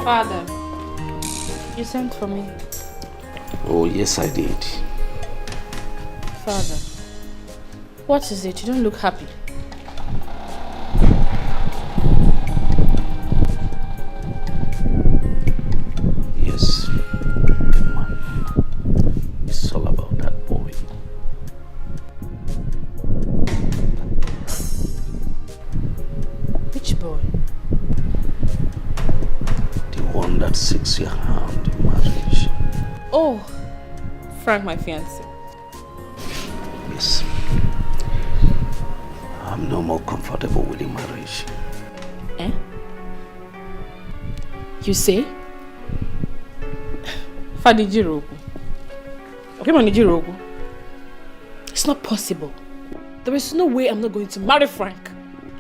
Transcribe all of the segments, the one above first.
Father, you sent for me. Oh, yes, I did. Father, what is it? You don't look happy. Yes, Emma. It's all about that boy. Which boy? The one that seeks your hand in marriage. Oh, Frank, my fiancé. Yes. I'm no more comfortable with the marriage. Eh? You say? Fadijirogu. Okay, Manijirogu. It's not possible. There is no way I'm not going to marry Frank.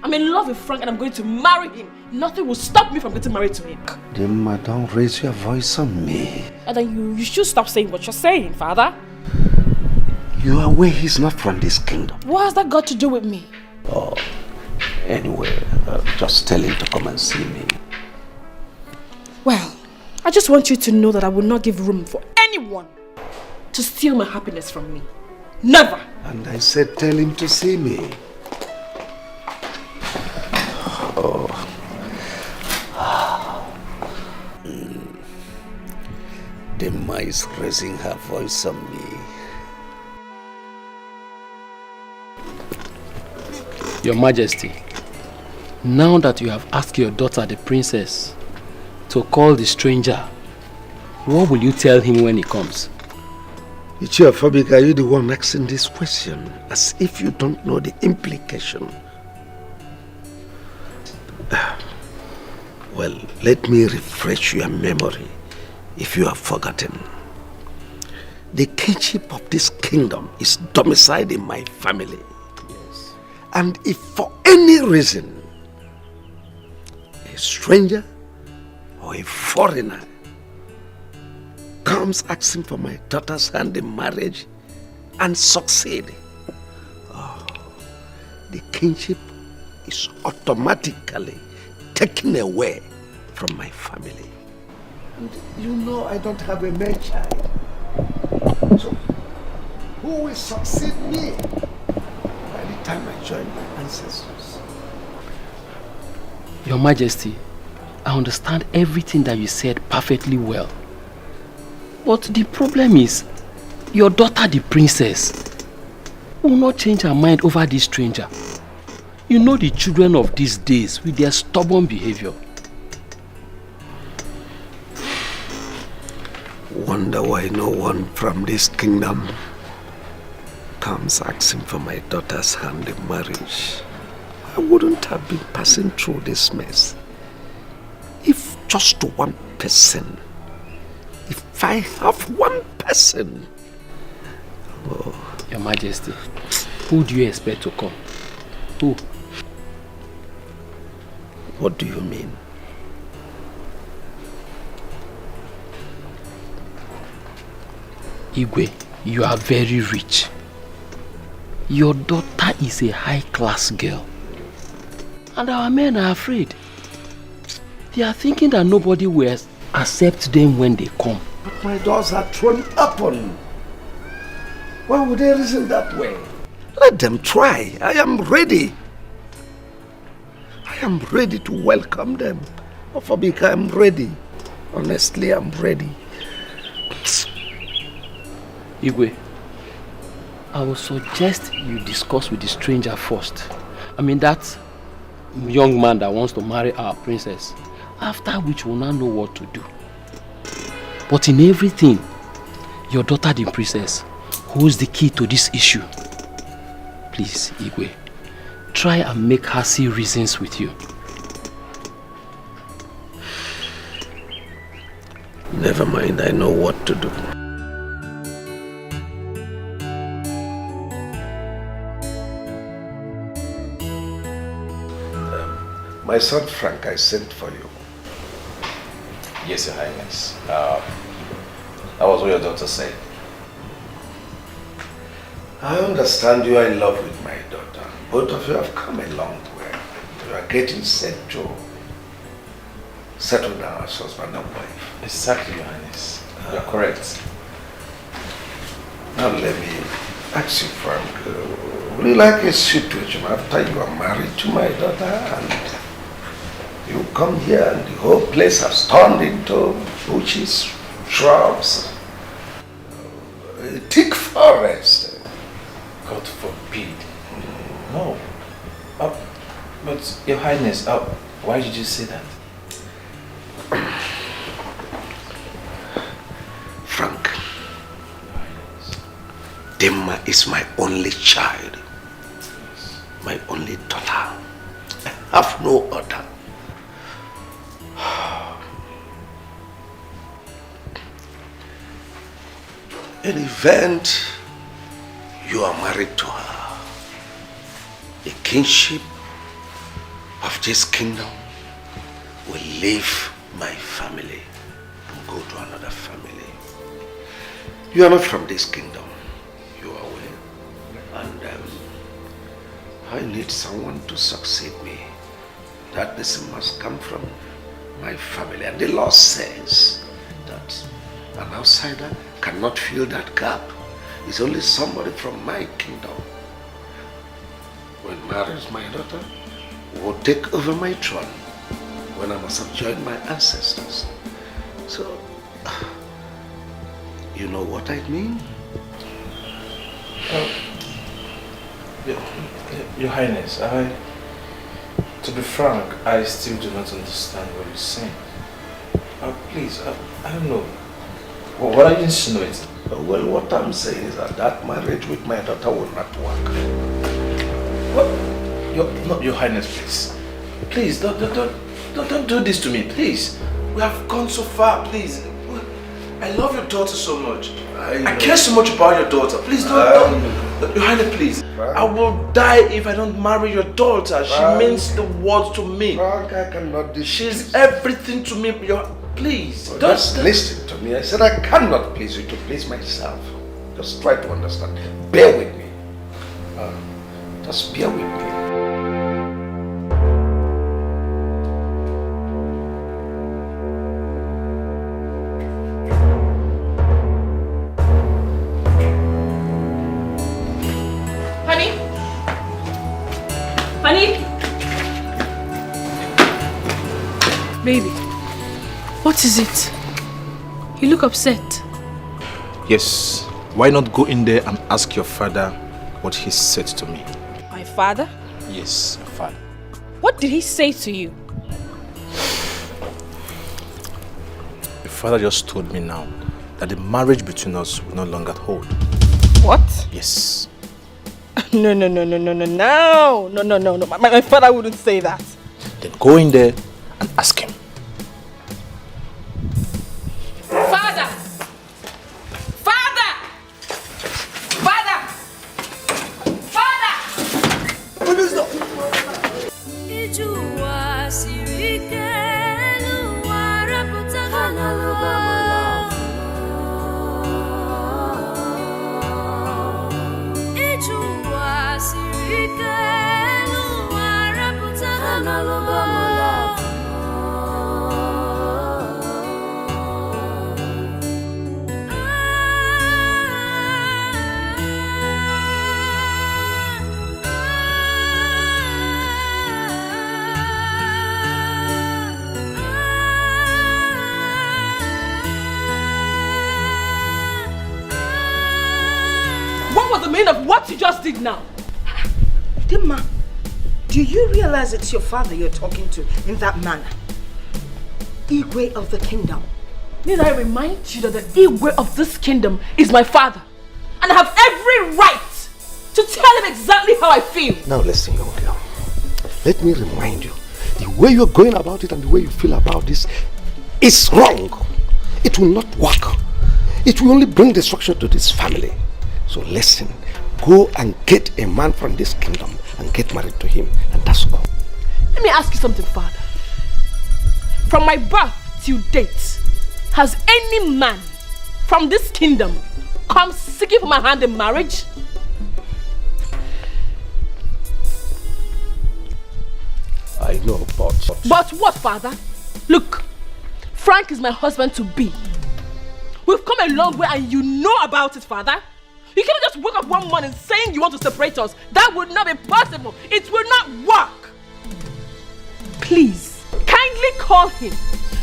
I'm in love with Frank and I'm going to marry him. Nothing will stop me from getting married to him. Emma, don't raise your voice on me. And then you should stop saying what you're saying, Father. You are aware he's not from this kingdom. What has that got to do with me? Oh, anyway, just tell him to come and see me. Well, I just want you to know that I will not give room for anyone to steal my happiness from me. Never! And I said tell him to see me. Oh. Emma is raising her voice on me. Your Majesty, now that you have asked your daughter, the princess, to call the stranger, what will you tell him when he comes? Ichiafabik, are you the one asking this question? As if you don't know the implication. Well, let me refresh your memory if you have forgotten. The kingship of this kingdom is domiciled in my family. Yes. And if for any reason a stranger or a foreigner comes asking for my daughter's hand in marriage and succeed, the kingship is automatically taken away from my family. And you know I don't have a male child. So who will succeed me by the time I join my ancestors? Your Majesty, I understand everything that you said perfectly well. But the problem is, your daughter, the princess, will not change her mind over this stranger. You know the children of these days with their stubborn behavior. Wonder why no one from this kingdom comes asking for my daughter's hand in marriage. I wouldn't have been passing through this mess if just one person, if I have one person. Oh. Your Majesty, who do you expect to come? Who? What do you mean? Igwe, you are very rich. Your daughter is a high-class girl. And our men are afraid. They are thinking that nobody will accept them when they come. But my doors are thrown open. Why would they reason that way? Let them try. I am ready. I am ready to welcome them. Afabika, I'm ready. Honestly, I'm ready. Igwe, I will suggest you discuss with the stranger first. I mean that young man that wants to marry our princess. After which we'll now know what to do. But in everything, your daughter, the princess, holds the key to this issue. Please, Igwe, try and make her see reasons with you. Never mind, I know what to do. My son Frank, I sent for you. Yes, Your Highness. That was what your daughter said. I understand you are in love with my daughter. Both of you have come a long way. You are getting settled. settle down as husband and wife. Exactly, Your Highness. You're correct. Now let me ask you, Frank, would you like a situation after you are married to my daughter and you come here and the whole place has turned into bushes, shrubs, a thick forest? God forbid. No. But Your Highness, why did you say that? Frank, Demma is my only child, my only daughter. I have no other. In event you are married to her, the kingship of this kingdom will leave my family and go to another family. You are not from this kingdom, you are aware. And I need someone to succeed me. That person must come from my family. And the law says that an outsider cannot fill that gap. It's only somebody from my kingdom. When marries my daughter, will take over my throne when I must have joined my ancestors. So, you know what I mean? Your Highness, to be frank, I still do not understand what you're saying. Please, I don't know. What are you insinuating? Well, what I'm saying is that marriage with my daughter will not work. What? Your Highness, please. Please, don't do this to me, please. We have gone so far, please. I love your daughter so much. I care so much about your daughter. Please don't. Your Highness, please. Frank. I will die if I don't marry your daughter. Frank. She means the world to me. Frank, I cannot do this. She's everything to me. Please, don't listen to me. I said I cannot please you to please myself. Just try to understand. Bear with me. Just bear with me. Baby, what is it? You look upset. Yes. Why not go in there and ask your father what he said to me? My father? Yes, your father. What did he say to you? Your father just told me now that the marriage between us will no longer hold. What? Yes. No. My father wouldn't say that. Then go in there and ask him. Father! What is that? Of what you just did now. Demma, do you realize it's your father you're talking to in that manner? Igwe of the kingdom. Need I remind you that the Igwe of this kingdom is my father, and I have every right to tell him exactly how I feel. Now listen, young girl. Let me remind you, the way you're going about it and the way you feel about this is wrong. It will not work. It will only bring destruction to this family. So listen, go and get a man from this kingdom and get married to him, and that's all. Let me ask you something, father. From my birth till date, has any man from this kingdom come seeking for my hand in marriage? I know, but... But what, father? Look, Frank is my husband to be. We've come a long way and you know about it, Father. You can't just wake up one morning saying you want to separate us. That would not be possible. It will not work. Please, kindly call him.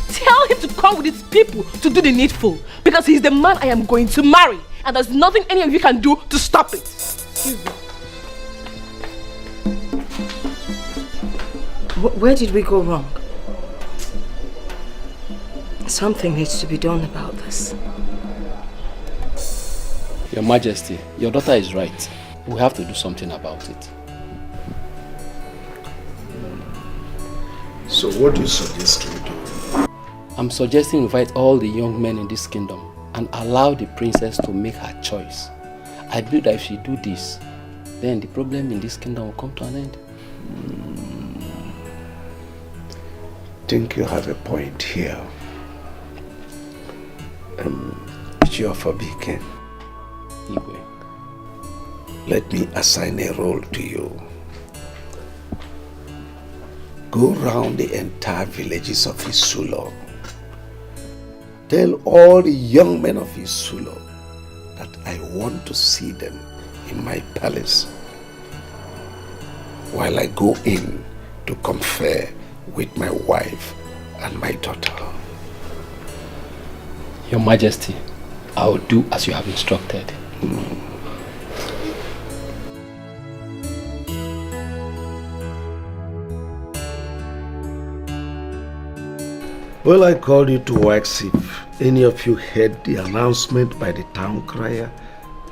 Tell him to come with his people to do the needful. Because he's the man I am going to marry. And there's nothing any of you can do to stop it. Excuse me. Where did we go wrong? Something needs to be done about this. Your Majesty, your daughter is right. We have to do something about it. So what do you suggest we do? I'm suggesting invite all the young men in this kingdom and allow the princess to make her choice. I believe that if she do this, then the problem in this kingdom will come to an end. Think you have a point here. Chiofabike, Igwe. let me assign a role to you. Go round the entire villages of Isulo. Tell all the young men of Isulo that I want to see them in my palace while I go in to confer with my wife and my daughter. Your Majesty, I will do as you have instructed. Well, I called you to ask if any of you heard the announcement by the town crier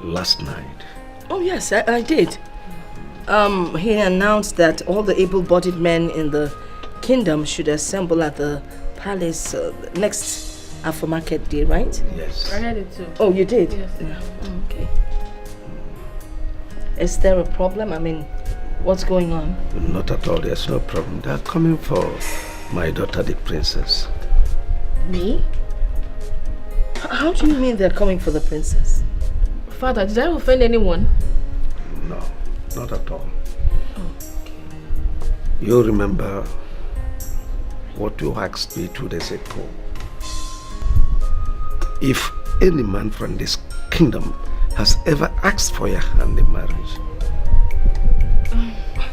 last night. Oh yes, I did. He announced that all the able-bodied men in the kingdom should assemble at the palace next Afro Market Day, right? Yes. I heard it too. Oh, you did? Yes. Yeah. Oh, okay. Is there a problem? I mean, what's going on? Not at all, there's no problem. They're coming for my daughter, the princess. Me? How do you mean they're coming for the princess? Father, did I offend anyone? No, not at all. You remember what you asked me 2 days ago? If any man from this kingdom has ever asked for your hand in marriage.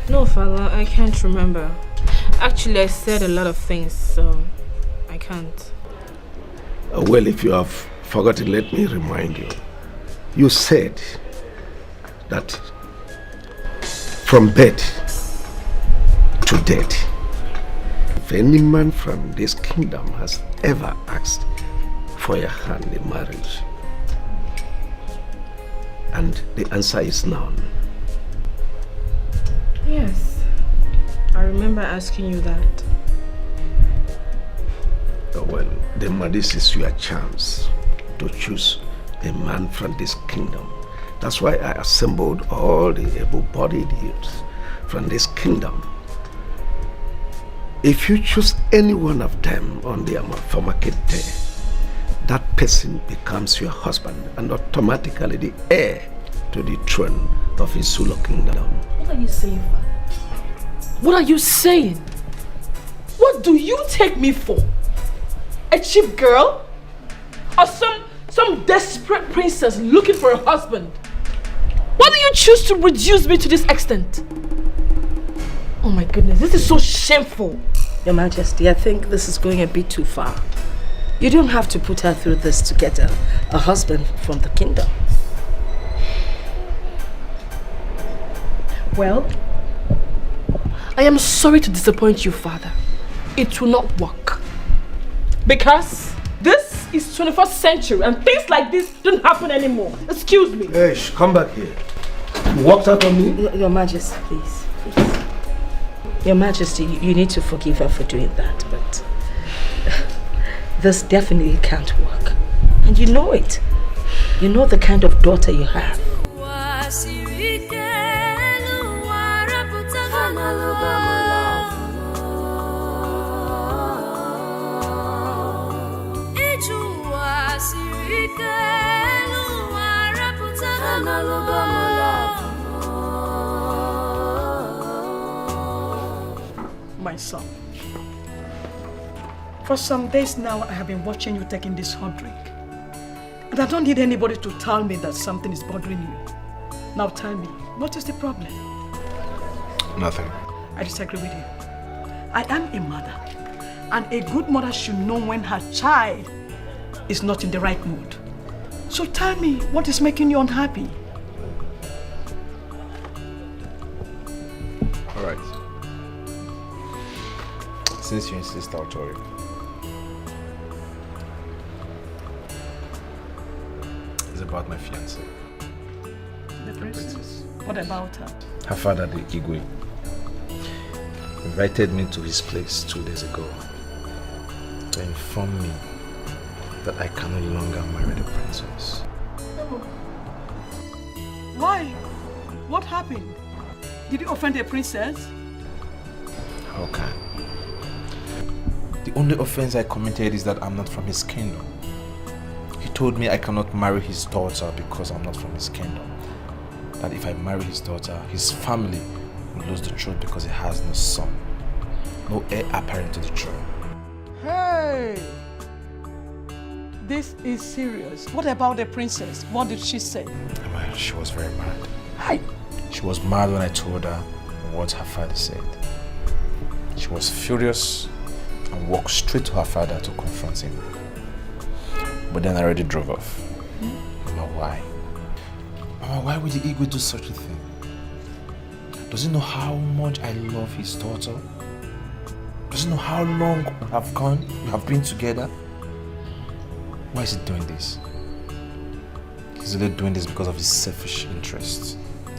No, Father, I can't remember. Actually, I said a lot of things, so I can't. Well, if you have forgotten, let me remind you. You said that from birth to death, if any man from this kingdom has ever asked for your hand in marriage, and the answer is none. Yes, I remember asking you that. Well, then this is your chance to choose a man from this kingdom. That's why I assembled all the able-bodied youths from this kingdom. If you choose any one of them on the Afro Market Day, that person becomes your husband and automatically the heir to the throne of Isulo Kingdom. What are you saying, Father? What are you saying? What do you take me for? A cheap girl? Or some desperate princess looking for a husband? Why do you choose to reduce me to this extent? Oh my goodness, this is so shameful. Your Majesty, I think this is going a bit too far. You don't have to put her through this to get a husband from the kingdom. Well, I am sorry to disappoint you, Father. It will not work. Because this is 21st century and things like this don't happen anymore. Excuse me. Hey, come back here. You walked out on me? Your Majesty, please. Your Majesty, you need to forgive her for doing that, but this definitely can't work. And you know it. You know the kind of daughter you have. My son, For some days now, I have been watching you taking this hot drink. And I don't need anybody to tell me that something is bothering you. Now tell me, what is the problem? Nothing. I disagree with you. I am a mother. And a good mother should know when her child is not in the right mood. So tell me, what is making you unhappy? All right. Since you insist, I'll tell you. It's about my fiancée. The princess? What about her? Her father, the Igwe, invited me to his place 2 days ago to inform me that I can no longer marry the princess. Oh. Why? What happened? Did you offend the princess? How can? The only offense I committed is that I'm not from his kingdom. He told me I cannot marry his daughter because I'm not from his kingdom. That if I marry his daughter, his family will lose the throne because he has no son. No heir apparent to the throne. Hey! This is serious. What about the princess? What did she say? Well, she was very mad. Hi. She was mad when I told her what her father said. She was furious and walked straight to her father to confront him. But then I already drove off. Mama, why? Mama, why would the Igwe do such a thing? Does he know how much I love his daughter? Does he know how long we have been together? Why is he doing this? He's only doing this because of his selfish interests.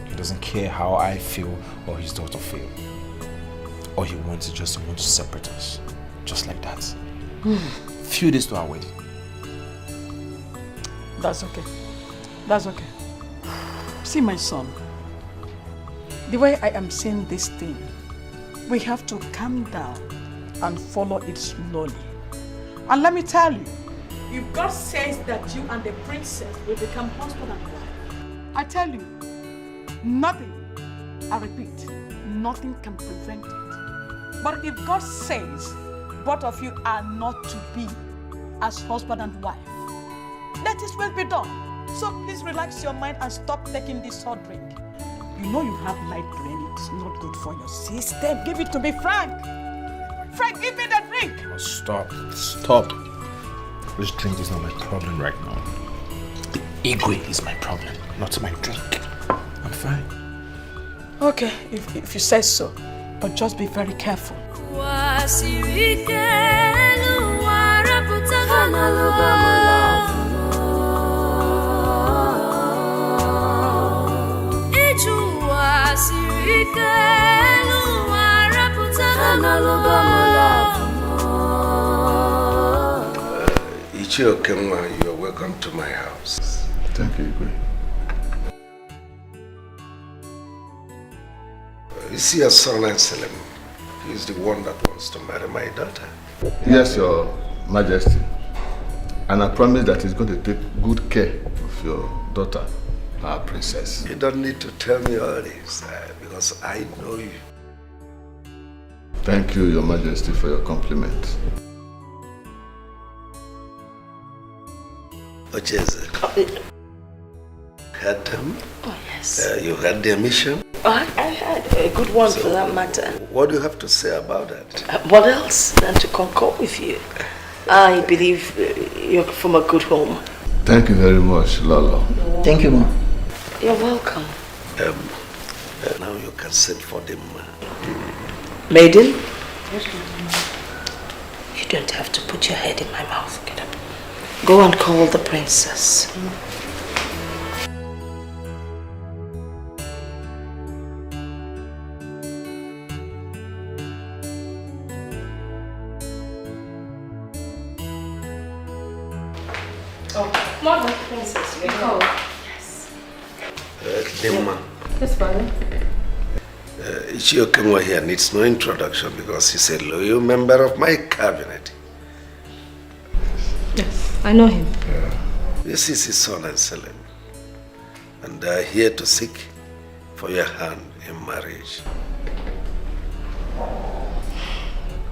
He doesn't care how I feel or his daughter feel. All he wants is just to separate us. Just like that. Few days to our wedding. That's okay. That's okay. See, my son, the way I am seeing this thing, we have to calm down and follow it slowly. And let me tell you, if God says that you and the princess will become husband and wife, I tell you, nothing, I repeat, nothing can prevent it. But if God says both of you are not to be as husband and wife, let His will be done. So please relax your mind and stop taking this hot drink. You know you have light brain, it's not good for your system. Give it to me, Frank. Frank, give me the drink. Oh, stop. Stop. This drink is not my problem right now. The Igwe is my problem, not my drink. I'm fine. Okay, if you say so, but just be very careful. Ichio Kenwa, you are welcome to my house. Thank you, Igwe. You see your son, Anselm. He's the one that wants to marry my daughter. Yes, Your Majesty. And I promise that he's going to take good care of your daughter, our princess. You don't need to tell me all this, because I know you. Thank you, Your Majesty, for your compliment. Ocheze. Heard them? Oh, yes. You heard their mission? I had a good one for that matter. What do you have to say about that? What else than to concur with you? I believe you're from a good home. Thank you very much, Lolo. Thank you, Mom. You're welcome. Now you can send for them. Maiden? You don't have to put your head in my mouth. Get up. Go and call the princess. Oh, Mother, princess, you're cold. Yes. Demma. Yes, father. Ichio Kenwa here needs no introduction because he's a loyal member of my cabinet. Yes, I know him. This is his son, Anselm. And they're here to seek for your hand in marriage.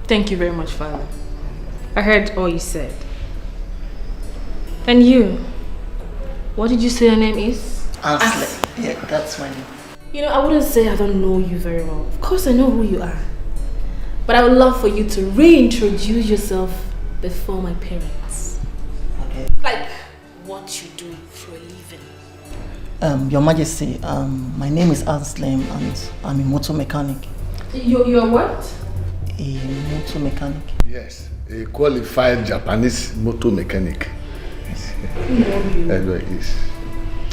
Thank you very much, Father. I heard all you said. And you? What did you say your name is? Asle. Yeah, that's my name. You know, I wouldn't say I don't know you very well. Of course I know who you are. But I would love for you to reintroduce yourself before my parents. Okay. Like what you do for a living. Your Majesty, my name is Anslem and I'm a motor mechanic. You're what? A motor mechanic. Yes, a qualified Japanese motor mechanic. Mobi. That's what it is.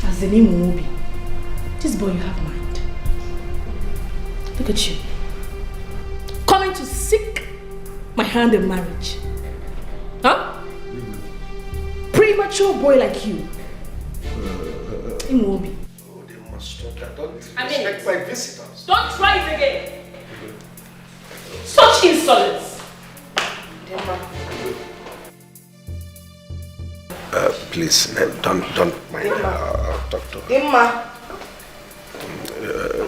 As the name Mobi. This boy, you have mind. Look at you. Coming to seek my hand in marriage. Huh? Premature boy like you. Mobi. Oh, they must stop that. Don't respect my visitors. Don't try it again. Such insolence. Please, don't mind Doctor. Dimma.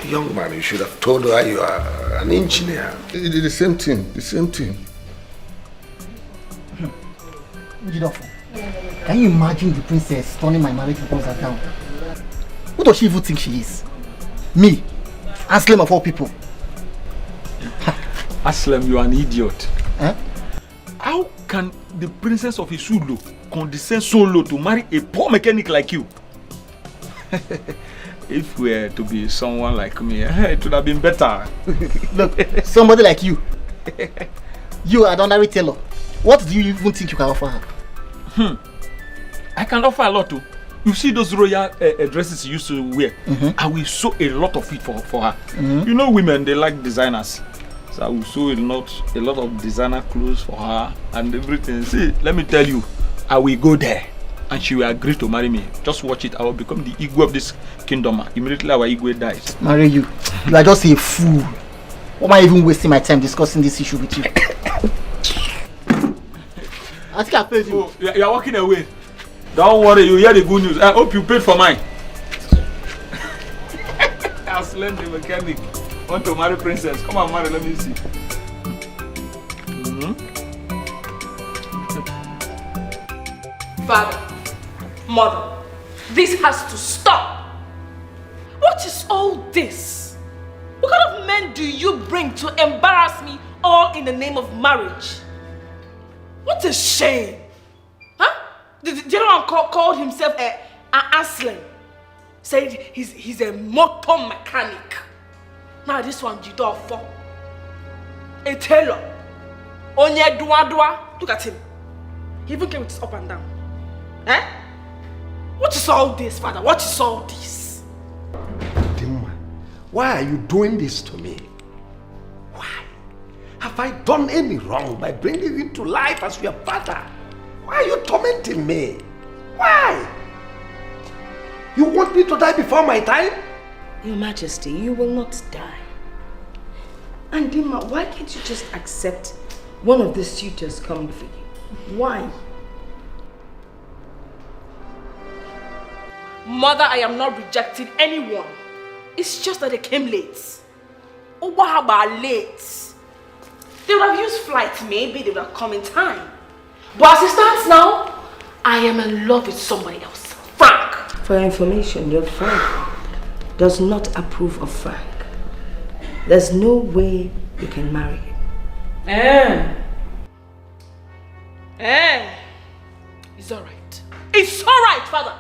Young man, you should have told her you are an engineer. The same thing, the same thing. Jidofo, can you imagine the princess turning my marriage proposal down? Who does she even think she is? Me, Anslem of all people. Aslam, you are an idiot. Eh? How can the princess of Isulu condescend so low to marry a poor mechanic like you? If we were to be someone like me, it would have been better. Look, somebody like you. You are an ordinary tailor. What do you even think you can offer her? I can offer a lot too. You see those royal dresses you used to wear? I will sew a lot of it for her. You know women, they like designers. So I will sew a lot of designer clothes for her and everything. See, let me tell you, I will go there and she will agree to marry me. Just watch it. I will become the Igwe of this kingdom. Immediately our Igwe dies. Marry you? You are just a fool. Why am I even wasting my time discussing this issue with you? I think I paid you. Oh, you are walking away. Don't worry, you hear the good news. I hope you paid for mine. Aslan the mechanic. Want to marry princess? Come on, marry. Let me see. Father, mother, this has to stop. What is all this? What kind of men do you bring to embarrass me all in the name of marriage? What a shame. Huh? The general called himself an Aslan. Said he's a motor mechanic. Now this one, Jidofo. A tailor. Onye dua. Look at him. He even came with his up and down. Eh? What is all this, Father? What is all this? Dimma, why are you doing this to me? Why? Have I done any wrong by bringing you to life as your father? Why are you tormenting me? Why? You want me to die before my time? Your Majesty, you will not die. And Dimma, why can't you just accept one of the suitors coming for you? Why? Mother, I am not rejecting anyone. It's just that they came late. Oh, what about late? They would have used flight, maybe they would have come in time. But as it stands now, I am in love with somebody else. Frank! For your information, your Frank does not approve of Frank. There's no way you can marry him. It's alright. It's alright, Father!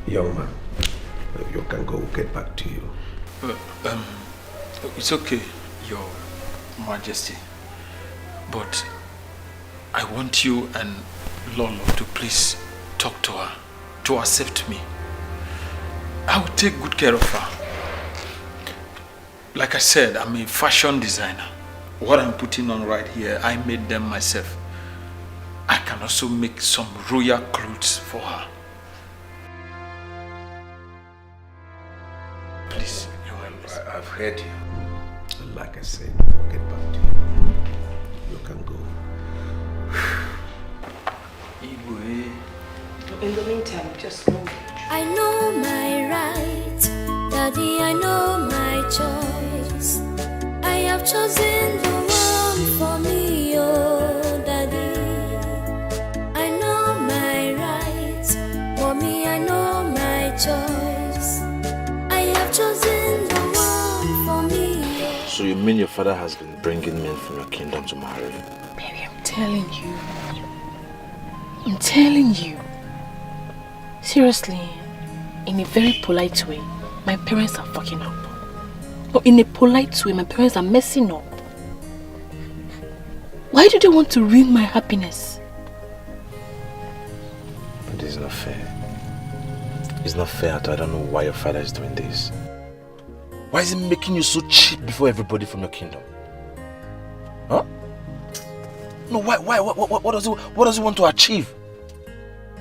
Young man, you can go, get back to you. It's okay, Your Majesty. But I want you and Lolo to please talk to her, to accept me. I will take good care of her. Like I said, I'm a fashion designer. What I'm putting on right here, I made them myself. I can also make some royal clothes for her. Please, Your Highness. I've heard you. Like I said, get back to you. You can go. In the meantime, just know. I know my right, Daddy, I know my choice. I have chosen the one for me, choice. I have chosen the one for me. So you mean your father has been bringing men from your kingdom to marry? Baby, I'm telling you. Seriously, in a very polite way, my parents are fucking up. No, in a polite way, my parents are messing up. Why do they want to ruin my happiness? But this is not fair. It's not fair at all. I don't know why your father is doing this. Why is he making you so cheap before everybody from your kingdom? Huh? No, why? What does he want to achieve?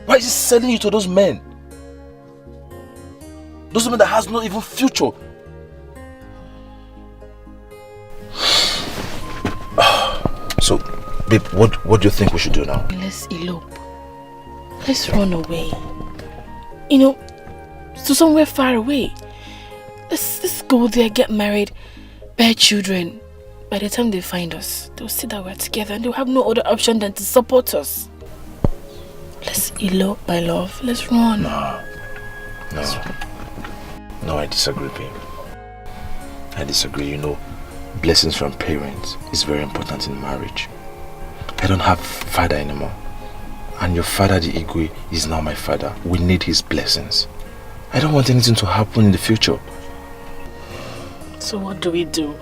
Why is he selling you to those men? Those men that has not even future. So, babe, what do you think we should do now? Let's elope. Let's run away. You know, to somewhere far away. Let's go there, get married, bear children. By the time they find us, they'll see that we're together and they'll have no other option than to support us. Let's elope, my love. Let's run. No, I disagree, babe. I disagree. You know, blessings from parents is very important in marriage. I don't have father anymore. And your father, the Igwe, is now my father. We need his blessings. I don't want anything to happen in the future. So what do we do?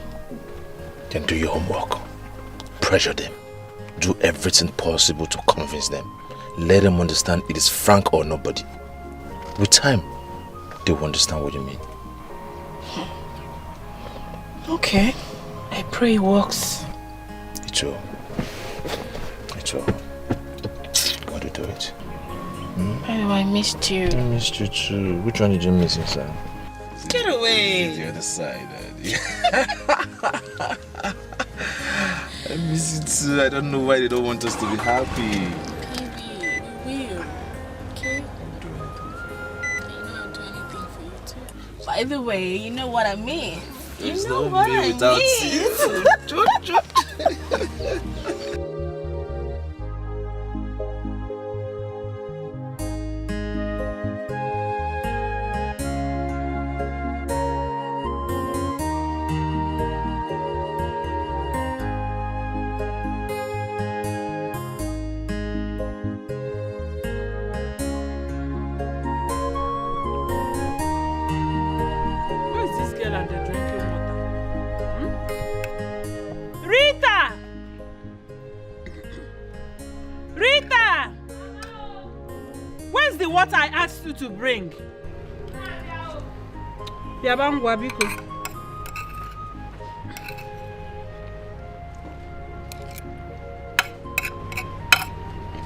Then do your homework. Pressure them. Do everything possible to convince them. Let them understand it is Frank or nobody. With time, they will understand what you mean. Okay. I pray it works. It will. Got to do it. Oh, I missed you. I missed you too. Which one did you miss inside? Get away. The other side. I miss it too. I don't know why they don't want us to be happy. We will. Okay? I'll do anything for you too. By the way, you know what I mean. There's no me without you. What I asked you to bring. Yabangwa biko.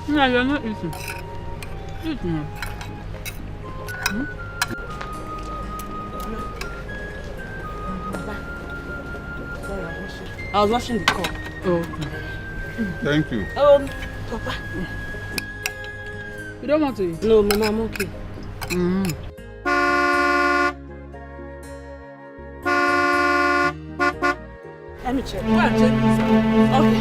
No, you're not eating. Eat now. I was washing the car. Oh. Thank you. Papa. You don't want to eat? No, Mama, I'm okay. Let me check. Go and check this out. Okay.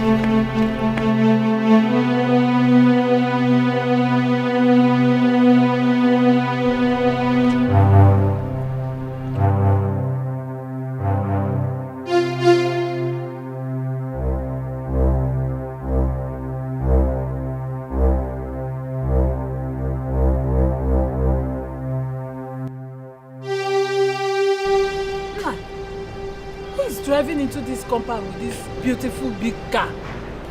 Driving into this compound with this beautiful big car.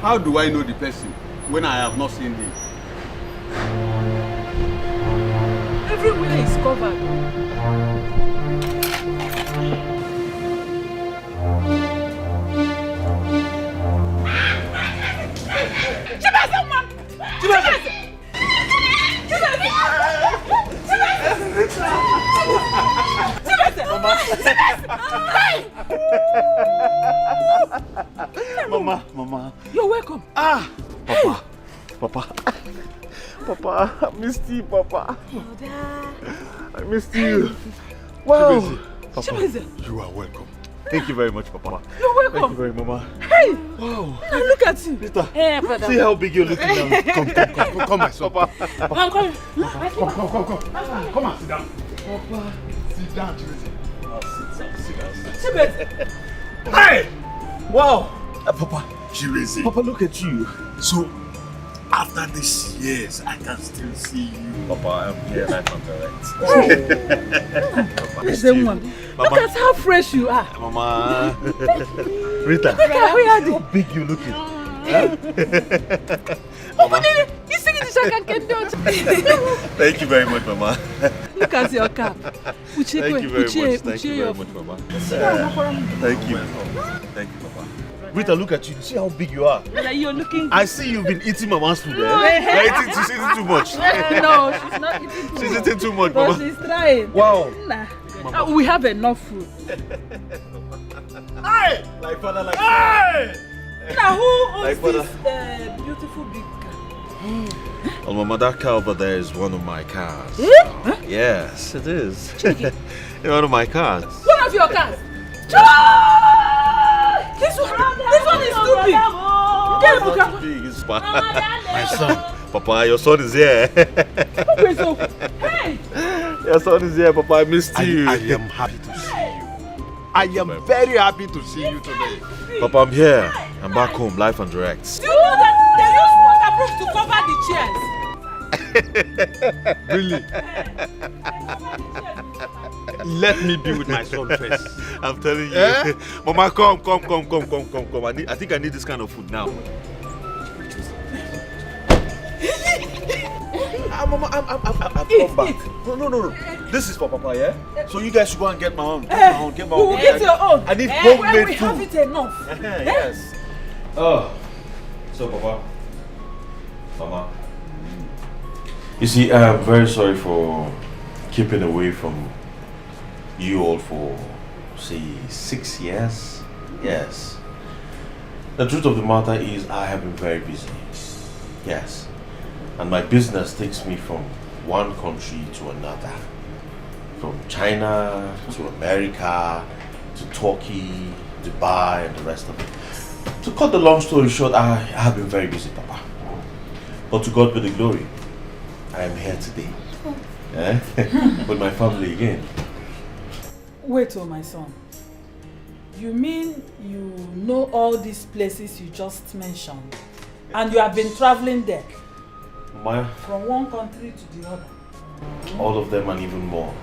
How do I know the person when I have not seen him? Everywhere is covered. Mama. You're welcome. Papa, I missed you, Papa. I missed you. Wow. Papa, you are welcome. Thank you very much, Papa. You're welcome. Thank you very much, Mama. Hey! Wow. Now look at you. Sister, hey, brother. See how big you're looking now. Come, my son. Papa. I'm coming. Come and sit down. Papa, sit down, Chibueze. Sit down. Hey! Wow! Papa, Chibueze. Papa, look at you. So, after these years, I can still see you. Papa, I'm here live and direct. Look at how fresh you are. Mama. Rita, Look at how big you looking. You sing the Shaka Kendo. Thank you very much, Mama. Look at your cap. Thank you very much. Thank you very much, Mama. Thank you. Thank you, Papa. Rita, look at you. See how big you are. Yeah, you're looking. I see you've been eating Mama's food. She's eating too much. No, she's not eating too much. She's eating too much, But Mama. she's trying. Wow. Nah. We have enough food. Hey! Like father, like hey! Now, who like owns this beautiful big car? Well, Mama, that car over there is one of my cars. Huh? Yes, it is. One of my cars. One of your cars? This one is too big. Get a Big is my son. Papa, your son is here. Hey! Your son is here, Papa. I missed you. I am happy to see you. I am very happy to see you today. Papa, I'm here. I'm back home, live and direct. Do you know that they use waterproof to cover the chairs? Really? Let me be with my son first. I'm telling you. Mama, come. I think I need this kind of food now. Mama, I'm come back. No. This is for Papa, yeah? So you guys should go and get my own. Get my own. We'll get your own. I need homemade food. Have it enough. Yes. Oh. So, Papa. Mama. You see, I'm very sorry for keeping away from you all for, say, 6 years. Yes. The truth of the matter is I have been very busy. Yes. And my business takes me from one country to another. From China to America to Turkey, Dubai, and the rest of it. To cut the long story short, I have been very busy, Papa. But to God be the glory. I am here today. With my family again. Wait, my son. You mean you know all these places you just mentioned? And you have been traveling there? From one country to the other? All of them and even more.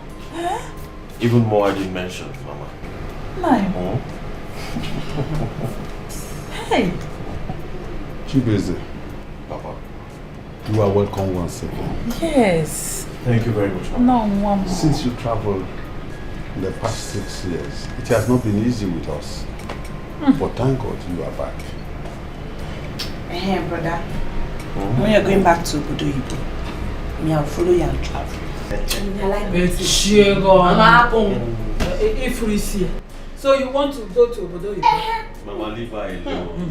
Even more I didn't mention, Mama. No. Hey! Chibueze. Papa. You are welcome once again. Yes. Thank you very much, Mama. No, Mama. Since you traveled in the past 6 years, it has not been easy with us. But thank God you are back. Hey, brother. When you're going back to Obodo Ibo, I'll follow you and travel. If we see. So you want to go to Obodo Ibo? Mama, leave her alone.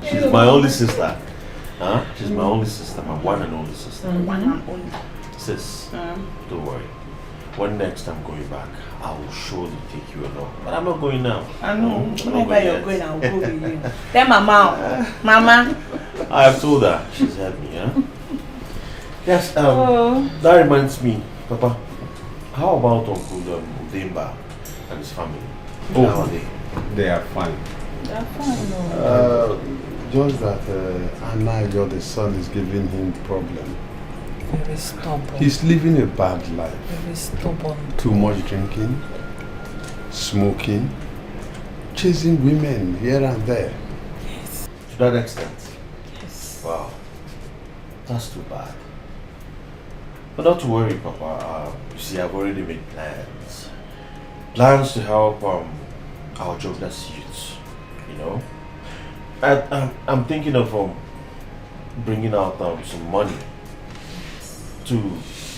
She's my only sister. Huh? She's my only sister, my one and only sister. One and only. Sis, don't worry. When next I'm going back, I will surely take you along. But I'm not going now. I know. Whenever you're going, I'll go with you. Tell Mama. Mama. I have told her. She's helped me, huh? Yes, that reminds me, Papa. How about Uncle Udemba and his family? Oh, how are they? They are fine. They are fine, no. Just that Anayo, the son, is giving him problem. Very stubborn. He's living a bad life. Very stubborn. Too much drinking, smoking, chasing women here and there. Yes. To that extent? Yes. Wow. That's too bad. But not to worry, Papa. You see, I've already made plans. Plans to help our jobless youths, you know? I'm thinking of bringing out some money to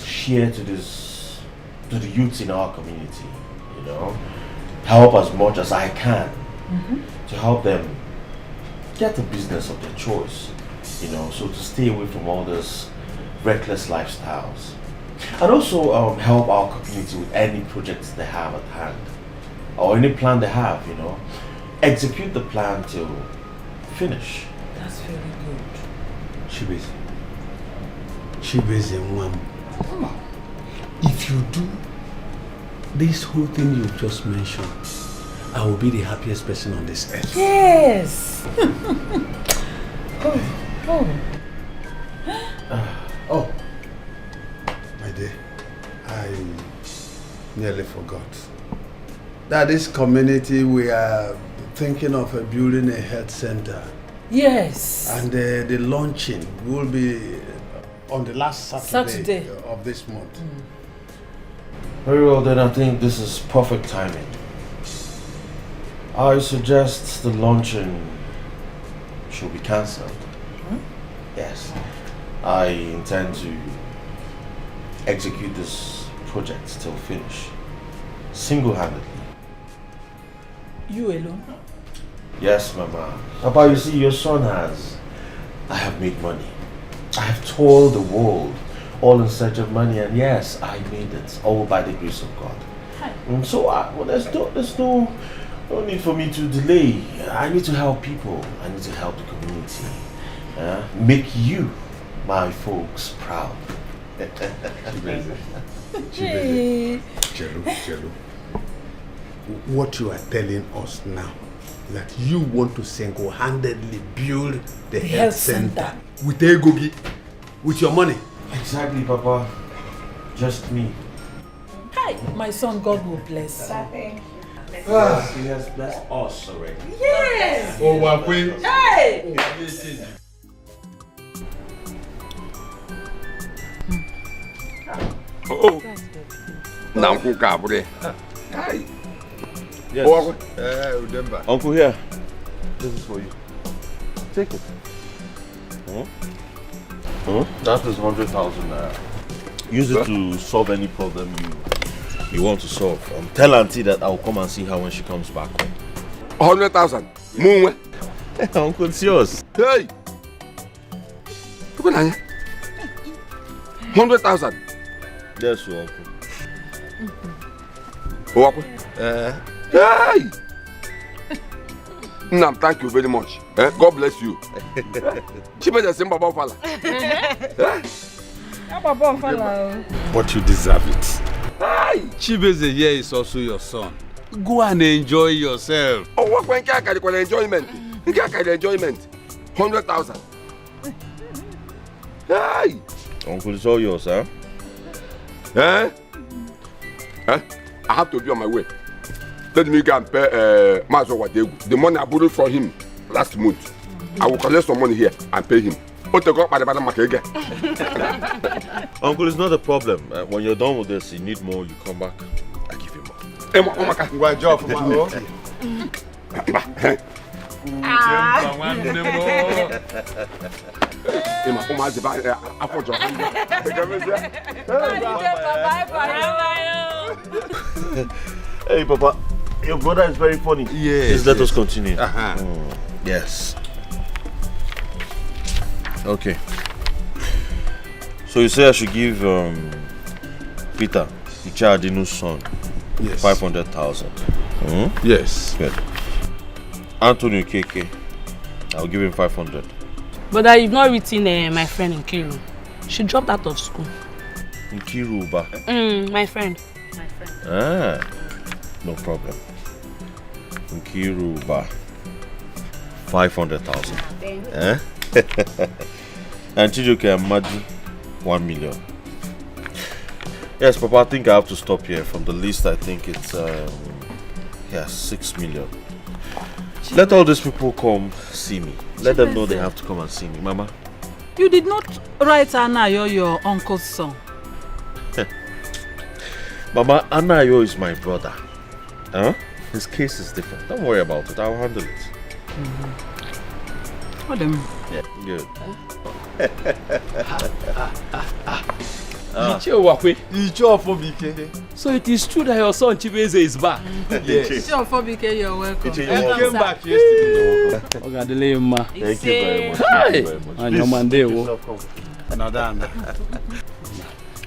share to the youths in our community, you know? Help as much as I can to help them get a business of their choice, you know, so to stay away from all those reckless lifestyles. And also help our community with any projects they have at hand or any plan they have, you know. Execute the plan till finish. That's very good. Chibueze, Mom. If you do this whole thing you've just mentioned, I will be the happiest person on this earth. Yes. Oh, my dear, I nearly forgot that this community we are thinking of building a health center. Yes. And the launching will be on the last Saturday of this month. Very well then, I think this is perfect timing. I suggest the launching should be cancelled. Yes. I intend to execute this project till finish, single-handedly. You alone? Yes, Mama. Papa, you see, your son has. I have made money. I have toured the world, all in search of money, and yes, I made it, all by the grace of God. And so, there's no need for me to delay. I need to help people. I need to help the community. Make you, my folks, proud. Chelu. What you are telling us now, that you want to single-handedly build the health center with Egogi, with your money. Exactly, Papa. Just me. Hi, my son, God will bless. Yes, he has blessed us already. Yes! Oh, my queen. Hey! Oh, Namku Cabre. Yes. Uncle, here. This is for you. Take it. That is 100,000 naira. Use it to solve any problem you want to solve. Tell Auntie that I'll come and see her when she comes back home. 100,000. Moon. Uncle, it's yours. Hey! 100,000. Yes, Uncle. Hey! Nam, thank you very much. God bless you. Chibeze Simba Bafala. But you deserve it. Chibeze here is also your son. Go and enjoy yourself. Oh, what when can I enjoyment? Enjoyment. 100,000. Hey! Uncle, it's all yours, huh? I have to be on my way. Let me go and pay Mazo Wadegu. The money I borrowed from him last month. I will collect some money here and pay him. Uncle, it's not a problem. When you're done with this, you need more, you come back. I give you more. Good job for my Hey, Papa, your brother is very funny. Yes. Let us continue. Yes. Okay. So you say I should give Peter, Ichadinu's son, 500,000. Yes. Good. Anthony KK, I'll give him 500. But I've not written my friend Nkiru. She dropped out of school. Nkiru Ba? My friend. No problem. Nkiru Ba, 500,000. And Chijoke and Madu, 1 million. Yes, Papa, I think I have to stop here. From the list, I think it's 6 million. Let all these people come see me. Let them know they have to come and see me. Mama? You did not write Anayo, your uncle's son. Mama, Anayo is my brother. His case is different. Don't worry about it. I'll handle it. What do you mean? Yeah, good. So it is true that your son Chibeze is back? Yes. Sure, Fobike, you're welcome. He came back yesterday. Thank you very much. Thank you very much. And your Monday.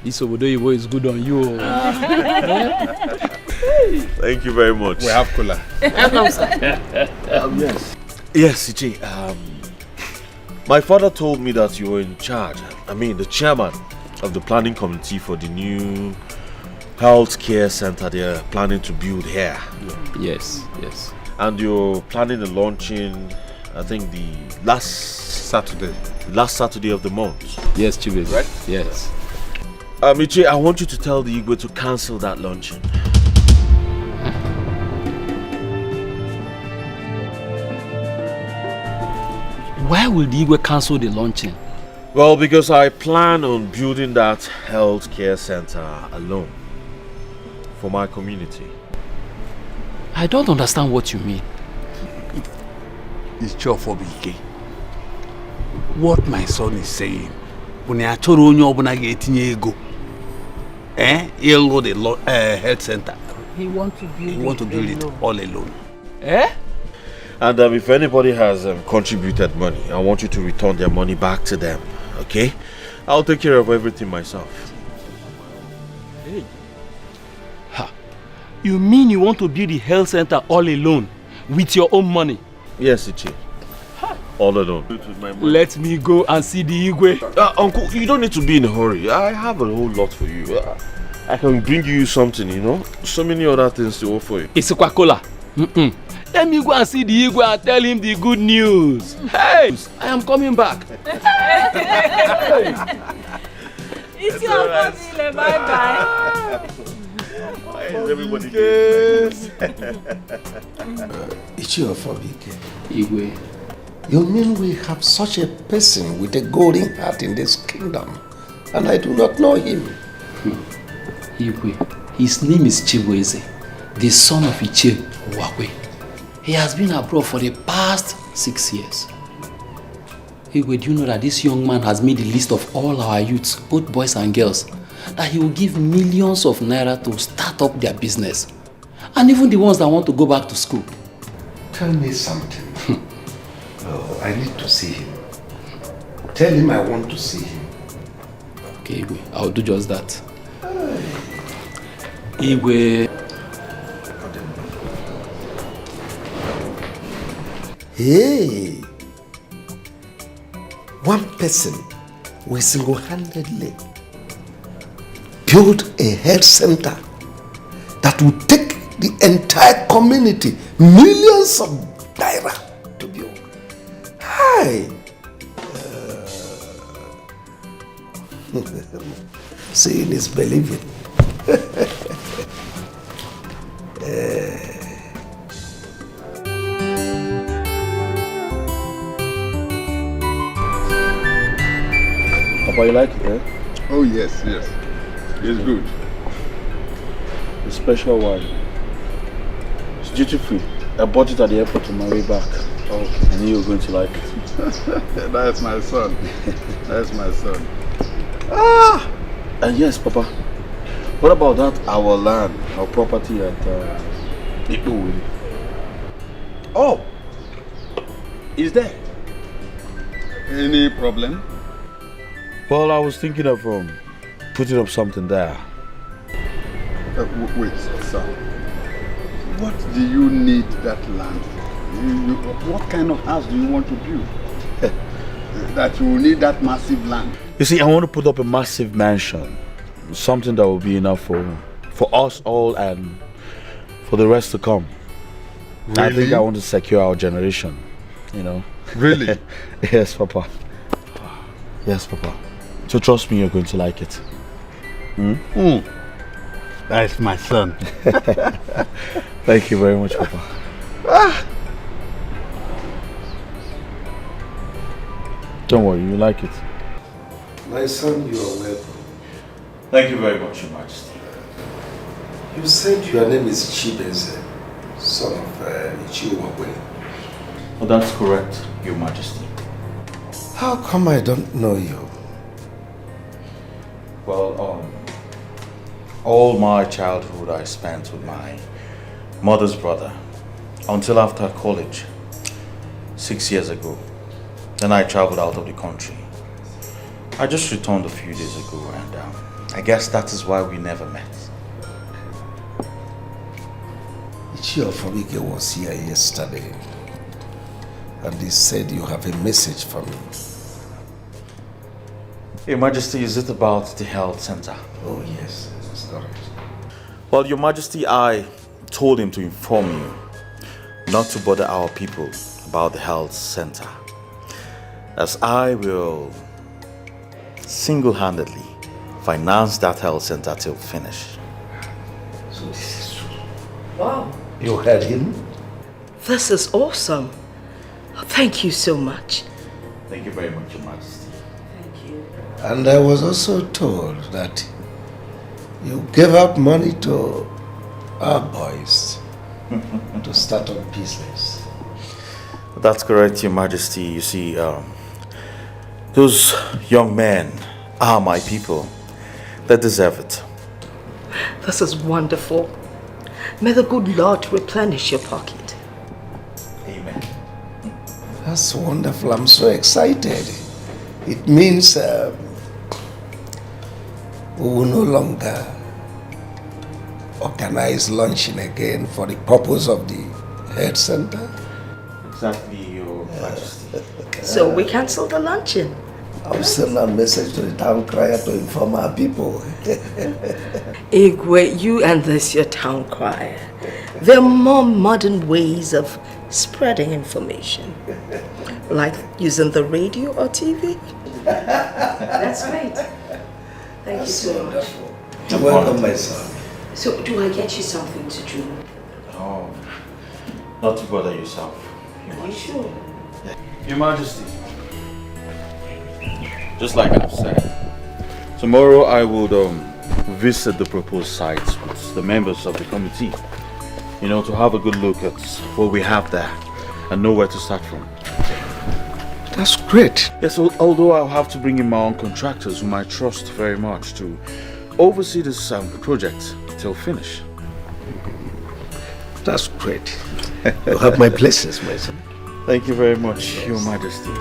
This Obodo is good on you. Thank you very much. We have cola. Yes. Yes, Ichi. My father told me that you were in charge. I mean, the chairman of the planning committee for the new health care center they're planning to build here. Yes, yes. And you're planning the launching, I think, the last Saturday of the month. Yes, Chibeze. Right? Yes. Ichie, I want you to tell the Igwe to cancel that launching. Why will the Igwe cancel the launching? Well, because I plan on building that health care center alone for my community. I don't understand what you mean. It's Chofobike. What my son is saying, when I told you open a go, he'll go the health center. He want to build it all alone. And if anybody has contributed money, I want you to return their money back to them, okay? I'll take care of everything myself. Hey. Ha. You mean you want to build the health center all alone, with your own money? Yes, Ichie. All alone. Let me go and see the Igwe. Uncle, you don't need to be in a hurry. I have a whole lot for you. I can bring you something, you know? So many other things to offer you. It's Coca-Cola. Let me go and see the Igwe and tell him the good news. Hey, I am coming back. It's your family, bye-bye. Why is everybody Ichiofobike. Igwe. You mean we have such a person with a golden heart in this kingdom, and I do not know him? Igwe, his name is Chibueze, the son of Ichie Wakwe. He has been abroad for the past 6 years. Igwe, do you know that this young man has made a list of all our youths, both boys and girls, that he will give millions of naira to start up their business, and even the ones that want to go back to school. Tell me something. Oh, I need to see him. Tell him I want to see him. Okay, Igwe, I'll do just that. Igwe. Hey! One person will single-handedly build a health center that will take the entire community millions of naira to build. Hi! Seeing is believing. Papa, you like it, eh? Oh, yes, yes. It's good. The special wine. It's duty free. I bought it at the airport on my way back. Oh, I knew you were going to like it. That's my son. That's my son. And yes, Papa. What about that, our land, our property at Ikpuwili? Oh! Is there any problem? Well, I was thinking of putting up something there. Wait, sir. What do you need that land? What kind of house do you want to build? That you will need that massive land? You see, I want to put up a massive mansion. Something that will be enough for us all and for the rest to come. Really? I think I want to secure our generation, you know. Really? Yes, Papa. Yes, Papa. So trust me, you're going to like it. That's my son. Thank you very much, Papa. Don't worry, you like it. My son, you are welcome. Thank you very much, Your Majesty. You said your name is Chibeze, son of Ichie Wakwe. Oh, that's correct, Your Majesty. How come I don't know you? Well, all my childhood I spent with my mother's brother until after college, 6 years ago. Then I traveled out of the country. I just returned a few days ago, and I guess that is why we never met. Ichie Ofobike was here yesterday, and he said you have a message for me. Your Majesty, is it about the health center? Oh yes, that's correct. Well, Your Majesty, I told him to inform you not to bother our people about the health center, as I will single-handedly finance that health center till finish. So this is true. Wow. You heard him? This is awesome. Thank you so much. Thank you very much, Your Majesty. Thank you. And I was also told that you gave out money to our boys to start up business. That's correct, Your Majesty. You see, those young men are my people. They deserve it. This is wonderful. May the good Lord replenish your pocket. Amen. That's wonderful. I'm so excited. It means we will no longer organize luncheon again for the purpose of the health center. Exactly, Your Majesty. So we cancel the luncheon. I'll send a message to the town crier to inform our people. Igwe, you and this your town crier. There are more modern ways of spreading information. Like using the radio or TV. That's great. Thank you so much. You're welcome, my son. So, do I get you something to drink? Oh, not to bother yourself. Are you sure? Your Majesty, just like I've said, tomorrow I would visit the proposed sites with the members of the committee, to have a good look at what we have there and know where to start from. That's great. Yes, although I'll have to bring in my own contractors whom I trust very much to oversee this project till finish. That's great. You have my blessings, my son. Thank you very much, yes. Your Majesty.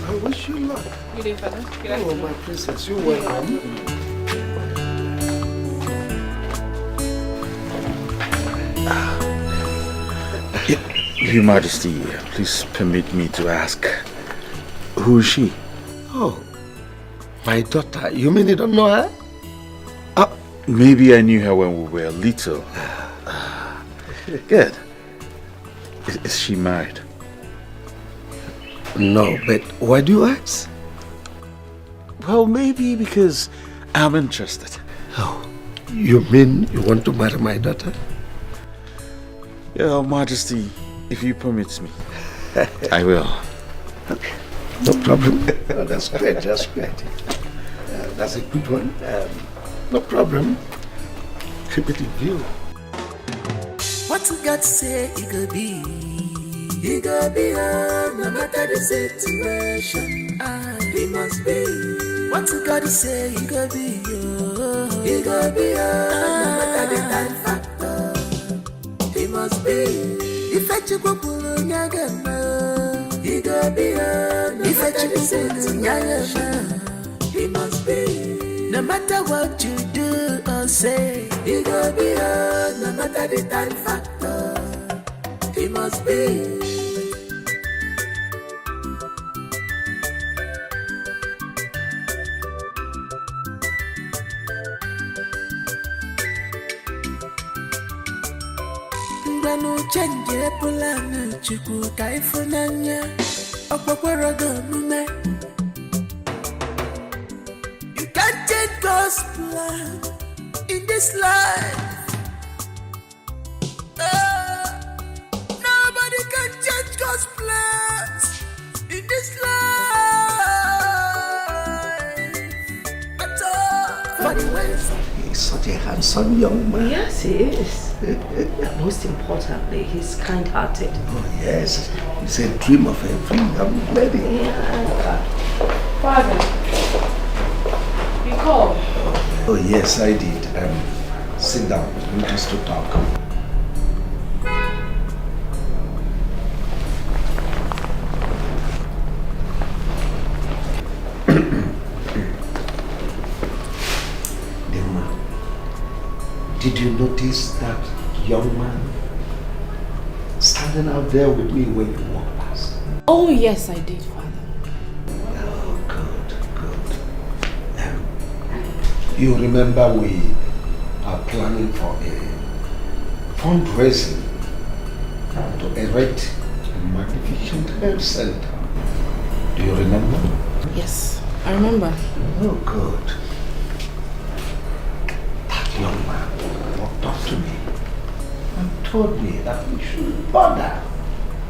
I wish you luck. Good day, Father. Good afternoon. Oh, my princess, you're welcome. Your Majesty, please permit me to ask, who is she? Oh, my daughter. You mean you don't know her? Maybe I knew her when we were little. Good. Is she married? No, but why do you ask? Well, maybe because I'm interested. Oh, you mean you want to marry my daughter? Your Majesty, if you permit me, I will. Okay. No problem. Oh, that's great, that's great. That's a good one. No problem. Keep it in view. What you got to say, it could be. It could be, no matter the situation. It must be. What you got to say, it could be. It could be, no matter the time factor. It must be. If I took a pull on your gun, it could be, if I took a say, it must be. No matter what you do or say, it could be, no matter the time factor. It must be. Ngwanu change pulana chukwu ka ifunanya okpokoro gomume. You can't change God's plan in this life. Nobody can change God's plans in this life at all. He's such a handsome young man. Yes, he is. Most importantly, he's kind-hearted. Oh, yes. He's a dream of every young lady. Yeah. Father, you called? Oh, yes, I did. Sit down. We just to talk. Did you notice that young man standing out there with me when you walked past? Oh, yes, I did, Father. Oh, good, good. You remember we are planning for a fundraising to erect a magnificent health center. Do you remember? Yes, I remember. Oh, good. That young man walked up to me and told me that we shouldn't bother,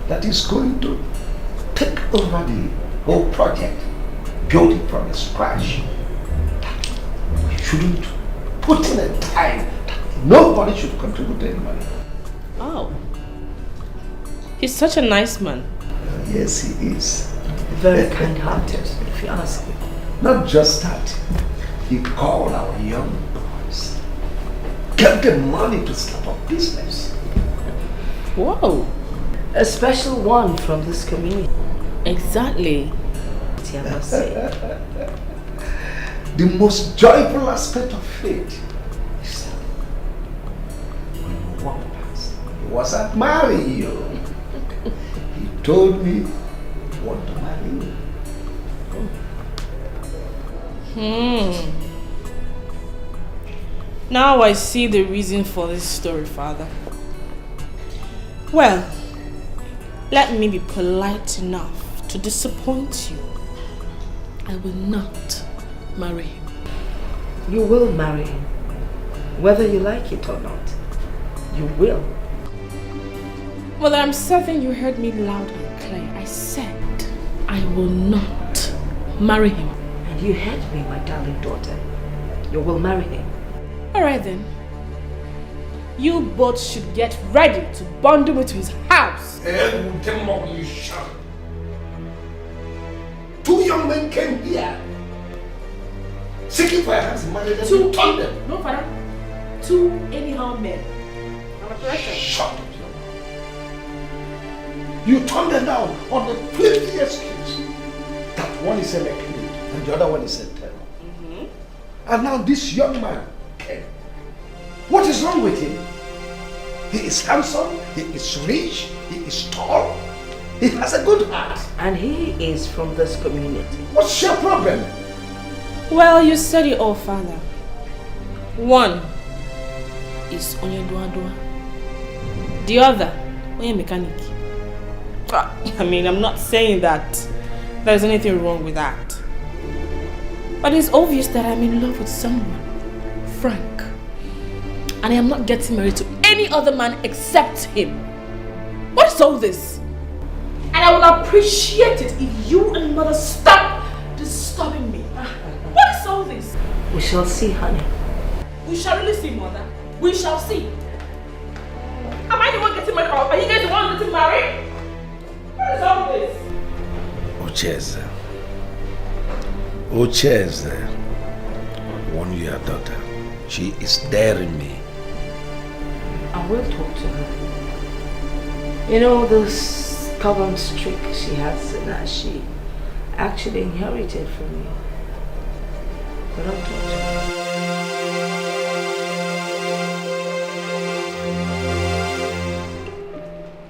that he's going to take over the whole project, build it from scratch. That we shouldn't put in a time, that nobody should contribute any money. Oh. He's such a nice man. Yes, he is. Very kind-hearted, if you ask me. Not just that. He called our young boys, gave them money to start up business. Whoa. A special one from this community. Exactly. I must say. The most joyful aspect of faith is that when you walk past, he was admiring you. He told me, I want to marry you. Now I see the reason for this story, Father. Well, let me be polite enough to disappoint you. I will not marry him. You will marry him. Whether you like it or not. You will. Well, I'm certain you heard me loud and clear. I said I will not marry him. And you heard me, my darling daughter. You will marry him. Alright then. You both should get ready to bundle me to his house. Two young men came here, seeking for a hands in marriage, and you turned them. No, Father. Two anyhow men. Shut up, young man. You turned them down on the flimsy excuse that one is a mechanic and the other one is a terror. And now this young man came. What is wrong with him? He is handsome, he is rich, he is tall, he has a good heart. And he is from this community. What's your problem? Well, you said it all, Father. One is Onye Dua Dua. The other, Onye Mechanic. I mean, I'm not saying that there's anything wrong with that. But it's obvious that I'm in love with someone, Frank. And I am not getting married to any other man except him. What is all this? And I will appreciate it if you and Mother stop disturbing me. What is all this? We shall see, honey. We shall really see, Mother. We shall see. Am I the one getting married, or are you guys the one getting married? What is all this? Ucheze, warn your daughter. She is daring me. I will talk to her. You know, this stubborn streak she has in her, she actually inherited from me. But I'll talk to her.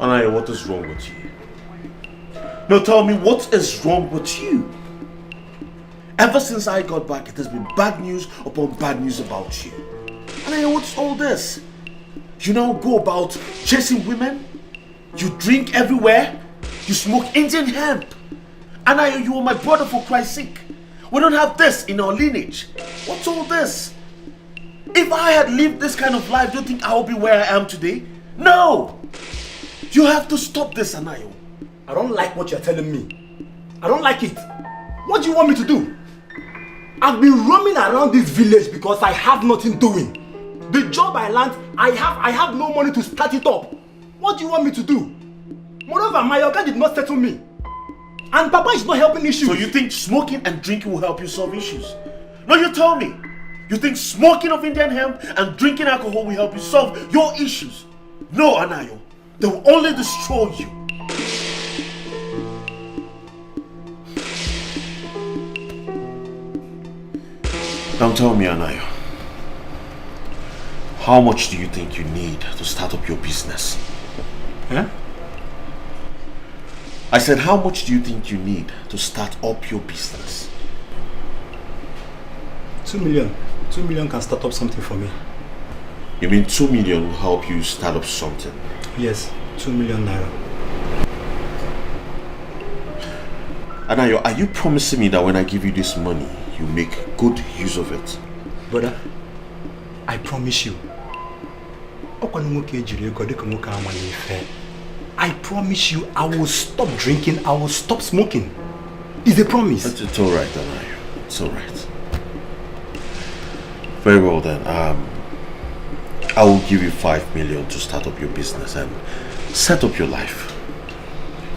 Anaya, what is wrong with you? No, tell me, what is wrong with you? Ever since I got back, it has been bad news upon bad news about you. Anaya, what's all this? You now go about chasing women? You drink everywhere? You smoke Indian hemp? Anaya, you are my brother, for Christ's sake. We don't have this in our lineage. What's all this? If I had lived this kind of life, do you think I would be where I am today? No! You have to stop this, Anayo. I don't like what you're telling me. I don't like it. What do you want me to do? I've been roaming around this village because I have nothing doing. The job I learned, I have no money to start it up. What do you want me to do? Moreover, my Oga did not settle me. And Papa is not helping issues. So you think smoking and drinking will help you solve issues? No, you tell me. You think smoking of Indian hemp and drinking alcohol will help you solve your issues? No, Anayo. They will only destroy you. Now tell me, Anayo. How much do you think you need to start up your business? Huh? I said, how much do you think you need to start up your business? 2 million. 2 million can start up something for me. You mean 2 million will help you start up something? Yes, 2 million naira. Anayo, are you promising me that when I give you this money, you make good use of it? Brother, I promise you. I promise you, I will stop drinking, I will stop smoking. It's a promise. It's all right, Anayo. It's all right. Very well then. I will give you 5 million to start up your business and set up your life.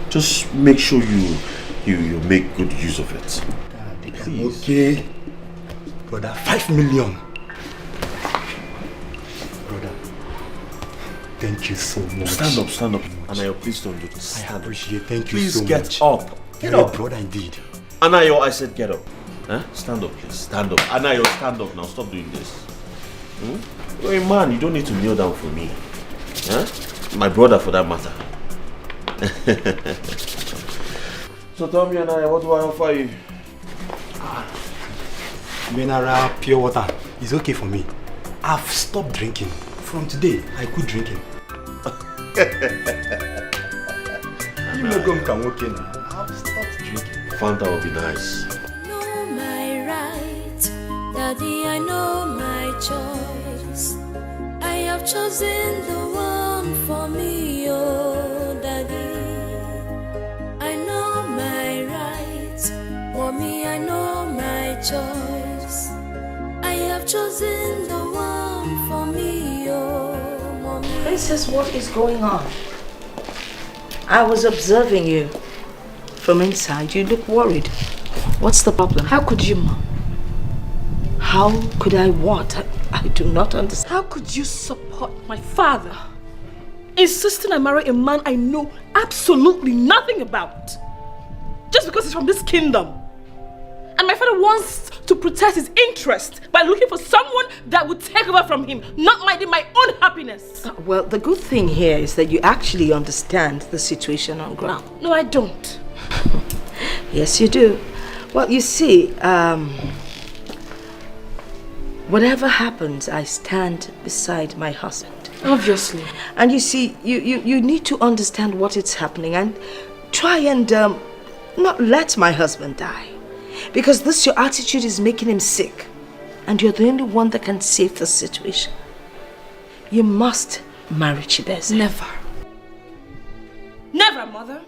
Just make sure you make good use of it. Please. Okay. Brother, 5 million. Brother, thank you so much. Stand up, stand up. Anayo, please don't do this. I appreciate it. Thank you please so much. Please get up. Get You're up. a brother indeed. Anayo, I said get up. Huh? Stand up, please. Stand up. Anayo, stand up now. Stop doing this. You're a man. You don't need to kneel down for me. Huh? My brother, for that matter. So tell me, Anayo, what do I offer you? Mineral pure water is okay for me. I've stopped drinking. From today, I quit drinking. You know, I'm okay now. I've stopped drinking. Fanta will be nice. Know my right, Daddy, I know my choice. I have chosen the one for me, oh Daddy. I know my right, Mommy, I know my choice. I have chosen the one for me, oh Mommy. Princess, what is going on? I was observing you from inside. You look worried. What's the problem? How could you, Mom? How could I what? I do not understand. How could you support my father insisting I marry a man I know absolutely nothing about? Just because he's from this kingdom. And my father wants to protect his interest by looking for someone that would take over from him, not minding my own happiness. Well, the good thing here is that you actually understand the situation on ground. No, I don't. Yes, you do. Well, you see, whatever happens, I stand beside my husband. Obviously. And you see, you need to understand what is happening and try and not let my husband die. Because this, your attitude is making him sick. And you're the only one that can save the situation. You must marry Chibeze. Never. Never, Mother.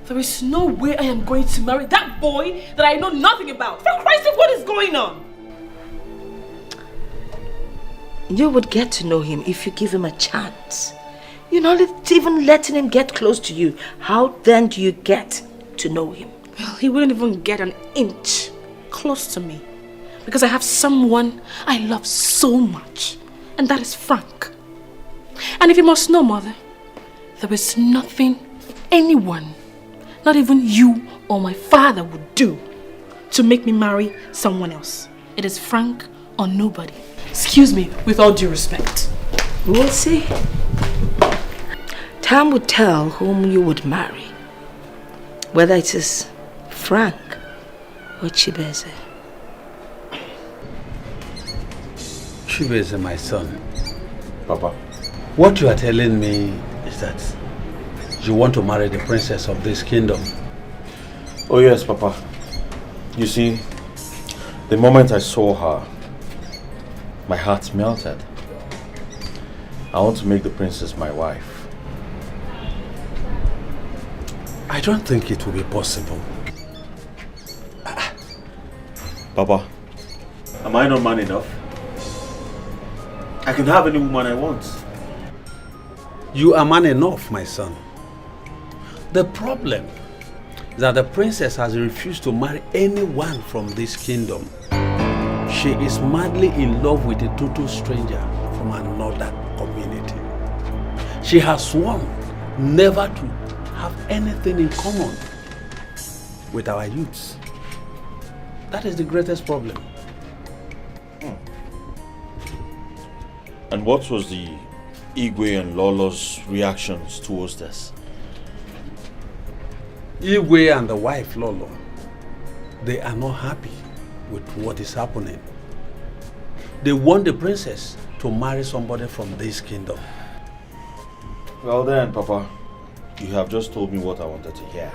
There is no way I am going to marry that boy that I know nothing about. For Christ's sake, what is going on? You would get to know him if you give him a chance. You're not even letting him get close to you. How then do you get to know him? Well, he wouldn't even get an inch close to me. Because I have someone I love so much. And that is Frank. And if you must know, Mother, there is nothing anyone, not even you or my father, would do to make me marry someone else. It is Frank or nobody. Excuse me, with all due respect. We'll see. Time would tell whom you would marry. Whether it is Frank or Chibeze. Chibeze, my son. Papa. What you are telling me is that you want to marry the princess of this kingdom. Oh yes, Papa. You see, the moment I saw her, my heart melted. I want to make the princess my wife. I don't think it will be possible. Papa, am I not man enough? I can have any woman I want. You are man enough, my son. The problem is that the princess has refused to marry anyone from this kingdom. She is madly in love with a total stranger from another community. She has sworn never to have anything in common with our youths. That is the greatest problem. And what was the Igwe and Lolo's reactions towards this? Igwe and the wife, Lolo, they are not happy with what is happening. They want the princess to marry somebody from this kingdom. Well then, Papa, you have just told me what I wanted to hear.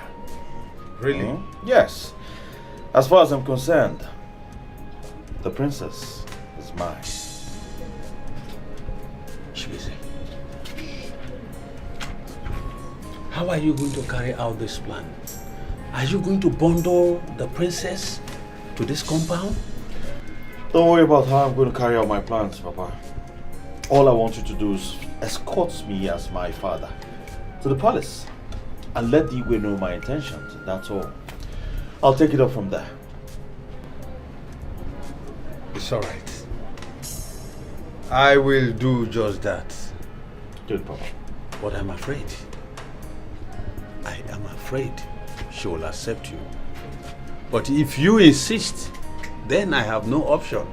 Really? Yes. As far as I'm concerned, the princess is mine. Chibueze, how are you going to carry out this plan? Are you going to bundle the princess to this compound? Don't worry about how I'm going to carry out my plans, Papa. All I want you to do is escort me as my father to the palace and let the Igwe know my intentions. That's all. I'll take it up from there. It's all right. I will do just that. Good, Papa. But I'm afraid. I am afraid she will accept you. But if you insist, then I have no option.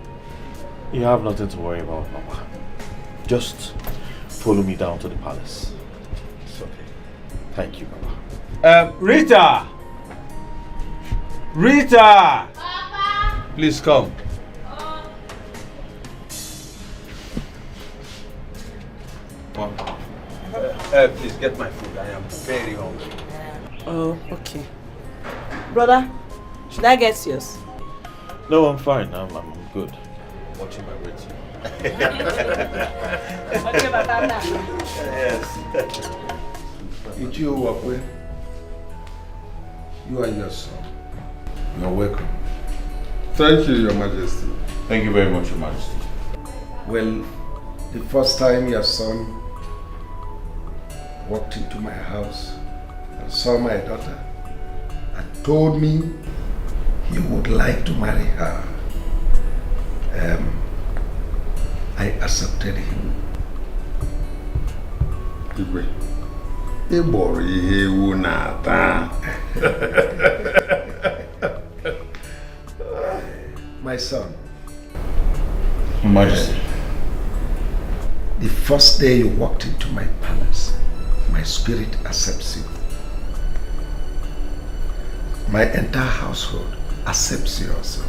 You have nothing to worry about, Papa. Just follow me down to the palace. It's okay. Thank you, Papa. Rita! Rita! Papa! Please come. Please get my food. I am very hungry. Oh, okay. Brother, should I get yours? No, I'm fine. I'm good. Watching my weight. Okay, Papa, now. Yes. Ichio Wakwe, you and your son, you are welcome. Thank you, Your Majesty. Thank you very much, Your Majesty. Well, the first time your son walked into my house and saw my daughter and told me he would like to marry her, I accepted him. Igwe, ịgbọrọ ihe ewu na-ata. My son, Your Majesty. The first day you walked into my palace, my spirit accepts you. My entire household accepts you also.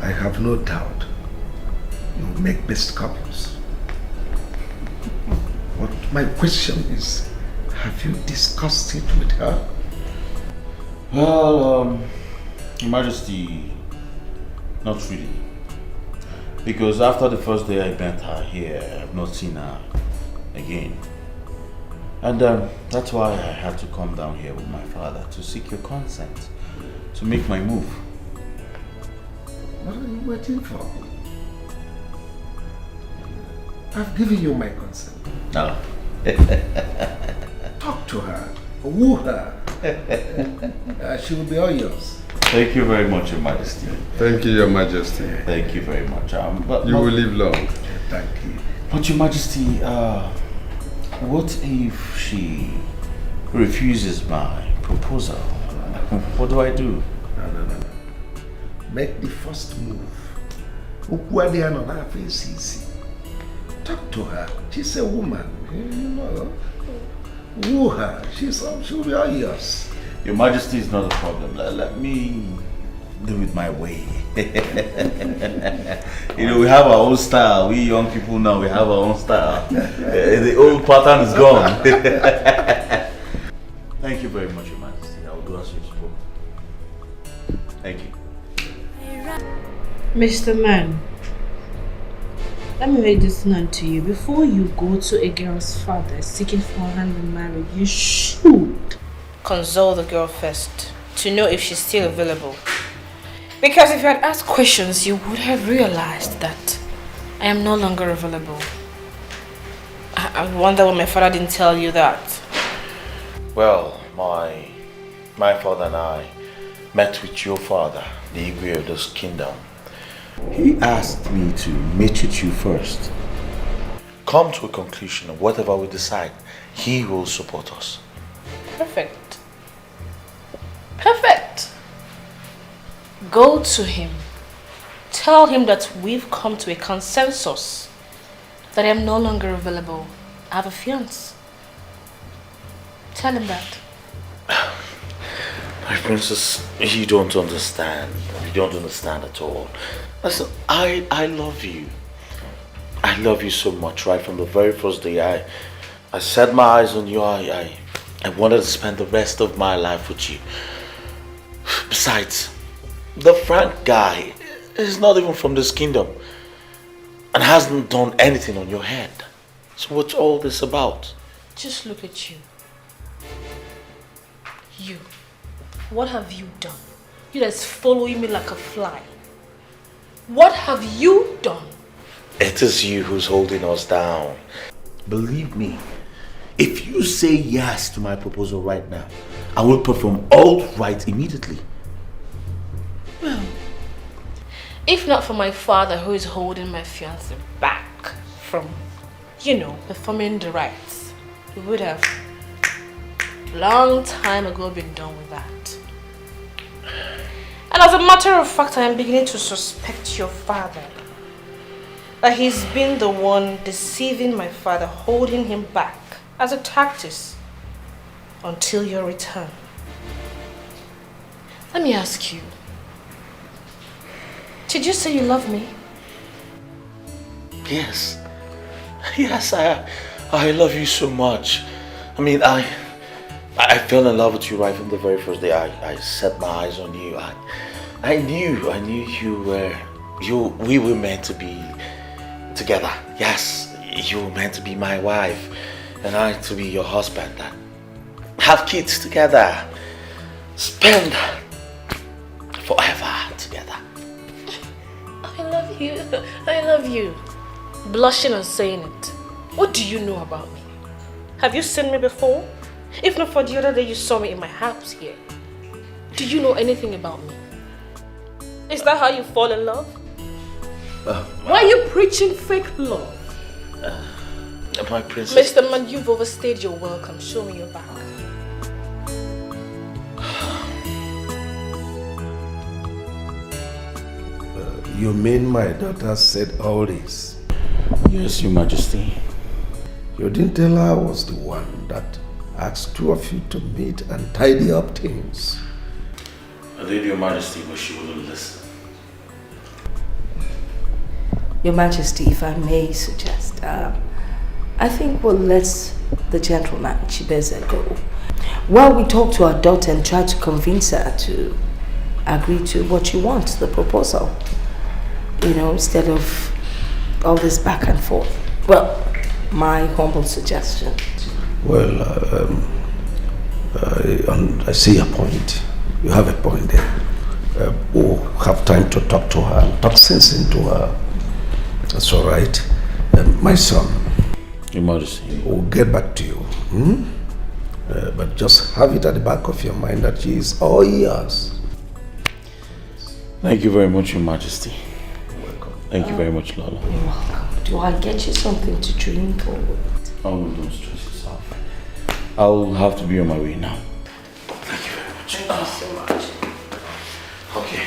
I have no doubt you will make best couples. But my question is, have you discussed it with her? Well, Your Majesty, not really. Because after the first day I met her here, I've not seen her again. And that's why I had to come down here with my father to seek your consent to make my move. What are you waiting for? I've given you my consent. No. Talk to her, woo her. She will be all yours. Thank you very much, Your Majesty. Thank you, Your Majesty. Thank you very much. But you will live long. Thank you. But Your Majesty, what if she refuses my proposal? What do I do? No. Make the first move. Talk to her. She's a woman. You know. Woo her. She'll be all yours. Your Majesty is not a problem. Let me do it my way. You know, we have our own style. We young people now, we have our own style. The old pattern is gone. Thank you very much, Your Majesty. I will do as you spoke. Thank you. Mr. Man, let me make this known to you. Before you go to a girl's father seeking for her hand in marriage, you should consult the girl first to know if she's still available. Because if you had asked questions, you would have realized that I am no longer available. I wonder why my father didn't tell you that. Well, my father and I met with your father, the Igwe of this kingdom. He asked me to meet with you first. Come to a conclusion of whatever we decide. He will support us. Perfect. Perfect. Go to him. Tell him that we've come to a consensus that I am no longer available. I have a fiance. Tell him that. My princess, you don't understand. You don't understand at all. Listen, I love you. I love you so much. Right from the very first day I set my eyes on you, I wanted to spend the rest of my life with you. Besides, the Frank guy is not even from this kingdom and hasn't done anything on your head. So what's all this about? Just look at you. You. What have you done? You that's following me like a fly. What have you done? It is you who's holding us down. Believe me, if you say yes to my proposal right now, I will perform all right immediately. Well, if not for my father who is holding my fiancé back from, performing the rites, we would have long time ago been done with that. And as a matter of fact, I am beginning to suspect your father. That he's been the one deceiving my father, holding him back as a tactic until your return. Let me ask you, did you say you love me? Yes. Yes, I love you so much. I mean, I fell in love with you right from the very first day I set my eyes on you. I knew we were meant to be together. Yes, you were meant to be my wife and I to be your husband and have kids together. Spend forever together. I love you. I love you. Blushing and saying it. What do you know about me? Have you seen me before? If not for the other day you saw me in my house here. Do you know anything about me? Is that how you fall in love? Why are you preaching fake love? My princess. Mr. Man, you've overstayed your welcome. Show me your back. You mean my daughter said all this? Yes, Your Majesty. You didn't tell her I was the one that asked two of you to meet and tidy up things. I did, Your Majesty, but she wouldn't listen. Your Majesty, if I may suggest, I think we'll let the gentleman, Chibeze, go. While we talk to our daughter and try to convince her to agree to what she wants, the proposal. Instead of all this back and forth. Well, my humble suggestion. Well, I see your point. You have a point there. We'll have time to talk to her and talk sense into her. That's all right. My son. Your Majesty. We'll get back to you. But just have it at the back of your mind that she is all ears. Thank you very much, Your Majesty. Thank you very much, Lola. You're welcome. Do I get you something to drink or? Oh, no, don't stress yourself. I'll have to be on my way now. Thank you very much. Thank you so much. Okay.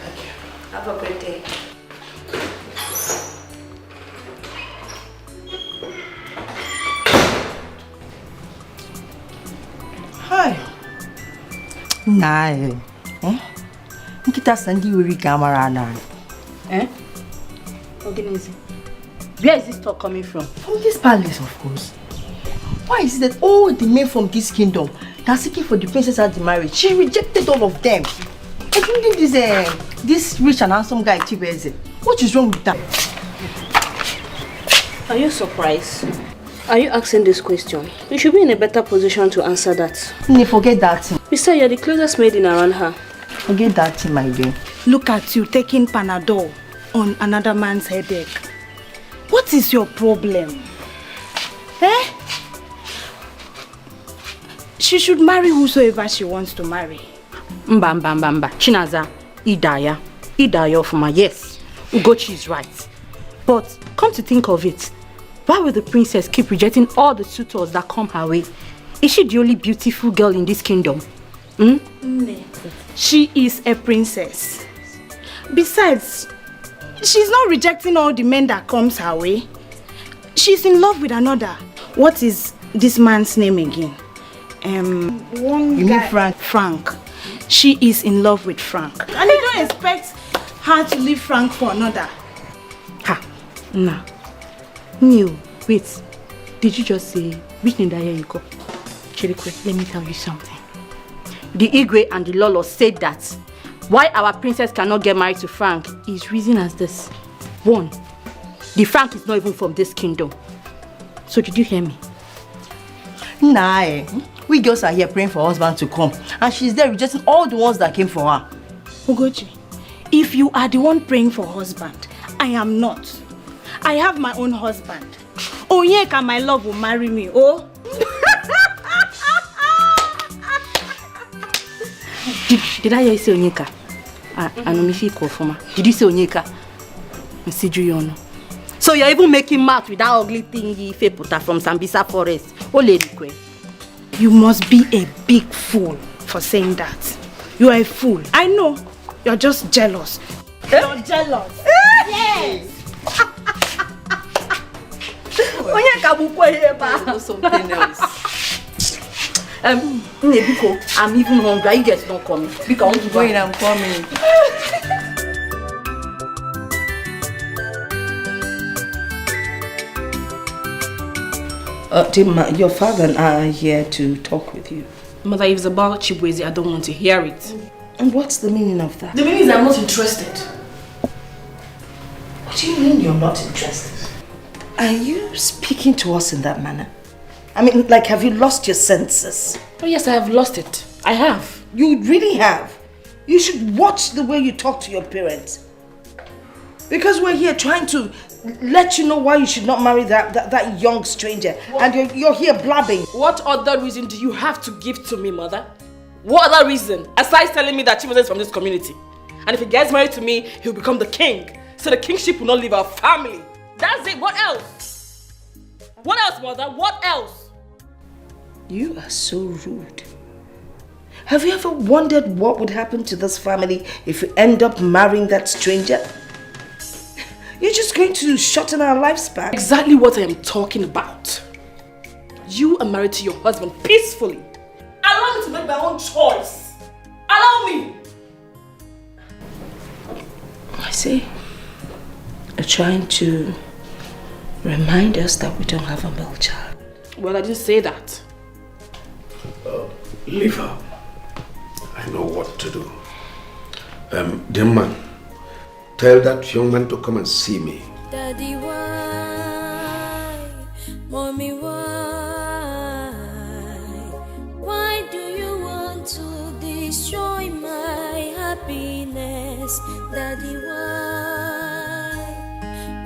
Thank you. Have a great day. Hi. Nah. Nkita Sandy will camera now. Ogenese, where is this talk coming from? From this palace, of course. Why is it that all the men from this kingdom that are seeking for the princess at the marriage, she rejected all of them, including this rich and handsome guy, Chibeze. What is wrong with that? Are you surprised? Are you asking this question? You should be in a better position to answer that. Forget that. Mister, you're the closest maiden around her. Forget that, my dear. Look at you taking Panadol on another man's headache. What is your problem? She should marry whosoever she wants to marry. Mba. Chinaza, Idaya. Idaya of my yes. Ugochi is right. But come to think of it, why will the princess keep rejecting all the suitors that come her way? Is she the only beautiful girl in this kingdom? She is a princess. Besides, she's not rejecting all the men that comes her way. She's in love with another. What is this man's name again? You mean Frank? Frank. She is in love with Frank. And you don't expect her to leave Frank for another? Ha. Nah. Neil, wait. Did you just say, which name that you go? Chirikwe, let me tell you something. The Igwe and the Lolo said that why our princess cannot get married to Frank is reason as this. 1, the Frank is not even from this kingdom. So did you hear me? Nah, we girls are here praying for her husband to come, and she's there rejecting all the ones that came for her. Ugochi, if you are the one praying for husband, I am not. I have my own husband. Onyeka, my love, will marry me. Oh. Did I hear you say Onyeka? Did you say Onyeka? So you're even making math with that ugly thing Ife put from Sambisa Forest. Oh, Lady Queen. You must be a big fool for saying that. You are a fool. I know. You're just jealous. You're jealous. Yes. Onyeka bukwe heba. Something else. Nebiko, I'm even hungry. You guys don't come. Because I'm going, I'm coming. Tima, your father and I are here to talk with you. Mother, if it's about Chibwezi, I don't want to hear it. And what's the meaning of that? The meaning is I'm not interested. What do you mean you're not interested? Are you speaking to us in that manner? I mean, like, have you lost your senses? Oh yes, I have lost it. I have. You really have. You should watch the way you talk to your parents. Because we're here trying to let you know why you should not marry that young stranger. What? And you're here blabbing. What other reason do you have to give to me, Mother? What other reason? Aside telling me that Chibwezi is from this community. And if he gets married to me, he'll become the king. So the kingship will not leave our family. That's it. What else? What else, Mother? What else? You are so rude. Have you ever wondered what would happen to this family if you end up marrying that stranger? You're just going to shorten our lifespan. Exactly what I am talking about. You are married to your husband peacefully. Allow me to make my own choice. Allow me. I see. You're trying to remind us that we don't have a male child. Well, I didn't say that. Leave her. I know what to do. Dear man, tell that young man to come and see me. Daddy, why? Mommy, why? Why do you want to destroy my happiness? Daddy, why?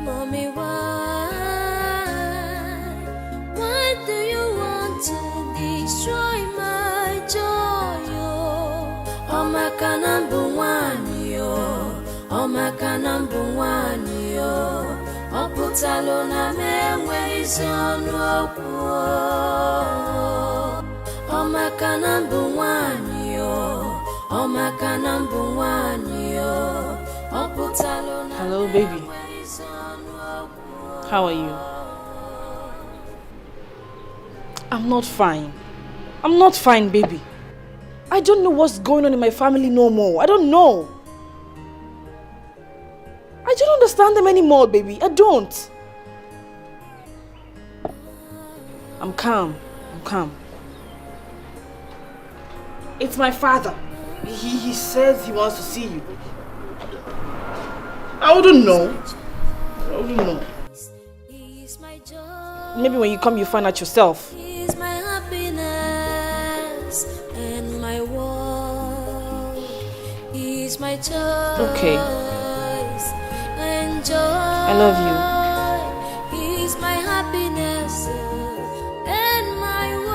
Mommy, why? Why do you want to destroy my joy? Oh, my canambu one, yo. Oh, my canambu one, yo. Oh, putalo na me ways on oh, my canambu one, yo. Oh, my canambu one, yo. Oh, putalo na. Hello, baby. How are you? I'm not fine. I'm not fine, baby. I don't know what's going on in my family no more. I don't know. I don't understand them anymore, baby. I don't. I'm calm. I'm calm. It's my father. He says he wants to see you. I wouldn't know. I wouldn't know. Maybe when you come, you find out yourself. He's my happiness and my world. He's my choice. Okay. And joy. I love you. He's my happiness and my world.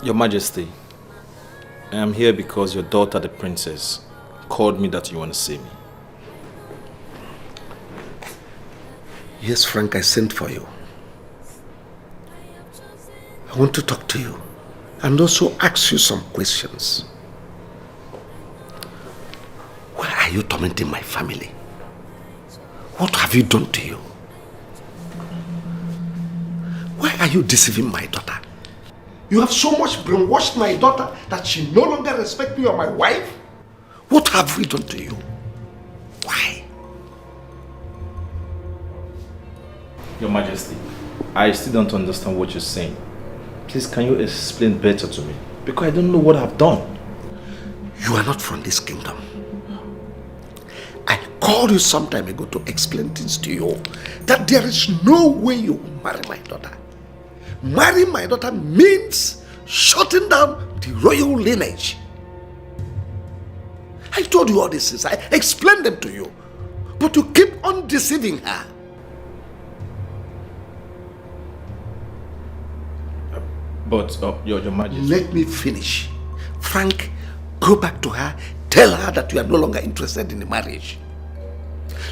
Your Majesty, I am here because your daughter, the princess, called me that you want to see me. Yes, Frank, I sent for you. I want to talk to you and also ask you some questions. Why are you tormenting my family? What have you done to you? you deceiving my daughter? You have so much brainwashed my daughter that she no longer respects me or my wife? What have we done to you? Why? Your Majesty, I still don't understand what you're saying. Please, can you explain better to me? Because I don't know what I've done. You are not from this kingdom. I called you some time ago to explain things to you, that there is no way you will marry my daughter. Marrying my daughter means shutting down the royal lineage. I told you all these things. I explained them to you. But you keep on deceiving her. But, Your Majesty... Let me finish. Frank, go back to her. Tell her that you are no longer interested in the marriage.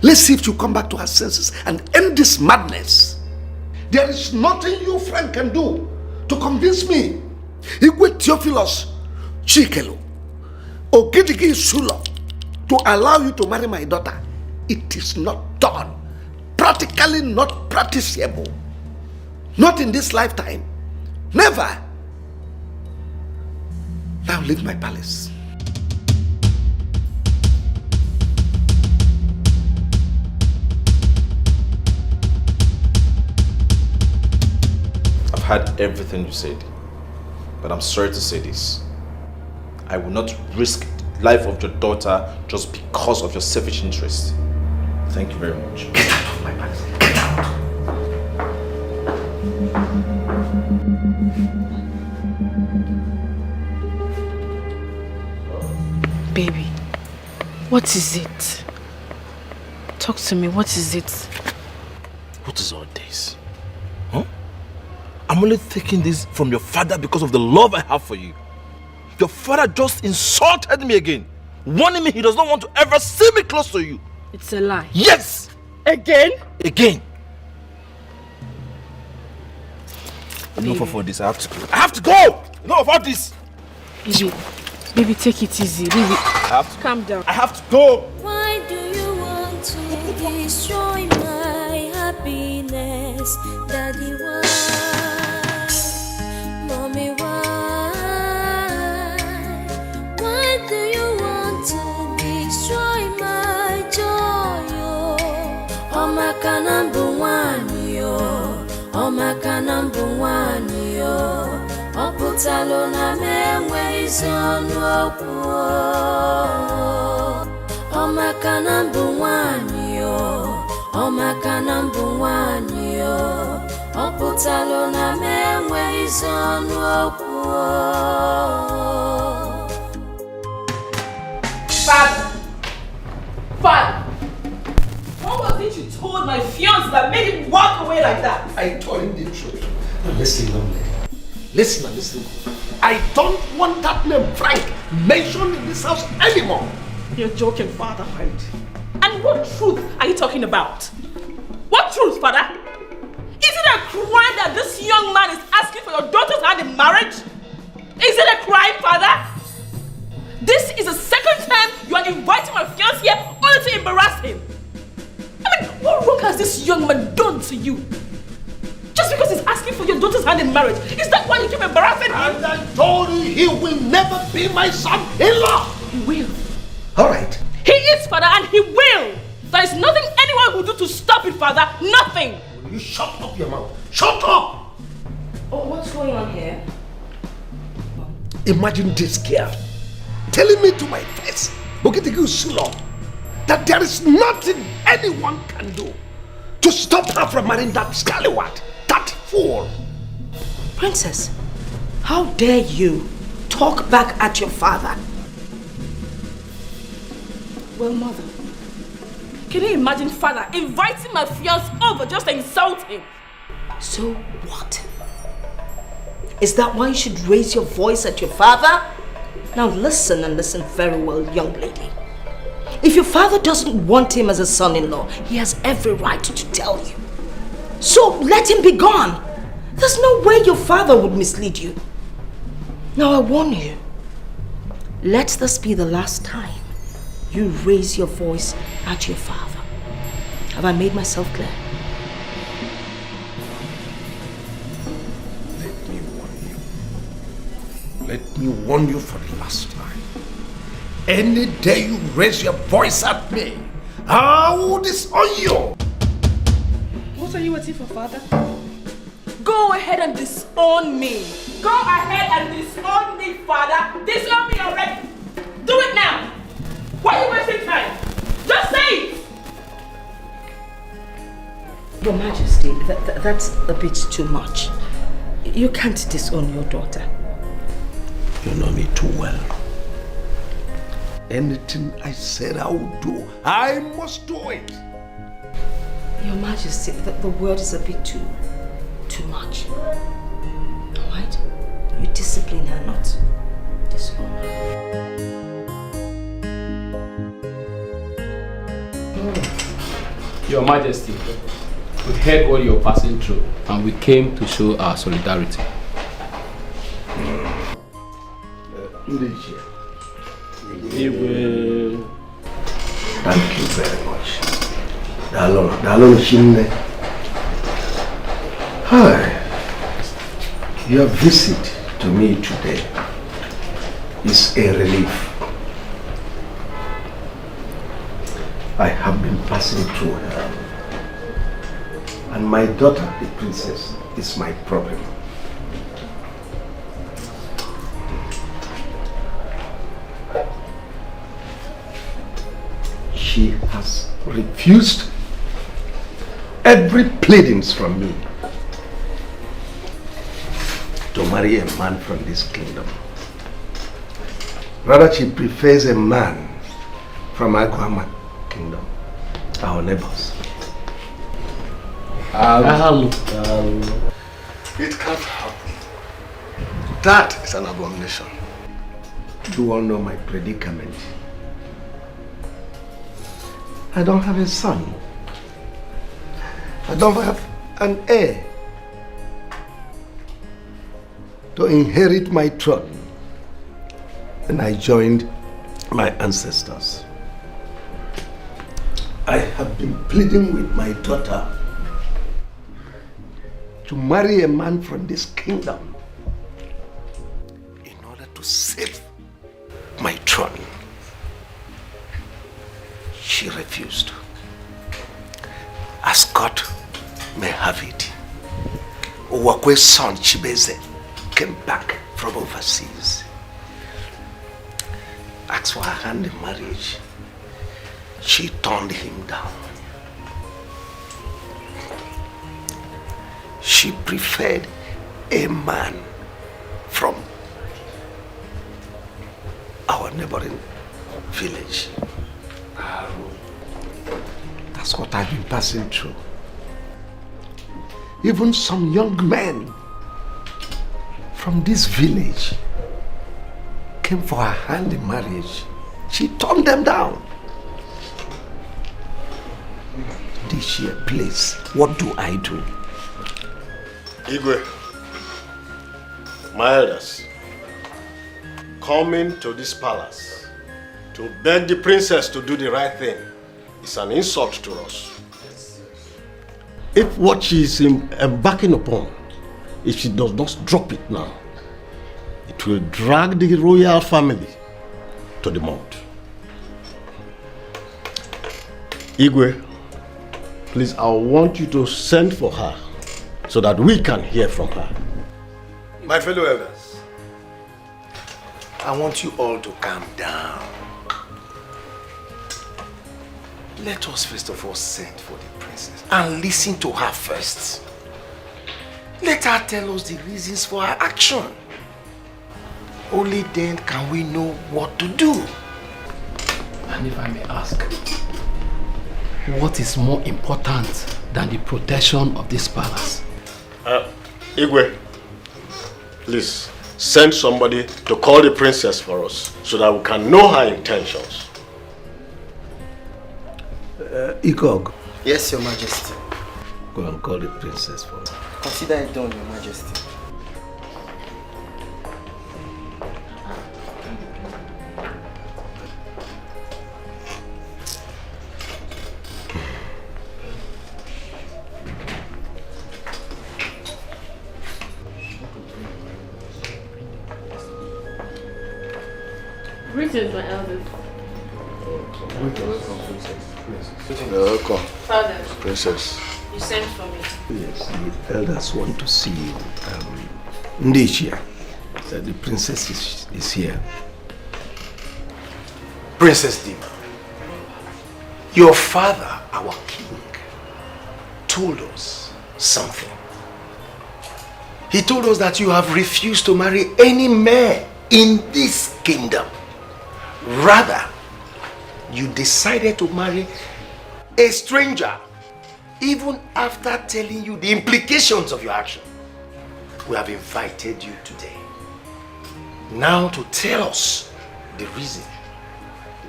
Let's see if you come back to her senses and end this madness. There is nothing you, Frank, can do to convince me. Igwe Theophilus Chikelo, Ogidigi Sulo, to allow you to marry my daughter. It is not done. Practically not practicable. Not in this lifetime. Never. Now leave my palace. I've heard everything you said, but I'm sorry to say this. I will not risk the life of your daughter just because of your selfish interest. Thank you very much. Get out of my palace. Get out. Baby, what is it? Talk to me, what is it? What is all this? Huh? I'm only taking this from your father because of the love I have for you. Your father just insulted me again, warning me he does not want to ever see me close to you. It's a lie. Yes! Again? Again. Enough of all this, I have to go. I have to go! Enough of all this! Baby, take it easy. Baby, I have to calm down. I have to go! Why do you want to destroy my happiness? Daddy, why? Mommy, why? Why do you want to destroy my joy? Oh, my canambu one, yo. Oh, my canambu one, yo. Oputalo na mewe izonu okuo. Omakana mbuwanyo. Omakana mbuwanyo. Oputalo na mewe izonu okuo. Father, what was it you told my fiancé that made him walk away like that? I told him the truth. Now listen, young lady. Listen. I don't want that name Frank mentioned in this house anymore. You're joking, Father. Right. And what truth are you talking about? What truth, Father? Is it a crime that this young man is asking for your daughter's hand in marriage? Is it a crime, Father? This is the second time you are inviting my fiancé here only to embarrass him. I mean, what wrong has this young man done to you? Just because he's asking for your daughter's hand in marriage, is that why you keep embarrassing him? And I told you he will never be my son-in-law. He will. All right. He is, Father, and he will. There is nothing anyone will do to stop it, Father. Nothing. Will you shut up your mouth? Shut up! Oh, what's going on here? Imagine this girl telling me to my face, Ogidigi Sulo, that there is nothing anyone can do to stop her from marrying that scallywag, that fool. Princess, how dare you talk back at your father? Well, Mother, can you imagine Father inviting my fiancé over just to insult him? So what? Is that why you should raise your voice at your father? Now listen and listen very well, young lady. If your father doesn't want him as a son-in-law, he has every right to tell you. So let him be gone. There's no way your father would mislead you. Now I warn you, let this be the last time you raise your voice at your father. Have I made myself clear? Let me warn you for the last time. Any day you raise your voice at me, I will disown you. What are you waiting for, Father? Go ahead and disown me. Go ahead and disown me, Father. Disown me already. Do it now. Why are you wasting time? Just say it. Your Majesty, that's a bit too much. You can't disown your daughter. You know me too well. Anything I said I would do, I must do it. Your Majesty, the word is a bit too much. Alright? You discipline her, not disown her. Your Majesty, we heard what you're passing through and we came to show our solidarity. Thank you very much. Dalon Shinde. Hi. Your visit to me today is a relief. I have been passing through her. And my daughter, the princess, is my problem. She has refused every pleadings from me to marry a man from this kingdom. Rather, she prefers a man from Aguama kingdom, our neighbors. It can't happen. That is an abomination. You all know my predicament. I don't have a son. I don't have an heir to inherit my throne. And I joined my ancestors. I have been pleading with my daughter to marry a man from this kingdom in order to save my throne. She refused. As God may have it, Uwakwe's son Chibeze came back from overseas. Asked for her hand in marriage. She turned him down. She preferred a man from our neighboring village. That's what I've been passing through. Even some young men from this village came for her hand in marriage. She turned them down. This year, please, what do I do? Igwe, my elders, coming to this palace to beg the princess to do the right thing is an insult to us. If what she is embarking upon, if she does not drop it now, it will drag the royal family to the mud. Igwe, please, I want you to send for her so that we can hear from her. My fellow elders, I want you all to calm down. Let us first of all send for the princess and listen to her first. Let her tell us the reasons for her action. Only then can we know what to do. And if I may ask, what is more important than the protection of this palace? Igwe, please send somebody to call the princess for us so that we can know her intentions. Ikog. Yes, Your Majesty. Go and call the princess for us. Consider it done, Your Majesty. Greetings, my elders. Welcome, Princess. Welcome. Father. Princess. You sent for me. Yes, the elders want to see you. Ndichia, the princess is here. Princess Dima, your father, our king, told us something. He told us that you have refused to marry any man in this kingdom. Rather, you decided to marry a stranger, even after telling you the implications of your action. We have invited you today now to tell us the reason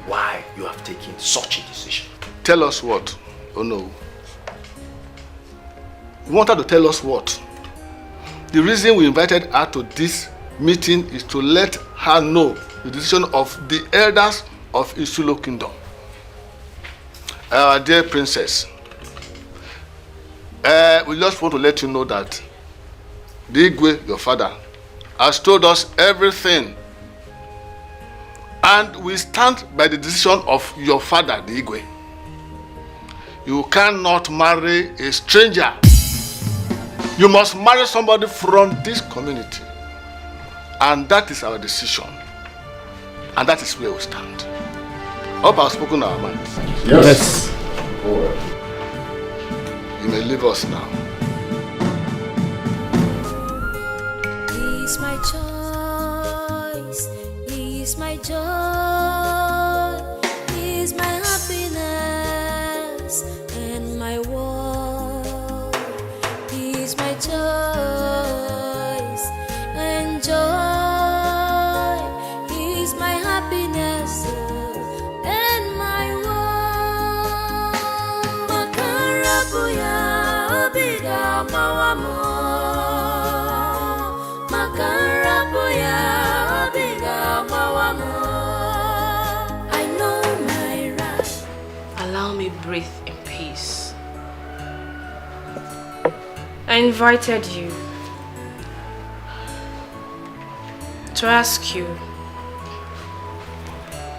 why you have taken such a decision. Tell us what? Oh no. You wanted to tell us what? The reason we invited her to this meeting is to let her know the decision of the elders of Isulo Kingdom. Our dear princess, we just want to let you know that the Igwe, your father, has told us everything. And we stand by the decision of your father, the Igwe. You cannot marry a stranger. You must marry somebody from this community. And that is our decision. And that is where we stand. Hope I've spoken our minds. Yes. You may leave us now. He's my choice, he's my joy, he's my happiness and my world. He's my choice and joy, he's my happiness and my world. Makarabuya obiga mawamo. I know my right. Allow me breathe in peace. I invited you to ask you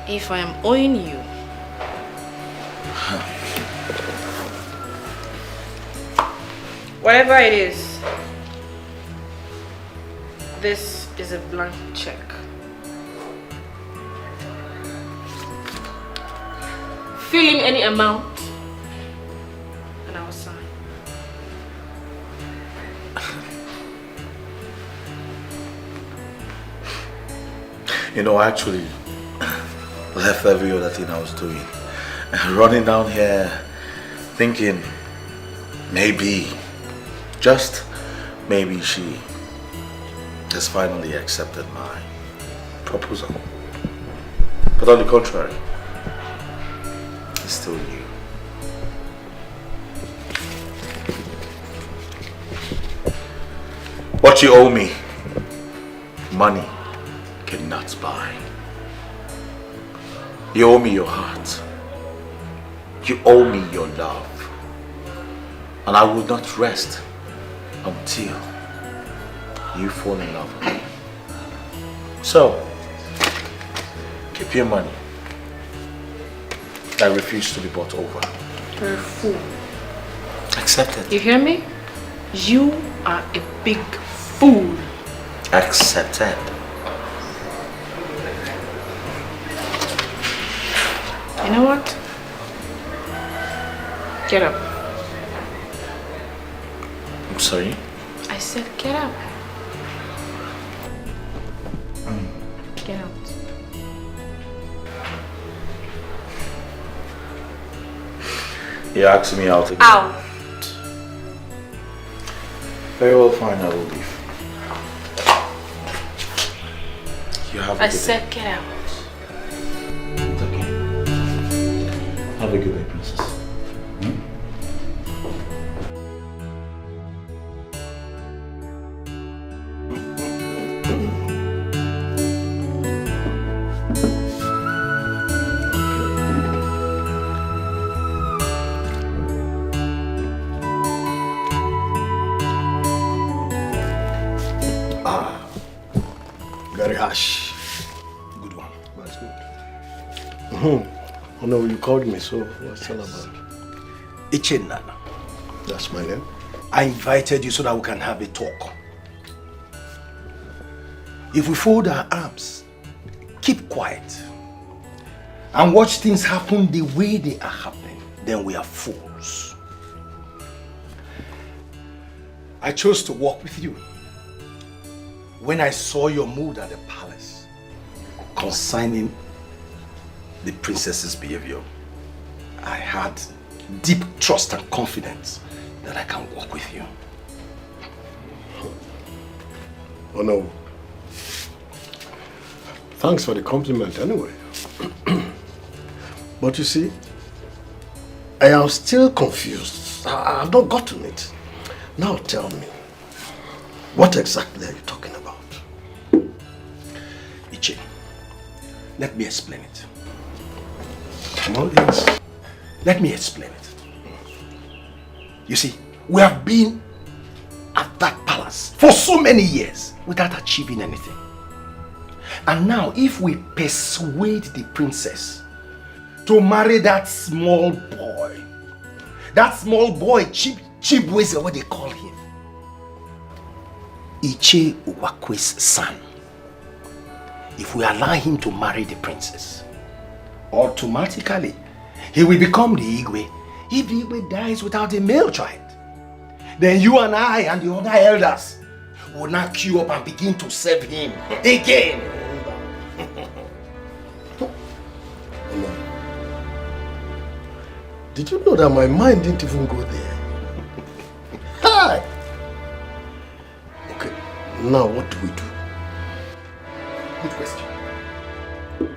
if I am owing you. Whatever it is, this is a blank check. Fill in any amount and I will sign. You know, I actually left every other thing I was doing. Running down here, thinking maybe, just maybe she has finally accepted my proposal. But on the contrary, it's still you. What you owe me, money cannot buy. You owe me your heart. You owe me your love. And I will not rest until you fall in love with me. So, keep your money. I refuse to be bought over. You're a fool. Accept it. You hear me? You are a big fool. Accept it. You know what? Get up. I'm sorry? I said get up. Get out. You're asking me out again. Out. Very well, fine, I will leave. You have a I good said day. get out. It's okay. Have a good day, princess. Very harsh. Good one. That's good. Oh no, you called me, so what's it all about? Ichie Nana. That's my name. I invited you so that we can have a talk. If we fold our arms, keep quiet, and watch things happen the way they are happening, then we are fools. I chose to walk with you when I saw your mood at the palace concerning the princess's behavior. I had deep trust and confidence that I can walk with you. Oh no. Thanks for the compliment anyway. But you see, I am still confused. I've not gotten it. Now tell me, what exactly are you talking about? Ichie, let me explain it. Well, yes. Let me explain it. You see, we have been at that palace for so many years without achieving anything. And now, if we persuade the princess to marry that small boy Chibweze, what they call him, Ichie Uwakwe's son, if we allow him to marry the princess, automatically he will become the Igwe. If the Igwe dies without a male child, then you and I and the other elders will now queue up and begin to serve him again. Did you know that my mind didn't even go there? Hi! Okay, now what do we do? Good question. You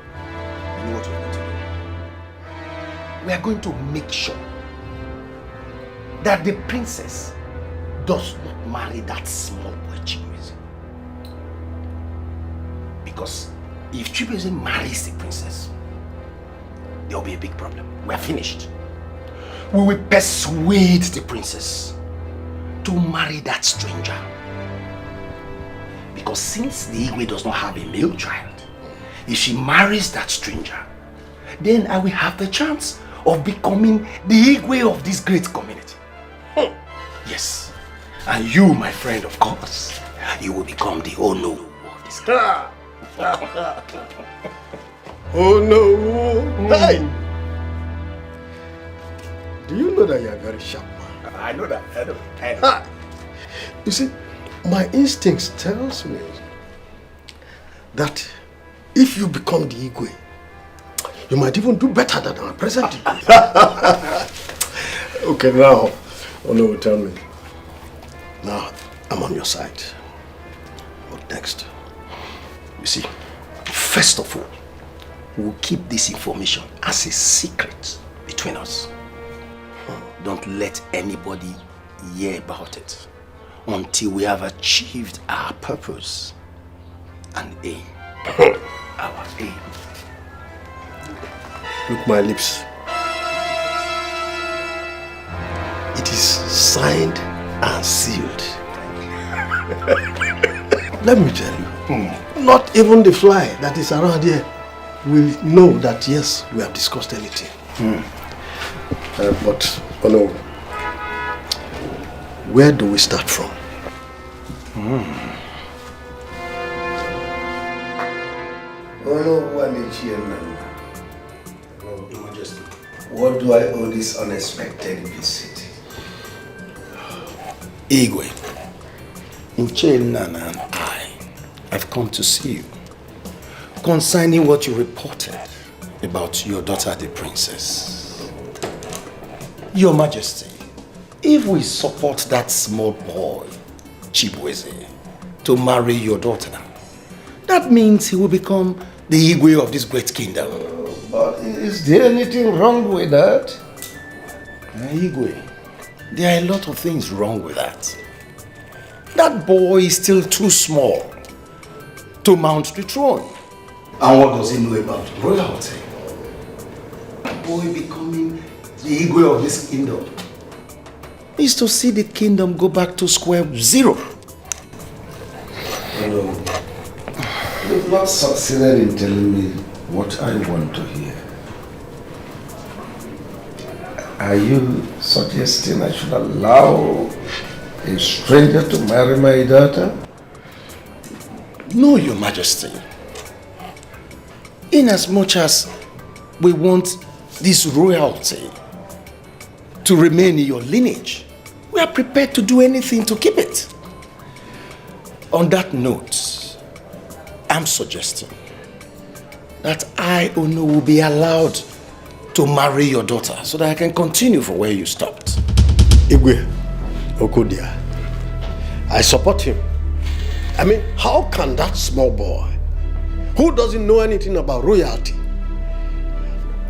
know what we're going to do? We are going to make sure that the princess does not marry that small boy Chibweze. Because if Chibweze marries the princess, there will be a big problem. We are finished. We will persuade the princess to marry that stranger. Because since the Igwe does not have a male child, if she marries that stranger, then I will have the chance of becoming the Igwe of this great community. Yes. And you, my friend, of course, you will become the Ono of this community. Oh no! Hey! Do you know that you are very sharp man? I know that. I know. You see, my instincts tells me that if you become the Igwe, you might even do better than our present Igwe. Okay, now, oh no, tell me. Now, I'm on your side. What next? You see, first of all, we'll keep this information as a secret between us. Don't let anybody hear about it until we have achieved our purpose and aim. Our aim. Look, my lips. It is signed and sealed. Let me tell you, not even the fly that is around here will know that yes, we have discussed anything. But, oh no, where do we start from? What do I owe this unexpected visit? Igwe, Ichie Nana and I have come to see you concerning what you reported about your daughter, the princess. Your Majesty, if we support that small boy, Chibweze, to marry your daughter, that means he will become the Igwe of this great kingdom. But is there anything wrong with that? Igwe, there are a lot of things wrong with that. That boy is still too small to mount the throne. And what does he know about royalty? A boy becoming the Igwe of this kingdom is to see the kingdom go back to square zero. No, you've not succeeded in telling me what I want to hear. Are you suggesting I should allow a stranger to marry my daughter? No, Your Majesty. Inasmuch as we want this royalty to remain in your lineage, we are prepared to do anything to keep it. On that note, I'm suggesting that I, Ono, will be allowed to marry your daughter so that I can continue from where you stopped. Igwe Okodia, I support him. I mean, how can that small boy, who doesn't know anything about royalty,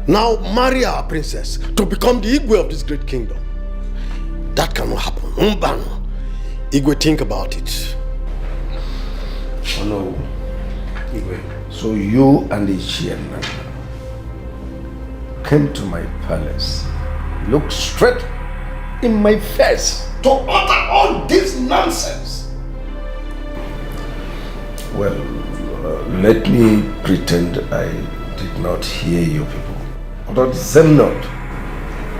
now marry our princess to become the Igwe of this great kingdom? That cannot happen. Mbano. Igwe, think about it. Oh no, Igwe. So you and Ichienna came to my palace, looked straight in my face to utter all this nonsense. Well, let me pretend I did not hear you people. But on the same note,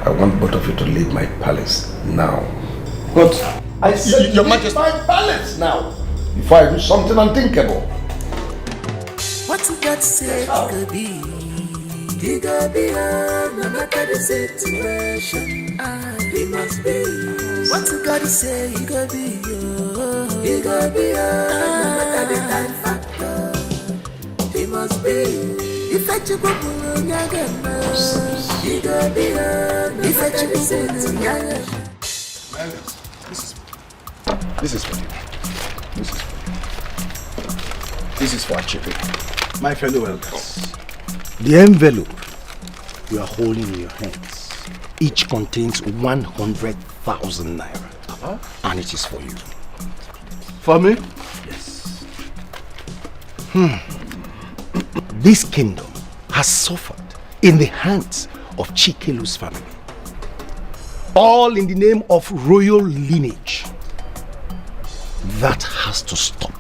I want both of you to leave my palace now. But I said Your leave Majesty. my palace now before I do something unthinkable. What you got to say, it could be. It could be, no matter the situation. It must be. What you got to say, it could be. It could be, no matter the time factor. It must be. If I check up on your it could be, if I check up on This is for you. This is for Achipi. My fellow elders. The envelope you are holding in your hands, each contains 100,000 naira. And it is for you. For me? Yes. This kingdom has suffered in the hands of Chikelu's family. All in the name of royal lineage. That has to stop.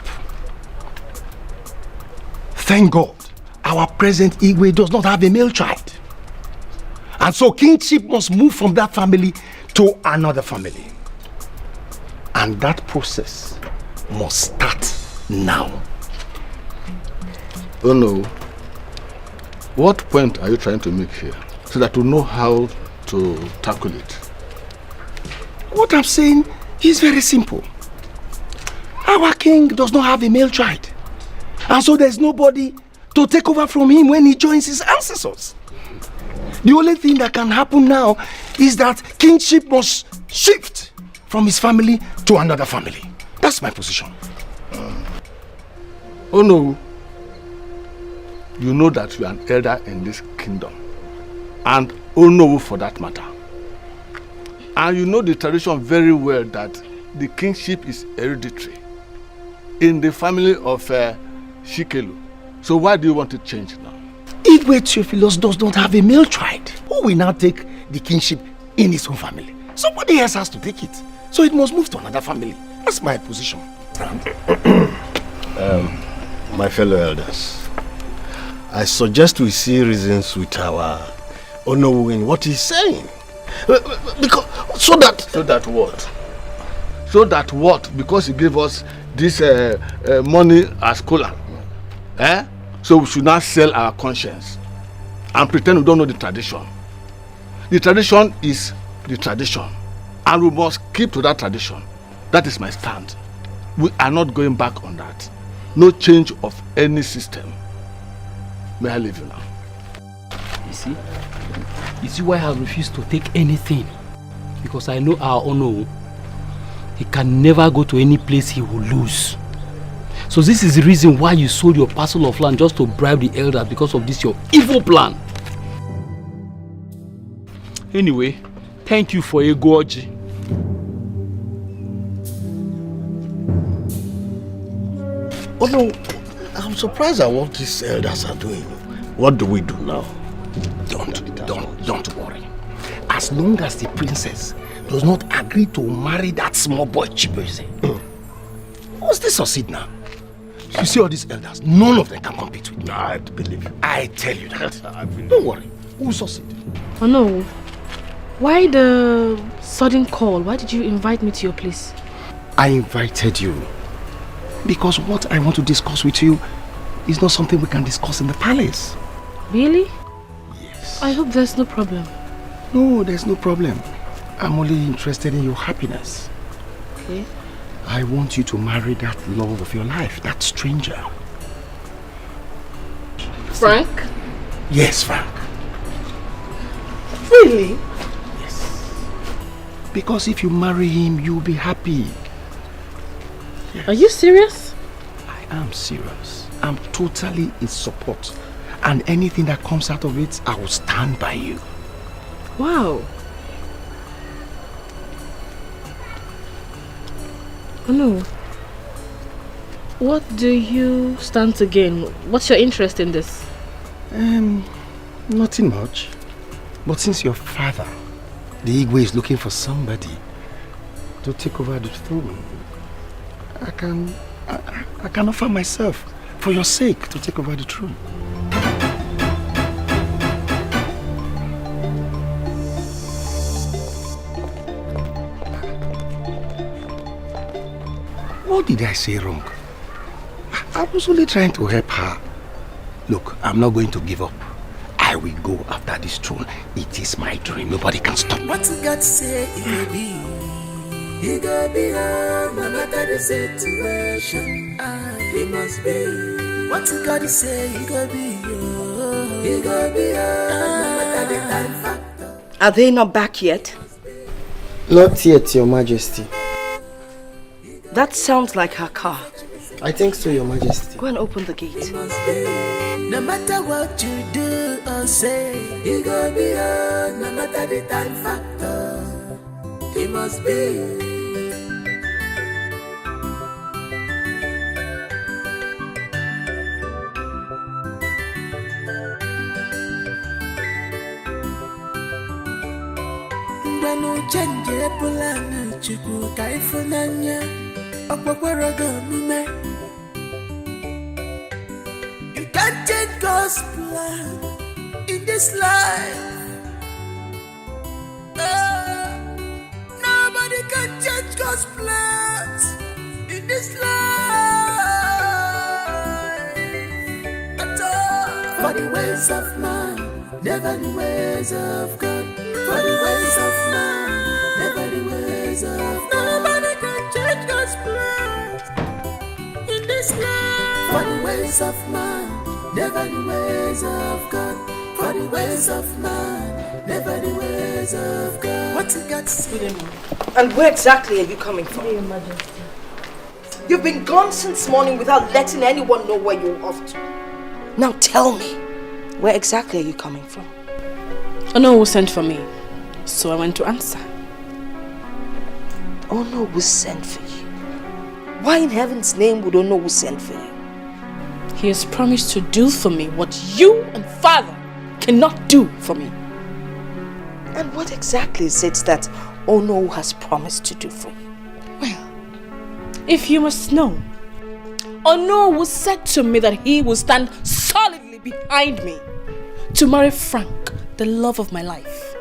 Thank God, our present Igwe does not have a male child. And so kingship must move from that family to another family. And that process must start now. Oh no. What point are you trying to make here? So that we know how to tackle it. What I'm saying is very simple. Our king does not have a male child. And so there's nobody to take over from him when he joins his ancestors. The only thing that can happen now is that kingship must shift from his family to another family. That's my position. Oh no. You know that you are an elder in this kingdom. And oh no, for that matter. And you know the tradition very well that the kingship is hereditary in the family of Chikelu. So why do you want to change now? Igwe Theophilus does not have a male child. Who will now take the kingship in his own family? Somebody else has to take it. So it must move to another family. That's my position. My fellow elders, I suggest we see reasons with our Onowu in what he's saying. Because so that what? So that what? Because he gave us this money as kola. So we should not sell our conscience and pretend we don't know the tradition. The tradition is the tradition, and we must keep to that tradition. That is my stand. We are not going back on that. No change of any system. May I leave you now? You see why I have refused to take anything? Because I know our Ono, he can never go to any place he will lose. So this is the reason why you sold your parcel of land just to bribe the elders because of this your evil plan. Anyway, thank you for Egoji. Oh no, I'm surprised at what these elders are doing. What do we do now? Don't worry. As long as the princess does not agree to marry that small boy Chibeze, once they succeed now, you see all these elders, none of them can compete with me. I believe you. I tell you that. Don't worry, we'll succeed. Oh no. Why the sudden call? Why did you invite me to your place? I invited you because what I want to discuss with you is not something we can discuss in the palace. Really? Yes. I hope there's no problem. No, there's no problem. I'm only interested in your happiness. Okay. I want you to marry that love of your life, that stranger. Frank? Yes, Frank. Really? Because if you marry him, you'll be happy. Yes. Are you serious? I am serious. I'm totally in support. And anything that comes out of it, I will stand by you. Wow. Oh no. What do you stand to gain? What's your interest in this? Nothing much. But since your father, the Igwe, is looking for somebody to take over the throne, I can offer myself for your sake to take over the throne. What did I say wrong? I was only trying to help her. Look, I'm not going to give up. I will go after this throne. It is my dream. Nobody can stop me. What God say it will be. He go be no matter the situation. He must be. What God say he go be. He go be no matter the time factor. Are they not back yet? Not yet, Your Majesty. That sounds like her car. I think so, Your Majesty. Go and open the gate. No matter what you do or say, he go be no matter the time factor. He must be. When you change your plan, you go kaifunanya. You can't change God's plan in this life. Nobody can change God's plans in this life at all. For the ways of man, never the ways of God. For the ways of man, never the ways of God. Nobody can change God's plans in this life. For the ways of man, never the ways of God. For the ways of man, never the ways of God. What you got to say? And where exactly are you coming from? Your Majesty. You've been gone since morning without letting anyone know where you're off to. Now tell me, where exactly are you coming from? Ono was sent for me, so I went to answer. Ono was sent for you? Why in heaven's name would Ono was sent for you? He has promised to do for me what you and Father cannot do for me. And what exactly is it that Ono has promised to do for you? Well, if you must know, Ono was said to me that he will stand solidly behind me to marry Frank, the love of my life.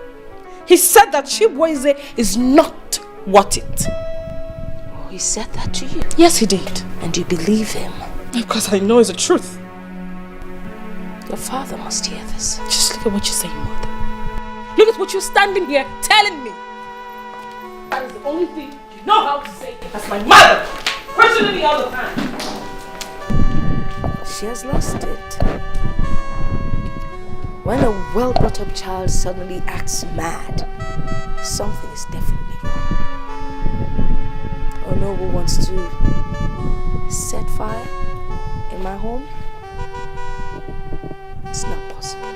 He said that Chibueze is not worth it. Oh, he said that to you? Yes, he did. And you believe him? Because I know it's the truth. Your father must hear this. Just look at what you're saying, Mother. Look at what you're standing here telling me. That is the only thing you know how to say. That's my mother, questioning me all the time. She has lost it. When a well-brought-up child suddenly acts mad, something is definitely wrong. Ono wants to set fire in my home. It's not possible.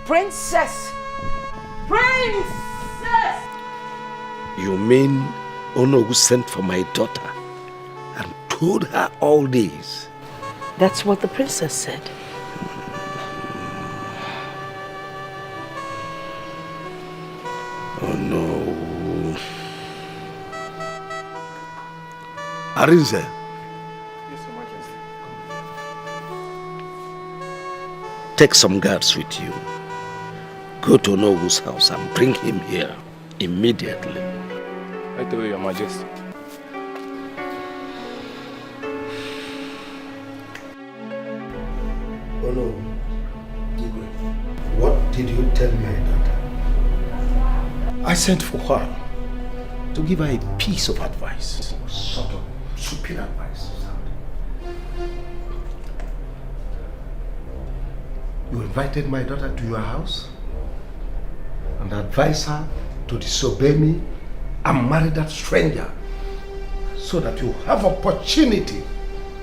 Princess! Princess! You mean Ono sent for my daughter and told her all this? That's what the princess said. Oh no. Arinze. Yes, Your Majesty. Take some guards with you. Go to Onogu's house and bring him here immediately. Right away, Your Majesty. Oh no. What did you tell my daughter? I sent for her to give her a piece of advice. What sort of stupid advice is that? You invited my daughter to your house and advised her to disobey me and marry that stranger so that you have opportunity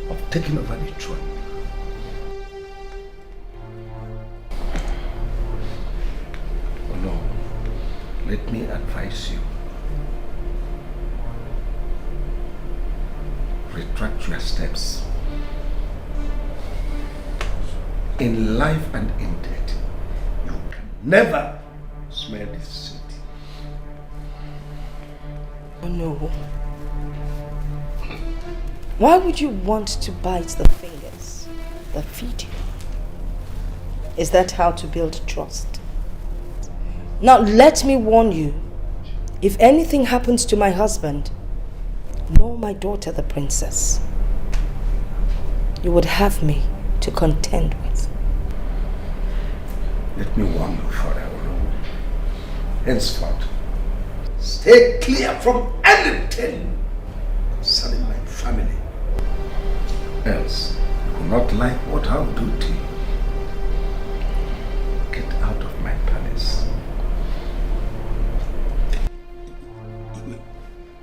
of taking over the throne. Oh no, let me advise you. Retract your steps. In life and in death, you can never smell this city. Oh no. Why would you want to bite the fingers that feed you? Is that how to build trust? Now let me warn you, if anything happens to my husband, nor my daughter the princess, you would have me to contend with. Let me warn you, Father Olo. Henceforth, stay clear from anything concerning my family. Else, you will not like what I will do to you. Get out of my palace.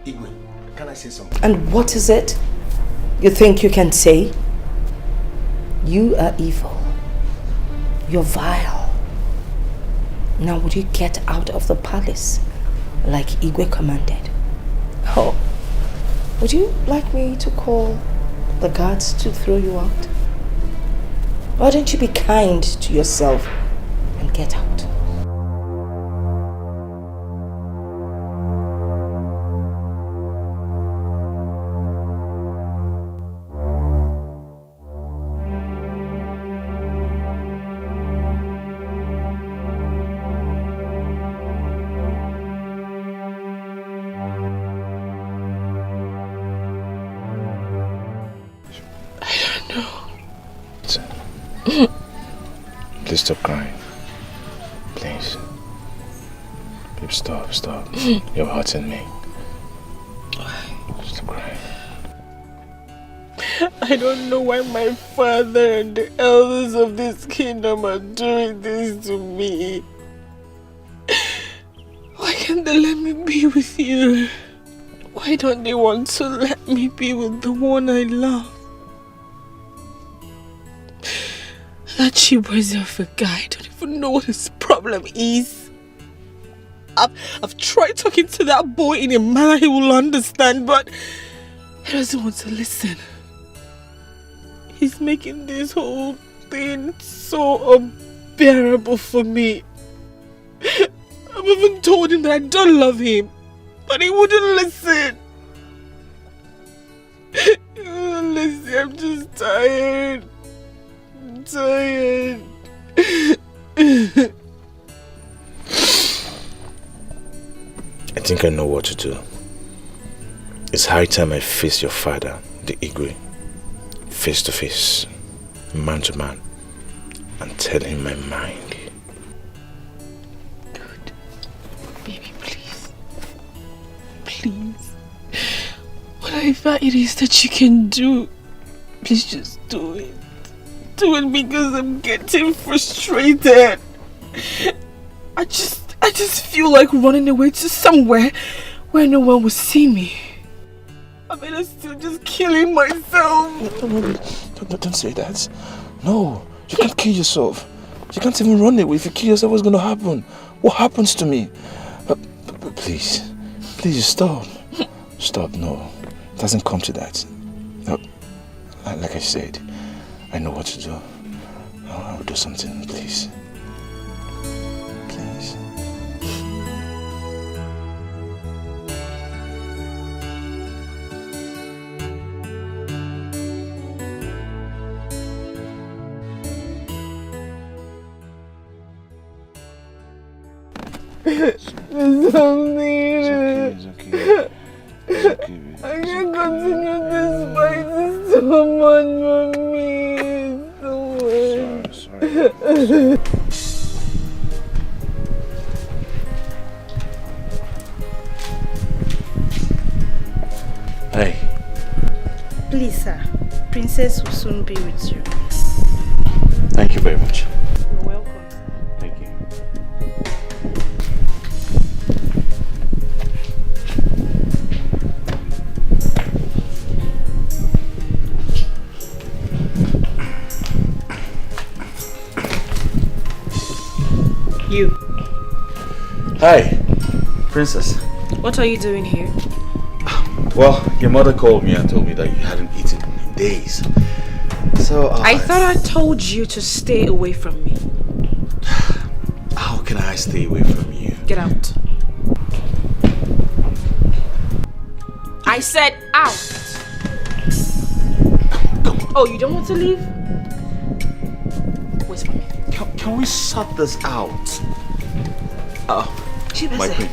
Igwe, can I say something? And what is it you think you can say? You are evil. You're vile. Now would you get out of the palace like Igwe commanded? Oh, would you like me to call the guards to throw you out? Why don't you be kind to yourself and get out? Please stop crying. Please. Babe, stop. You're hurting me. Stop crying. I don't know why my father and the elders of this kingdom are doing this to me. Why can't they let me be with you? Why don't they want to let me be with the one I love? That cheap of a guy, I don't even know what his problem is. I've tried talking to that boy in a manner he will understand, but he doesn't want to listen. He's making this whole thing so unbearable for me. I've even told him that I don't love him, but he wouldn't listen. He wouldn't listen. I'm just tired. I'm tired. I think I know what to do. It's high time I face your father, the Igwe, face to face, man to man, and tell him my mind. Good. Baby, please. Please. Whatever it is that you can do, please just do it. Do it because I'm getting frustrated. I just feel like running away to somewhere where no one will see me. I mean, I'm still just killing myself. Don't say that. No, you can't kill yourself. You can't even run away. If you kill yourself, what's going to happen? What happens to me? Please stop. Stop, no. It doesn't come to that. No, like I said, I know what to do. I will do something, please. Please. There's something. It's okay. It's okay. I can't continue this fight. It's so much for me. It's so much. Sorry. Hey. Please, sir. Princess will soon be with you. Thank you very much. You're welcome. Thank you. You. Hi, Princess. What are you doing here? Well, your mother called me and told me that you hadn't eaten in days. So, I thought I told you to stay away from me. How can I stay away from you? Get out. I said out. Come on. Oh, you don't want to leave? Wait for me. Can we sort this out? My queen.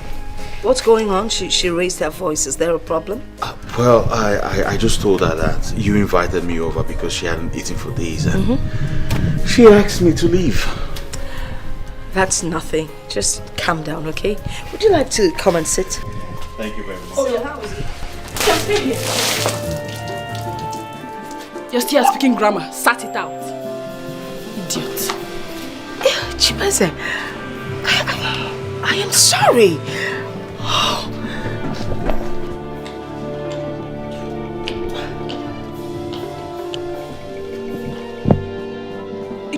What's going on? She raised her voice. Is there a problem? Well, I just told her that you invited me over because she hadn't eaten for days and she asked me to leave. That's nothing. Just calm down, okay? Would you like to come and sit? Thank you very much. Oh, yeah, how is it? Come stay here. You're still speaking grammar. Sat it out. Idiot. Chibeze, I am sorry.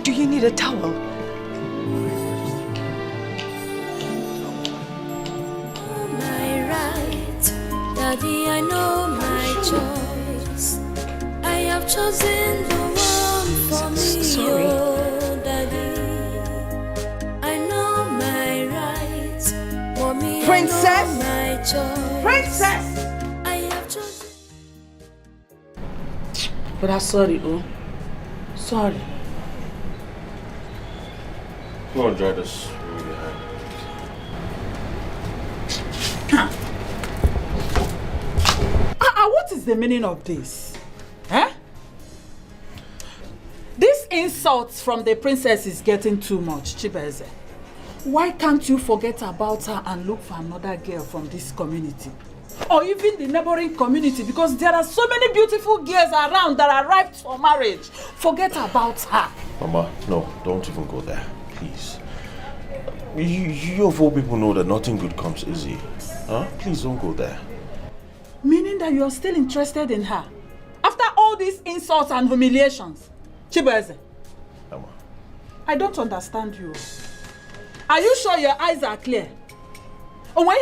Do you need a towel? My right, Daddy, I know my choice. I have chosen the one for me. Sorry. Oh, Daddy, I know my right. Mommy, Princess? I know my choice. Princess! I have chosen. But I'm sorry, oh. Sorry. Go on, dry this room behind. What is the meaning of this? Eh? These insults from the princess is getting too much, Chibeze. Why can't you forget about her and look for another girl from this community? Or even the neighboring community, because there are so many beautiful girls around that are ripe for marriage. Forget about her. Mama, no, don't even go there, please. You of all people know that nothing good comes easy. Huh? Please don't go there. Meaning that you are still interested in her? After all these insults and humiliations? Chibeze, Mama. I don't understand you. Are you sure your eyes are clear? Mama,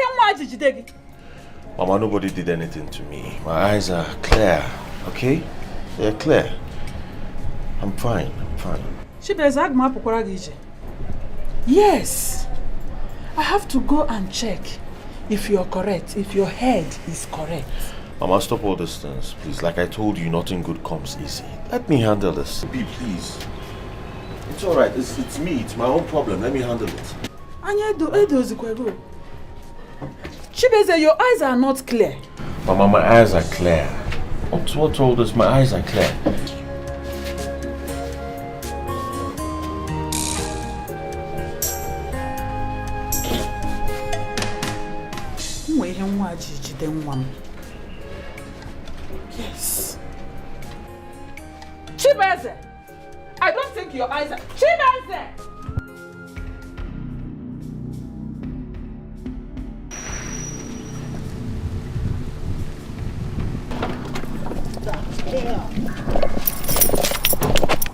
nobody did anything to me. My eyes are clear, okay? They're clear. I'm fine, I'm fine. Yes. I have to go and check if you're correct, if your head is correct. Mama, stop all these things, please. Like I told you, nothing good comes easy. Let me handle this. B, please. It's alright. It's me. It's my own problem. Let me handle it. Chibeze, your eyes are not clear. Mama, my eyes are clear. What told us? My eyes are clear. Yes. Chibeze! I don't think your eyes are... Chibeze!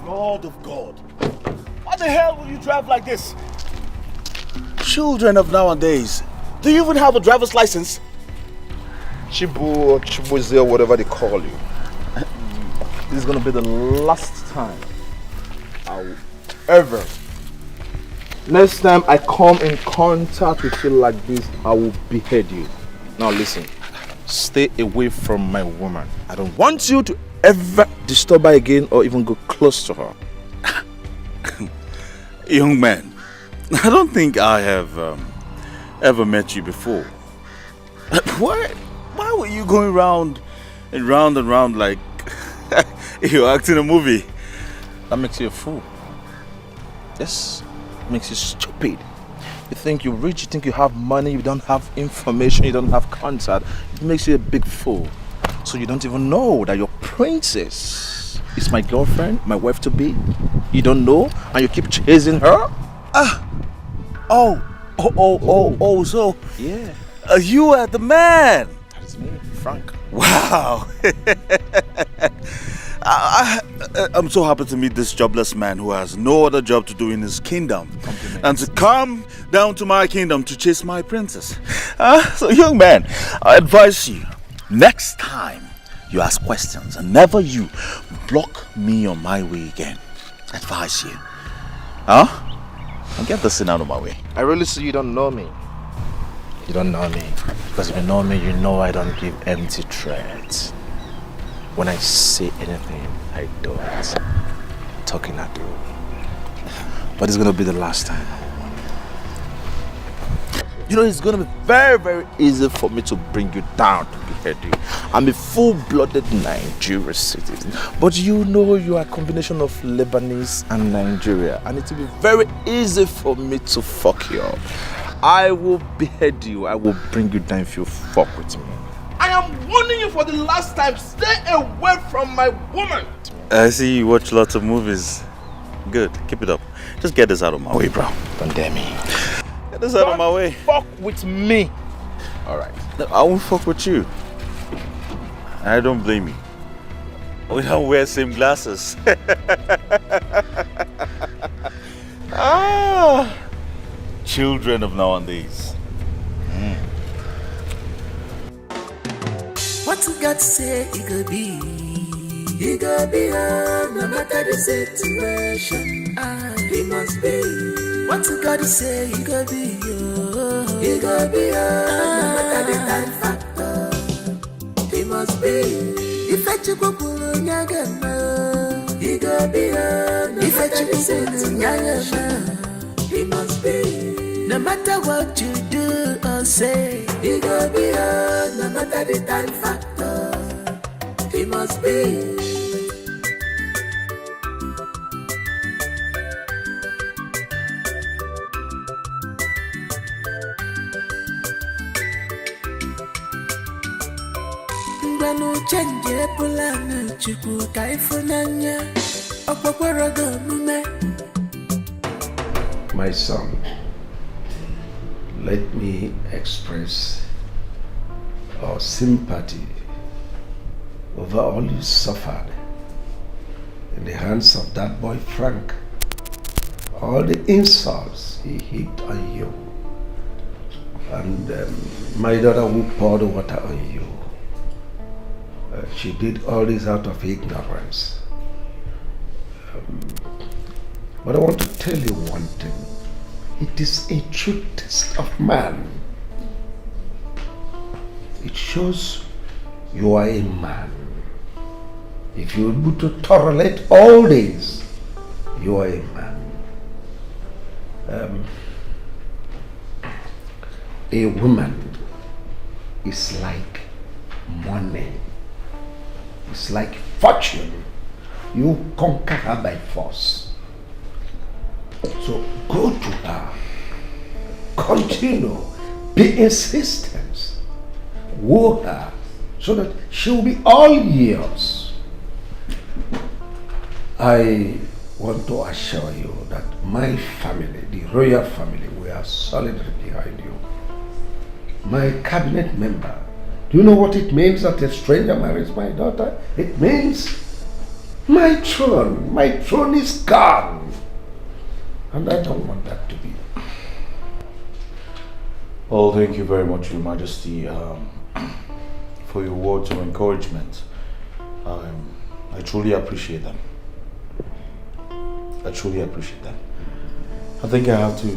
God of God. Why the hell will you drive like this? Children of nowadays. Do you even have a driver's license? Chibu or Chibuze or whatever they call you. This is gonna be the last time I will ever. Next time I come in contact with you like this, I will behead you. Now listen, stay away from my woman. I don't want you to ever disturb her again or even go close to her. Young man, I don't think I have ever met you before. Why were you going round and round like you're acting a movie? That makes you a fool. Yes, makes you stupid. You think you're rich, you think you have money, you don't have information, you don't have contact. It makes you a big fool. So you don't even know that your princess is my girlfriend, my wife to be. You don't know, and you keep chasing her? So yeah, you are the man. That is me, Frank. Wow. I'm so happy to meet this jobless man who has no other job to do in his kingdom and to come down to my kingdom to chase my princess. So young man, I advise you, next time you ask questions and never you block me on my way again. I advise you. And get this thing out of my way. I really see you don't know me. You don't know me. Because if you know me, you know I don't give empty threats. When I say anything, I do it. Talking I do. But it's gonna be the last time. You know, it's gonna be very, very easy for me to bring you down to behead you. I'm a full-blooded Nigerian citizen. But you know you are a combination of Lebanese and Nigeria. And it will be very easy for me to fuck you up. I will behead you. I will bring you down if you fuck with me. I am warning you for the last time. Stay away from my woman. I see you watch lots of movies. Good. Keep it up. Just get this out of my way, bro. Don't dare me. Get this out of my way. Fuck with me. Alright. I won't fuck with you. I don't blame you. We don't wear same glasses. Children of nowadays. What God say it could be, no matter the situation, it must be. What God say it could be, no matter the time factor, it must be. If I check up on Yagana, it could be, no matter the situation, it must be. No matter what you do or say, it could be, no matter the time factor, it must be. Ngwanu change pulana chukwu ka ifunanya okpokoro go mume. My son, let me express our sympathy over all you suffered in the hands of that boy Frank. All the insults he heaped on you, and my daughter who poured water on you. She did all this out of ignorance. But I want to tell you one thing. It is a true test of man. It shows you are a man. If you're able to tolerate all this, you are a man. A woman is like money. It's like fortune. You conquer her by force. So go to her. Continue. Be insistent. Woo her so that she will be all yours. I want to assure you that my family, the royal family, we are solidly behind you. My cabinet member, do you know what it means that a stranger marries my daughter? It means my throne is gone. And I don't want that to be. Well, thank you very much, Your Majesty, for your words of encouragement. I truly appreciate them. I truly appreciate them. I think I have to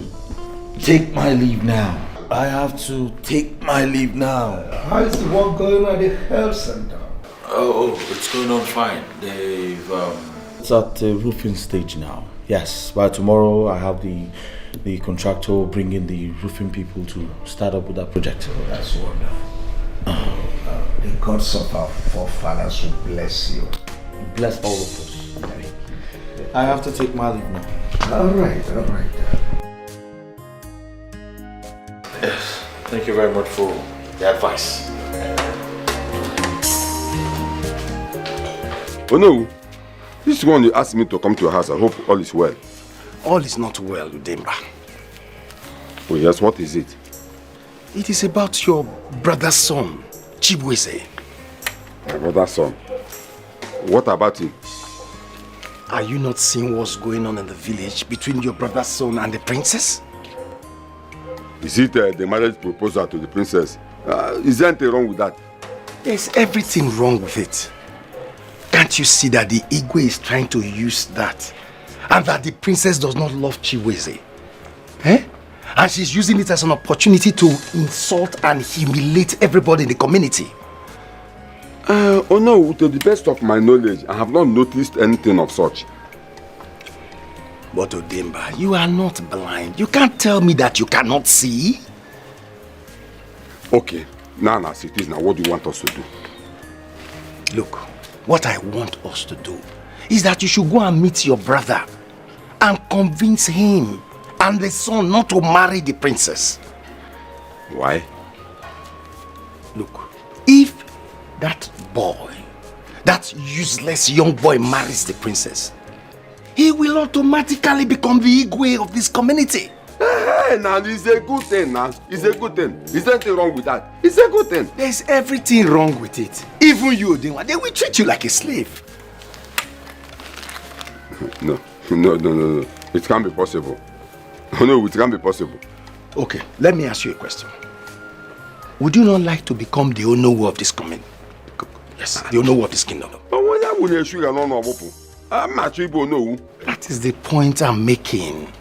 take my leave now. I have to take my leave now. How is the work going at the health center? Oh, it's going on fine. They've it's at the roofing stage now. Yes, by tomorrow I have the the contractor bringing the roofing people to start up with that project. Oh, that's wonderful. The gods of our forefathers will bless you. Bless all of us. I have to take my leave now. All right. Yes, thank you very much for the advice. Oh no, this one you asked me to come to your house. I hope all is well. All is not well, Udemba. Oh yes, what is it? It is about your brother's son, Chibueze. My brother's son? What about him? Are you not seeing what's going on in the village between your brother's son and the princess? Is it the marriage proposal to the princess? Is there anything wrong with that? There's everything wrong with it. Can't you see that the Igwe is trying to use that? And that the princess does not love Chibueze? Eh? And she's using it as an opportunity to insult and humiliate everybody in the community. Oh no, to the best of my knowledge, I have not noticed anything of such. But Udemba, you are not blind. You can't tell me that you cannot see. Okay, now as it is, now what do you want us to do? Look, what I want us to do is that you should go and meet your brother and convince him and the son not to marry the princess. Why? Look, if that boy, that useless young boy marries the princess, he will automatically become the Igwe of this community. Hey, now it's a good thing now. It's a good thing. Is there anything wrong with that? It's a good thing. There's everything wrong with it. Even you, they will treat you like a slave. No. It can't be possible. No, it can't be possible. Okay, let me ask you a question. Would you not like to become the Onowu of this community? Yes, the Onowu of this kingdom. That is the point I'm making.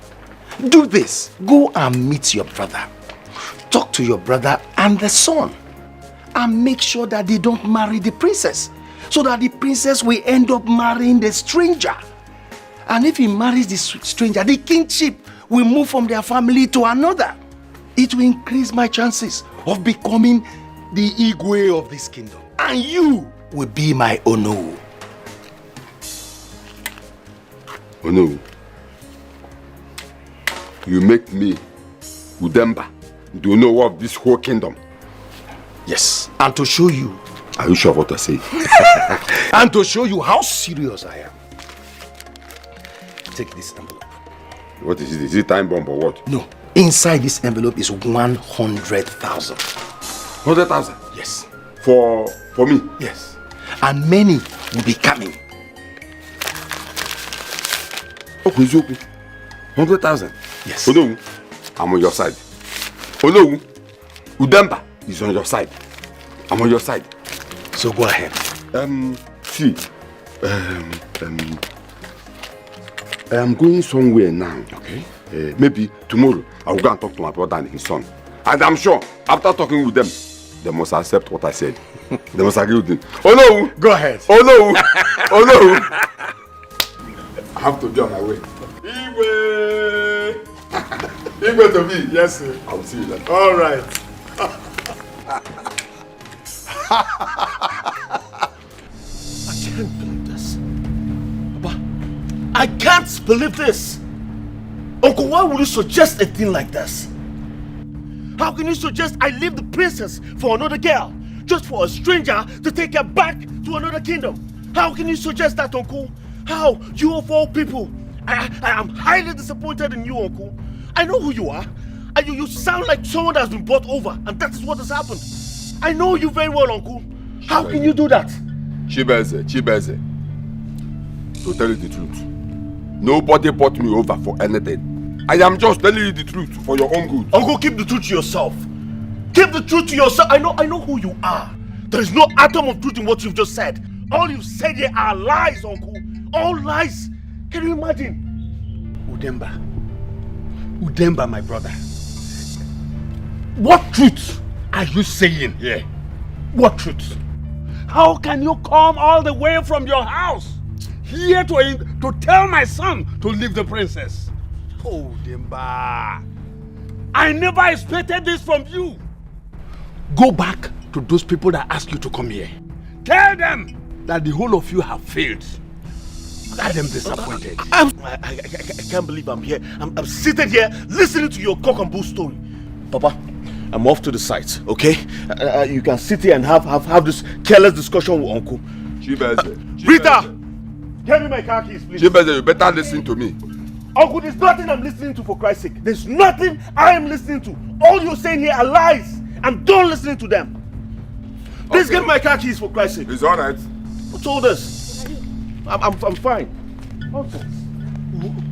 Do this. Go and meet your brother. Talk to your brother and the son. And make sure that they don't marry the princess. So that the princess will end up marrying the stranger. And if he marries the stranger, the kingship will move from their family to another. It will increase my chances of becoming the Igwe of this kingdom. And you will be my Onowu. Onowu, you make me Udemba, the Onowu of this whole kingdom. Yes, and to show you. Are you sure of what I say? And to show you how serious I am. Take this envelope. What is it? Is it time bomb or what? No. Inside this envelope is 100,000. 100,000? Yes. For me? Yes. And many will be coming. Okay, Zoku. 100,000? Yes. Onowu, I'm on your side. Onowu, Udemba is on your side. I'm on your side. So go ahead. See, I am going somewhere now. Okay. Maybe tomorrow I will go and talk to my brother and his son. And I'm sure after talking with them, they must accept what I said. They must agree with me. Oh no! Go ahead. Oh no! Oh no! I have to be on my way. Igwe! Igwe to me. Yes, sir. I will see you later. All right. I can't believe this. Papa, I can't believe this. Uncle, why would you suggest a thing like this? How can you suggest I leave the princess for another girl? Just for a stranger to take her back to another kingdom? How can you suggest that, Uncle? How? You of all people. I am highly disappointed in you, Uncle. I know who you are. And you sound like someone that has been brought over, and that is what has happened. I know you very well, Uncle. How can you do that? Chibeze. To tell you the truth, nobody brought me over for anything. I am just telling you the truth for your own good. Uncle, keep the truth to yourself. Keep the truth to yourself. I know who you are. There is no atom of truth in what you've just said. All you've said here are lies, Uncle. All lies. Can you imagine? Udemba, my brother. What truth are you saying here? What truth? How can you come all the way from your house here to tell my son to leave the princess? Oh, Demba. I never expected this from you. Go back to those people that asked you to come here. Tell them that the whole of you have failed. Let them disappointed. I can't believe I'm here. I'm sitting here listening to your cock and bull story. Papa, I'm off to the site, okay? You can sit here and have this careless discussion with Uncle. Rita! Give me my car keys, please. Chibeze, you better listen to me. Uncle, there's nothing I'm listening to, for Christ's sake. There's nothing I am listening to. All you're saying here are lies. And don't listen to them. Please give me my car keys, for Christ's sake. It's alright. Who told us? I'm fine. Okay.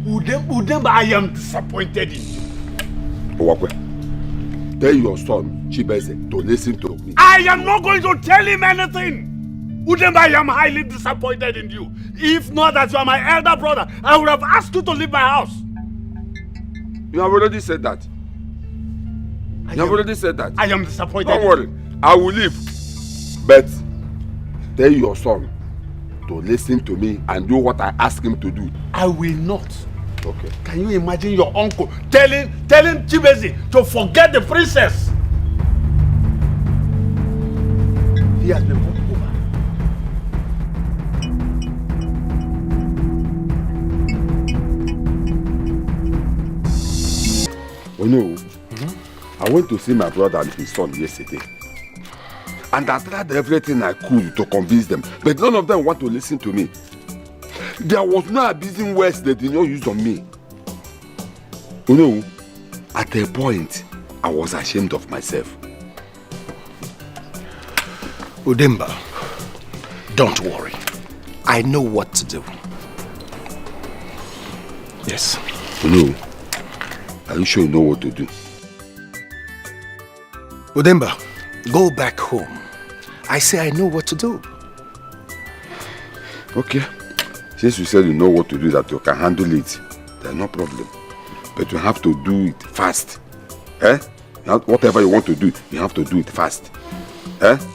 Udemba, I am disappointed in you. Owakwe, tell your son, Chibeze, to listen to me. I am not going to tell him anything. Udemba, I am highly disappointed in you. If not that you are my elder brother, I would have asked you to leave my house. You have already said that. I am disappointed. Don't worry, I will leave. But tell your son to listen to me and do what I ask him to do. I will not. Okay. Can you imagine your uncle telling Chibeze to forget the princess? He has been put over. Oh no, I went to see my brother and his son yesterday. And I tried everything I could to convince them, but none of them want to listen to me. There was no abusing words they did not use on me. You know, at a point, I was ashamed of myself. Udemba, don't worry. I know what to do. Yes. You know, are you sure you know what to do? Udemba, go back home. I say I know what to do. Okay. Since you said you know what to do, that you can handle it, there's no problem. But you have to do it fast. Eh? Whatever you want to do, you have to do it fast. Eh? You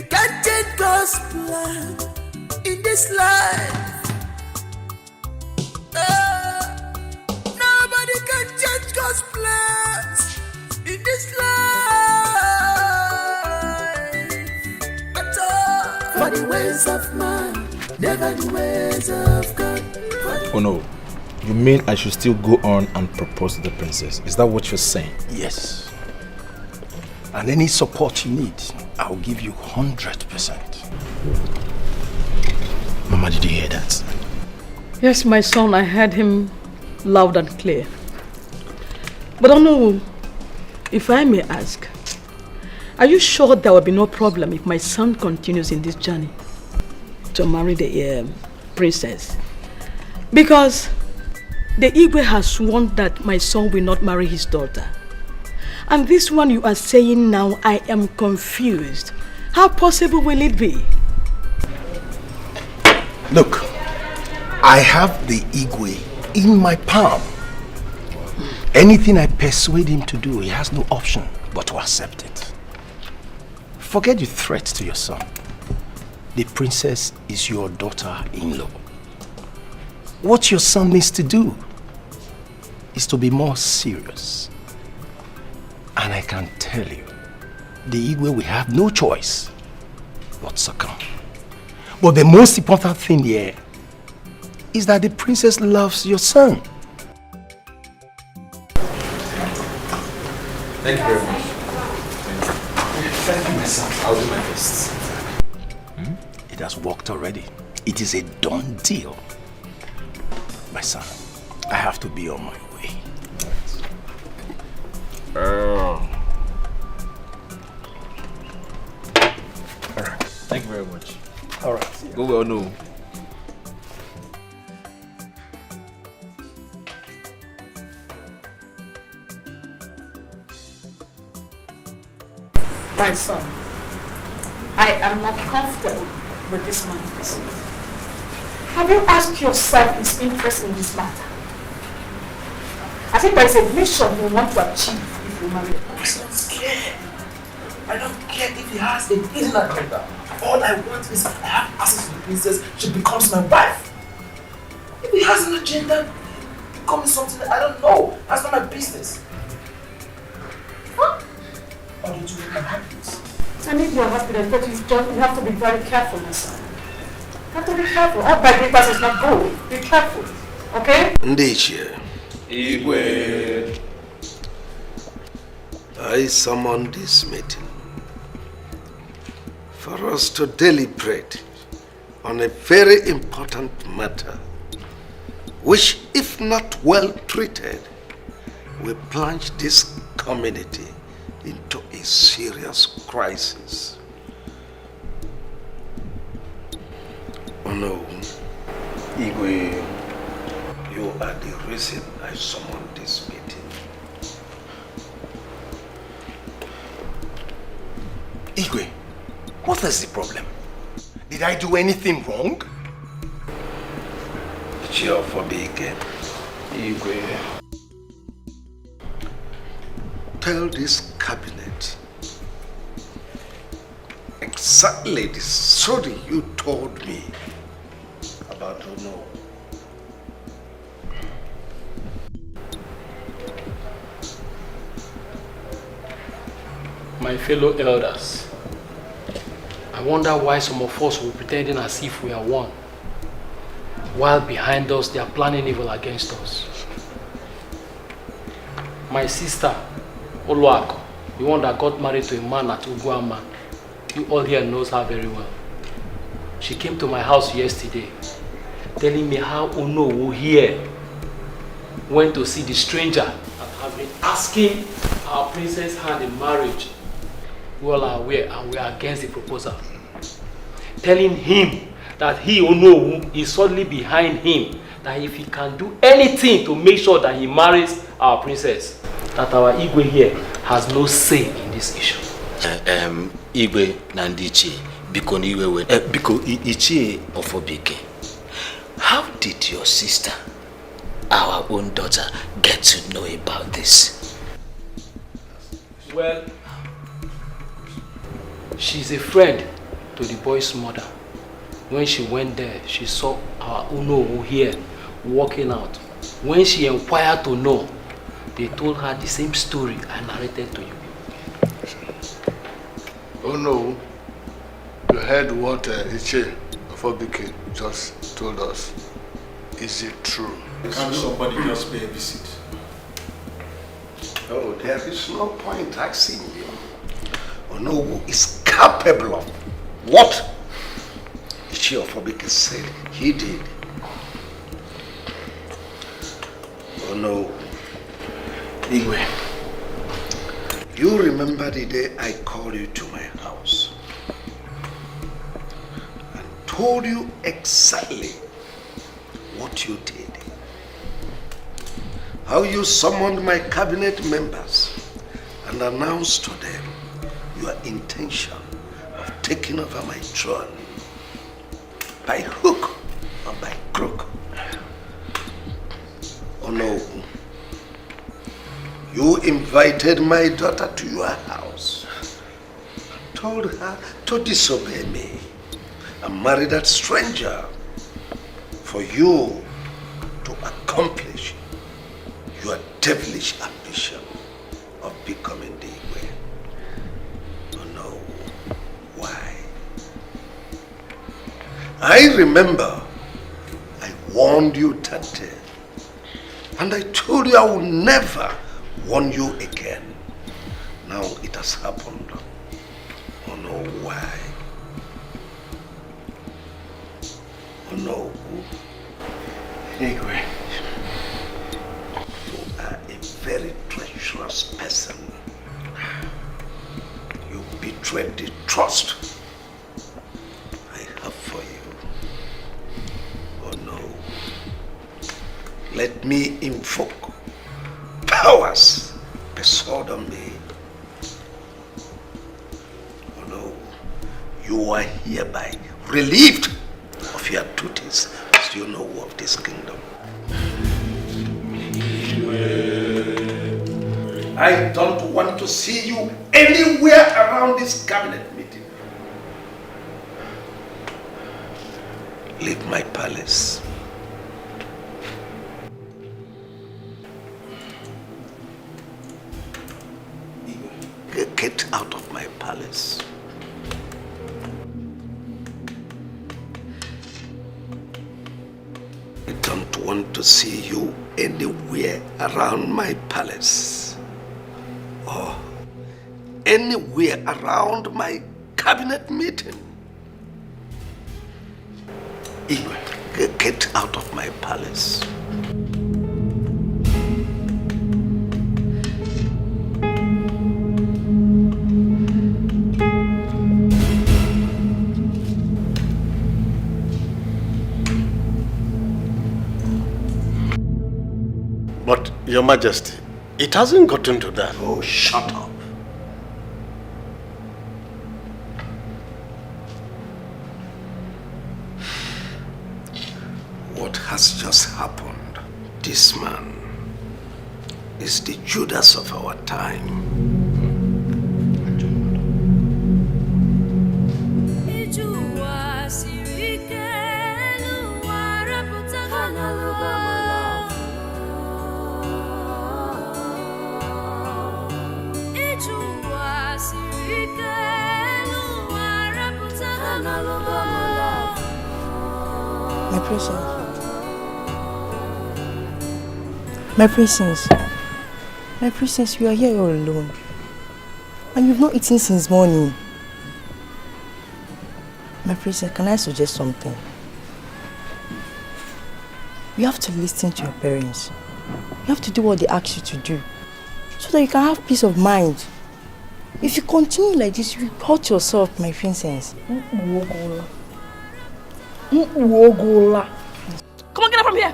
can't change God's plan in this life. Nobody can change God's plans in this life at all. For the ways of man, never the ways of God. Oh no, you mean I should still go on and propose to the princess? Is that what you're saying? Yes. And any support you need, I'll give you 100%. Mama, did you hear that? Yes, my son, I heard him loud and clear. But I don't know, if I may ask, are you sure there will be no problem if my son continues in this journey to marry the princess? Because the Igwe has sworn that my son will not marry his daughter. And this one you are saying now, I am confused. How possible will it be? Look, I have the Igwe in my palm. Anything I persuade him to do, he has no option but to accept it. Forget your threats to your son. The princess is your daughter-in-law. What your son needs to do is to be more serious. And I can tell you, the Igwe will have no choice but succumb. But the most important thing here is that the princess loves your son. Thank you very much. Thank you, my son. I'll do my best. It has worked already. It is a done deal. My son, I have to be on my way. Alright. Thank you very much. Alright. Go well, no. My son, I am not comfortable with this man. Have you asked yourself his interest in this matter? I think there is a mission you want to achieve if you marry a person. I don't care if If he has a hidden agenda, all I want is I have access to the princess, she becomes my wife. If he has an agenda, it becomes something that I don't know. That's not my business. Huh? Or did you make my happiness? And if you're happy, but you have to be very careful, my son. You have to be careful. That bypass is not good. Be careful. Okay? Ndiche. Igwe. I summoned this meeting for us to deliberate on a very important matter, which, if not well treated, will plunge this community into a serious crisis. Oh no, Igwe, you are the reason I summoned this meeting. Igwe, what is the problem? Did I do anything wrong? Chiofobike. Igwe. Tell this cabinet exactly the story you told me about Ono. My fellow elders, I wonder why some of us were pretending as if we are one, while behind us they are planning evil against us. My sister, Oluako, the one that got married to a man at Uguama, you all here knows her very well. She came to my house yesterday, telling me how Ono here went to see the stranger and have been asking our princess hand in marriage. We all are aware and we are against the proposal. Telling him that he, Ono, is solely behind him, that if he can do anything to make sure that he marries our princess, that our Igwe here has no say in this issue. Igwe Nandichi, Biko Niwe, Biko Ichi Ofobike. How did your sister, our own daughter, get to know about this? Well, she's a friend to the boy's mother. When she went there, she saw our Uno here walking out. When she inquired to know, they told her the same story I narrated to you. Oh no, you heard what Iche Ofobike just told us. Is it true? Can't somebody just pay a visit? Oh, there is no point asking you. Ono is capable of what Iche Ofobike said he did. Oh no. Igwe, you remember the day I called you to my house and told you exactly what you did. How you summoned my cabinet members and announced to them your intention of taking over my throne by hook or by crook. Oh no. You invited my daughter to your house, told her to disobey me and marry that stranger for you to accomplish your devilish ambition of becoming the Igwe. Oh no, why? I remember I warned you that day, and I told you I would never warn you again. Now it has happened. Oh no, why? Oh no. Igwe, you are a very treacherous person. You betrayed the trust I have for you. Oh no. Let me invoke powers bestowed on me. Oh no, you are hereby relieved of your duties as you know of this kingdom. I don't want to see you anywhere around this cabinet meeting. Leave my palace. Get out of my palace. I don't want to see you anywhere around my palace or anywhere around my cabinet meeting. Igwe, get out of my palace. But, Your Majesty, it hasn't gotten to that. Oh, shut up. What has just happened? This man is the Judas of our time. My princess, you are here all alone. And you've not eaten since morning. My princess, can I suggest something? You have to listen to your parents. You have to do what they ask you to do, so that you can have peace of mind. If you continue like this, you will hurt yourself, my princess. Come on, get up from here.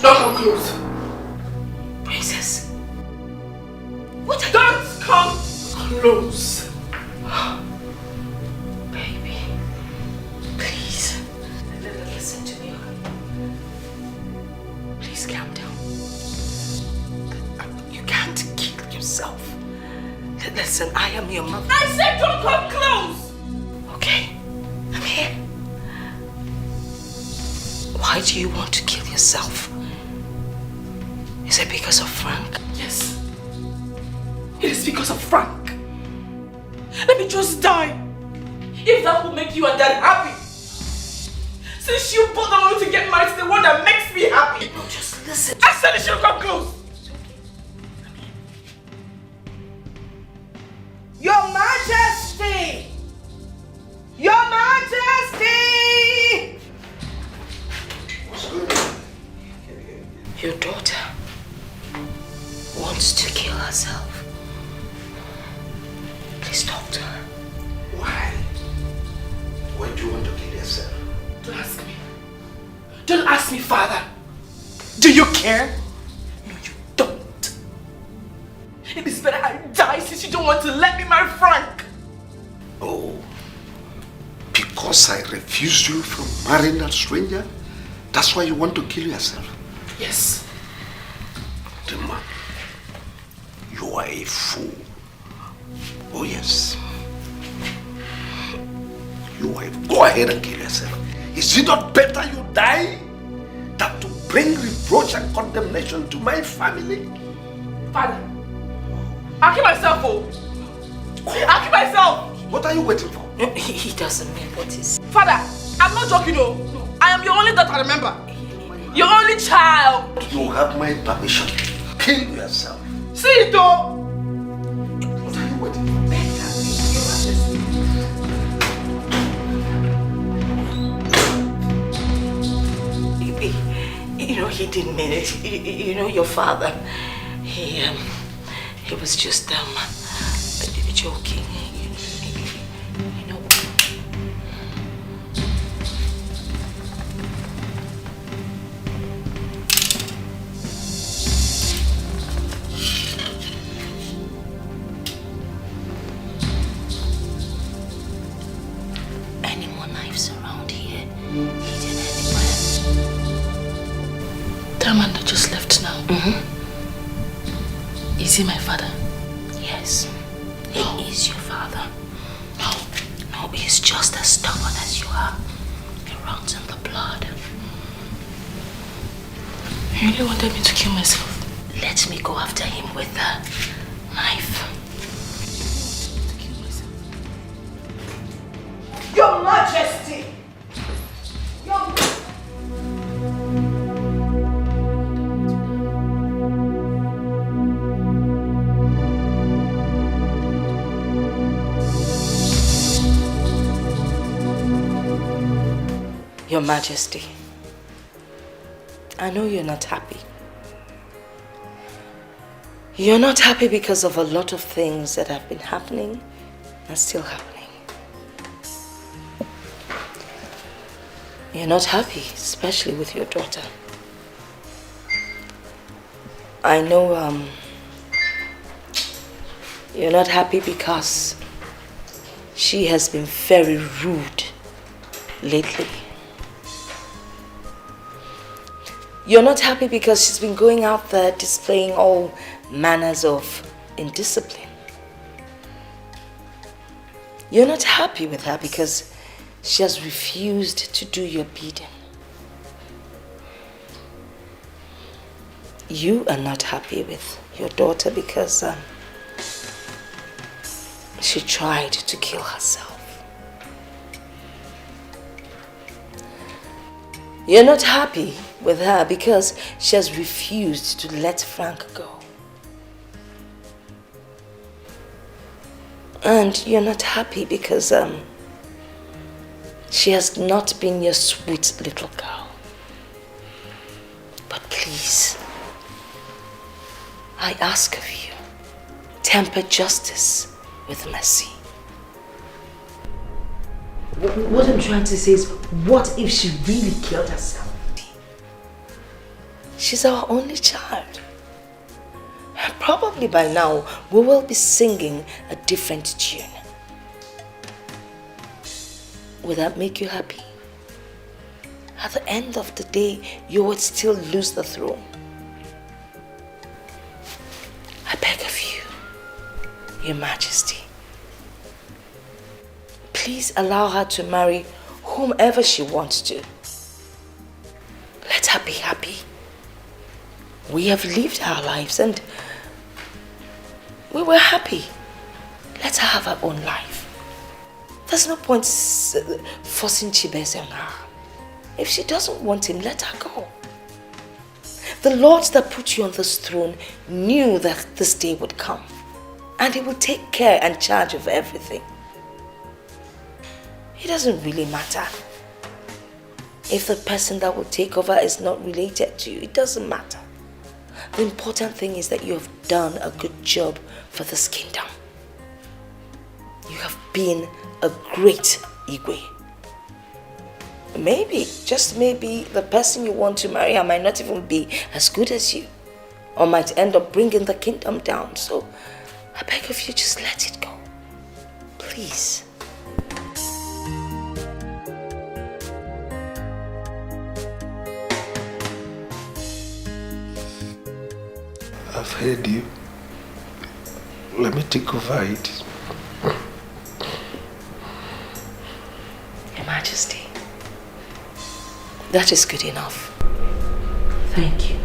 Don't come close. Princess. What? Don't come close. Baby, please, listen to me. Please calm down. You can't kill yourself. Listen, I am your mother. I said don't come close. Okay, I'm here. Why do you want to kill yourself? Is it because of Frank? Yes. It is because of Frank. Let me just die. If that will make you and Dad happy. Since you both are going to get married to the one that makes me happy. No, just listen. I said you should come close. Your Majesty! Your Majesty! What's going on? Your daughter wants to kill herself. Please talk to her. Why? Why do you want to kill yourself? Don't ask me. Don't ask me, Father. Do you care? No, you don't. It is better I die since you don't want to let me marry Frank. Oh, because I refused you from marrying that stranger? That's why you want to kill yourself? Yes. Dima, you are a fool. Oh yes. You are. Go ahead and kill yourself. Is it not better you die than to bring reproach and condemnation to my family? Father, I'll kill myself, oh. I'll kill myself. What are you waiting for? He doesn't mean what he's... Father, I'm not joking, no. I am your only daughter, remember? Your only child. You have my permission. kill yourself. See it though! What are you waiting You know, he didn't mean it. You know, your father, he was just, joking. You know. Any more knives around here? Hidden anywhere? That man that just left now. Is he my father? Yes, he is your father. No, he's just as stubborn as you are. He runs in the blood. You really wanted me to kill myself? Let me go after him with the knife. Your Majesty! Your Majesty, I know you're not happy. You're not happy because of a lot of things that have been happening and still happening. You're not happy, especially with your daughter. I know you're not happy because she has been very rude lately. You're not happy because she's been going out there displaying all manners of indiscipline. You're not happy with her because she has refused to do your bidding. You are not happy with your daughter because she tried to kill herself. You're not happy with her because she has refused to let Frank go. And you're not happy because she has not been your sweet little girl. But please, I ask of you, temper justice with mercy. What I'm trying to say is, what if she really killed herself? She's our only child. Probably by now, we will be singing a different tune. Would that make you happy? At the end of the day, you would still lose the throne. I beg of you, Your Majesty, please allow her to marry whomever she wants to. Let her be happy. We have lived our lives and we were happy. Let her have her own life. There's no point forcing Chibeze on her. If she doesn't want him, let her go. The Lord that put you on this throne knew that this day would come, and he will take care and charge of everything. It doesn't really matter. If the person that will take over is not related to you, it doesn't matter. The important thing is that you have done a good job for this kingdom. You have been a great Igwe. Maybe, just maybe, the person you want to marry might not even be as good as you, or might end up bringing the kingdom down. So I beg of you, just let it go. Please. I've heard you. Let me take over it. Your Majesty, that is good enough. Thank you.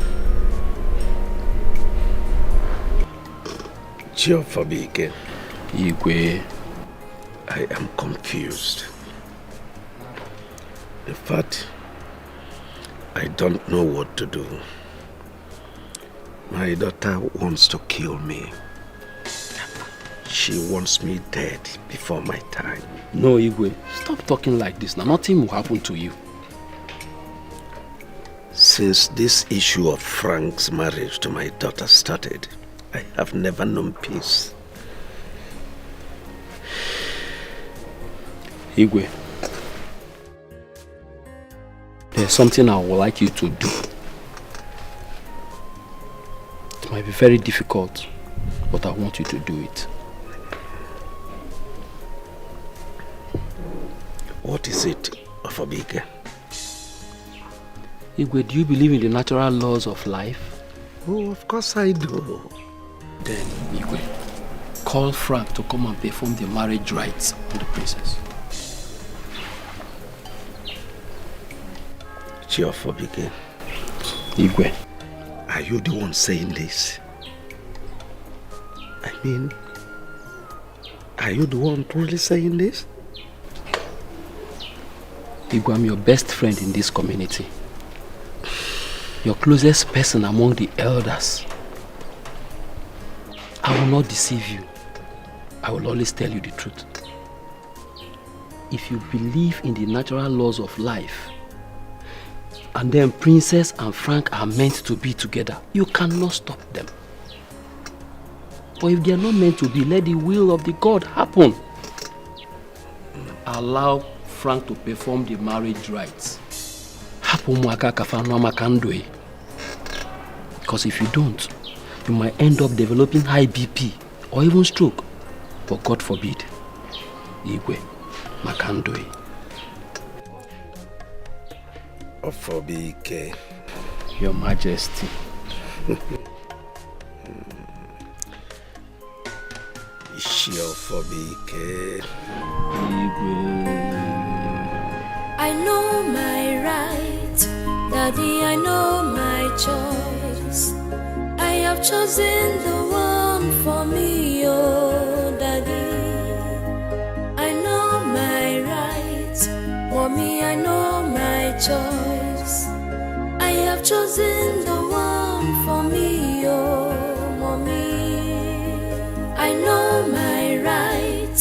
Chiofabike, Igwe, I am confused. In fact, I don't know what to do. My daughter wants to kill me. She wants me dead before my time. No, Igwe, stop talking like this now. Nothing will happen to you. Since this issue of Frank's marriage to my daughter started, I have never known peace. Igwe, there's something I would like you to do. It might be very difficult, but I want you to do it. What is it, Afobike? Igwe, do you believe in the natural laws of life? Oh, of course I do. Then, Igwe, call Frank to come and perform the marriage rites on the princess. Chiofobike. Igwe. Are you the one saying this? I mean, are you the one truly saying this? Igwe, I'm your best friend in this community. Your closest person among the elders. I will not deceive you. I will always tell you the truth. If you believe in the natural laws of life, and then Princess and Frank are meant to be together, you cannot stop them. But if they are not meant to be, let the will of the God happen. Allow Frank to perform the marriage rites. Because if you don't, you might end up developing high BP or even stroke. But God forbid, Igwe, Makandoi. Afobike. Your Majesty. Afobike. I know my right, Daddy, I know my choice. I have chosen the one for me, oh Daddy. I know my right, Mommy, I know my choice. I have chosen the one for me, oh Mommy. I know my right,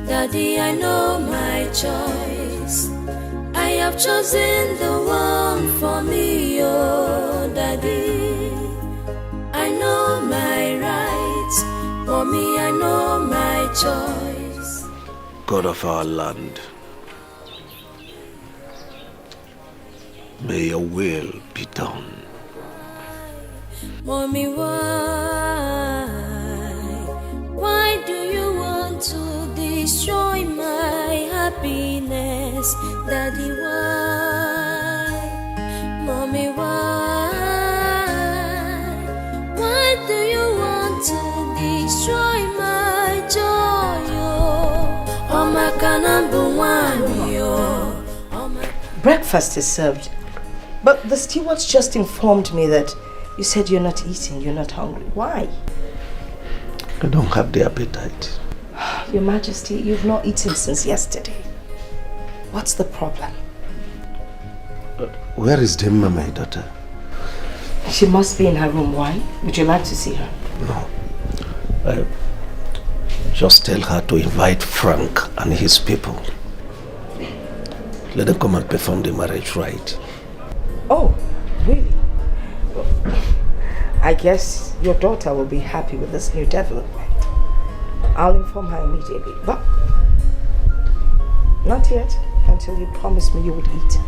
Daddy, I know my choice. I have chosen the one for me, oh Daddy. I know my rights, Mommy, I know my choice. God of our land, may your will be done. Mommy, why do you want to destroy my happiness? Daddy, why? Mommy, why do you want to destroy my joy? Oh my God, breakfast is served, but the stewards just informed me that you said you're not eating, you're not hungry. Why? I don't have the appetite. Your Majesty, you've not eaten since yesterday. What's the problem? Where is Demma, my daughter? She must be in her room. Why? Would you like to see her? No. Just tell her to invite Frank and his people. Let them come and perform the marriage rite. Oh, really? Well, I guess your daughter will be happy with this new development. I'll inform her immediately. But not yet, until you promise me you would eat.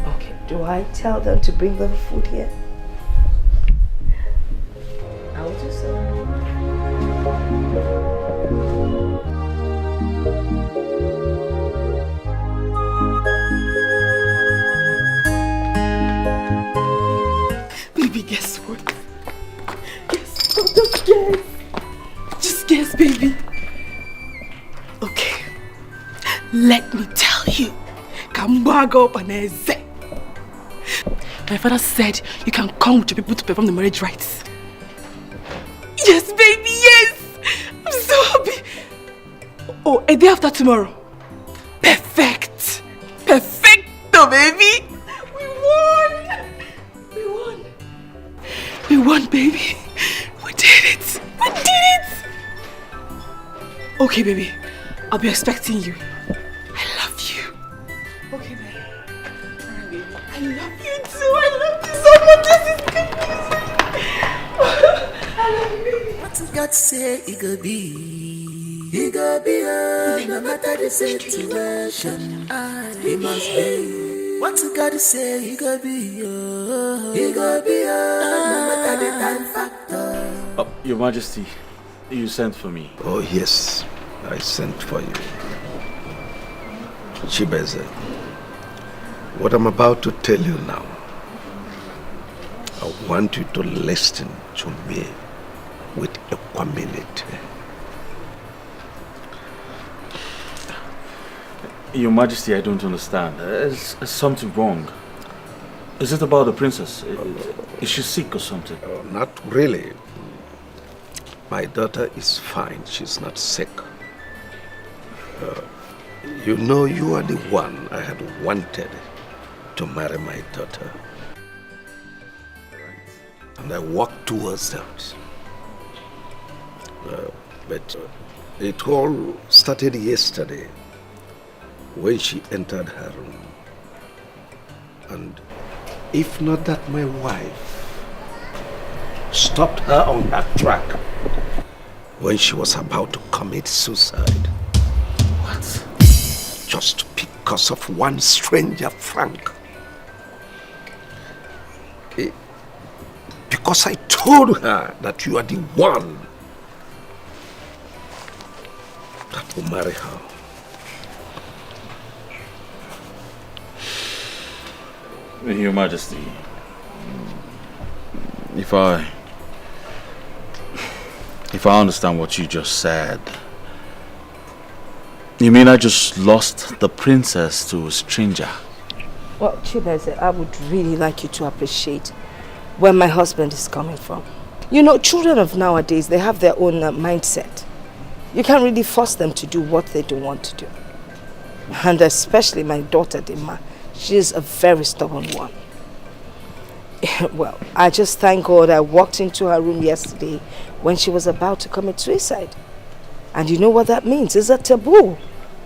Okay, do I tell them to bring the food here? I will do so. Baby, guess what? Guess what? Just guess. Just guess, baby. Okay. Let me tell you. Kambago Paneze. My father said you can come with your people to perform the marriage rites. Yes, baby, yes! I'm so happy. Oh, a day after tomorrow. Perfect. Perfecto, baby. We won. We won. won, baby. We did it. We did it. Okay, baby. I'll be expecting you. I love you. Okay, baby. Alright, baby. I love you too. I love you so much. This is good news. I love you, baby. What you got to say, it could be. It could be, no matter the situation. It must be. What you got to say, it could be, it could be, no matter the time factor. Your Majesty, you sent for me. Oh, yes. I sent for you. Chibeze, what I'm about to tell you now, I want you to listen to me with equanimity. Your Majesty, I don't understand. Is something wrong? Is it about the princess? Is she sick or something? Not really. My daughter is fine. She's not sick. You know, you are the one I had wanted to marry my daughter. And I worked towards that. But it all started yesterday when she entered her room. And if not that my wife stopped her on her track when she was about to commit suicide. What? Just because of one stranger, Frank. Because I told her that you are the one that will marry her. Your Majesty, if I understand what you just said, you mean I just lost the princess to a stranger? Well, Chibeze, I would really like you to appreciate where my husband is coming from. You know, children of nowadays, they have their own mindset. You can't really force them to do what they don't want to do. And especially my daughter, Dima. She is a very stubborn one. Well, I just thank God I walked into her room yesterday when she was about to commit suicide. And you know what that means? It's a taboo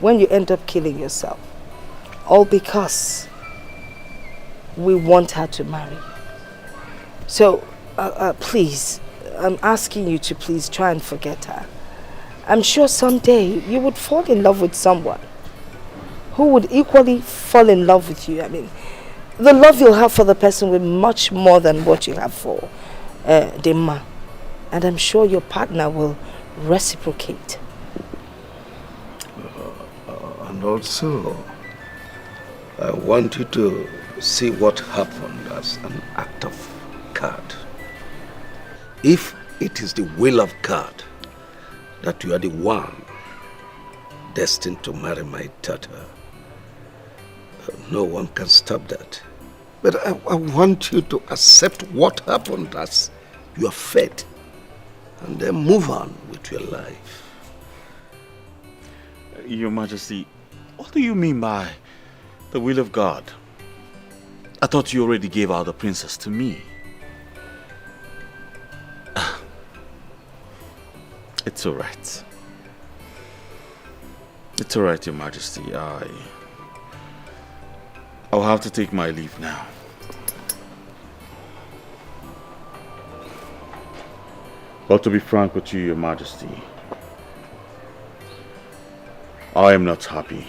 when you end up killing yourself. All because we want her to marry. So, please, I'm asking you to please try and forget her. I'm sure someday you would fall in love with someone who would equally fall in love with you. I mean, the love you'll have for the person will be much more than what you have for Dima. And I'm sure your partner will reciprocate. And also, I want you to see what happened as an act of God. If it is the will of God that you are the one destined to marry my daughter, no one can stop that. But I want you to accept what happened as your fate and then move on with your life. Your Majesty, what do you mean by the will of God? I thought you already gave out the princess to me. It's all right. It's all right, Your Majesty. I'll have to take my leave now. But to be frank with you, Your Majesty, I am not happy.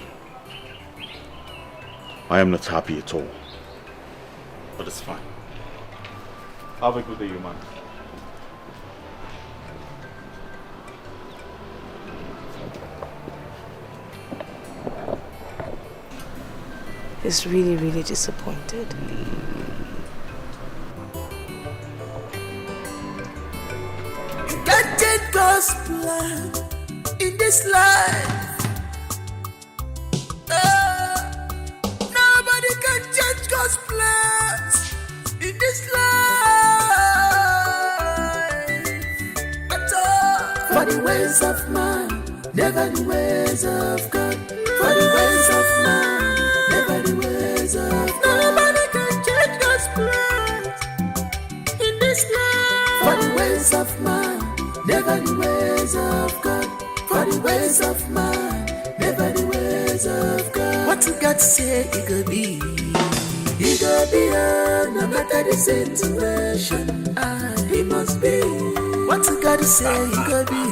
I am not happy at all. But it's fine. Have a good day, Your Majesty. He's really, really disappointed. You can't change God's plan in this life. Nobody can change God's plans in this life. At all. For the ways of man, never the ways of God. For the ways of man, never the ways of God. Nobody can change God's plans in this life. ways of man, never the ways of God. For the ways of man, never the ways of God. What you got to say, it could be. It could be, no matter the situation. It must be. What you got to say, it could be.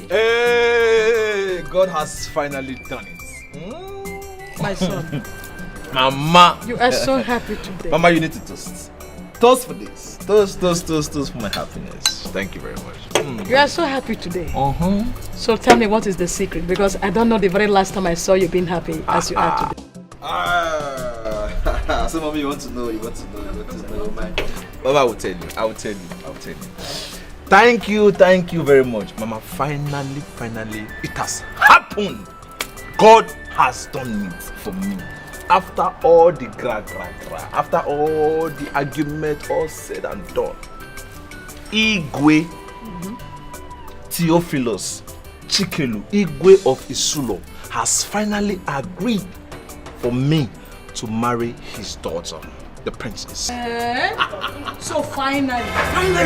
Hey, God has finally done it. My son. Mama. You are so happy today. Mama, you need to toast. Toast for this. Toast for my happiness. Thank you very much. You are so happy today. So tell me, what is the secret? Because I don't know the very last time I saw you being happy as you are today. So mommy, you want to know, man. Mama, I will tell you. Thank you very much. Mama, finally, it has happened. God has done it for me. After all the after all the argument, all said and done, Igwe Theophilus Chikelu, Igwe of Isulo, has finally agreed for me to marry his daughter, the princess. So finally,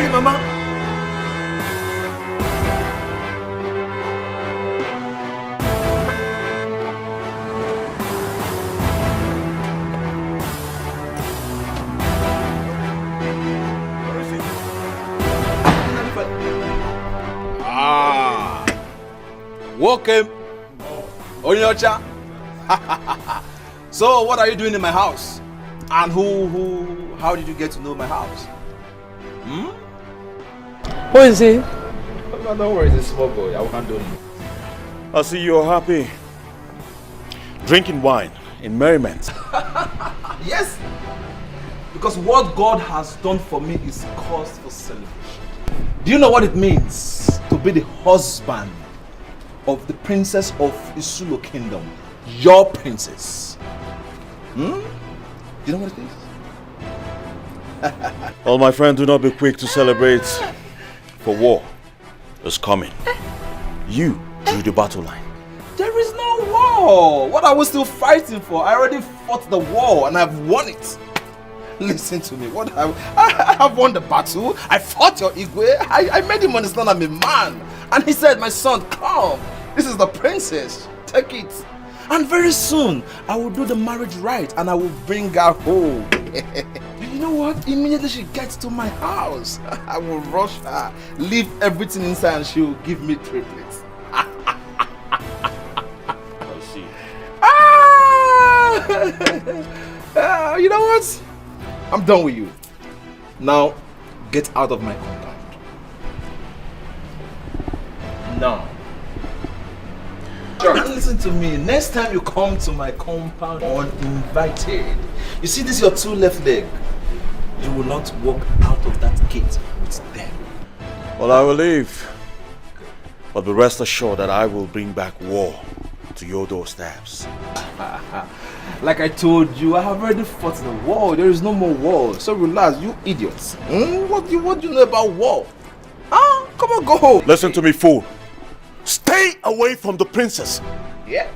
Mama. Welcome, Onyocha. So, what are you doing in my house? And how did you get to know my house? Who is he? No, don't worry, it's a small boy. I will handle him. I see you're happy. Drinking wine in merriment. Yes, because what God has done for me is cause for celebration. Do you know what it means to be the husband of the princess of Isulo Kingdom? Your princess. Do you know what it is? Well, my friend, do not be quick to celebrate, for war is coming. You drew the battle line. There is no war. What are we still fighting for? I already fought the war and I've won it. Listen to me. I have won the battle. I fought your Igwe. I made him understand I'm a man. And he said, my son, come. This is the princess. Take it. And very soon, I will do the marriage right and I will bring her home. You know what? Immediately she gets to my house, I will rush her, leave everything inside and she will give me triplets. I see. You know what? I'm done with you. Now, get out of my compound. No. Sure. And listen to me. Next time you come to my compound uninvited, you see this your two left leg, you will not walk out of that gate with them. Well, I will leave. But be rest assured that I will bring back war to your doorsteps. Like I told you, I have already fought the war. There is no more war. So relax, you idiots. What do you know about war? Come on, go home. Listen to me, fool. Stay away from the princess. Yeah.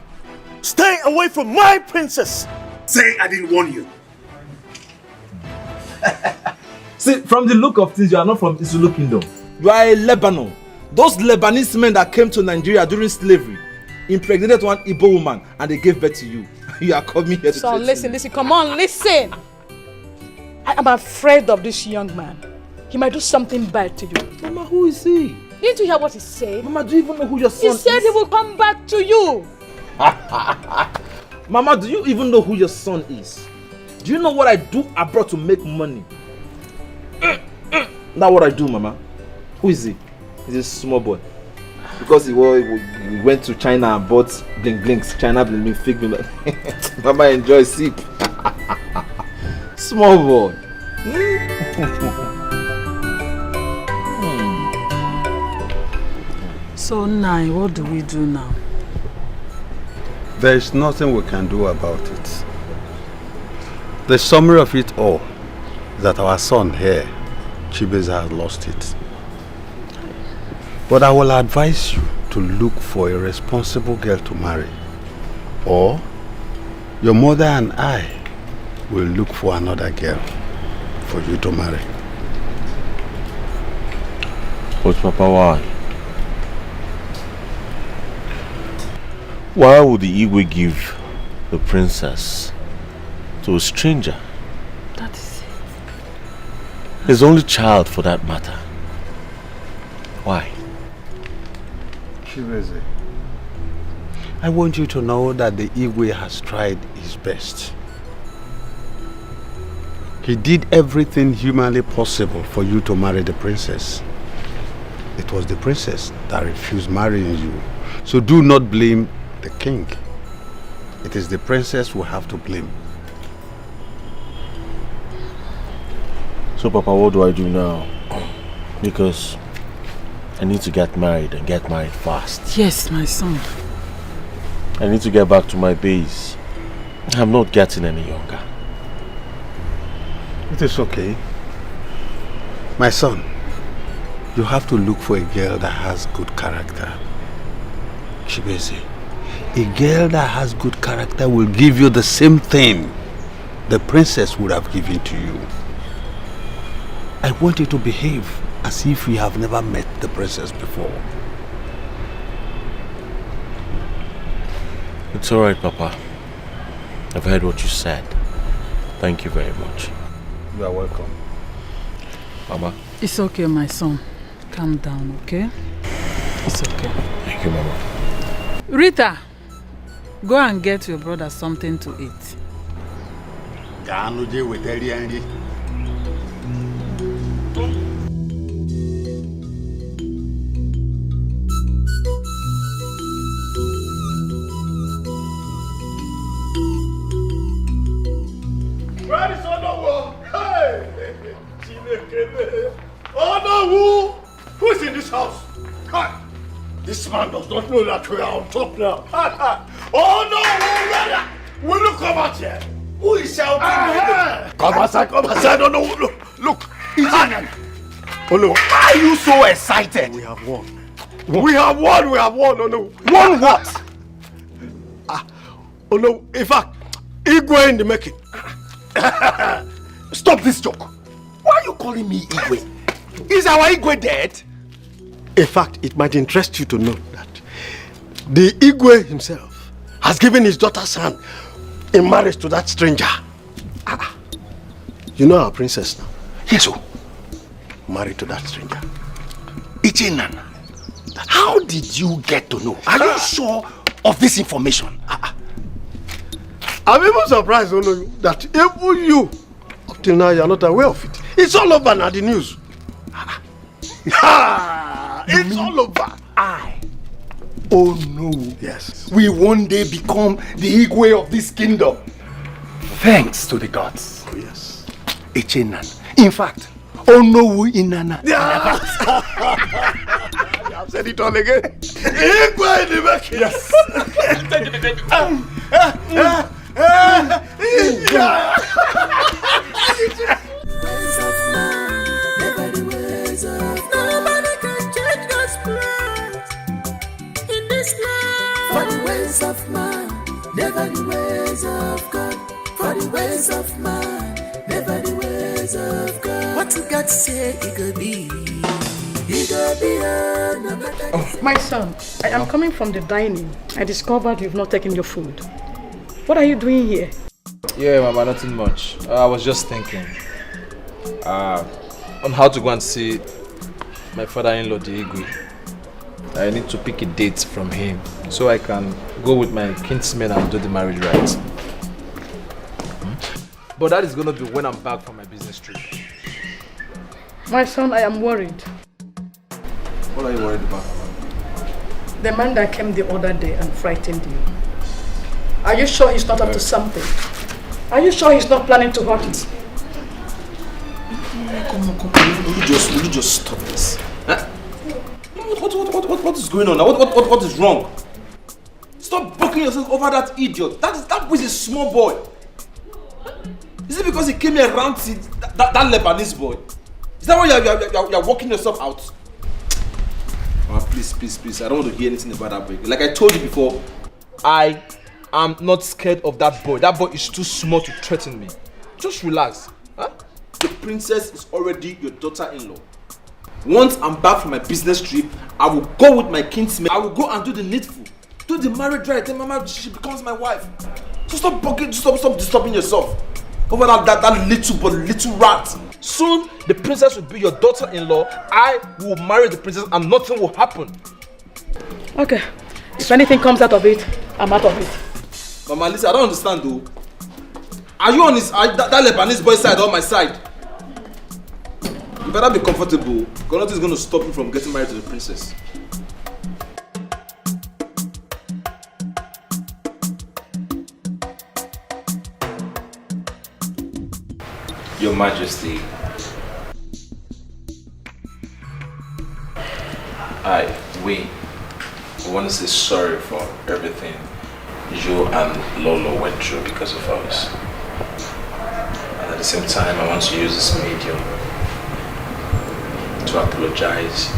Stay away from my princess. Say I didn't warn you. See, from the look of things, you are not from Isulo Kingdom. You are a Lebanon. Those Lebanese men that came to Nigeria during slavery impregnated one Igbo woman and they gave birth to you. You are coming here to So listen, come on, listen. I am afraid of this young man. He might do something bad to you. Mama, who is he? Didn't you hear what he said? Mama, do you even know who your son is? He said he will come back to you. Mama, do you even know who your son is? Do you know what I do abroad to make money? Now what I do, Mama. Who is he? He's a small boy. Because he went to China and bought bling blinks. China bling bling fig me. Mama enjoy sip. Small boy. So Nai, what do we do now? There is nothing we can do about it. The summary of it all is that our son here, Chibeza, has lost it. But I will advise you to look for a responsible girl to marry. Or your mother and I will look for another girl for you to marry. But Papa, why? Why would the Igwe give the princess to a stranger? That is it. His only child, for that matter. Why? Chibeze, I want you to know that the Igwe has tried his best. He did everything humanly possible for you to marry the princess. It was the princess that refused marrying you. So do not blame the king. It is the princess we have to blame. So Papa, what do I do now? Because I need to get married and get married fast. Yes, my son. I need to get back to my base. I'm not getting any younger. It is okay. My son, you have to look for a girl that has good character. Chibeze, a girl that has good character will give you the same thing the princess would have given to you. I want you to behave as if you have never met the princess before. It's alright, Papa. I've heard what you said. Thank you very much. You are welcome. Mama. It's okay, my son. Calm down, okay? It's okay. Thank you, Mama. Rita, go and get your brother something to eat. Where is Onowu? Hey! Onowu! Who is in this house? Hi! This man does not know that we are on top now. Onowu! Will you come out here? Who is shouting? Come outside, Onowu! Look! Onowu, why are you so excited? We have won. We have won, Onowu. Won what? Onowu, in fact, Igwe in the making. Stop this joke. Why are you calling me Igwe? Is our Igwe dead? In fact, it might interest you to know that the Igwe himself has given his daughter's hand in marriage to that stranger. You know our princess now? Yes, sir. Married to that stranger. Ichinan. How did you get to know? Are you sure of this information? I'm even surprised, Onowu, that even you, up till now, you're not aware of it. It's all over now, the news. It's all over. Oh no. Yes. We one day become the Igwe of this kingdom. Thanks to the gods. Oh yes. Echenan. In fact, Onowu Inana. I've said it all again. Igwe in the making. Yes. Nobody can change God's plans in this life. For the ways of man, never the ways of God. For the ways of man, never the ways of God. What you got to say, it could be. Oh, my son, I am coming from the dining. I discovered you've not taken your food. What are you doing here? Yeah, Mama, nothing much. I was just thinking on how to go and see my father-in-law, the Igwe. I need to pick a date from him so I can go with my kinsmen and do the marriage rites. But that is going to be when I'm back from my business trip. My son, I am worried. What are you worried about? The man that came the other day and frightened you. Are you sure he's not up to something? Are you sure he's not planning to hurt you? Will you just stop this? Huh? What is going on now? What is wrong? Stop bucking yourself over that idiot. That boy is a small boy. Is it because he came here around that Lebanese boy? Is that why you're working yourself out? Oh, please. I don't want to hear anything about that boy. Like I told you before, I am not scared of that boy. That boy is too small to threaten me. Just relax. Huh? The princess is already your daughter-in-law. Once I'm back from my business trip, I will go with my kinsmen. I will go and do the needful. Do the marriage right. Then Mama, she becomes my wife. So stop bugging, stop disturbing yourself over that little rat. Soon, the princess will be your daughter-in-law. I will marry the princess and nothing will happen. Okay. If anything comes out of it, I'm out of it. Mama, listen, I don't understand though. Are you on that Lebanese boy's side or my side? You better be comfortable, because nothing is going to stop you from getting married to the princess. Your Majesty, we want to say sorry for everything you and Lolo went through because of us. And at the same time, I want to use this medium to apologize.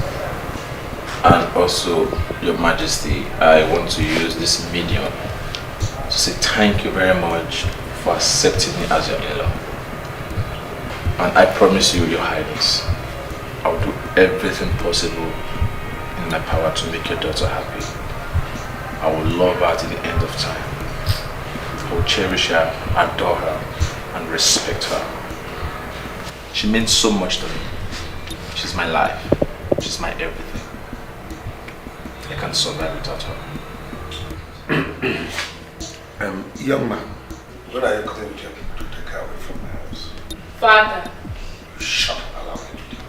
And also, Your Majesty, I want to use this medium to say thank you very much for accepting me as your in-law. And I promise you, Your Highness, I will do everything possible in my power to make your daughter happy. I will love her to the end of time. I will cherish her, adore her, and respect her. She means so much to me. She's my life. She's my everything. I can't survive without her. Young man, when are you coming with your people to take her away from my house? Father. Shut up, allow me to do it.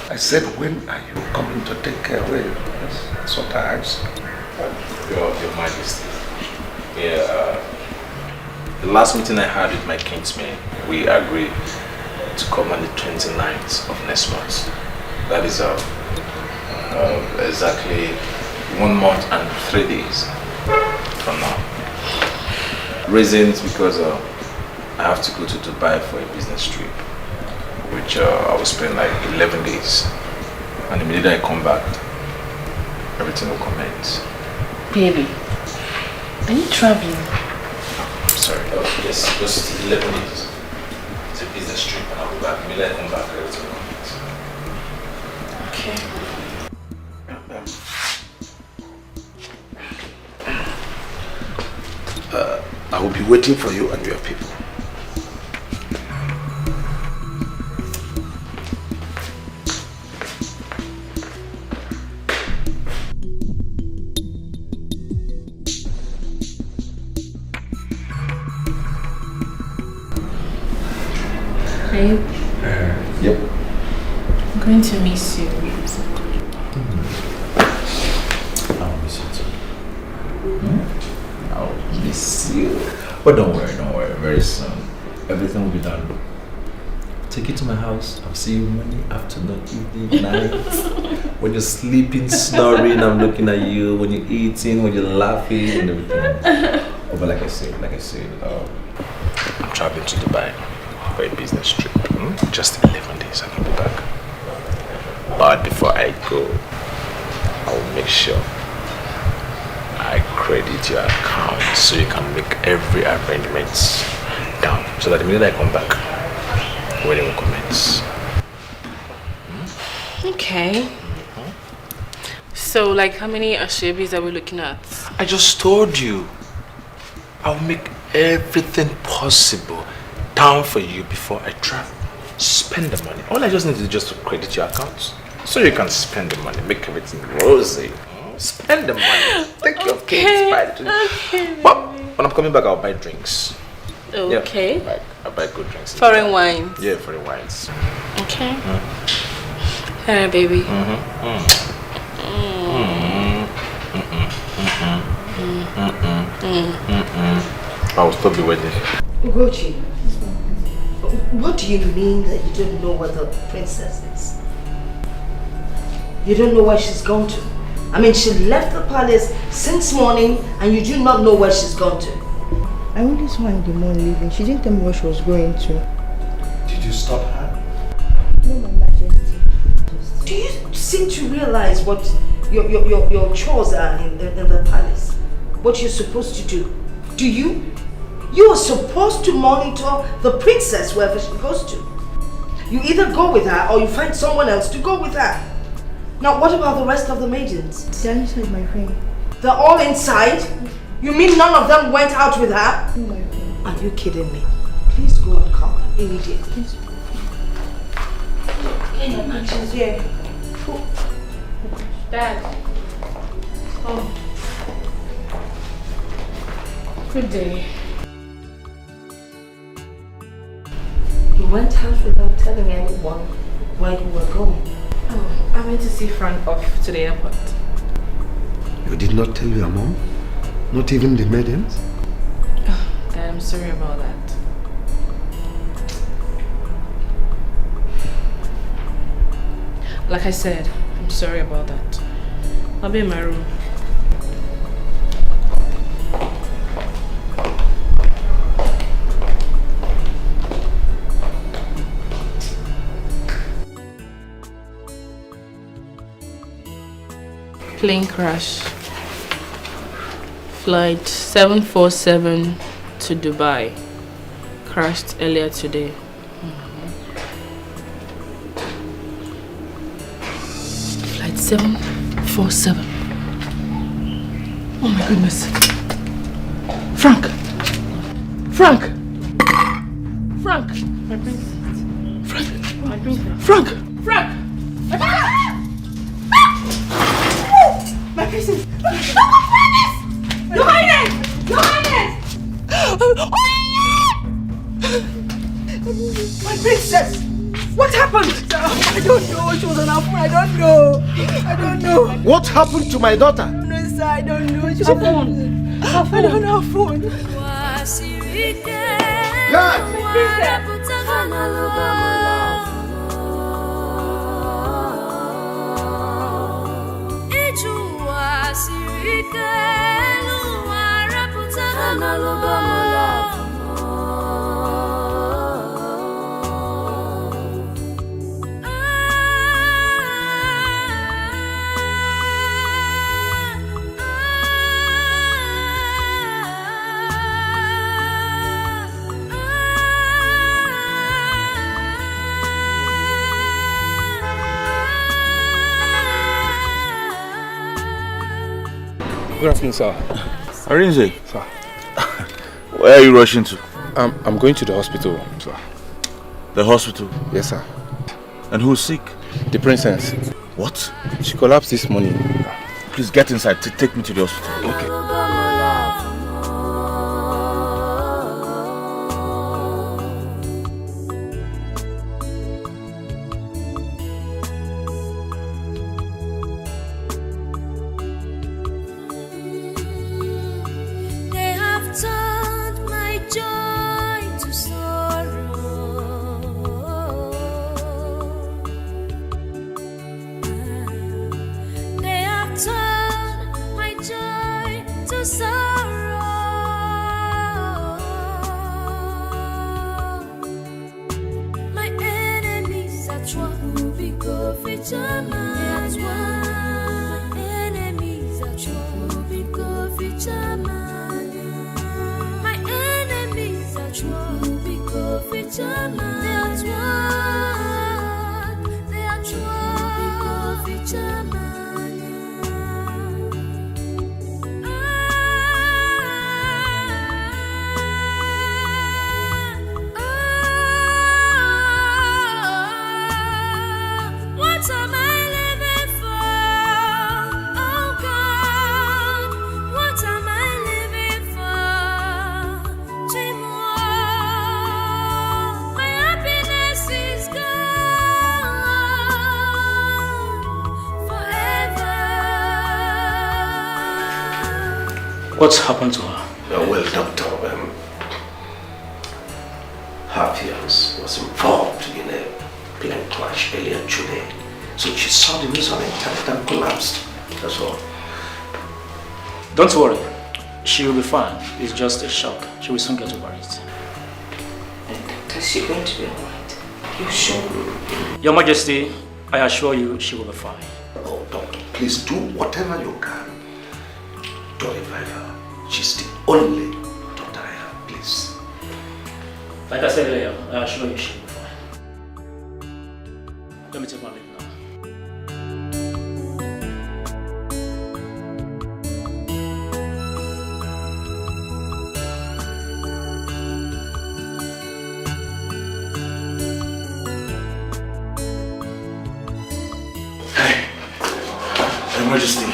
I said, when are you coming to take her away? That's what I asked. Your Majesty, the last meeting I had with my kinsmen, we agreed to come on the 29th of next month. That is exactly 1 month and 3 days from now. Reasons because I have to go to Dubai for a business trip, which I will spend like 11 days. And immediately I come back, everything will commence. Baby, are you traveling? I'm sorry, yes, just 11 days. It's a business trip and I'll be back. Immediately I come back, everything will commence. Okay. I will be waiting for you and your people. Babe? Yep. I'm going to miss you. I'll miss you too. I'll miss you. But don't worry, very soon. Everything will be done. Take you to my house. I'll see you morning, afternoon, evening, night. When you're sleeping, snoring, I'm looking at you. When you're eating, when you're laughing and everything. Oh, but like I said, I'm traveling to Dubai for a business trip. Just 11 days and I'll be back. But before I go, I will make sure I credit your account so you can make every arrangement down. So that the minute I come back, wedding will commence. Okay. So, like, how many ashebis are we looking at? I just told you. I'll make everything possible down for you before I travel. Spend the money. All I just need is just to credit your account. So you can spend the money, make everything rosy. Spend the money. Take your kids, buy the drinks. Okay. But when I'm coming back, I'll buy drinks. Okay. Yeah, I'll buy good drinks. Foreign wines. Yeah, foreign wines. Okay. Alright, baby. I will stop the wedding. Ugochi, what do you mean that you don't know what the princess is? You don't know where she's gone to? I mean, she left the palace since morning and you do not know where she's gone to. I only saw her in the morning leaving. She didn't tell me where she was going to. Did you stop her? No, my majesty. Do you seem to realize what your chores are in the palace? What you're supposed to do? Do you? You are supposed to monitor the princess wherever she goes to. You either go with her or you find someone else to go with her. Now, what about the rest of the maidens? They're inside, my friend. They're all inside? You mean none of them went out with her? No, my friend. Are you kidding me? Please go and call her immediately. Please. She's here. Dad. Oh. Good day. You went out without telling anyone where you were going. Oh, I went to see Frank off to the airport. You did not tell your mom? Not even the maidens? Oh, Dad, I'm sorry about that. Like I said, I'm sorry about that. I'll be in my room. Plane crash. Flight 747 to Dubai. Crashed earlier today. Flight 747. Oh my goodness. Frank! Frank! Frank! My princess. Frank! My princess. Frank! Frank! My princess! Your Highness! Your Highness! My princess! What happened? I don't know. She was on her phone. I don't know. I don't know. What happened to my daughter? No, sir, I don't know. She was on her phone. I don't know her phone. Yeah. My princess! Good afternoon, sir. Arinze. Sir. Where are you rushing to? I'm going to the hospital, sir. The hospital? Yes, sir. And who's sick? The princess. What? She collapsed this morning. Please get inside to take me to the hospital. Okay. What's happened to her? Well, doctor, her fiance was involved in a plane crash earlier today. So she saw the news on the internet and collapsed. That's all. Don't worry. She will be fine. It's just a shock. She will soon get over it. Is she going to be alright? You sure? Your Majesty, I assure you she will be fine. Oh, doctor, please do whatever you can to revive her. She's the only daughter I have, please. please. Like I said earlier, I assure you she'll be fine. Let me take my leave now. Your Majesty.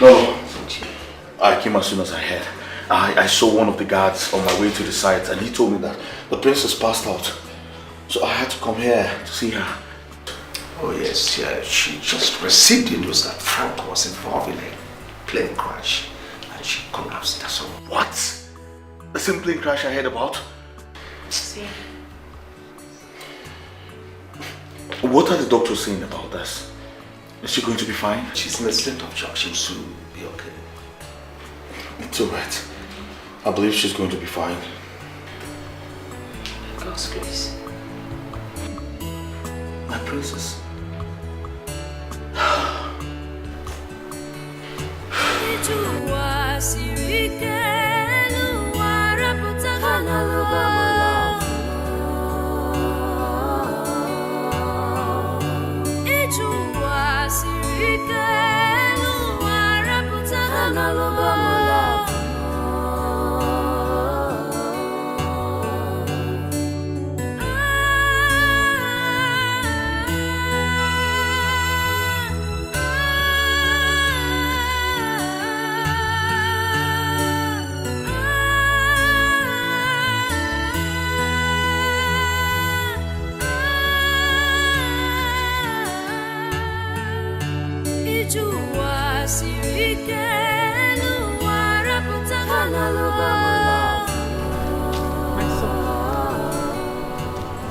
No. I came as soon as I heard. I saw one of the guards on my way to the site and he told me that the princess passed out. So I had to come here to see her. Oh yes, yeah, she just received the news that Frank was involved in a plane crash and she collapsed, that's all. What? The same plane crash I heard about? See. What are the doctors saying about this? Is she going to be fine? She's in a state of shock. She'll soon be okay. It's alright. I believe she's going to be fine. God's grace. My princess.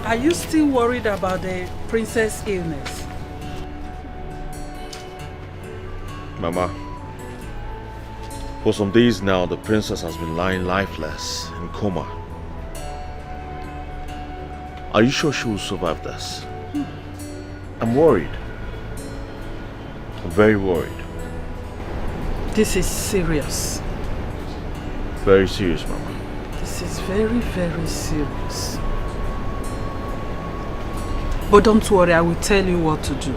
Are you still worried about the princess' illness? Mama, for some days now, the princess has been lying lifeless in coma. Are you sure she will survive this? I'm worried. I'm very worried. This is serious. Very serious, Mama. This is very, very serious. But don't worry, I will tell you what to do.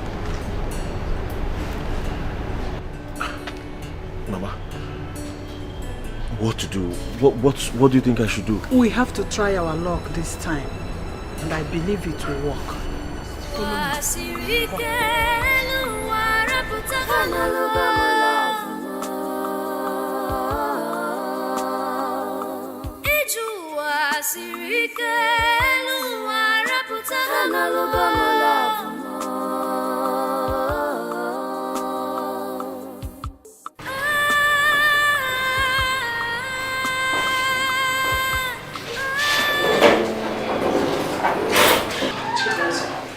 Mama, what to do? What do you think I should do? We have to try our luck this time. And I believe it will work.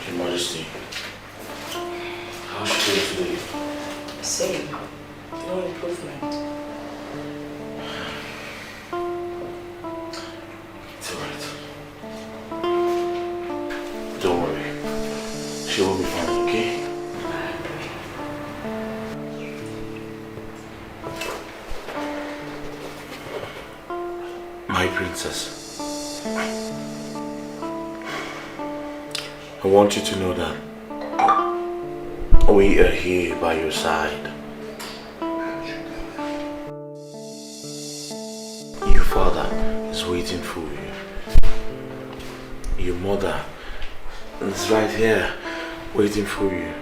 Your Majesty, how's she doing today? Same. No improvement. It's alright. Don't worry. She will be fine, okay? My princess. I want you to know that we are here by your side. Your father is waiting for you. Your mother is right here waiting for you.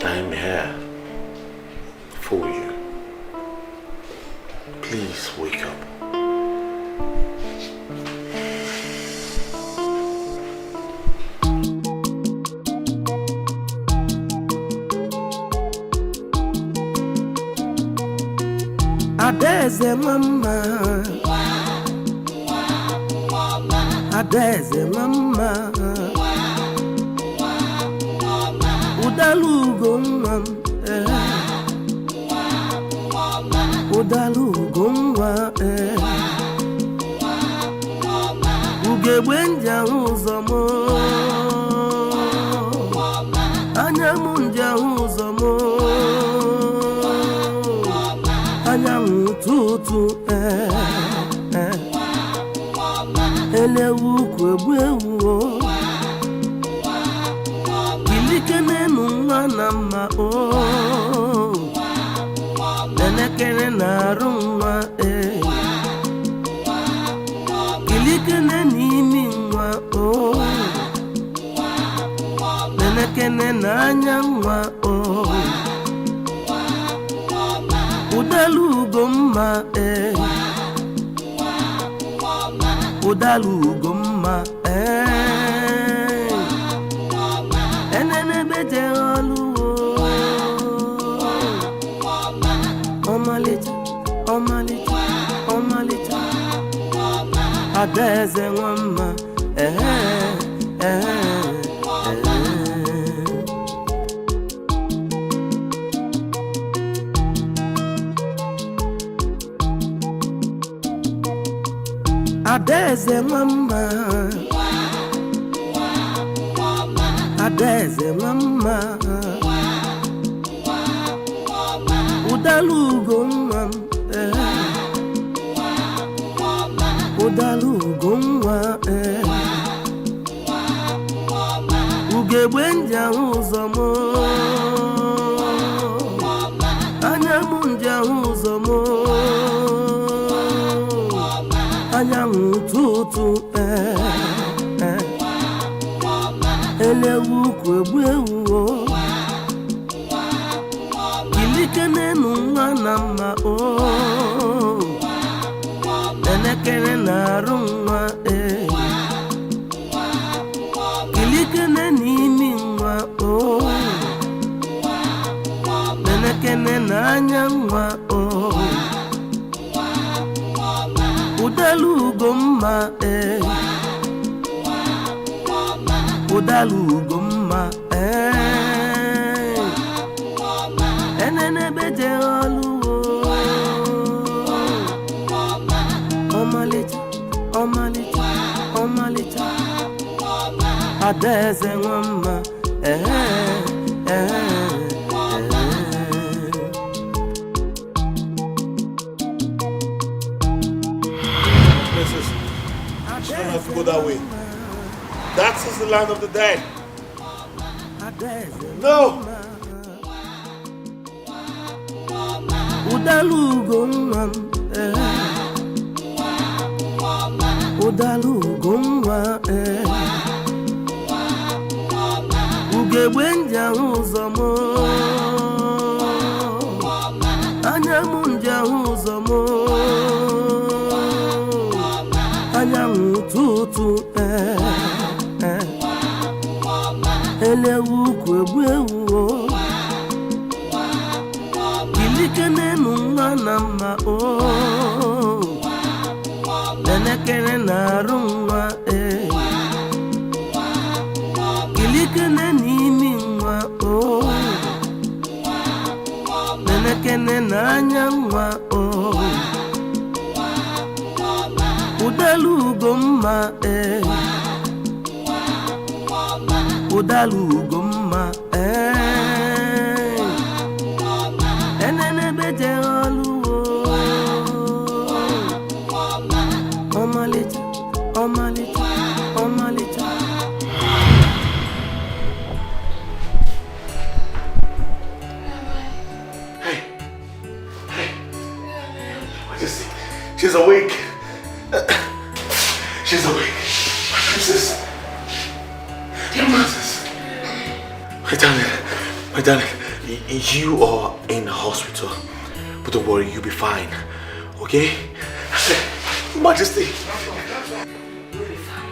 I am here for you. Please wake up. Adeze mama, Adeze mama, Udalugo mama, Udalugo mama, Ugewenja uzomo, Anyamunja uzomo. Tutu kwebwewo Kilikene nunga nama Nenekene narunga Kilikene nimingwa Nenekene nanyangwa Udalu gomma Udalu gomma Enene bete olu Omalita Adeze wama Adeze mama Udalugo mama Udalugo mama Ugebwe nja uzomo Anyamu nja uzomo Anyamu tutu Elewu kwebwewo Kilikene nunga nama Nenekene narunga Kilikene nimingwa Nenekene nanyangwa Udalu gomma Udalu gomma Enene beje olu Omalita Adeze wama Princess, you don't have to go that way. That is the land of the dead. No! Udalugo Ugebwe nja uzomo Anyamu nja uzomo Anyamu tutu Elewu kwebwewo Kilikene nunga nama Nenekene narunga Kilikene nimingwa Nenekene nanyangwa Udalu gomma Udalu gomma Enene beje olu Omalita She's awake. She's awake. Princess. Dear Princess. My darling, you are in the hospital. But don't worry, you'll be fine. Okay? Majesty. You'll be fine.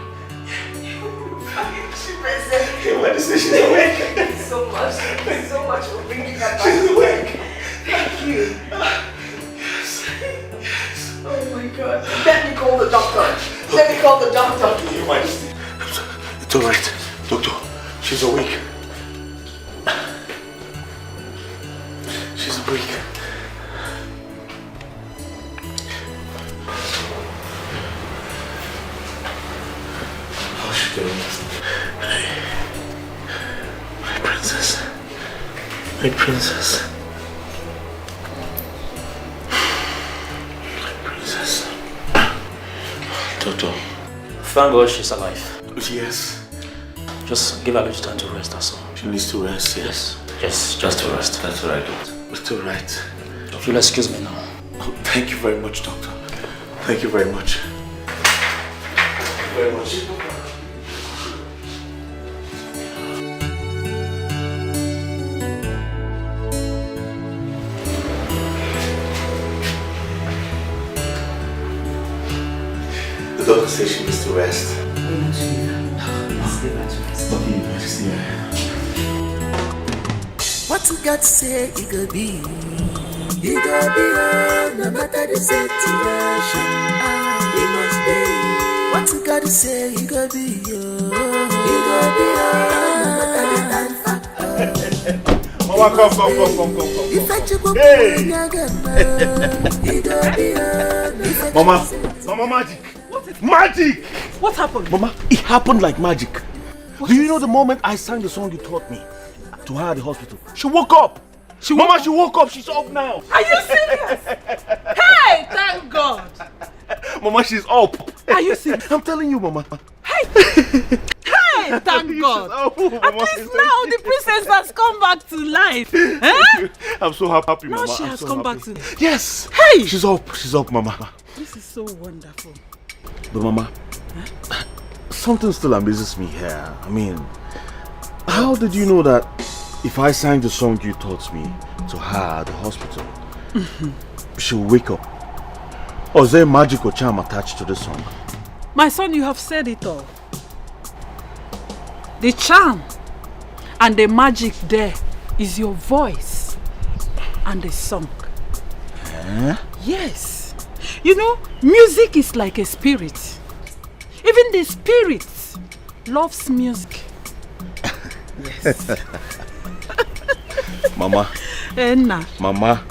Your Majesty, she's awake. Thank you so much. Thank you so much for bringing her back. She's awake. Thank you. Yes. Oh my God. Let me call the doctor. Let me call the doctor. Your Majesty. It's alright. Doctor, she's awake. She's awake. How's she doing? My princess. My princess. My princess. Doctor. thank God she's alive. Yes. Just give her a little time to rest, that's all. She needs to rest, yes. Yes, just to rest. That's all right, doctor. It's all right. If you'll excuse me now. Oh, thank you very much, doctor. Thank you very much. Thank you very much. The doctor says she needs to rest. Okay, let's leave her. What you got to say, it could be. It could be, no matter the situation. It must be. What you got to say, it could be. It could be, no matter the time factor. Mama, come. Hey! Mama, magic. Magic! What happened? Mama, it happened like magic. Do you know the moment I sang the song you taught me to her at the hospital? She woke up. She woke up. She's up now. Are you serious? Hey, thank God. Mama, she's up. Are you serious? I'm telling you, Mama. Hey, thank God. At least now the princess has come back to life. Eh? I'm so happy, Now Mama. she has come back to life. Yes. Hey. She's up, Mama. This is so wonderful. But Mama, something still amazes me here. I mean, how did you know that if I sang the song you taught me to her at the hospital, she'll wake up? Or is there a magical charm attached to the song? My son, you have said it all. The charm and the magic there is your voice and the song. Yes. You know, music is like a spirit. Even the spirit loves music. Yes. Mama. Enna. Mama.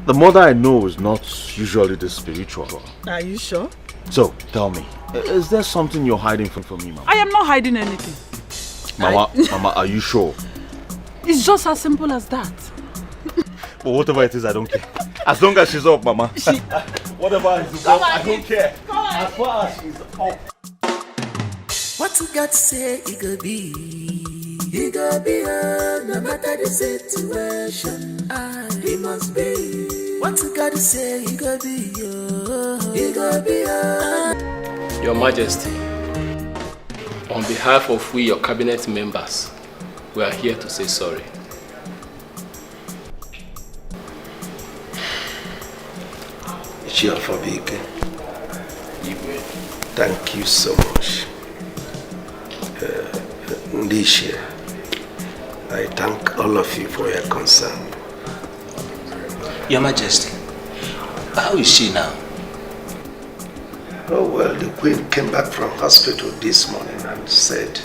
The mother I know is not usually this spiritual. Are you sure? So, tell me, is there something you're hiding from me, Mama? I am not hiding anything. Mama, are you sure? It's just as simple as that. But whatever it is, I don't care. As long as she's up, Mama. Whatever it is, I don't care. As far as she's up. What you got to say, it could be. It could be, no matter the situation. It must be. What you got to say, it could be. It could be. Your Majesty, on behalf of we, your cabinet members, we are here to say sorry. Chiafabike, thank you so much. Ndishe, I thank all of you for your concern. Your Majesty, how is she now? Oh well, the Queen came back from hospital this morning and said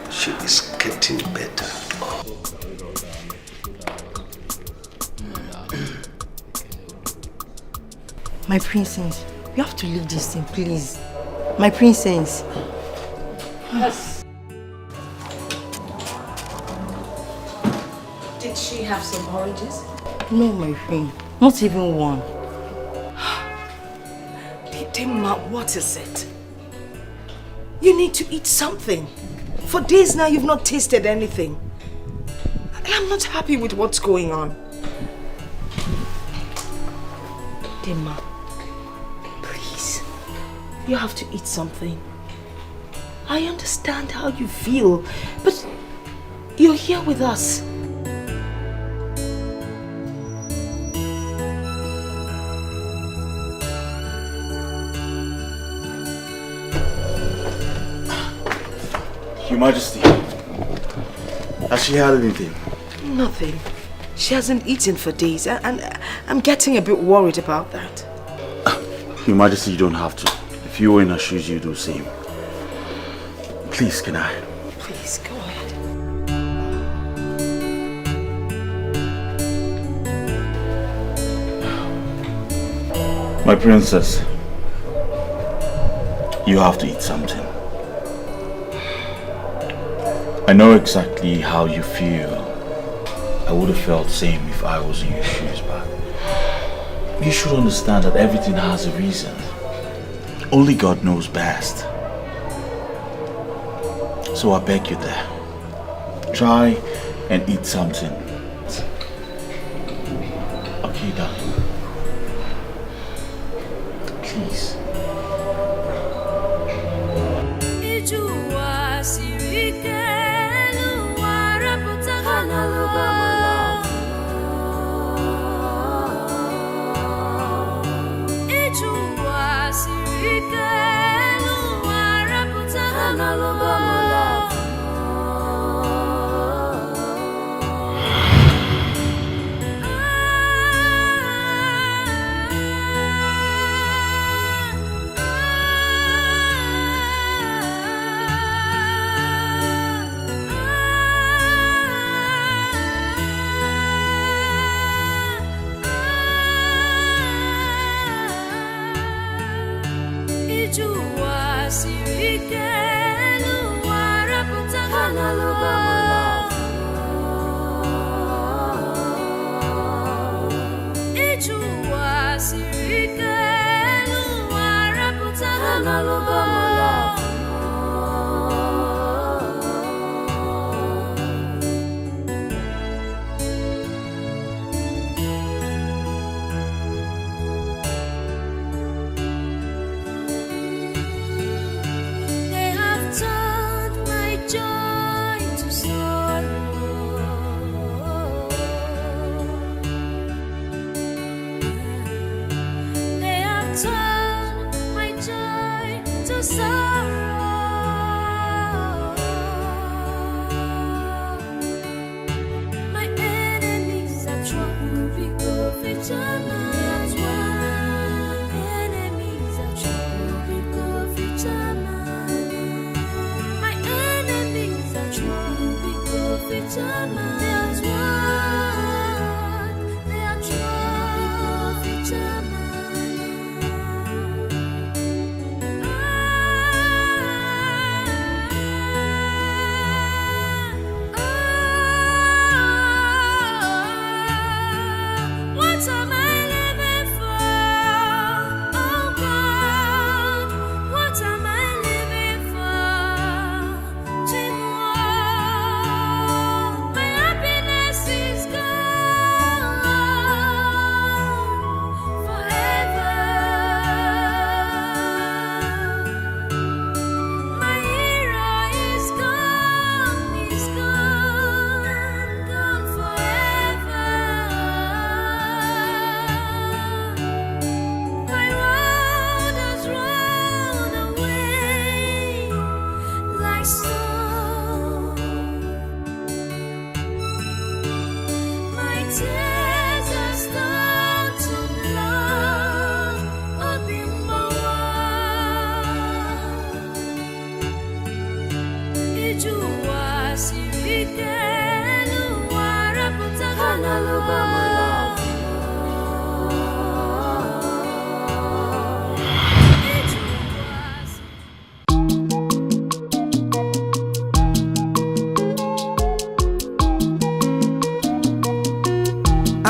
she is getting better. My princess, you have to leave this thing, please. My princess. Yes. Did she have some oranges? No, my friend. Not even one. Tema, what is it? You need to eat something. For days now, you've not tasted anything. I'm not happy with what's going on. Tema. You have to eat something. I understand how you feel, but you're here with us. Your Majesty, has she had anything? Nothing. She hasn't eaten for days, and I'm getting a bit worried about that. Your Majesty, you don't have to. If you were in her shoes, you'd do the same. Please, can I? Please, go ahead. My princess, you have to eat something. I know exactly how you feel. I would have felt the same if I was in your shoes, but you should understand that everything has a reason. Only God knows best. So I beg you there. Try and eat something. Okay, darling. Please.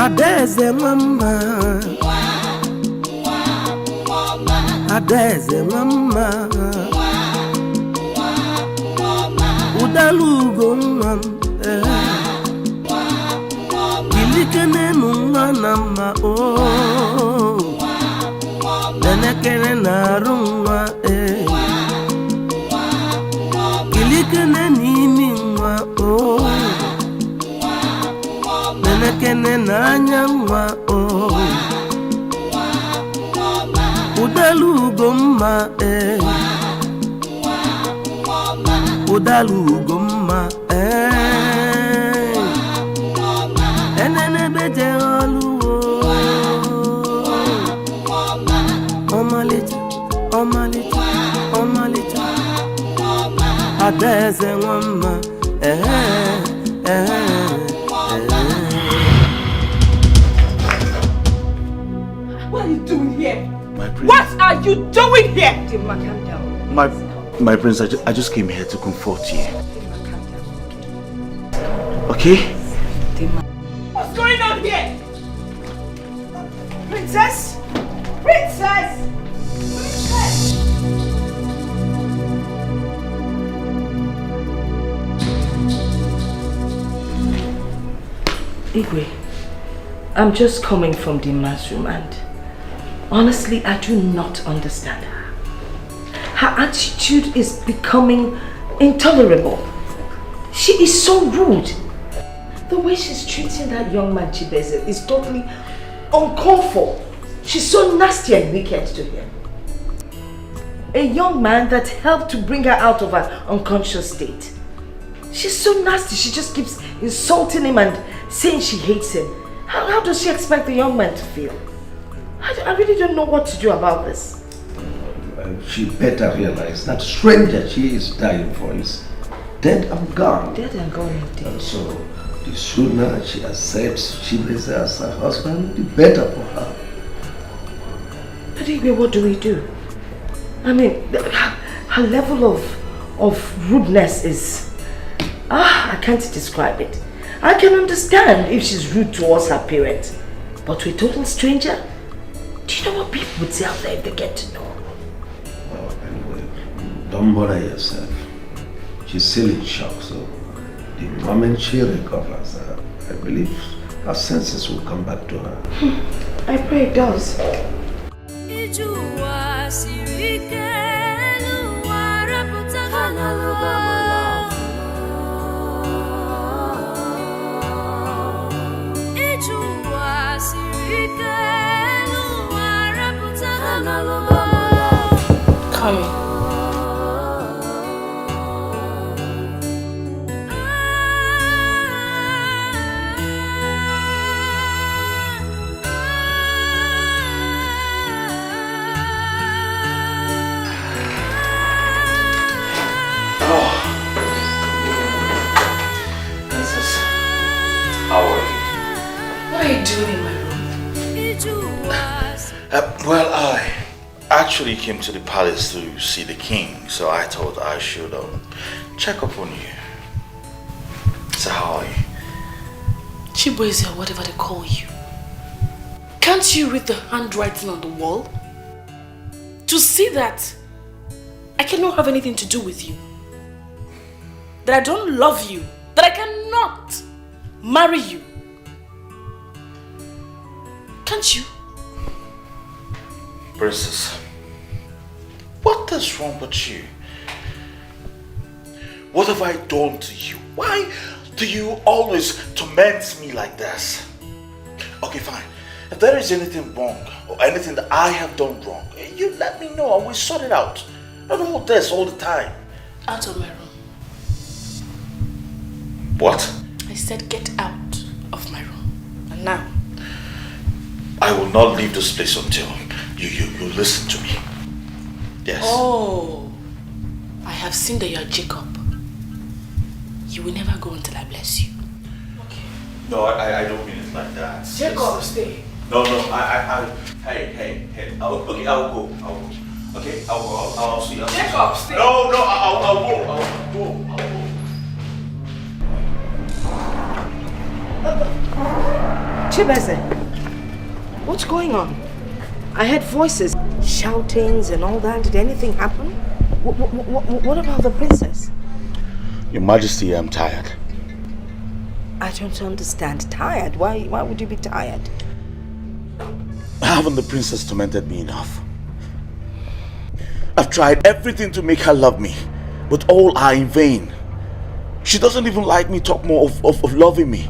Adeze mama, Adeze mama, Udalugo mama, Ilikene mwana ma oh, Nenekene na rumwa Ilikene nimi mwa oh. Nenekene na nyamwa oh Udalugo mma Udalugo mma Enene bete oluwo Omalita, omalita, omalita Adeze mama What are you doing here? What are you doing here? Dima, calm down. My prince, I just came here to comfort you. Okay? What's going on here? Princess? Princess! Princess! Igwe, I'm just coming from the man's room and honestly, I do not understand her. Her attitude is becoming intolerable. She is so rude. The way she's treating that young man, Chibeze, is totally uncalled for. She's so nasty and wicked to him. A young man that helped to bring her out of her unconscious state. She's so nasty. She just keeps insulting him and saying she hates him. How does she expect the young man to feel? I really don't know what to do about this. She better realize that stranger she is dying for is dead and gone. Dead and gone indeed. So the sooner she accepts Chibeze as her husband, the better for her. But Igwe, what do we do? I mean, her level of rudeness is... I can't describe it. I can understand if she's rude towards her parents. But to a total stranger? Do you know what people would say out there if they get to know? Well, anyway, don't bother yourself. She's still in shock, so the moment she recovers, I believe her senses will come back to her. I pray it does. Come. Well, I actually came to the palace to see the king, so I thought I should check up on you. So how are you? Chibeze, or whatever they call you. Can't you read the handwriting on the wall? To see that I cannot have anything to do with you. That I don't love you. That I cannot marry you. Can't you? Princess, what is wrong with you? What have I done to you? Why do you always torment me like this? Okay, fine. If there is anything wrong or anything that I have done wrong, you let me know and we'll sort it out. Not all this all the time. Out of my room. What? I said get out of my room. And now? I will not leave this place until you listen to me. Yes. Oh, I have seen that you are Jacob. You will never go until I bless you. Okay. No, I don't mean it like that. Jacob, stay. No, hey. Okay, I will go. Okay, I will go. I'll see you. Jacob, stay. No, I'll go. Chibeze, what's going on? I heard voices, shoutings and all that. Did anything happen? What about the princess? Your Majesty, I'm tired. I don't understand. Tired? Why would you be tired? Haven't the princess tormented me enough? I've tried everything to make her love me, but all are in vain. She doesn't even like me talk more of loving me.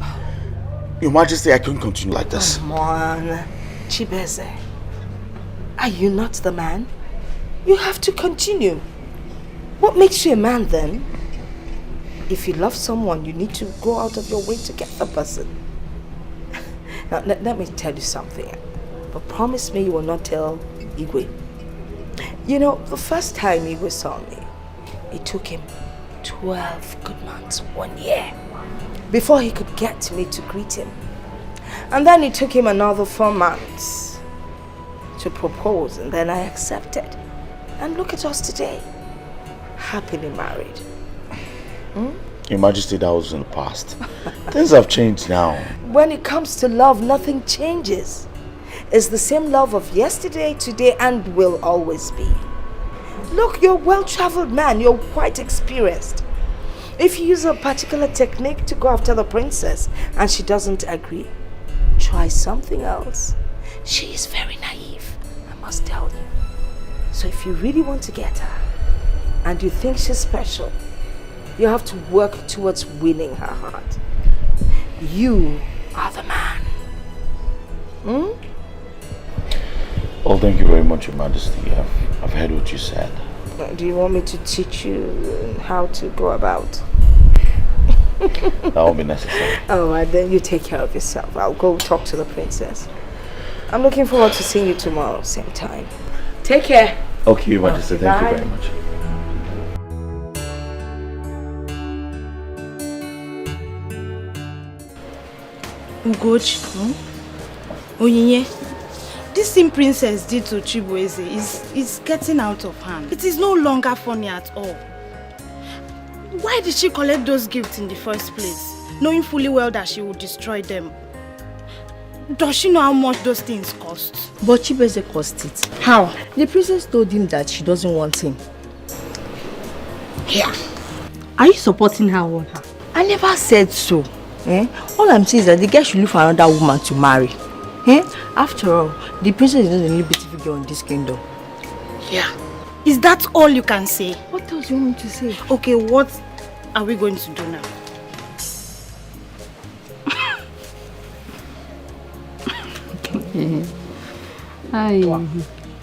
Your Majesty, I can't continue like this. Come on, Chibeze. Are you not the man? You have to continue. What makes you a man then? If you love someone, you need to go out of your way to get the person. Now, let me tell you something. But promise me you will not tell Igwe. You know, the first time Igwe saw me, it took him 12 good months, 1 year, before he could get me to greet him. And then it took him another 4 months to propose, and then I accepted. And look at us today, happily married. Your Majesty, that was in the past. Things have changed now. When it comes to love, nothing changes. It's the same love of yesterday, today, and will always be. Look, you're a well-traveled man. You're quite experienced. If you use a particular technique to go after the princess and she doesn't agree, try something else. She is very naive, I must tell you. So if you really want to get her and you think she's special, you have to work towards winning her heart. You are the man. Oh, thank you very much, Your Majesty. I've heard what you said. Do you want me to teach you how to go about? That won't be necessary. All right, then you take care of yourself. I'll go talk to the princess. I'm looking forward to seeing you tomorrow, same time. Take care. Okay, Your Majesty. Thank you very much. Ugochi, Onyinye, this thing Princess did to Chibueze is getting out of hand. It is no longer funny at all. Why did she collect those gifts in the first place, knowing fully well that she would destroy them? Does she know how much those things cost? But Chibueze cost it. How? The princess told him that she doesn't want him. Yeah. Are you supporting her on her? I never said so. All I'm saying is that the guy should look for another woman to marry. After all, the princess is not the only beautiful girl in this kingdom. Yeah. Is that all you can say? What else do you want me to say? Okay, what are we going to do now?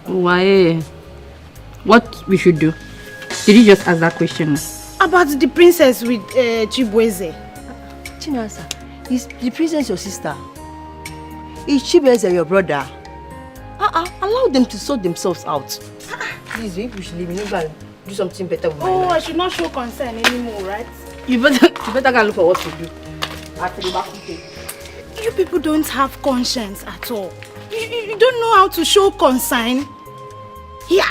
Why? What we should do? Did you just ask that question? About the princess with Chibueze. Chinasa, is the princess your sister? Is Chibueze your brother? Allow them to sort themselves out. Please, if we should leave, you can do something better with my life. I should not show concern anymore, right? You better go look for what to do. After the back. You people don't have conscience at all. You don't know how to show concern. Yeah.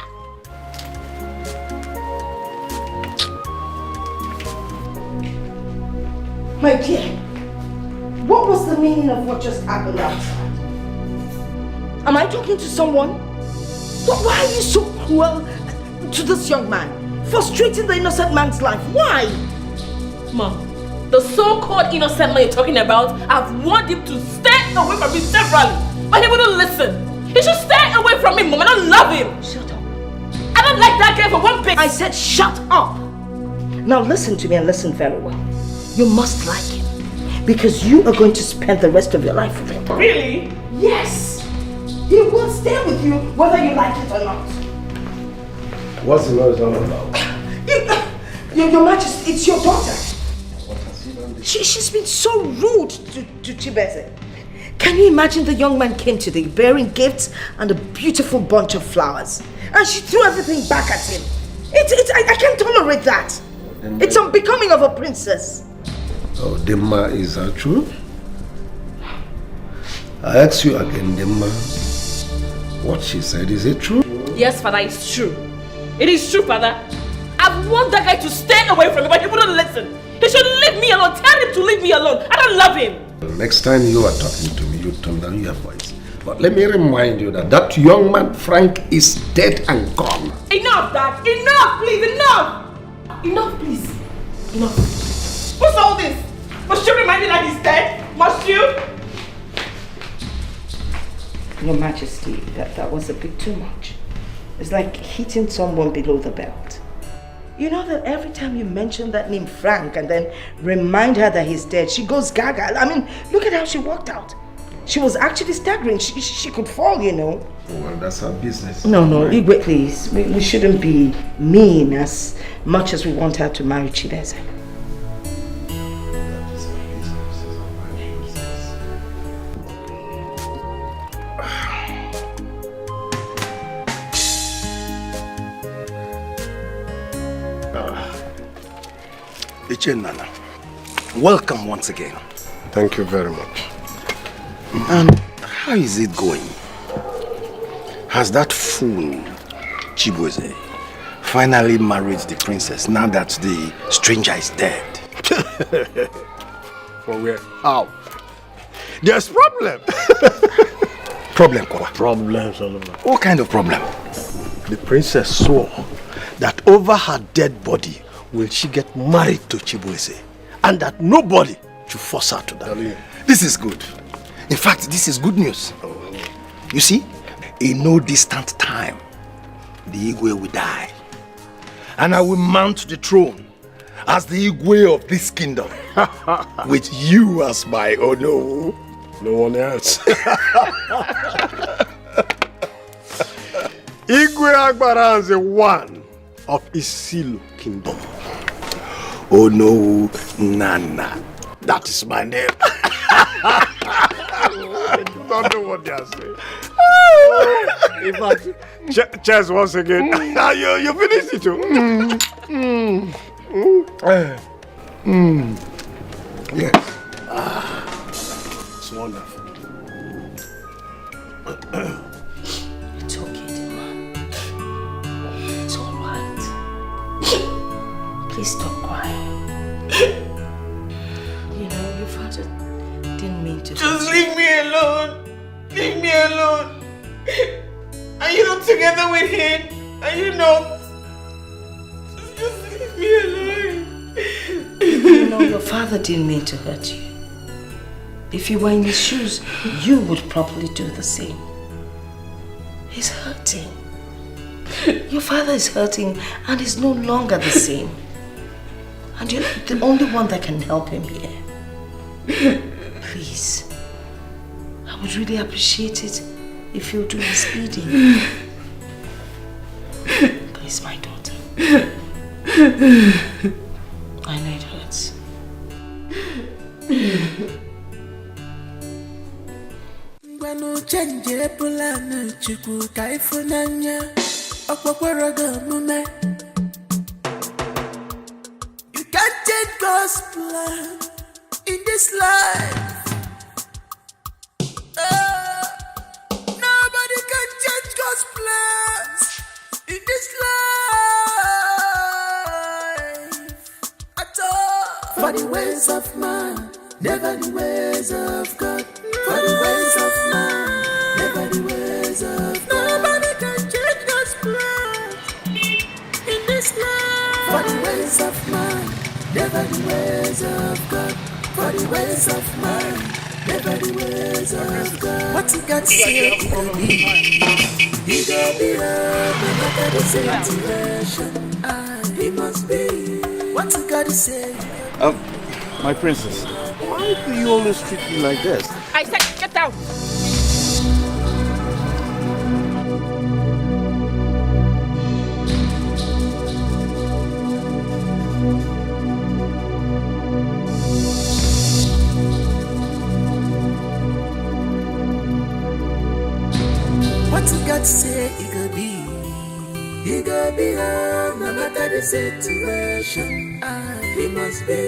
My dear, what was the meaning of what just happened outside? Am I talking to someone? Why are you so cruel to this young man? Frustrating the innocent man's life. Why? Mom, the so-called innocent man you're talking about, I've warned him to stay away from me severally, but he wouldn't listen. He should stay away from me, Mom. I don't love him. Shut up. I don't like that guy for one bit. I said shut up. Now listen to me and listen very well. You must like him because you are going to spend the rest of your life with him. Really? Yes. He will stay with you whether you like it or not. What's the noise all about? Your Majesty, it's your daughter. She's been so rude to Chibueze. Can you imagine the young man came today bearing gifts and a beautiful bunch of flowers, and she threw everything back at him? I can't tolerate that. It's unbecoming of a princess. Oh, Dimma, is that true? I ask you again, Dimma, what she said, is it true? Yes, Father, it's true. It is true, Father. I've warned that guy to stay away from me, but he wouldn't listen. He should leave me alone. Tell him to leave me alone. I don't love him. Next time you are talking to me, you turn down your voice. But let me remind you that young man, Frank, is dead and gone. Enough, Dad. Enough, please. Enough. Enough, please. Enough. What's all this? Must you remind me that he's dead? Must you? Your Majesty, that was a bit too much. It's like hitting someone below the belt. You know that every time you mention that name Frank and then remind her that he's dead, she goes gaga. I mean, look at how she walked out. She was actually staggering. She could fall, you know. Well, that's her business. No, Igwe, please. We shouldn't be mean as much as we want her to marry Chibueze. Nana, welcome once again. Thank you very much. And how is it going? Has that fool, Chibueze, finally married the princess now that the stranger is dead? For where? How? There's problem. Problem, Kwa? Problems all over. What kind of problem? The princess swore that over her dead body will she get married to Chibueze, and that nobody should force her to that. This is good. In fact, this is good news. You see, in no distant time, the Igwe will die. And I will mount the throne as the Igwe of this kingdom. With you as my Ono. No one else. Igwe Agbara is the one of Isilu kingdom. Ono Nana. That is my name. I don't know what they are saying. In fact, cheers once again. You finished it too. Yes. It's wonderful. It's okay, Dima. It's all right. Please stop crying. You know, your father didn't mean to. Just leave me alone. Leave me alone. Are you not together with him? Are you not? Just leave me alone. You know, your father didn't mean to hurt you. If you were in his shoes, you would probably do the same. He's hurting. Your father is hurting and is no longer the same. And you're the only one that can help him here. Please. I would really appreciate it if you do his bidding. Please, my daughter. I know it hurts. Gwanu chenje pulana chukwu kaifunanya okwakwaraga mume. You can't change God's plan in this life. Nobody can change God's plans in this life at all. For the ways of man, never the ways of God. For the ways of man, never the ways of God. Nobody can change God's plans in this life. For the ways of man, never the ways of God. For the ways of man, never the ways of God. What you got to say, he gon' be. He gon' be love, no matter the situation. He must be. What you got to say? My princess, why do you always treat me like this? I said, get out! What you got to say, he gon' be. He gon' be love, no matter the situation. He must be.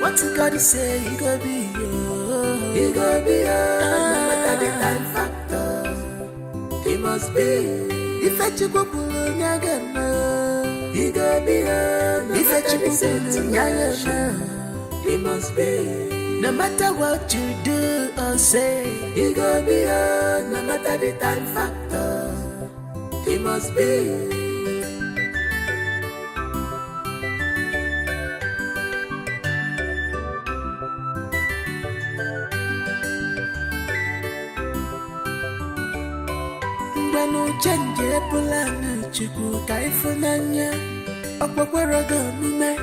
What you got to say, he gon' be. He gon' be love, no matter the time factor. He must be. If you go pull nyagana, he gon' be love, no matter the situation. He must be. No matter what you do or say, he gon' be on, no matter the time factor. He must be. When change pulana chukwu kaifunanya, okwakwaraga mume.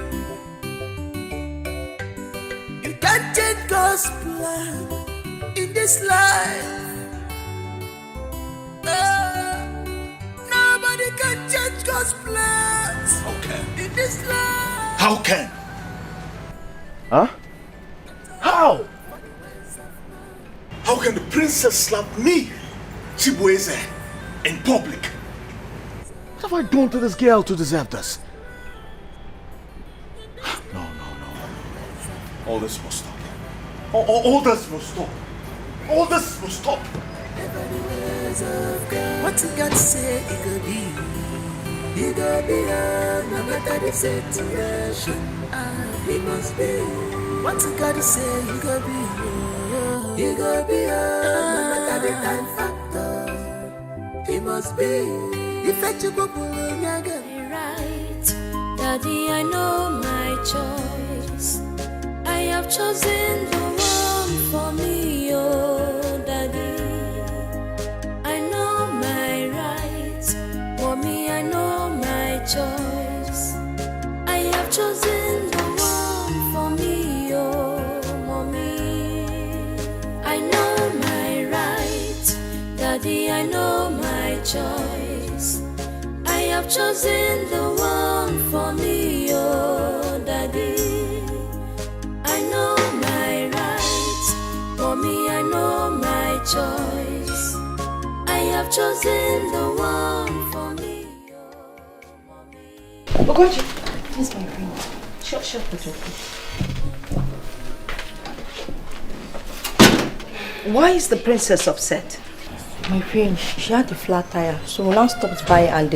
Can't change God's plan in this life. Nobody can change God's plans in this life. How can? Huh? How? How can the princess slap me, Chibueze, in public? What have I done to this girl to deserve this? All this must stop. All this must stop. All this must stop. What you got to say, it could be. He gon' be on, no matter the situation. He must be. What you got to say, he gon' be. He gon' be on, no matter the time factor. He must be. If you go pull on your right Daddy, I know my choice. I have chosen the one for me, oh Daddy. I know my rights, Mommy, I know my choice. I have chosen the one for me, oh Mommy. I know my rights, Daddy, I know my choice. I have chosen the one for me, oh Daddy. I know my rights, Mommy, I know my choice. I have chosen the one for me, oh Mommy. Ogochi, this is my friend. Shut the door. Why is the princess upset? My friend, she had a flat tire, so we now stopped by and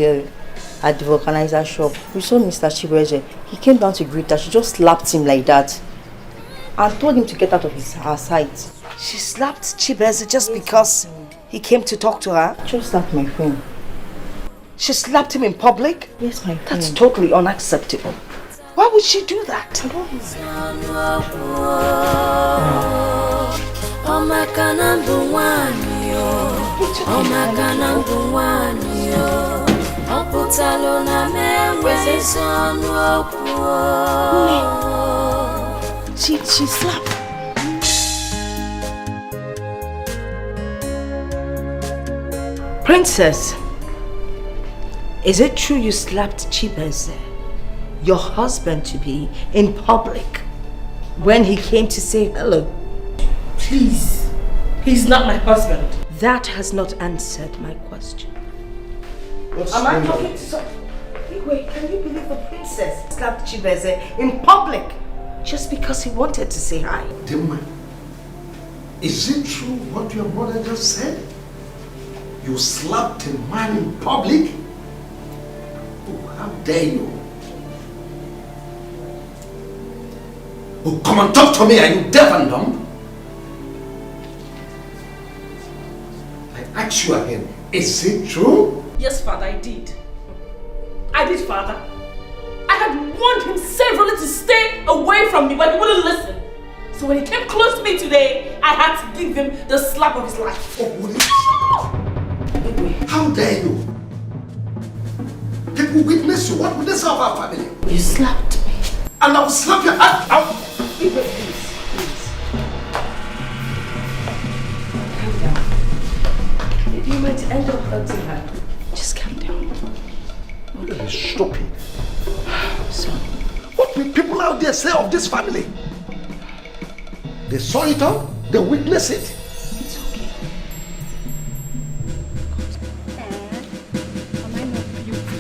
at the vulcanizer shop. We saw Mr. Chibueze. He came down to greet her. She just slapped him like that and told him to get out of her sight. She slapped Chibueze just because he came to talk to her? Just that, my friend. She slapped him in public? Yes, my friend. That's totally unacceptable. Why would she do that? I don't know. Oh my God, I'm the one, yo. Oh my God, I'm the one, yo. Oh, put alone, I'm a son. She slapped. Princess, is it true you slapped Chibueze, your husband to be, in public when he came to say hello? Please, he's not my husband. That has not answered my question. Am I talking to some... Wait, can you believe the princess slapped Chibueze in public just because he wanted to say hi? Dimma, is it true what your mother just said? You slapped a man in public? Oh, how dare you? Oh, come and talk to me. Are you deaf and dumb? I ask you again, is it true? Yes, Father, I did. I did, Father. I had warned him severally to stay away from me, but he wouldn't listen. So when he came close to me today, I had to give him the slap of his life. Oh, how dare you? People witness you. What witness of our family? You slapped me. And I will slap your hand out. Please. Calm down. You might end up hurting her. Just calm down. You're stupid. Son, what will people out there say of this family? They saw it all. They witnessed it. It's okay. Am I not beautiful?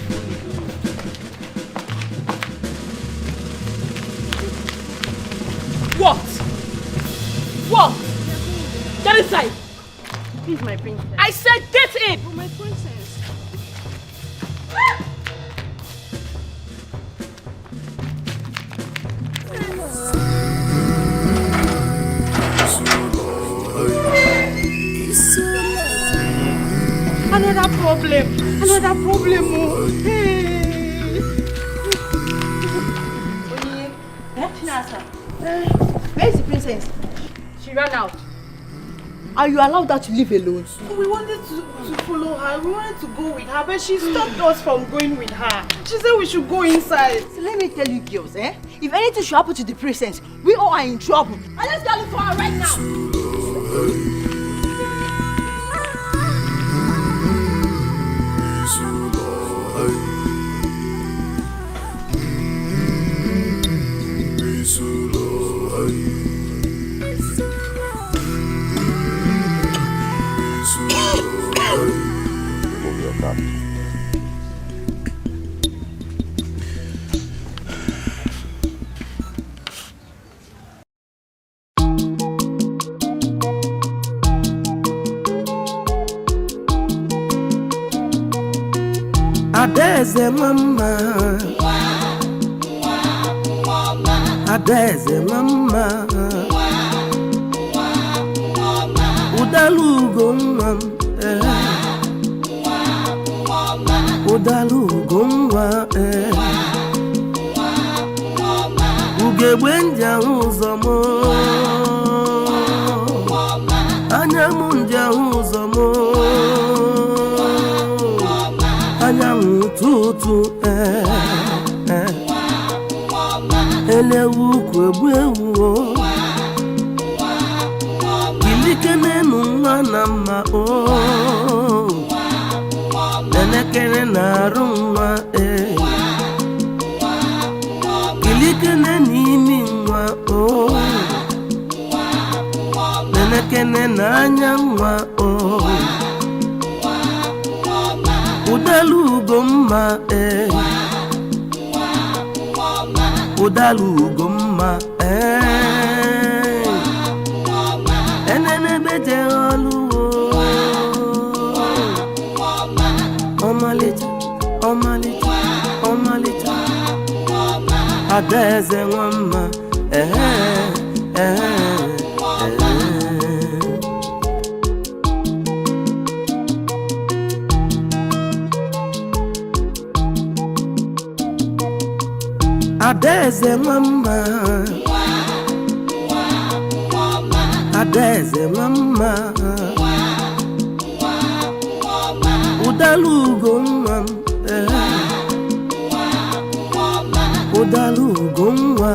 What? What? Get inside! Please, my princess. I said get in! Oh, my princess. Another problem. Oh. Hey. Where's the princess? She ran out. Are you allowed her to leave alone? We wanted to follow her. We wanted to go with her, but she stopped us from going with her. She said we should go inside. So let me tell you girls, if anything should happen to the princess, we all are in trouble. And let's go look for her right now. Adeze mama, Adeze mama, Udalugo mama, Udalugo mama, ugegbe ndị ahụ ụzọ m anyanwụ ndị ahụ ụzọ m anyanwụ ụtụtụ elewu ukwu egbu ewu kilike n'enu nwa na mma nenekere na-arụ nwa kilike n'imi nwa nenekene n'anya nwa ụdala ugomma ụdala ugomma enenebete olu ọmalịcha ọmalịcha ọmalịcha adaeze nwamma adaeze nwamma adaeze nwamma ụdala ugomma ụdala ugomma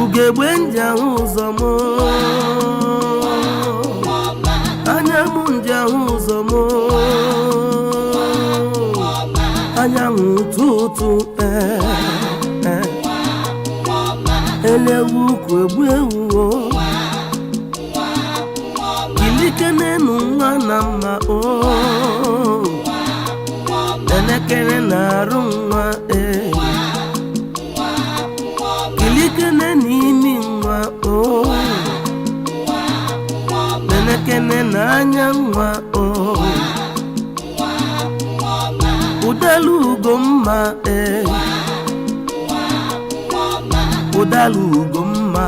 ugegbe ndị ahụ ụzọ m anyanwụ ndị ahụ ụzọ m anyanwụ ụtụtụ elewu ukwu egbu ewu kilike n'enu nwa na mma nenekere na-arụ nwa kilike n'imi nwa nenekene n'anya nwa ụdala ugomma ụdala ugomma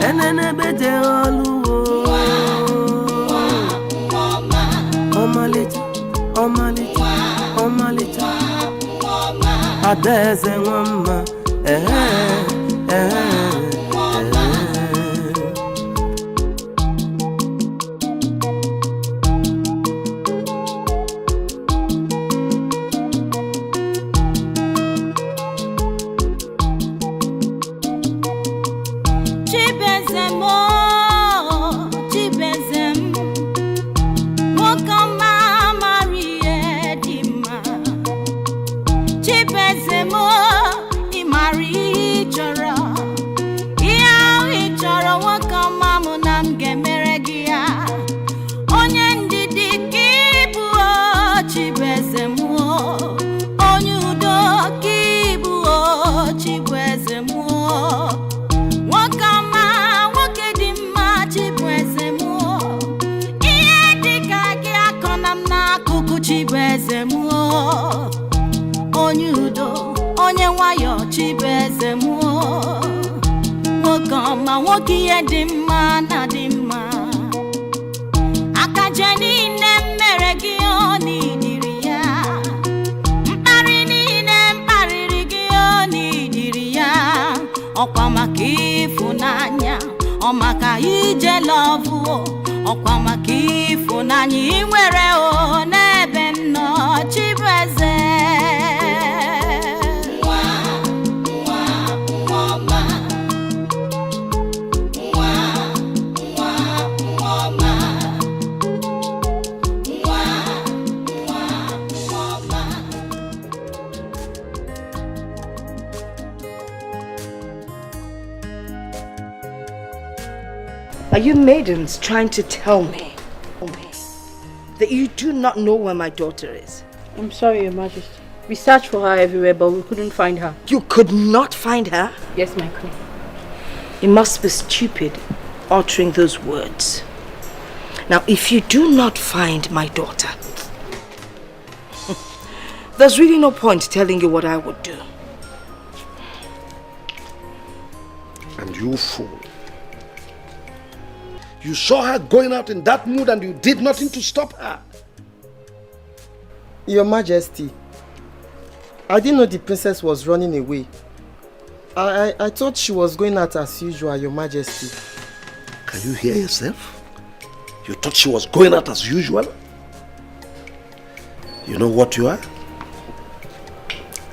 enenebete olu ọmalịcha ọmalịcha ọmalịcha adaeze nwamma onye udo onye nwayọ Chibeze m nwoke ọma nwoke ihe dị mma na dị mma akaje niile mere gị ọ n'idiri ya mkparị niile mkparịrị gị ọ n'idiri ya ọkwa maka ịfụnanya ọ maka ije lọvụ ọkwa maka ịfụnanya ị nwere o n'ebe m nọ Chibeze Are you maidens trying to tell me that you do not know where my daughter is? I'm sorry, Your Majesty. We searched for her everywhere, but we couldn't find her. You could not find her? Yes, my queen. You must be stupid uttering those words. Now, if you do not find my daughter, there's really no point telling you what I would do. And you fool. You saw her going out in that mood and you did nothing to stop her. Your Majesty, I didn't know the princess was running away. I thought she was going out as usual, Your Majesty. Can you hear yourself? You thought she was going out as usual? You know what you are?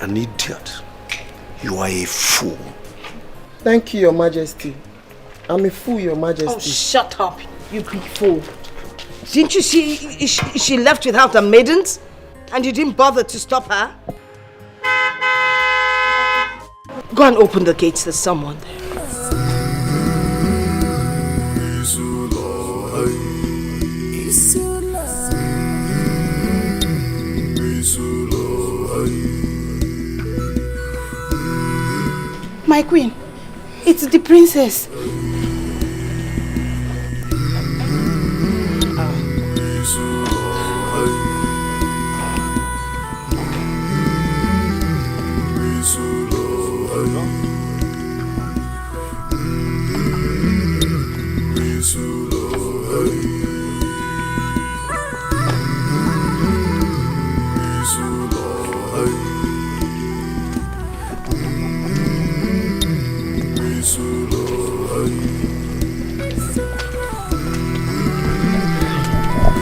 An idiot. You are a fool. Thank you, Your Majesty. I'm a fool, Your Majesty. Oh, shut up, you big fool. Didn't you see she left without her maidens? And you didn't bother to stop her? Go and open the gates, there's someone there. My queen, it's the princess.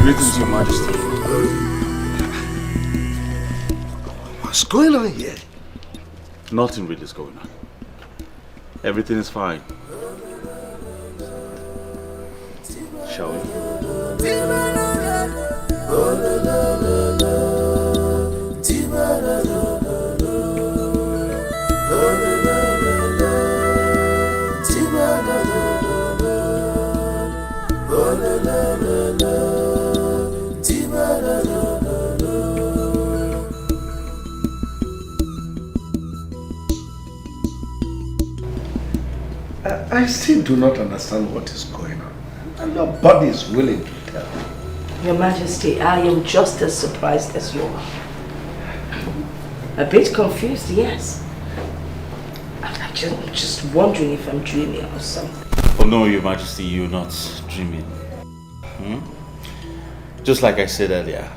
Greetings, Your Majesty. What's going on here? Nothing really is going on. Everything is fine. Shall we? I still do not understand what is going on. And nobody is willing to tell me. Your Majesty, I am just as surprised as you are. A bit confused, yes. I'm just wondering if I'm dreaming or something. Oh no, Your Majesty, you're not dreaming. Just like I said earlier,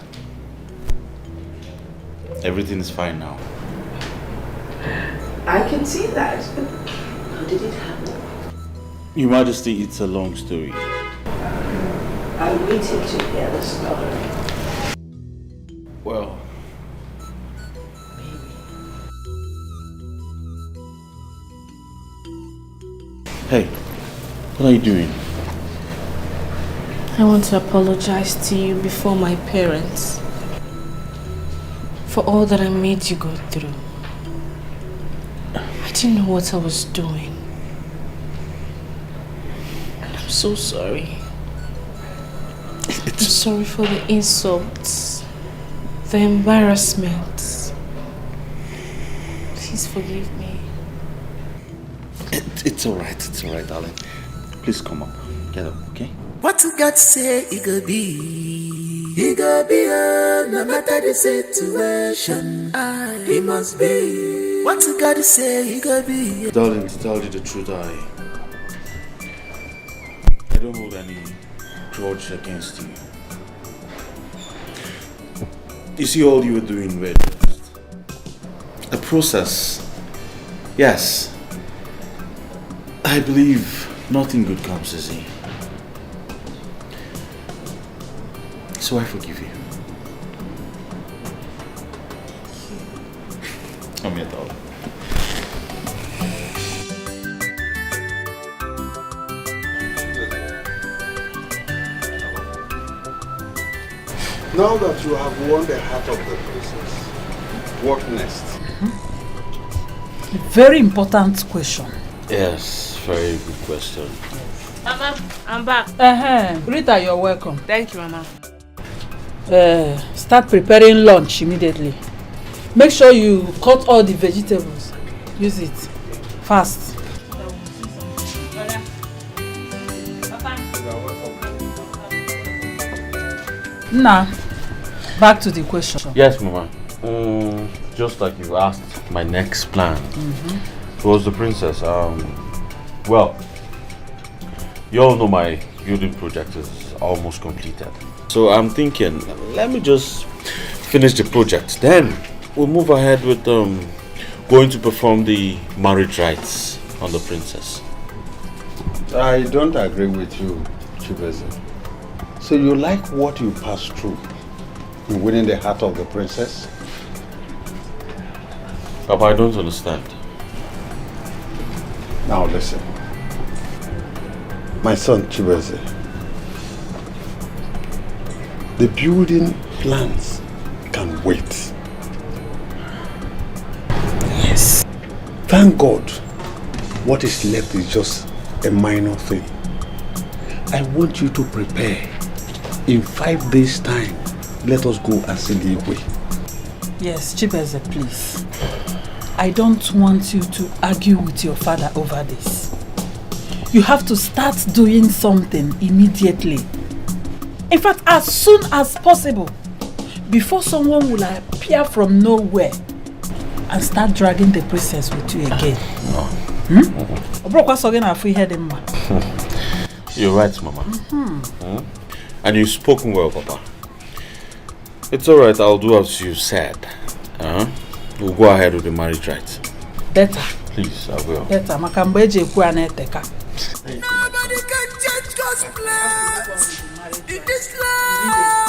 everything is fine now. I can see that, but how did it happen? Your Majesty, it's a long story. I'm waiting to hear the story. Well, hey, what are you doing? I want to apologize to you before my parents for all that I made you go through. I didn't know what I was doing. And I'm so sorry. I'm sorry for the insults, the embarrassment. Please forgive me. It's alright, darling. Please come up. Get up, okay? What God say it could be, no matter the situation, it must be. What God say it could be. Darling, to tell you the truth, I don't hold any grudge against you. You see, all you were doing was a process. Yes, I believe nothing good comes easy. So I forgive you. Come here, darling. Now that you have won the heart of the princess, what next? A very important question. Yes, very good question. Mama, I'm back. Rita, you're welcome. Thank you, Mama. Start preparing lunch immediately. Make sure you cut all the vegetables. Use it fast. Now, back to the question. Yes, Mama. Just like you asked, my next plan was the princess. Well, you all know my building project is almost completed. So I'm thinking, let me just finish the project. Then we'll move ahead with going to perform the marriage rites on the princess. I don't agree with you, Chibueze. So you like what you passed through in winning the heart of the princess? Papa, I don't understand. Now listen. My son Chibueze, the building plans can wait. Yes. Thank God, what is left is just a minor thing. I want you to prepare. In 5 days' time, let us go and see the way. Yes, Chibueze, please. I don't want you to argue with your father over this. You have to start doing something immediately. In fact, as soon as possible, before someone will appear from nowhere and start dragging the princess with you again. No. You're right, Mama. And you've spoken well, Papa. It's alright, I'll do as you said. We'll go ahead with the marriage rites. Better. Please, I will. Better. Nobody can change God's plans in this life.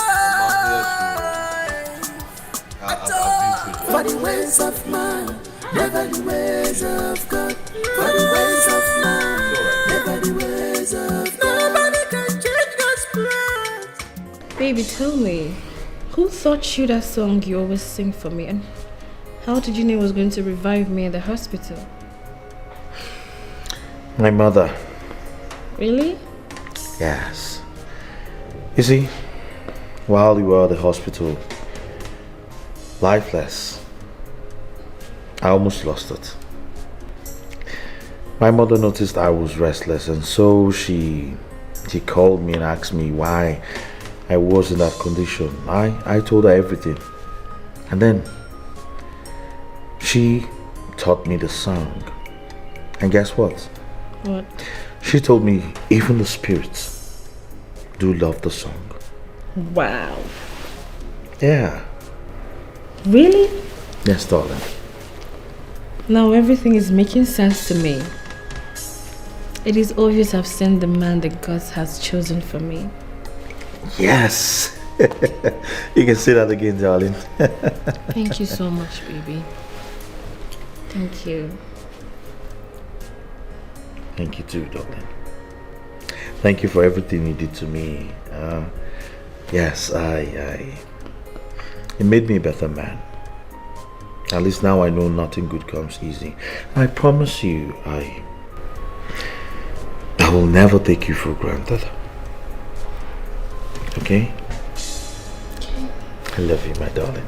For the ways of man, never the ways of God. For the ways of man, never the ways of God. Nobody can change God's plans. Baby, tell me, who taught you that song you always sing for me? And how did you know it was going to revive me in the hospital? My mother. Really? Yes. You see, while you were at the hospital, lifeless, I almost lost it. My mother noticed I was restless, and so she called me and asked me why I was in that condition. I told her everything. And then she taught me the song. And guess what? What? She told me even the spirits do love the song. Wow. Yeah. Really? Yes, darling. Now everything is making sense to me. It is obvious I've seen the man that God has chosen for me. Yes. You can say that again, darling. Thank you so much, baby. Thank you. Thank you too, darling. Thank you for everything you did to me. Yes, it made me a better man. At least now I know nothing good comes easy. I promise you, I will never take you for granted. Okay? I love you, my darling.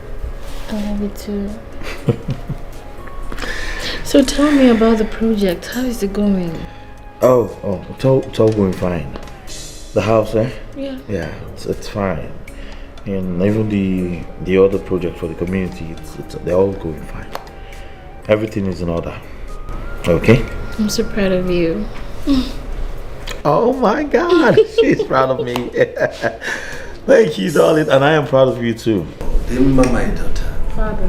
I love you too. So tell me about the project. How is it going? It's all going fine. The house, eh? Yeah. Yeah, it's fine. And even the other project for the community, they're all going fine. Everything is in order. Okay? I'm so proud of you. Oh my God, she's proud of me. Thank you, darling, and I am proud of you too. Dimma, my daughter. Father.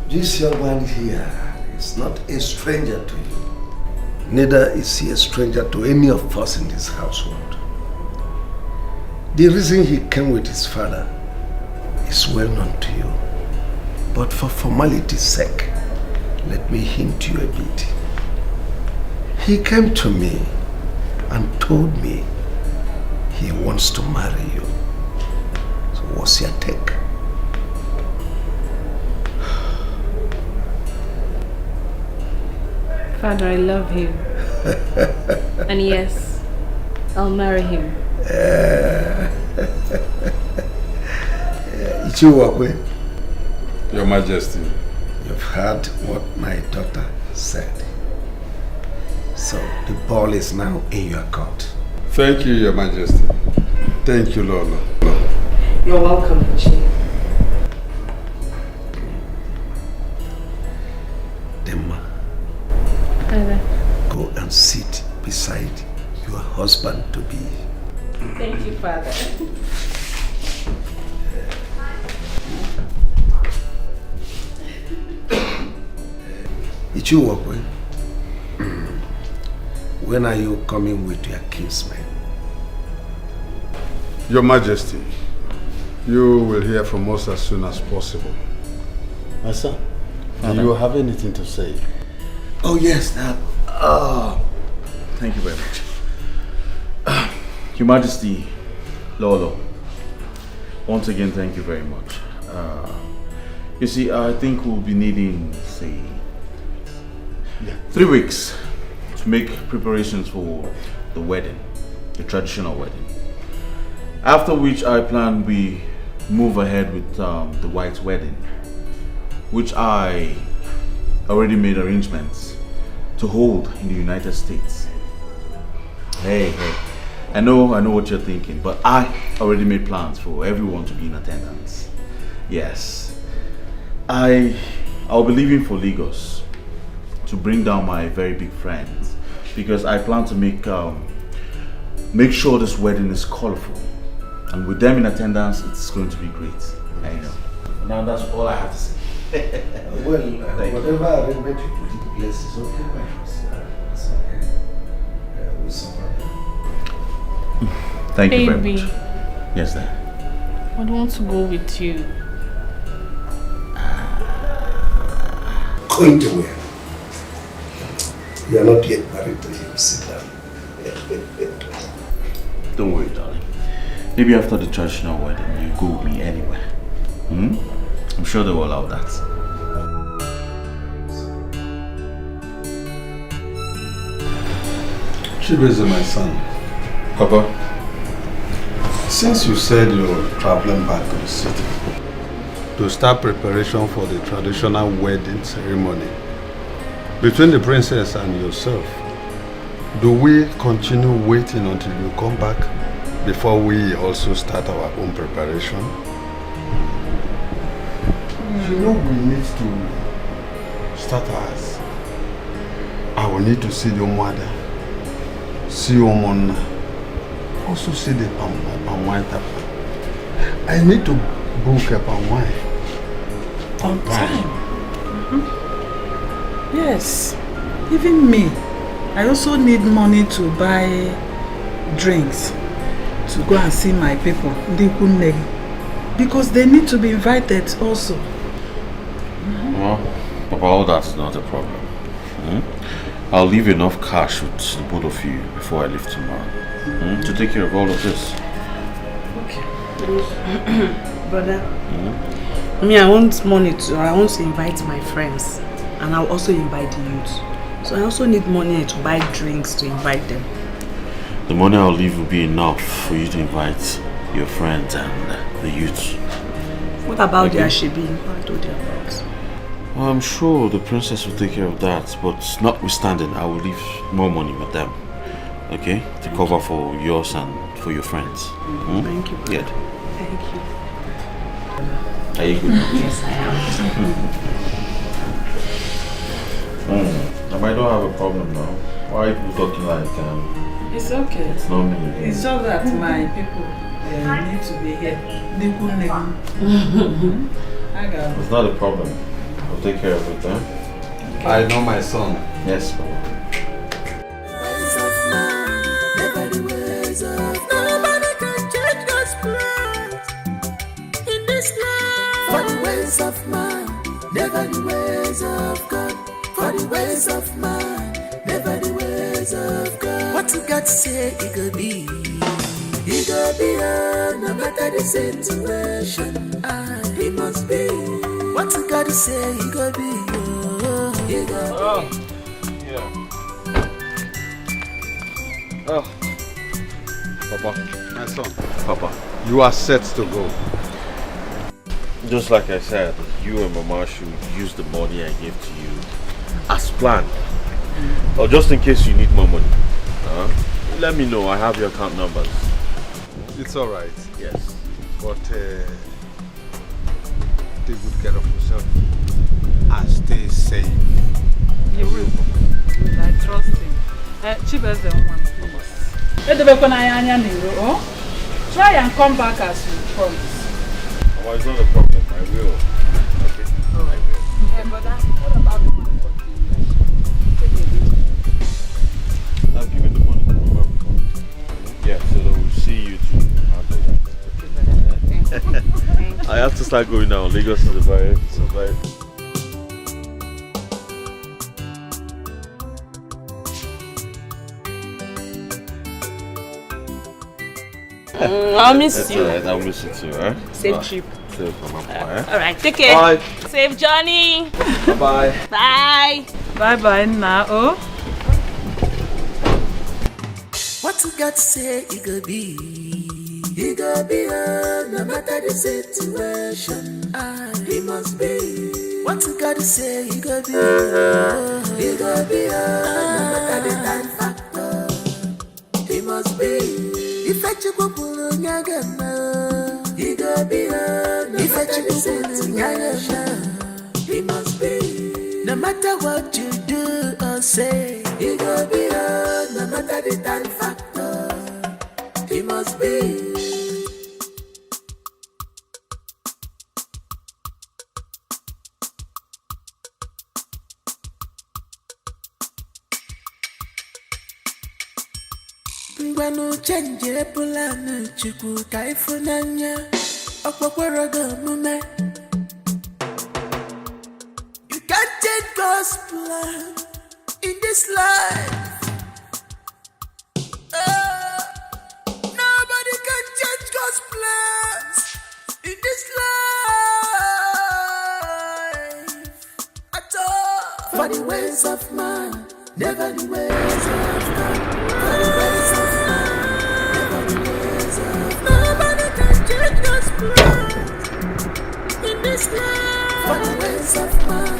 This young man here is not a stranger to you. Neither is he a stranger to any of us in this household. The reason he came with his father is well known to you. But for formality's sake, let me hint to you a bit. He came to me and told me he wants to marry you. So what's your take? Father, I love him. And yes, I'll marry him. Your Majesty. You've heard what my daughter said. So the ball is now in your court. Thank you, Your Majesty. Thank you, Lola. You're welcome, Chief. Dimma. Hi there. Go and sit beside your husband to be. Thank you, Father. Ichiwokwe, when are you coming with your kinsmen? Your Majesty, you will hear from us as soon as possible. My son, do you have anything to say? Oh yes, that. Thank you very much. Your Majesty, Lolo, once again, thank you very much. You see, I think we'll be needing, say, 3 weeks to make preparations for the wedding, the traditional wedding. After which I plan we move ahead with the white wedding, which I already made arrangements to hold in the United States. Hey, I know what you're thinking, but I already made plans for everyone to be in attendance. Yes, I'll be leaving for Lagos to bring down my very big friends, because I plan to make sure this wedding is colorful, and with them in attendance, it's going to be great. I know. Now that's all I have to say. Well, whatever arrangement you put in place is okay by us. It's okay. We'll support them. Thank you very Baby. much. Yes, Dad. I want to go with you. Going to where? You are not yet married to him. Sit down. Don't worry, darling. Maybe after the traditional wedding, you go with me anywhere. I'm sure they will allow that. Chibeze, my son. Papa? Since you said you're traveling back to the city to start preparation for the traditional wedding ceremony between the princess and yourself, do we continue waiting until you come back before we also start our own preparation? You know we need to start ours. I will need to see your mother, see your mona, also see the palm wine tapa. I need to book a palm wine on time. Yes, even me. I also need money to buy drinks to go and see my people, because they need to be invited also. Well, Papa, all that's not a problem. I'll leave enough cash with the both of you before I leave tomorrow to take care of all of this. Okay. Brother, I want money I want to invite my friends, and I'll also invite the youth. So I also need money to buy drinks to invite them. The money I'll leave will be enough for you to invite your friends and the youth. What about the Ashebi? I told you about. Well, I'm sure the princess will take care of that, but notwithstanding, I will leave more money with them, okay? To cover for yours and for your friends. Thank you. Good. Thank you. Are you good? Yes, I am. I don't have a problem now. Why are you talking like It's okay. it's not me? It's just that my people need to be here. It's not a problem. I'll take care of it, huh? I know my son. Yes, Papa. Nobody can change God's plans in this life. For the ways of man, never the ways of God. For the ways of man, never the ways of God. What you got to say, it could be. It could be, no matter the situation, it must be. What you got to say, it could be. It could be. Oh, Papa, my son. Papa, you are set to go. Just like I said, you and Mama should use the money I gave to you as planned. Or just in case you need more money. Let me know. I have your account numbers. It's all right. Yes. But take good care of yourself and stay safe. You will. I trust him. Chibeze one, please. Try and come back as you promised. Well, it's not a problem. I will. Okay. Alright. Yeah, but what about the money for the start going now. Lagos is a very I'll miss you. Alright, I'll miss you too, right? Safe trip. Safe for my boy. Alright, take care. Bye. Safe journey. Bye-bye. Bye. Bye-bye now. What you got to say, it could be. It could be, no matter the situation. It must be. What you got to say, it could be. It could be, no matter the time factor. It must be. If I check up on Yagama, it could be, if I check up on Yagama, it must be. No matter what you do or say, it could be, no matter the time factor. It must be. Ngwanu chenje pulana chukwu ka ifunanya okpokoro go mume. You can't change God's plan in this life. Nobody can change God's plans in this life at all. For the ways of man, never the ways of God. For the ways of man, never the ways of God. Nobody can change God's plans in this life. For the ways of man,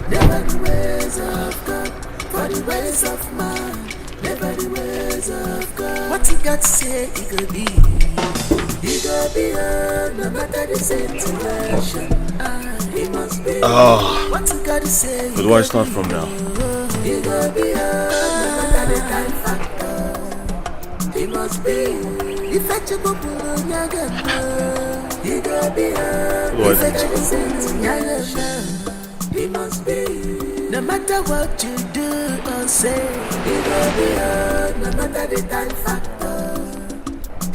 never the ways of God. For the ways of man, never the ways of God. What you got to say, it could be. It could be, no matter the situation. It must be. What you got to say, But why start from now? it could be, no matter the time factor. It must be. If I check up on Yagama, it could be, if I check up on Yagama, it must be. No matter what you do or say, it could be, no matter the time factor.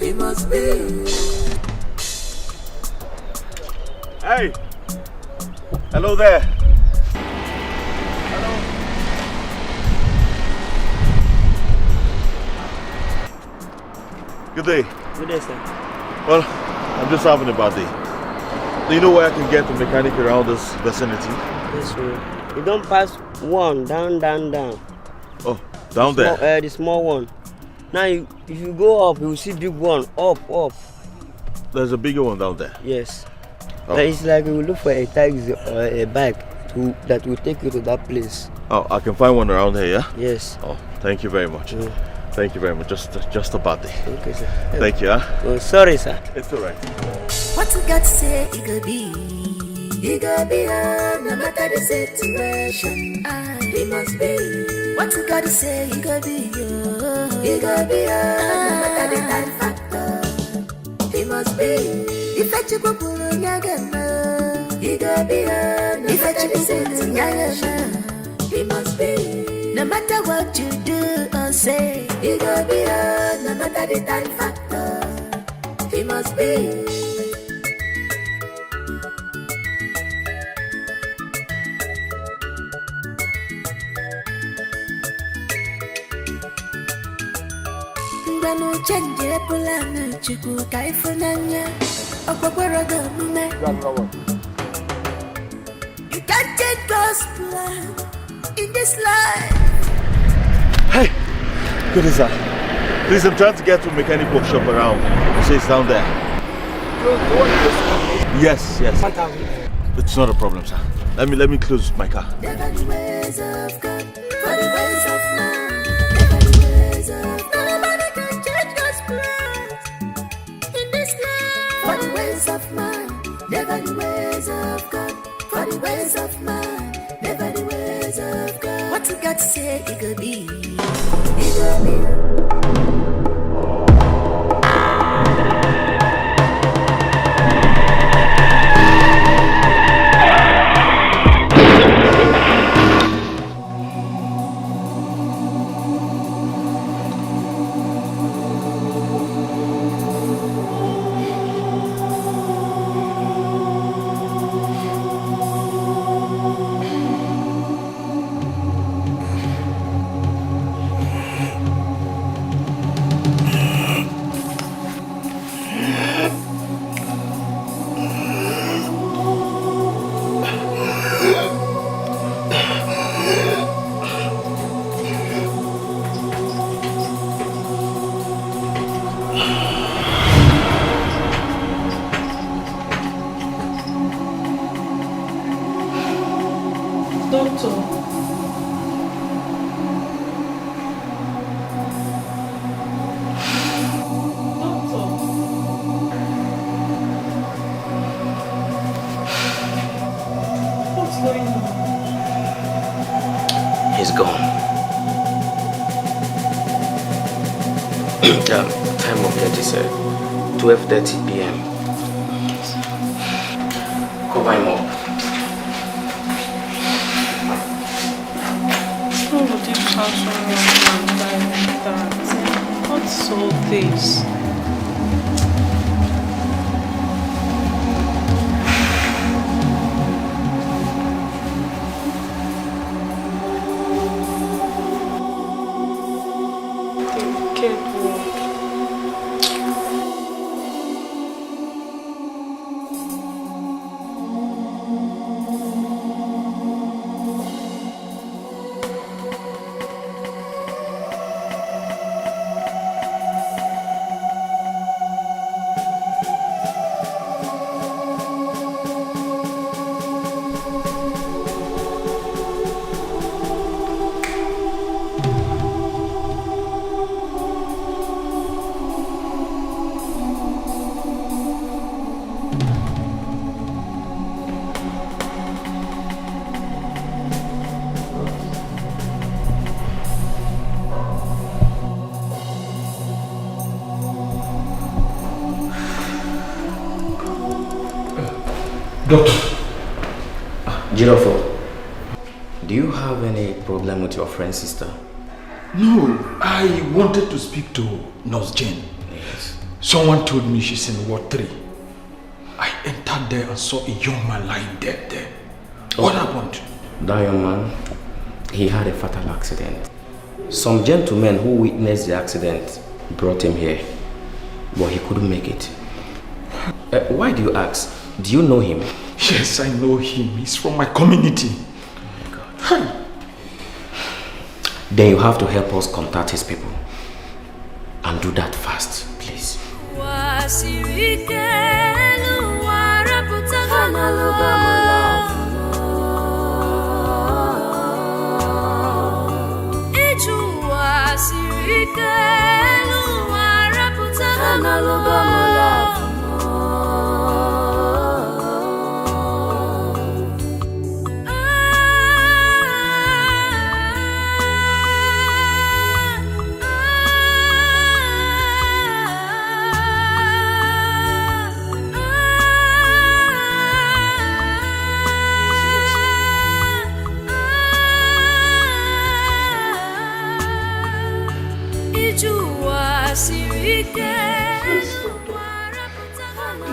It must be. Hey! Hello there! Good day. Good day, sir. Well, I'm just having a bad day. Do you know where I can get a mechanic around this vicinity? Yes, sir. You don't pass one, down. Oh, down there? The small one. Now, if you go up, you will see big one. Up. There's a bigger one down there. Yes. Oh. But it's like you will look for a taxi or a bike that will take you to that place. Oh, I can find one around here, yeah? Yes. Oh, thank you very much. Thank you very much. Just a bad day. Okay, sir. Thank you, huh? Oh, sorry, sir. It's alright. What you got to say, it could be. It could be, no matter the situation. It must be. What you got to say, it could be. It could be, no matter the time factor. It must be. If I check up on Yagama, it could be, if I check up on Yagama, it must be. No matter what you do or say, it could be, no matter the time factor. It must be. Ngwanu chenje pulana chukwu ka ifunanya okpokoro go mume. You can't change God's plan in this life. Hey! Good is that? Please, I'm trying to get to a mechanic workshop around. You say it's down there? Yes. It's not a problem, sir. Let me close my car. Never the ways of God, for the ways of man. Never the ways of God. Nobody can change God's plans in this life. For the ways of man, never the ways of God. For the ways of man, never the ways of God. What you got to say, it could be. It could be. Doctor. What's going on? He's gone. The time of death is 12:30 p.m. Cover him up. Why would you shout someone and die like that? What's all this? Doctor. Jirofo, do you have any problem with your friend's sister? No, I wanted to speak to Nurse Jane. Yes. Someone told me she's in Ward 3. I entered there and saw a young man lying dead there. What happened? That young man, he had a fatal accident. Some gentlemen who witnessed the accident brought him here, but he couldn't make it. Why do you ask? Do you know him? Yes, I know him. He's from my community. God. Then you have to help us contact his people. And do that fast, please.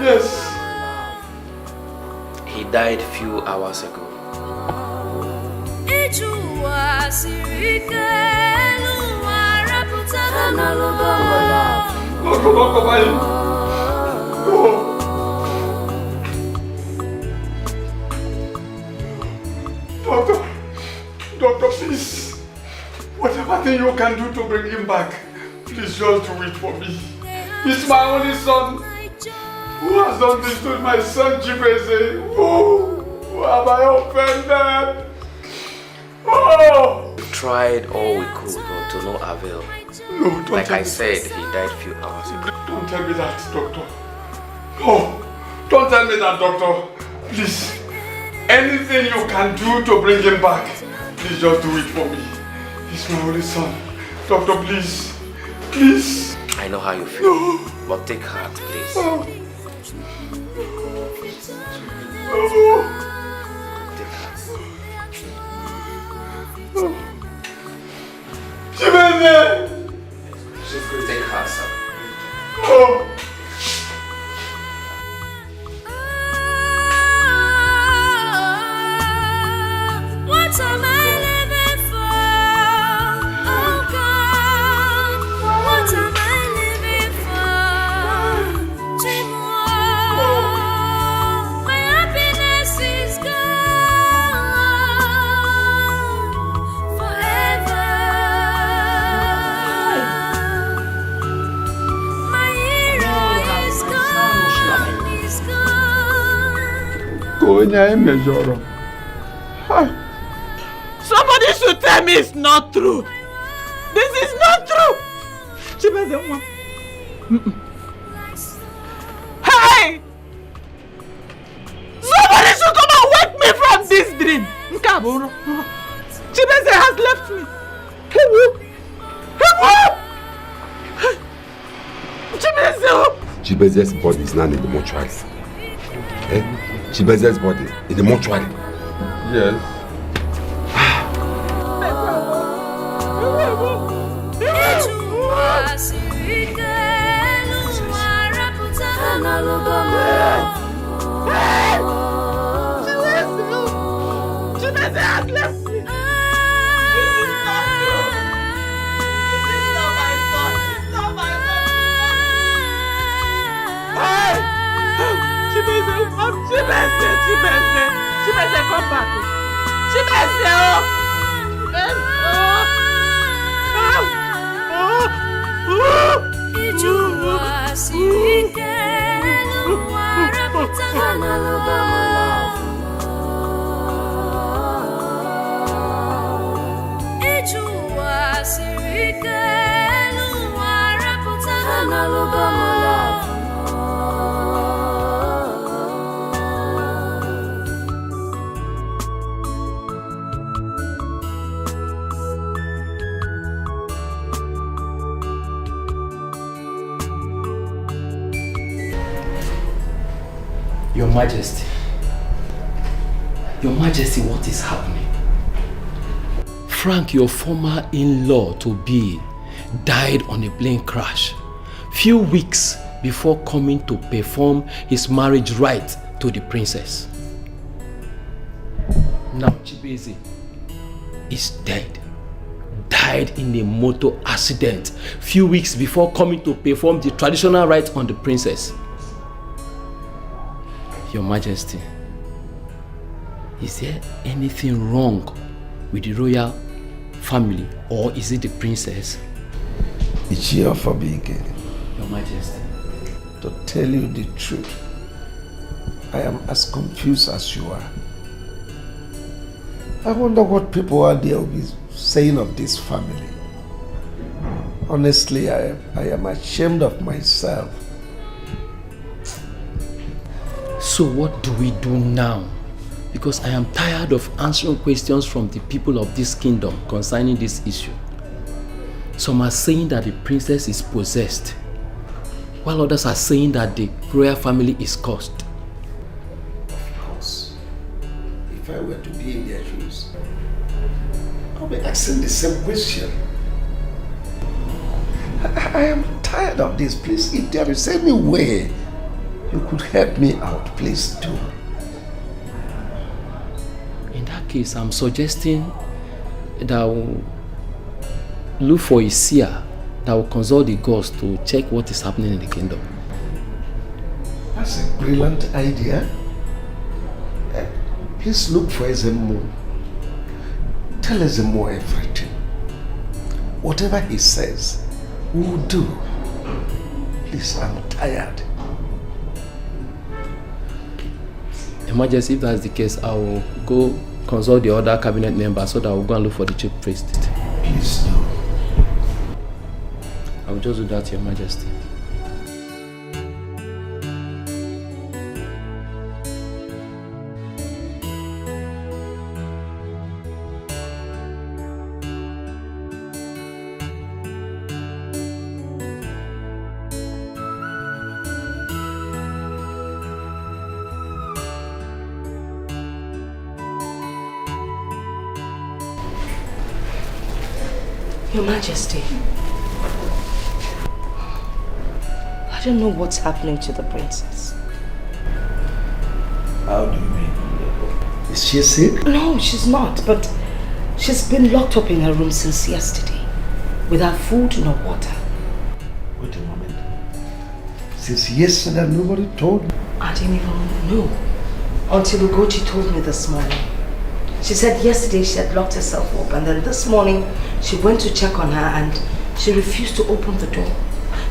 Yes. He died a few hours ago. Doctor, please. Whatever thing you can do to bring him back, please just do it for me. He's my only son. Who has done this to my son, Chibeze? Who have I offended? Oh! We tried all we could, but to no avail. No, don't like tell I me. said, he died a few hours ago. Don't tell me that, doctor. Oh, don't tell me that, doctor. Please. Anything you can do to bring him back, please just do it for me. He's my only son. Doctor, please. Please. I know how you feel, but take heart, please. Oh. Chibeze! Take heart, son. Oh. What am I living for? Oh God, what am I living for? Chimwa, my happiness is gone forever. My hero is gone, Konya emejoro. Somebody should tell me it's not true. This is not true. Chibeze, hey! Somebody should come and wake me from this dream. Chibeze has left me. Chibeze's body is now in the mortuary. Eh? Chibeze's body in the mortuary. Yes. Chibeze has left me. Chibeze, come back. Chibeze, Your Majesty. Your Majesty, what is happening? Frank, your former in-law to be, died on a plane crash few weeks before coming to perform his marriage rite to the princess. Now Chibeze is dead. Died in a motor accident few weeks before coming to perform the traditional rite on the princess. Your Majesty, is there anything wrong with the royal family, or is it the princess? Ichie Ofobike. Your Majesty. To tell you the truth, I am as confused as you are. I wonder what people out there will be saying of this family. Honestly, I am ashamed of myself. So what do we do now? Because I am tired of answering questions from the people of this kingdom concerning this issue. Some are saying that the princess is possessed, while others are saying that the royal family is cursed. Of course, if I were to be in their shoes, I'll be asking the same question. I am tired of this. Please, if there is any way you could help me out, please do. In that case, I'm suggesting that I will look for a seer that will consult the gods to check what is happening in the kingdom. That's a brilliant idea. Please look for Ezemo. Tell Ezemo everything. Whatever he says, we will do. Please, I'm tired. Your Majesty, if that's the case, I will go consult the other cabinet members so that we'll go and look for the chief priest. Please do. I will just do that, Your Majesty. Your Majesty, I don't know what's happening to the princess. How do you mean? Is she sick? No, she's not, but she's been locked up in her room since yesterday, without food nor water. Wait a moment. Since yesterday, nobody told me. I didn't even know until Ugochi told me this morning. She said yesterday she had locked herself up, and then this morning she went to check on her and she refused to open the door.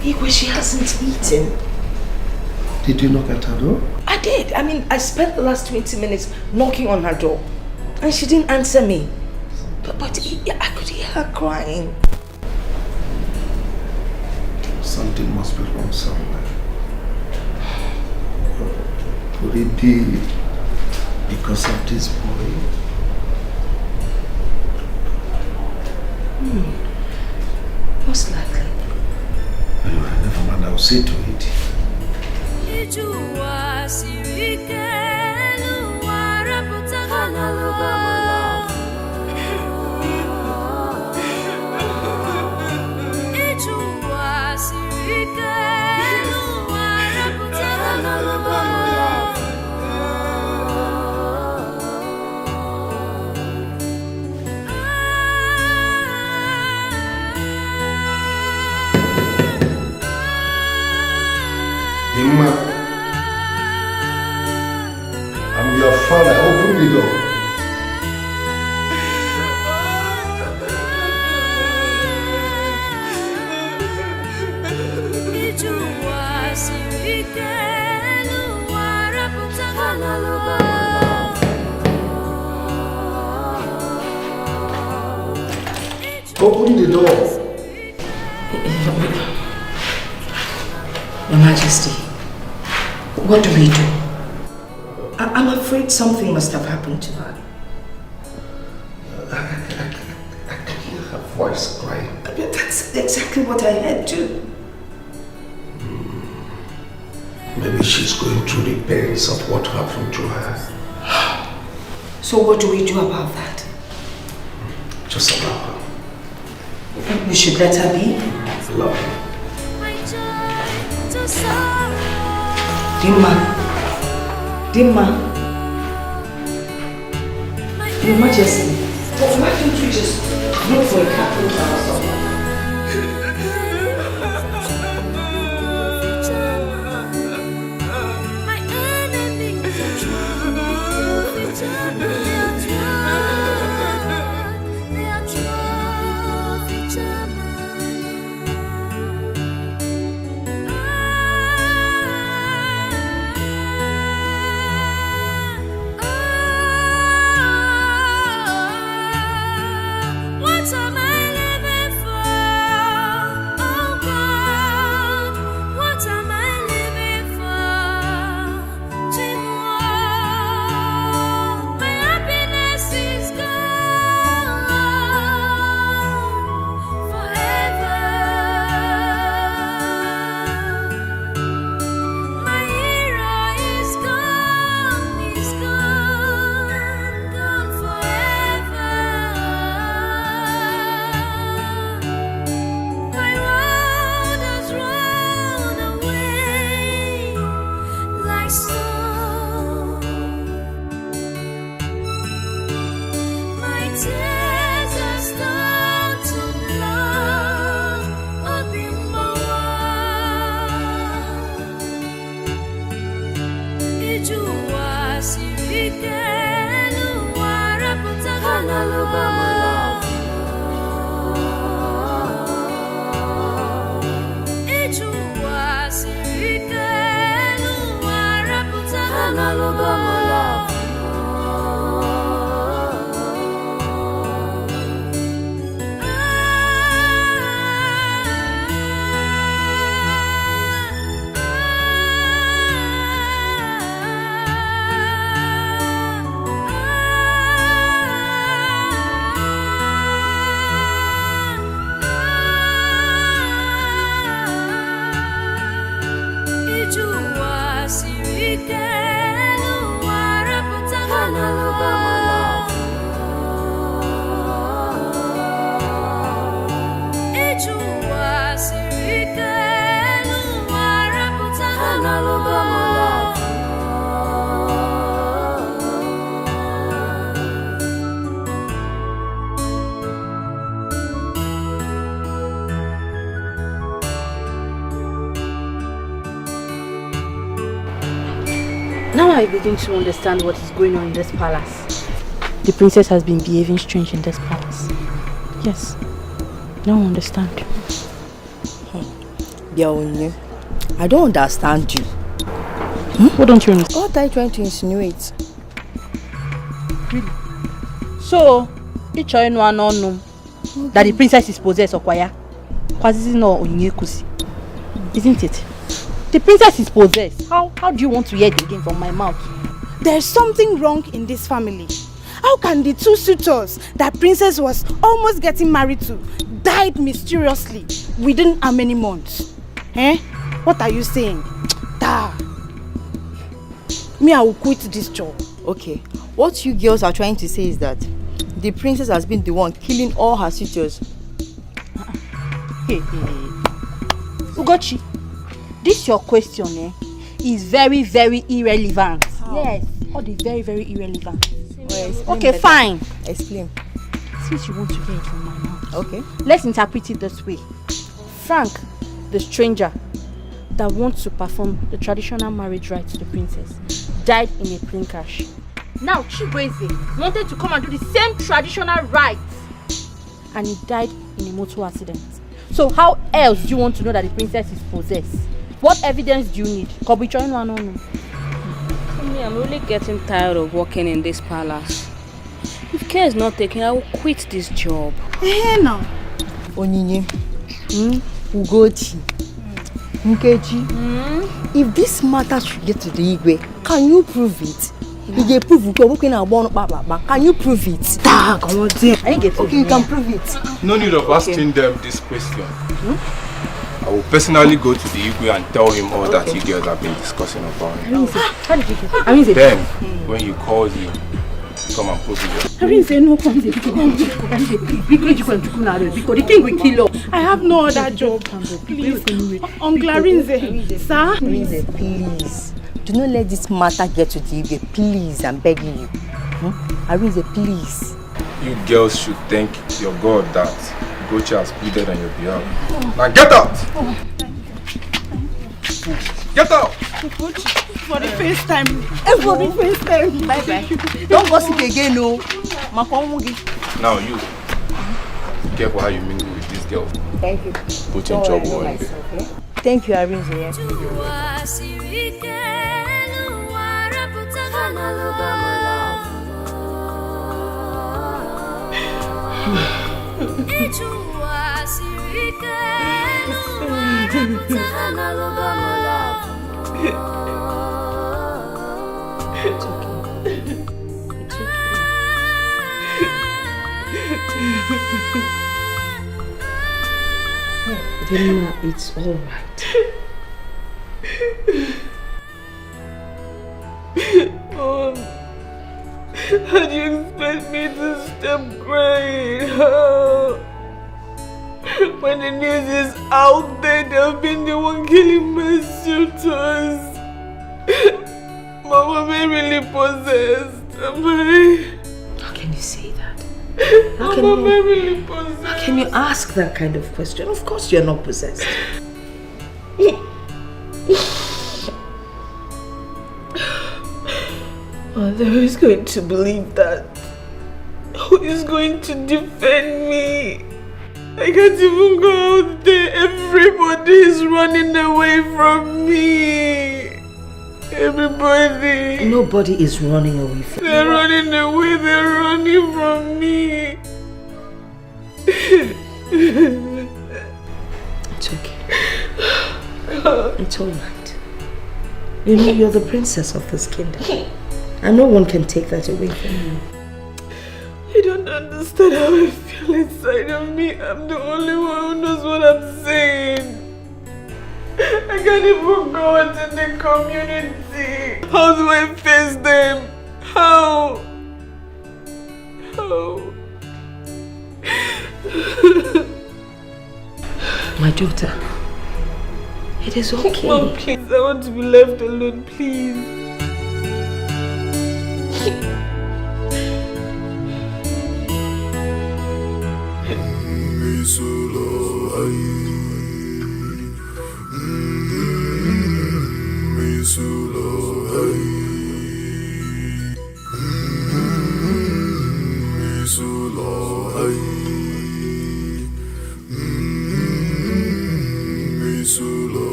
Igwe, she hasn't eaten. Did you knock at her door? I did. I mean, I spent the last 20 minutes knocking on her door and she didn't answer me. But I could hear her crying. Something must be wrong somewhere. Could it be because of this boy? Most likely. Anyway, never mind, I'll see to it. Imma, I'm your father. Open the door. Open the door. Your Majesty, what do we do? I'm afraid something must have happened to her. I can hear her voice crying. But that's exactly what I heard too. Maybe she's going through the pains of what happened to her. So what do we do about that? Just allow her. We should let her be. Love her. Dimma. Your Majesty, why don't you just look for a carpenter or something? Now I begin to understand what is going on in this palace. The princess has been behaving strange in this palace. Yes. Now I understand. Biaonye, I don't understand you. What don't you understand? What are you trying to insinuate? Really? So, that the princess is possessed, Okwaya. Isn't it? The princess is possessed. How do you want to hear it again from my mouth? There's something wrong in this family. How can the two suitors that princess was almost getting married to died mysteriously within how many months? Eh? What are you saying? Me, I will quit this job. Okay, what you girls are trying to say is that the princess has been the one killing all her suitors. Hey. Ugochi, this your question is very, very irrelevant. How? Yes, all the very, very irrelevant. Okay, better. Fine. Explain. Since you want to hear it from my mouth. Okay. Let's interpret it this way. Frank, the stranger that wants to perform the traditional marriage rite to the princess, died in a plane crash. Now Chibueze wanted to come and do the same traditional rite, and he died in a motor accident. So how else do you want to know that the princess is possessed? What evidence do you need? I'm really getting tired of working in this palace. If care is not taken, I will quit this job. Now. Onyinye, Ugochi, Nkechi, if this matter should get to the Igwe, can you prove it? If they prove it, can you prove it? Okay, you can prove it. No need of asking them this question. I will personally go to the Igwe and tell him all that you girls have been discussing about him. Then, when he calls you, come and prove it. Because the king will kill us. I have no other job. Please. Glarinze. Sir? Please. Do not let this matter get to the Igwe. Please, I'm begging you. Arinze, please. You girls should thank your God that Gocha has pleaded on your behalf. Now get out! Get out! For the first time. For the first time. Bye-bye. Don't gossip again, no. Now you, be careful how you mingle with this girl. Thank you. Put in trouble one day. Thank you, Arinze. It's okay. Rima, it's all right. How do you expect me to stop crying? When the news is out there, they've been the one killing my suitors. Mama, am I really possessed? Am I? How can you say that? How can am I really possessed? How can you ask that kind of question? Of course you're not possessed. Mother, who is going to believe that? Who is going to defend me? I can't even go out there. Everybody is running away from me. Everybody. Nobody is running away from you. They're running away. They're running from me. It's okay. It's all right. You know, you're the princess of this kingdom. And no one can take that away from you. You don't understand how I feel inside of me. I'm the only one who knows what I'm saying. I can't even go out in the community. How do I face them? How? My daughter, it is okay. Mom, please, I want to be left alone, please.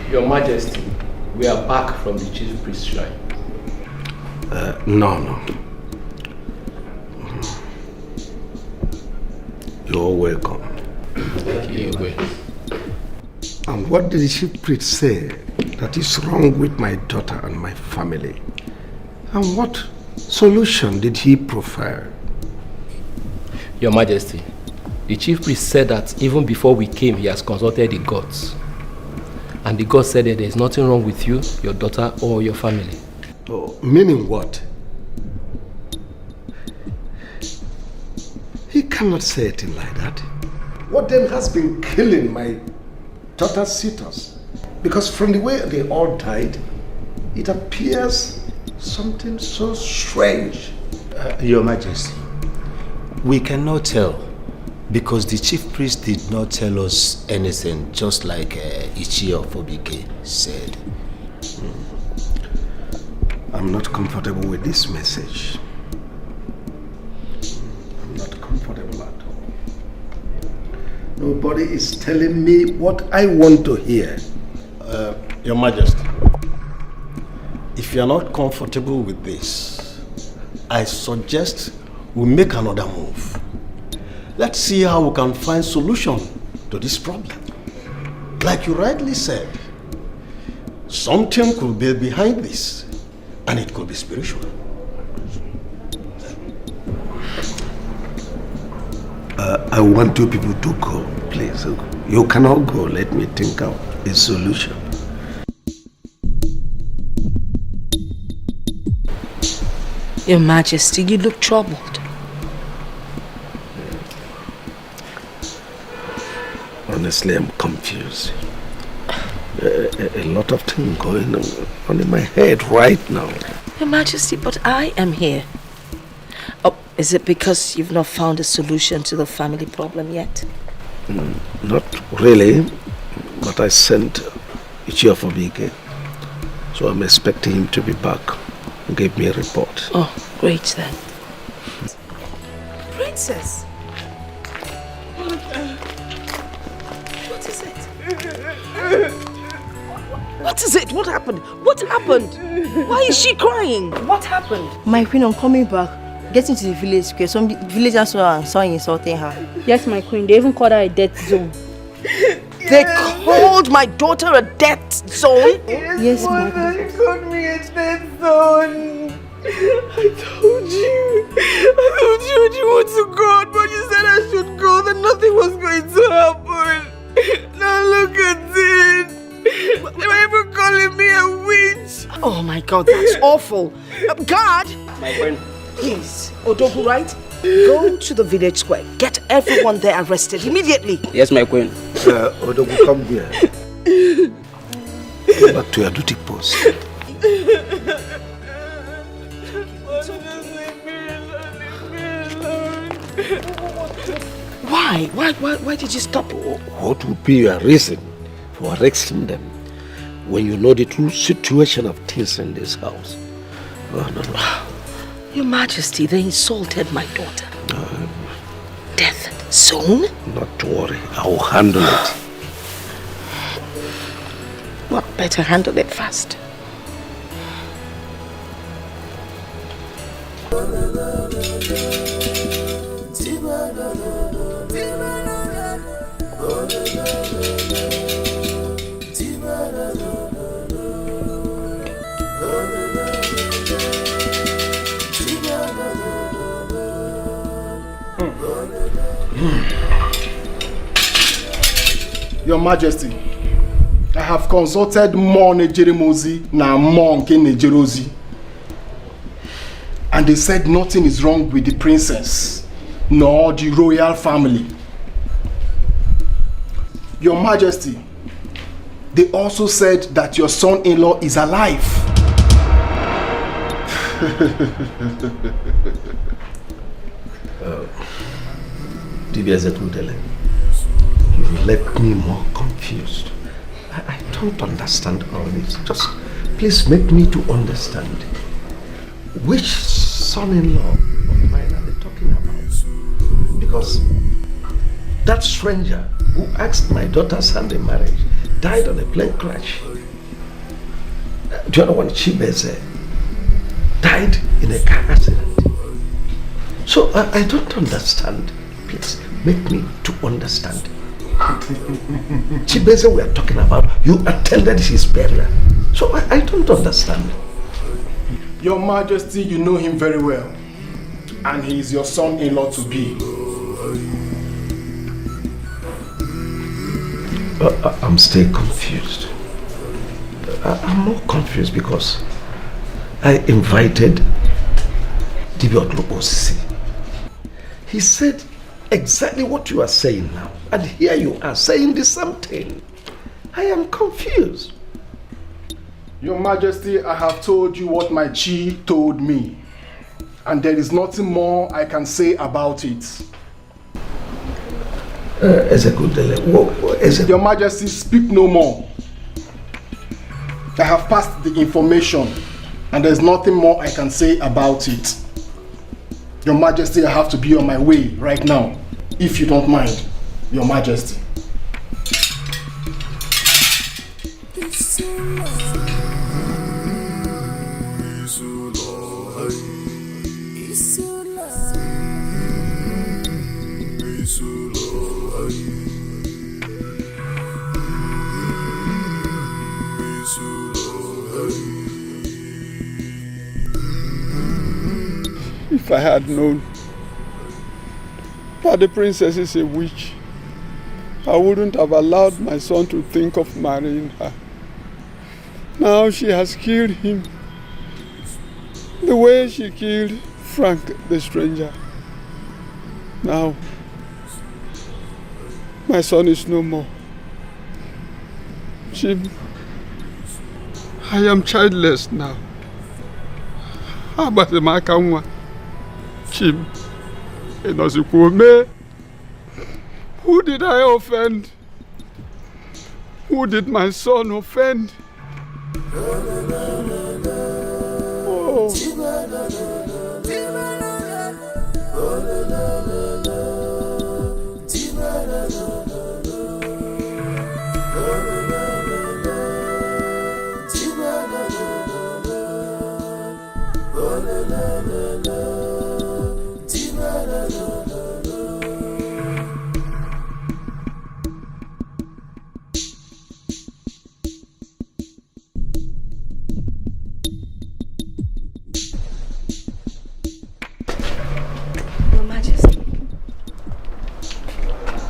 Your Majesty, we are back from the chief priest's shrine. No. You're welcome. And what did the chief priest say that is wrong with my daughter and my family? And what solution did he prefer? Your Majesty, the chief priest said that even before we came, he has consulted the gods. And the gods said that there is nothing wrong with you, your daughter, or your family. Oh, meaning what? He cannot say anything like that. What then has been killing my daughter's suitors? Because from the way they all died, it appears something so strange. Your Majesty, we cannot tell because the chief priest did not tell us anything, just like Ichie of Obike said. I'm not comfortable with this message. I'm not comfortable at all. Nobody is telling me what I want to hear. Your Majesty, if you are not comfortable with this, I suggest we make another move. Let's see how we can find solution to this problem. Like you rightly said, something could be behind this, and it could be spiritual. I want you people to go, please. You cannot go. Let me think out a solution. Your Majesty, you look troubled. Honestly, I'm confused. A lot of things going on in my head right now. Your Majesty, but I am here. Oh, is it because you've not found a solution to the family problem yet? Not really, but I sent Ichie of Obike, so I'm expecting him to be back and give me a report. Oh, great then. Princess! What is it? What is it? What happened? What happened? Why is she crying? What happened? My queen, on coming back, getting to the village square, some villagers saw insulting her. Yes, my queen, they even called her a death zone. They called my daughter a death zone? Yes, my queen. They called me a death zone. I told you when you want to go, but you said I should go, that nothing was going to happen. Now look at it. They were even calling me a witch. Oh my God, that's awful. God! My friend. Please, Odogu, right? Go to the village square. Get everyone there arrested immediately. Yes, my queen. Odogu, come here. Go back to your duty post. Why? Why did you stop? What would be your reason for arresting them when you know the true situation of things in this house? Oh, no. Your Majesty, they insulted my daughter. Death zone? Not to worry, I will handle it. Well, better handle it fast. Your Majesty, I have consulted more Nejeremozi na more nke Nejerozi. And they said nothing is wrong with the princess, nor the royal family. Your Majesty, they also said that your son-in-law is alive. You left me more confused. I don't understand all this. Just please make me to understand. Which son-in-law of mine are they talking about? Because that stranger who asked my daughter's hand in marriage died on a plane crash. The other one, Chibeze, died died in a car accident. So I don't understand. Please, make me to understand. Chibeze we are talking about, you attended his burial. So I don't understand. Your Majesty, you know him very well. And he is your son-in-law to be. I'm still confused. I'm more confused because I invited Dibiot Osisi. He said exactly what you are saying now. And here you are saying the same thing. I am confused. Your Majesty, I have told you what my chi told me. And there is nothing more I can say about it. Your Majesty, speak no more. I have passed the information and there's nothing more I can say about it. Your Majesty, I have to be on my way right now, if you don't mind, Your Majesty. If I had known that the princess is a witch, I wouldn't have allowed my son to think of marrying her. Now she has killed him the way she killed Frank the stranger. Now, my son is no more. Jim, I am childless now. How about the Makanwa? Jim, who did I offend? Who did my son offend? Oh.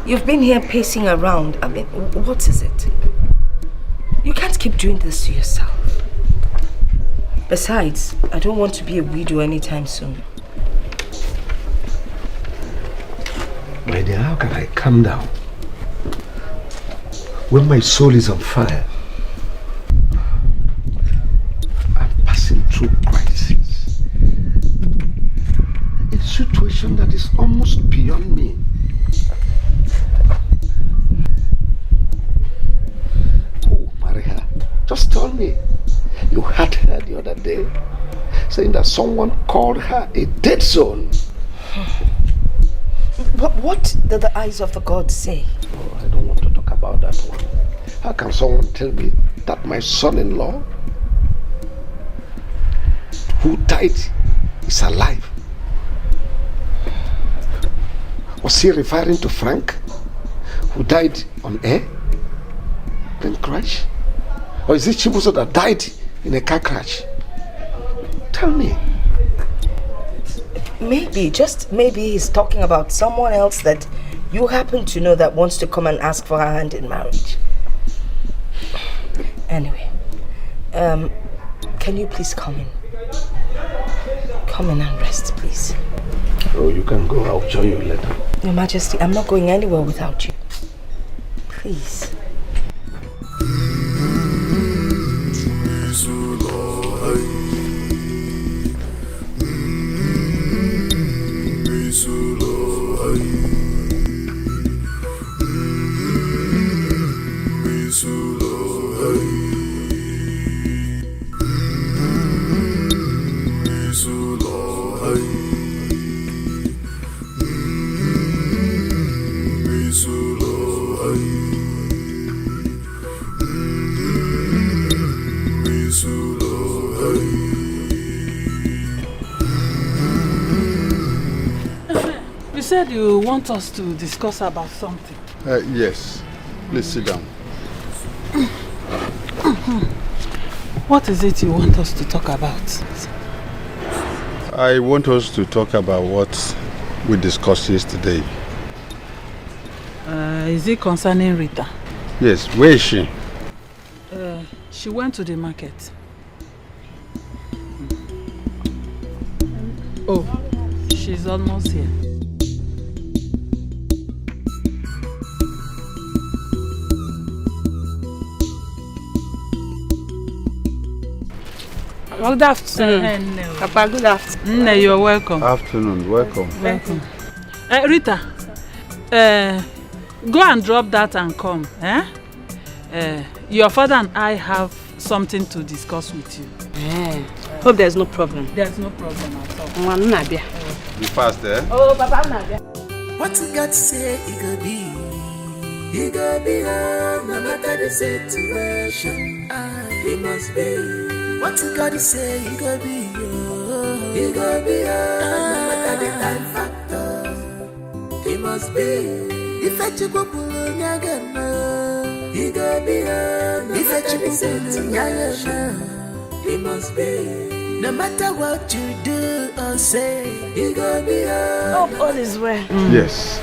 You've been here pacing around. I mean, what is it? You can't keep doing this to yourself. Besides, I don't want to be a widow anytime soon. My dear, how can I calm down when my soul is on fire? I'm passing through crisis. A situation that is almost beyond me. Just tell me, you had her the other day saying that someone called her a dead zone. But what did the eyes of the gods say? Oh, I don't want to talk about that one. How can someone tell me that my son-in-law who died is alive? Was he referring to Frank, who died on air, plane crash? Or is it Chibuzo that died in a car crash? Tell me. Maybe, just maybe he's talking about someone else that you happen to know that wants to come and ask for her hand in marriage. Anyway, can you please come in? Come in and rest, please. Oh, you can go. I'll join you later. Your Majesty, I'm not going anywhere without you. Please. said you want us to discuss about something. Yes. Please sit down. What is it you want us to talk about? I want us to talk about what we discussed yesterday. Is it concerning Rita? Yes, where is she? She went to the market. Oh, she's almost here. Good afternoon. Papa, good afternoon. You're welcome. Afternoon, welcome. Welcome. Rita, go and drop that and come. Your father and I have something to discuss with you. Hope there's no problem. There's no problem at all. Be fast, eh? Oh, Papa, I'm not there. What you got to say, it could be, no matter the situation, it must be. What you got to say, it could be, no matter the time factor, it must be. If I check up on it could be, no matter the situation, it must be. No matter what you do or say, it could be. Hope all is well. Yes.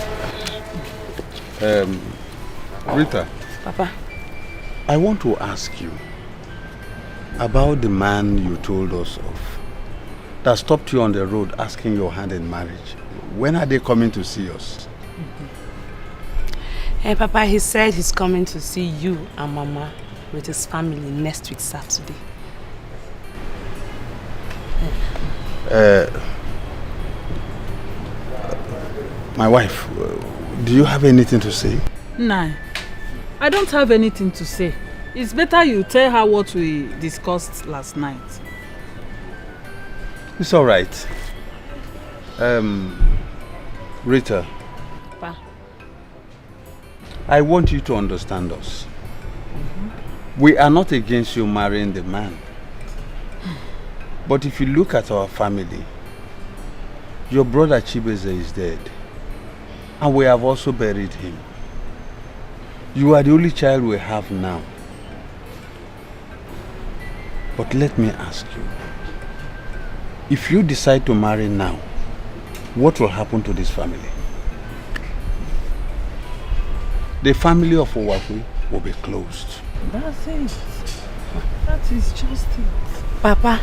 Rita. Papa. I want to ask you about the man you told us of that stopped you on the road asking your hand in marriage. When are they coming to see us? Hey, Papa, he said he's coming to see you and Mama with his family next week, Saturday. My wife, do you have anything to say? No, I don't have anything to say. It's better you tell her what we discussed last night. It's all right. Rita. Papa. I want you to understand us. We are not against you marrying the man. But if you look at our family, your brother Chibeze is dead. And we have also buried him. You are the only child we have now. But let me ask you, if you decide to marry now, what will happen to this family? The family of Owakwe will be closed. That's it. That is just it. Papa,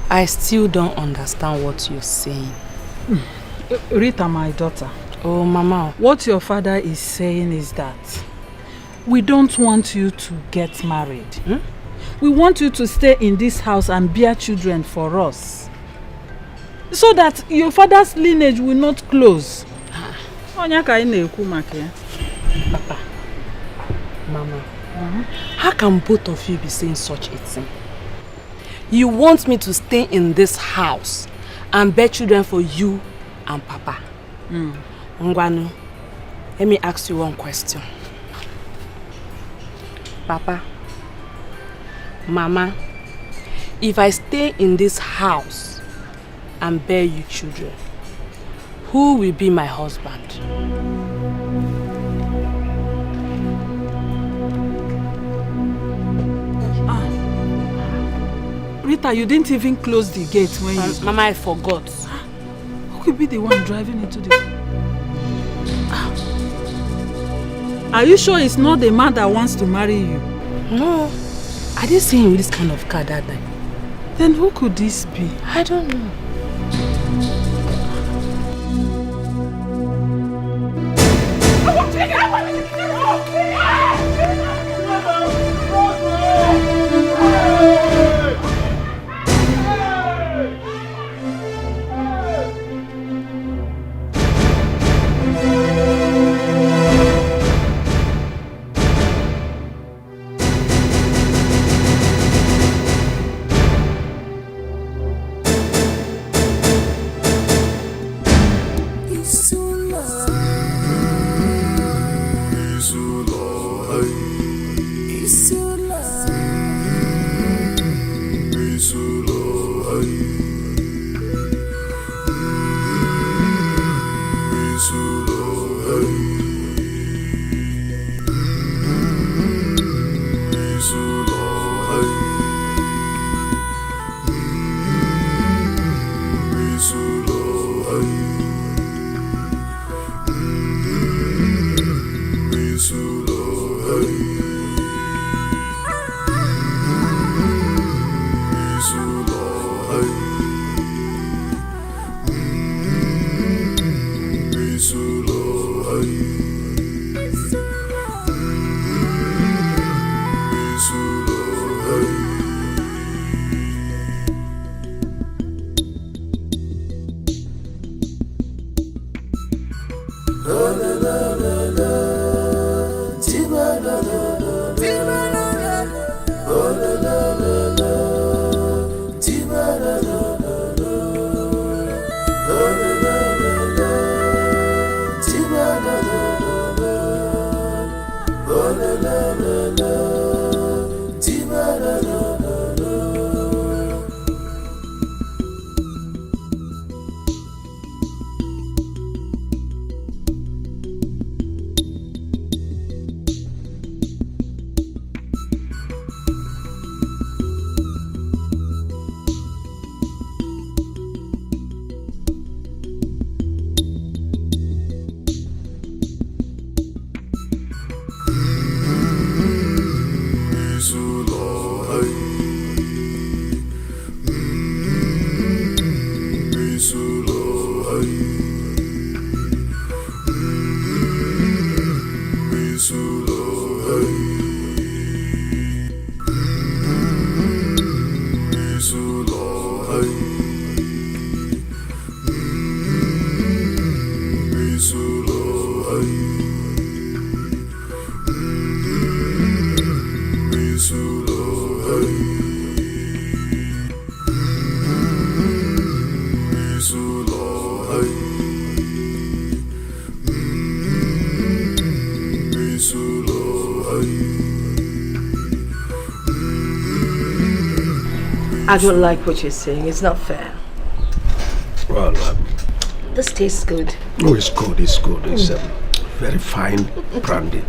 I still don't understand what you're saying. Rita, my daughter. Oh, Mama. What your father is saying is that we don't want you to get married. We want you to stay in this house and bear children for us. So that your father's lineage will not close. Papa, Mama, how can both of you be saying such a thing? You want me to stay in this house and bear children for you and Papa? Ngwanu, let me ask you one question. Papa, Mama, if I stay in this house and bear you children, who will be my husband? Rita, you didn't even close the gate when you... Mama, I forgot. Who could be the one driving into the... Are you sure it's not the man that wants to marry you? No. I didn't see him with this kind of car that night. Then who could this be? I don't know. I don't like what you're saying. It's not fair. Well, this tastes good. oh, it's good, it's good. It's very fine brandy.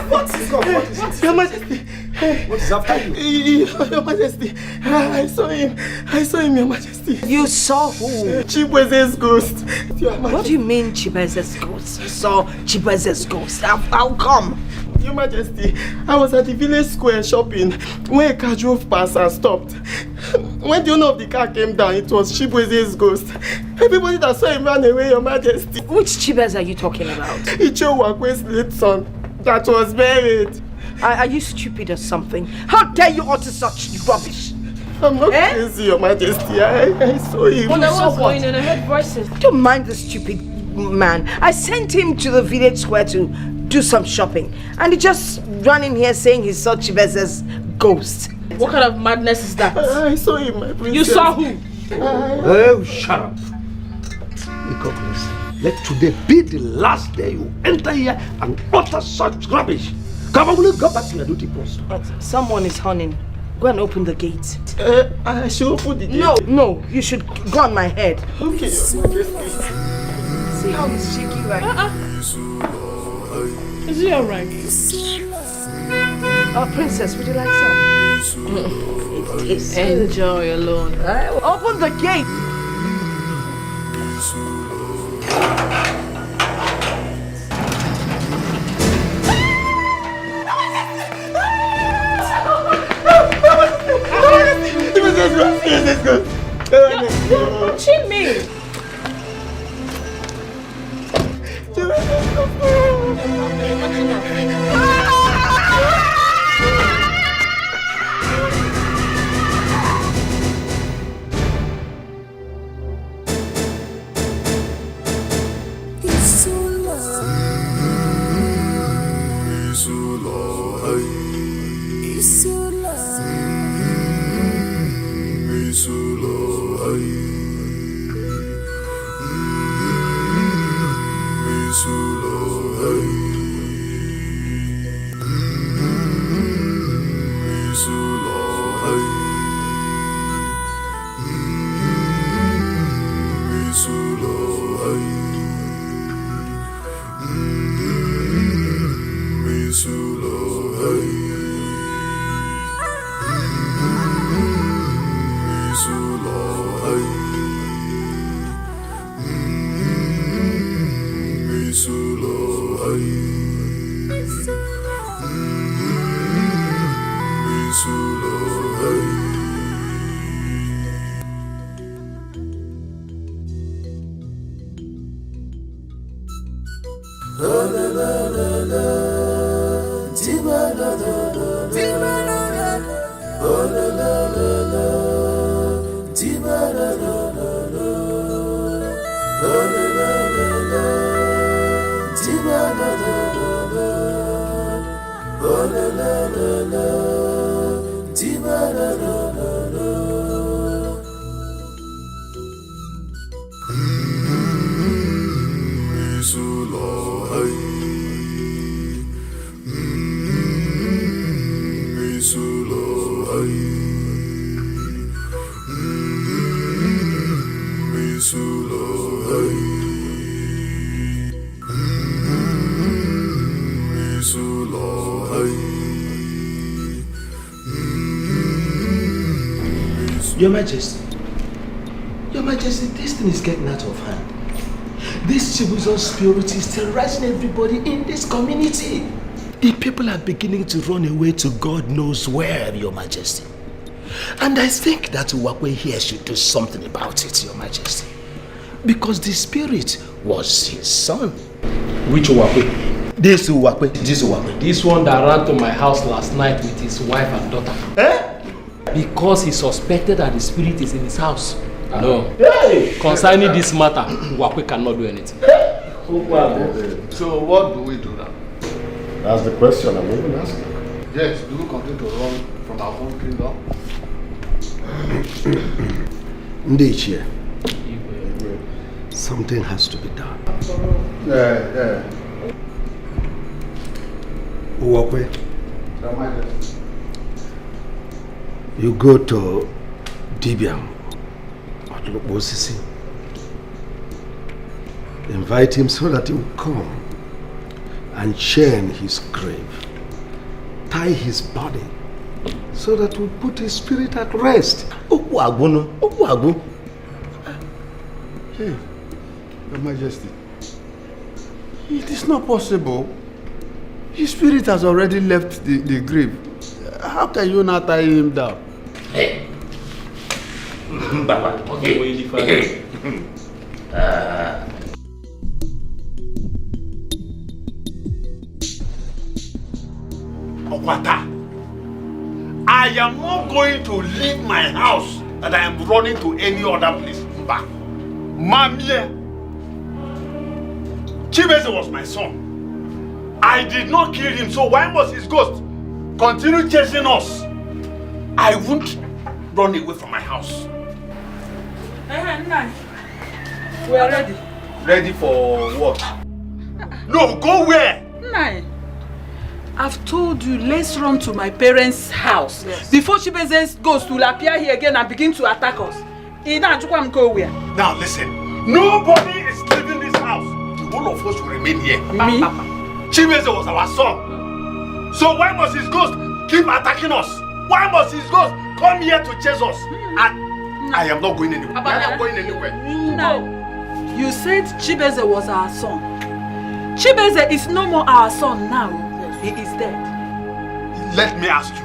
What is it? Your Majesty. What is after you? Your Majesty. I saw him, Your Majesty. You saw who? Chibueze's ghost. What do you mean Chibueze's ghost? You saw Chibueze's ghost? How come? Your Majesty, I was at the village square shopping when a car drove past and stopped. When the owner of the car came down, it was Chibueze's ghost. Everybody that saw him ran away, Your Majesty. Which Chibeze are you talking about? Icho Wakwe's late son that was buried. Are you stupid or something? How dare you utter such rubbish? I'm not crazy, Your Majesty. I saw him. Well, that's going on. I heard voices. Don't mind the stupid man. I sent him to the village square to do some shopping. And he just ran in here saying he saw Chibueze's ghost. What kind of madness is that? I saw him, my princess. You saw who? Oh, shut up. Let today be the last day you enter here and utter such rubbish. Come on, go back to your duty post. Someone is honeying. Go and open the gate. I should open the gate. No, you should go on my head. Okay, Your Majesty. See how he's shaking like Is he alright? Princess, would you like some? It tastes good. Enjoy alone. Open the gate. Watching me. Your Majesty, this thing is getting out of hand. This Chibuzo spirit is terrorizing everybody in this community. The people are beginning to run away to God knows where, Your Majesty. And I think that Uwakwe here should do something about it, Your Majesty. Because the spirit was his son. Which Uwakwe? This Uwakwe. This Uwakwe. This one that ran to my house last night with his wife and daughter. Because he suspected that the spirit is in his house. No. Concerning this matter, Uwakwe cannot do anything. So what do we do now? That's the question I'm even asking. Yes, do we continue to run from our own kingdom? Ndichie, something has to be done. Yeah. Uwakwe, You go to Dibiam at Lubosisi. Invite him so that he will come and chain his grave. Tie his body so that we'll put his spirit at rest. Hey, Your Majesty, it is not possible. His spirit has already left the grave. How can you not tie him down? Hey. Baba, okay. Okwata, I am not going to leave my house that I am running to any other place. Mba. Mamie, Chibeze was my son. I did not kill him, so why must his ghost continue chasing us? I won't run away from my house. We are ready. Ready for what? No, go where? Nai, I've told you, let's run to my parents' house before Chibeze's ghost will appear here again and begin to attack us. Go where? Now listen, nobody is leaving this house. The whole of us will remain here. Me? Chibeze was our son. So why must his ghost keep attacking us? Why must his ghost come here to chase us? And I am not going anywhere. I am not going anywhere. No. You said Chibeze was our son. Chibeze is no more our son now. He is dead. Let me ask you,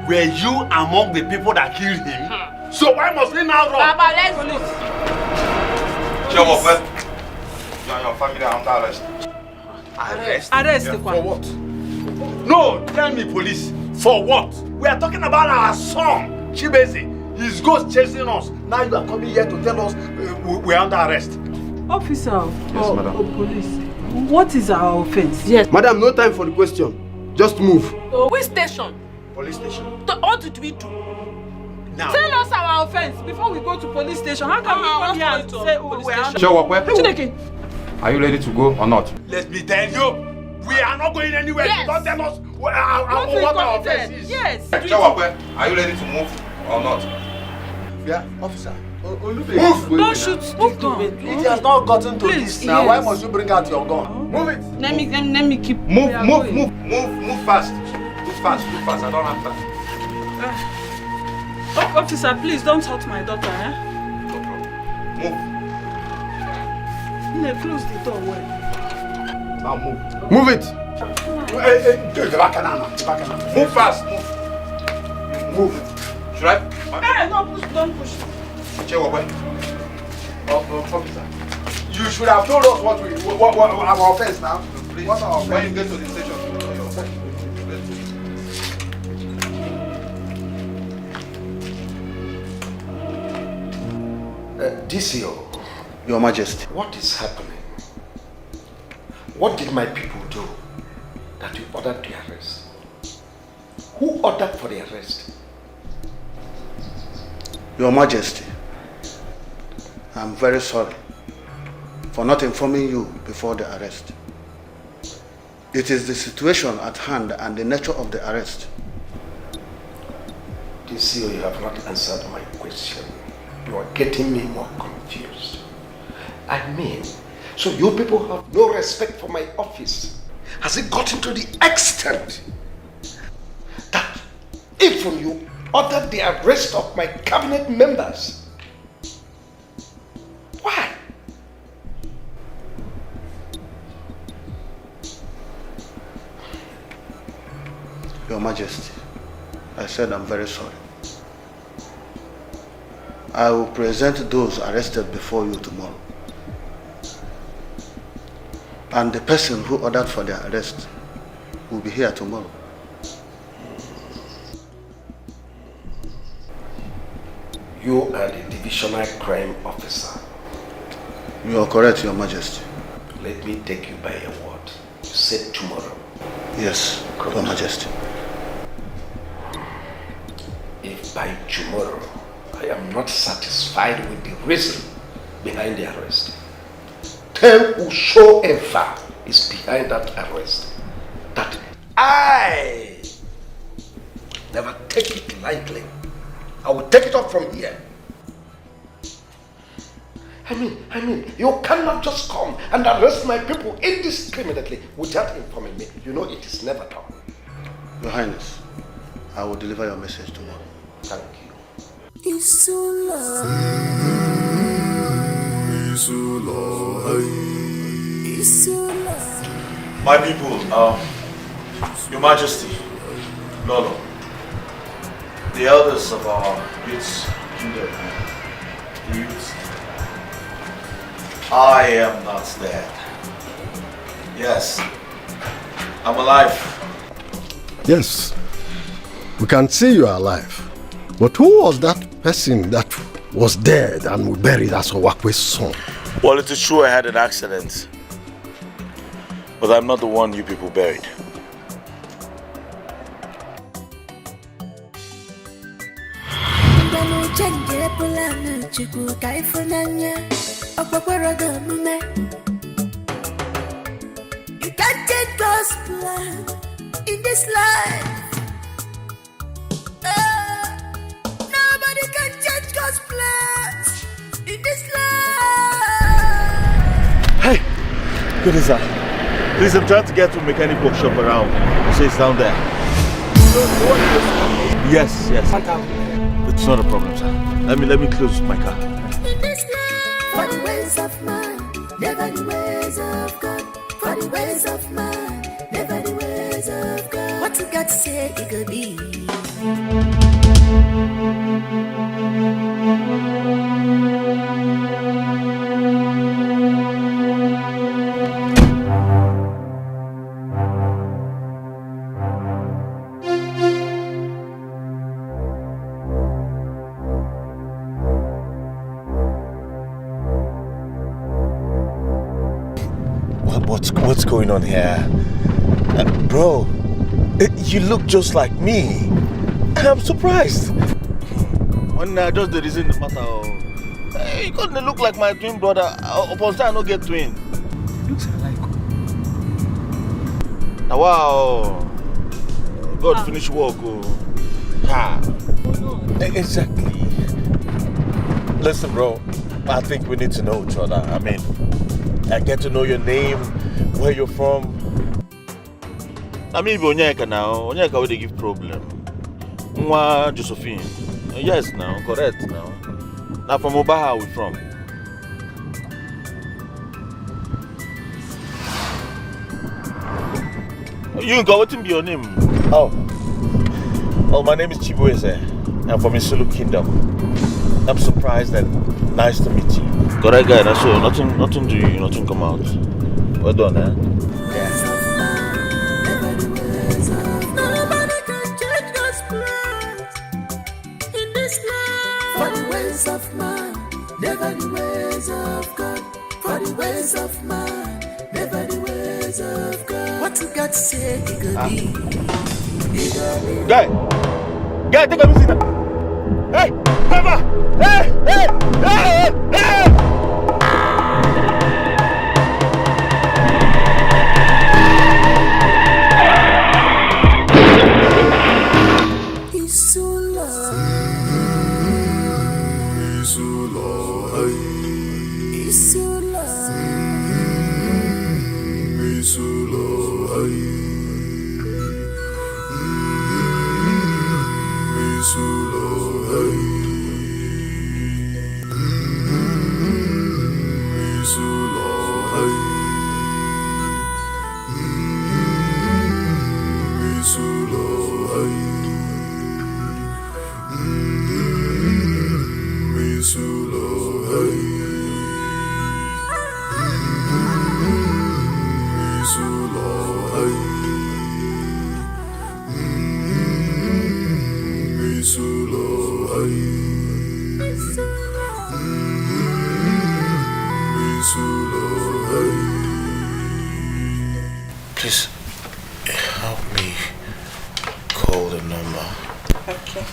were you among the people that killed him? So why must we now run? Papa, let's leave. You and your family are under arrest. Arrest? Arrest for what? No, tell me, police. For what? We are talking about our son, Chibeze. His ghost chasing us. Now you are coming here to tell us we are under arrest. Officer madam. Police, what is our offense? Yes. Madam, no time for the question. Just move. Which station? Police station. What did we do? Now. Tell us our offense before we go to police station. How can we come here and say we are Chineke, are you ready to go or not? Let me tell you, we are not going anywhere. Yes. Don't tell us what our offense is. Yes. Are you ready to move or not? Yeah, officer. Move! Don't shoot. Move on. It has not gotten to this now. Why must you bring out your gun? Move it. Let me keep. Move fast. Move fast. I don't have time. Officer, please don't hurt my daughter, eh? Move. Close the door well. Now move. Move it. Move fast. Move. Should I? No, don't push. Officer, you should have told us what our offense now. Please, what's our offense? when you get to the station, DCO, Your Majesty. what is happening? What did my people do that you ordered the arrest? Who ordered for the arrest? Your Majesty, I'm very sorry for not informing you before the arrest. It is the situation at hand and the nature of the arrest. DCO, you have not answered my question. You are getting me more confused. I mean, so you people have no respect for my office. Has it gotten to the extent that even you ordered the arrest of my cabinet members? Why? Your Majesty, I said I'm very sorry. I will present those arrested before you tomorrow. And the person who ordered for their arrest will be here tomorrow. You are the divisional crime officer. You are correct, Your Majesty. Let me take you by your word. You said tomorrow. Yes, Your Majesty. If by tomorrow I am not satisfied with the reason behind the arrest, tell whosoever is behind that arrest that I never take it lightly. I will take it up from here. I mean, you cannot just come and arrest my people indiscriminately without informing me. You know it is never done. Your Highness, I will deliver your message tomorrow. Thank you. My people, Your Majesty, Lolo, the elders of our youth's kingdom, the youths, I am not dead. Yes, I'm alive. Yes, we can see you are alive. But who was that person that was dead and we buried as Owakwe's son? Well, it is true I had an accident. But I'm not the one you people buried. You can't change God's plan in this life. Nobody can change God's plans in this life. Hey, good as that. Please, I'm trying to get to a mechanic workshop around. So it's down there. Yes. It's not a problem, sir. Let me close my car. In this life, for the ways of man, never the ways of God. For the ways of man, never the ways of God. What you got to say, it could be. What's going on here? Bro, you look just like me. I'm surprised. Just the reason the matter. You couldn't look like my twin brother. Upon time, I don't get twin. Looks alike. Now, wow. God finish work. Exactly. Listen, bro. I think we need to know each other. I mean, I get to know your name, where you're from. I mean, Onyeka now. Onyeka will give problem. Nwa Josephine. Yes, now, correct now. Now from Obaha we from. You got what be your name? Oh, my name is Chibueze. I'm from Isulu Kingdom. I'm surprised and nice to meet you. Correct guy, that's all. Nothing to you, nothing come out. Well done, eh? Yeah. Nobody can change God's plans in this life. For the ways of man, never the ways of God. For the ways of man, never the ways of God. What you got to say, it could be. Guy, take a visit. Hey, Papa! Hey! Please help me call the number. Okay.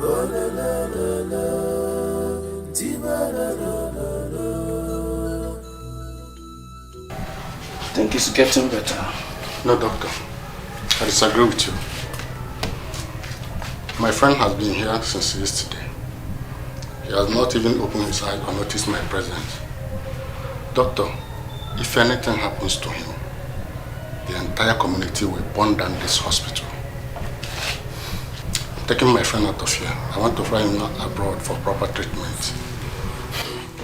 I think it's getting better. No, doctor. I disagree with you. My friend has been here since yesterday. He has not even opened his eye or noticed my presence. Doctor, if anything happens to him, the entire community will burn down this hospital. I'm taking my friend out of here. I want to fly him abroad for proper treatment.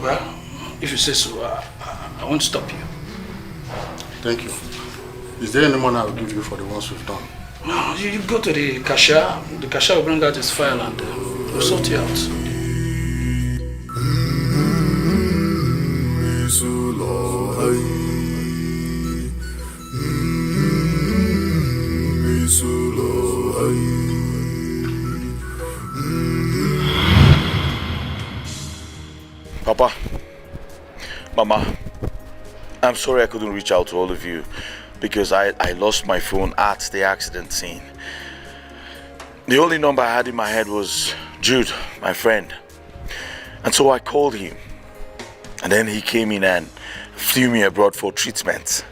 Well, if you say so, I won't stop you. Thank you. Is there any money I will give you for the ones we've done? No, you go to the cashier. The cashier will bring out his file and we'll sort you out. Papa, Mama, I'm sorry I couldn't reach out to all of you because I lost my phone at the accident scene. The only number I had in my head was Jude, my friend. And so I called him. And then he came in and flew me abroad for treatment.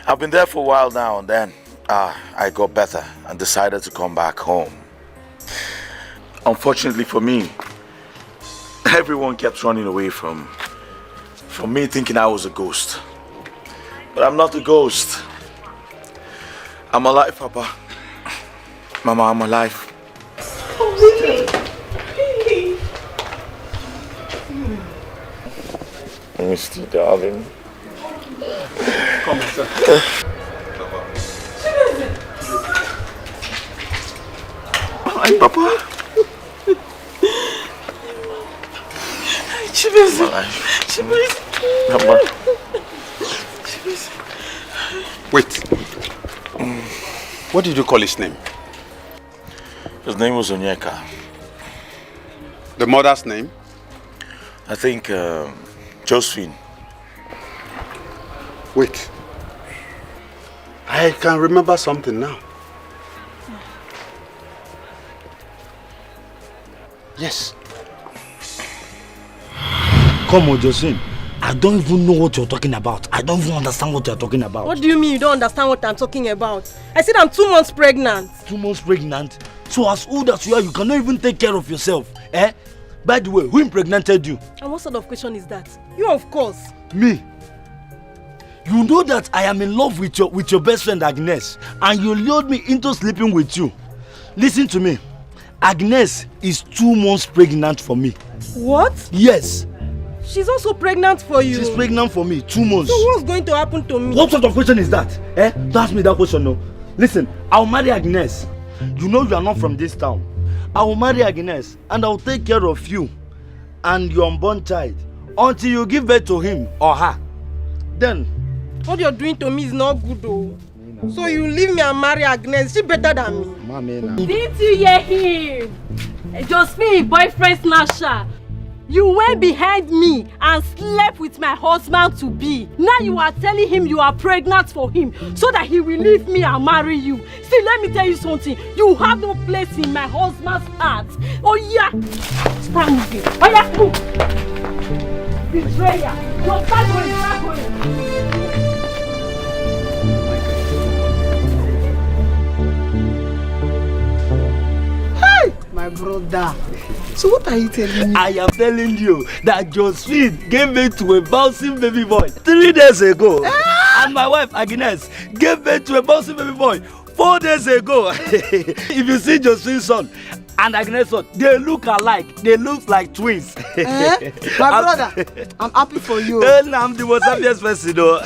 I've been there for a while now, and then I got better and decided to come back home. Unfortunately for me, everyone kept running away from me, thinking I was a ghost. But I'm not a ghost. I'm alive, Papa. Mama, I'm alive. Oh, really? Really? I missed you, darling. Come on, sir. Hi, Papa. Wait. What did you call his name? His name was Onyeka. The mother's name? I think Josephine. Wait. I can remember something now. Yes. Come on, Josephine. I don't even know what you're talking about. I don't even understand what you're talking about. What do you mean you don't understand what I'm talking about? I said I'm 2 months pregnant. 2 months pregnant? So as old as you are, you cannot even take care of yourself, eh? By the way, who impregnated you? And what sort of question is that? You, of course. Me? You know that I am in love with your best friend Agnes, and you lured me into sleeping with you. Listen to me. Agnes is 2 months pregnant for me. What? Yes. She's also pregnant for you. She's pregnant for me, 2 months. So what's going to happen to me? What sort of question is that? Eh? Don't ask me that question, no. Listen, I'll marry Agnes. You know you are not from this town. I will marry Agnes and I'll take care of you and your unborn child until you give birth to him or her. Then... What you're doing to me is not good though. So you leave me and marry Agnes. She better than me. Mamina. Didn't you hear him? Josephine, boyfriend snatcher. You went behind me and slept with my husband-to-be. Now you are telling him you are pregnant for him so that he will leave me and marry you. See, let me tell you something. You have no place in my husband's heart. Oh yeah. Start moving. Oh yeah, move. Betrayer. Just start going, start going. My brother. So what are you telling me? I am telling you that Josephine gave birth to a bouncing baby boy 3 days ago. And my wife Agnes gave birth to a bouncing baby boy 4 days ago. If you see Josephine's son and Agnes' son, they look alike. They look like twins. My brother, I'm happy for you. I'm the most happiest person though.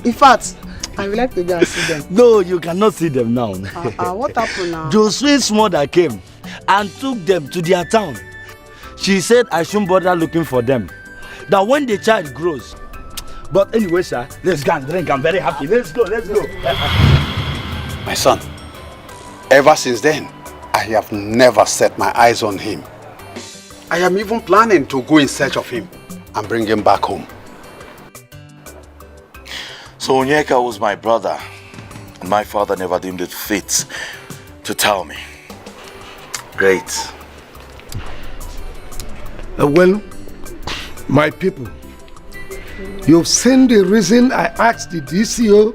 In fact, I would like to go and see them. No, you cannot see them now. What happened now? Josephine's mother came and took them to their town. She said I shouldn't bother looking for them. That when the child grows. But anyway, sir, let's go and drink. I'm very happy. Let's go, let's go. My son, ever since then, I have never set my eyes on him. I am even planning to go in search of him and bring him back home. So Onyeka was my brother, and my father never deemed it fit to tell me. Great. Well, my people, you've seen the reason I asked the DCO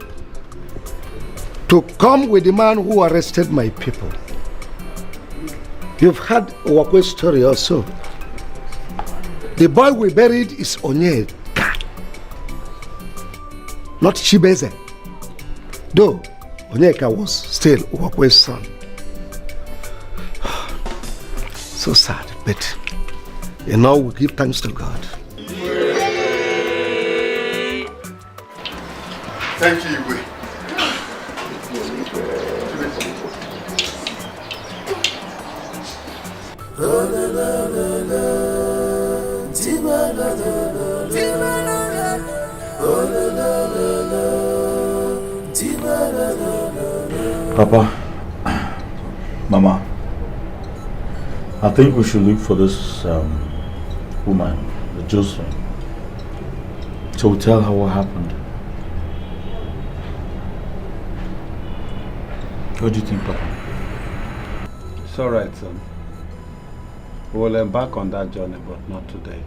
to come with the man who arrested my people. You've heard Uwakwe's story also. The boy we buried is Onyeka, not Chibeze. Though Onyeka was still Uwakwe's son. So sad, but we give thanks to God. Thank you, Igwe. Papa, Mama, I think we should look for this woman, the Josephine. So we tell her what happened. What do you think, Papa? It's all right, son. We'll embark on that journey, but not today.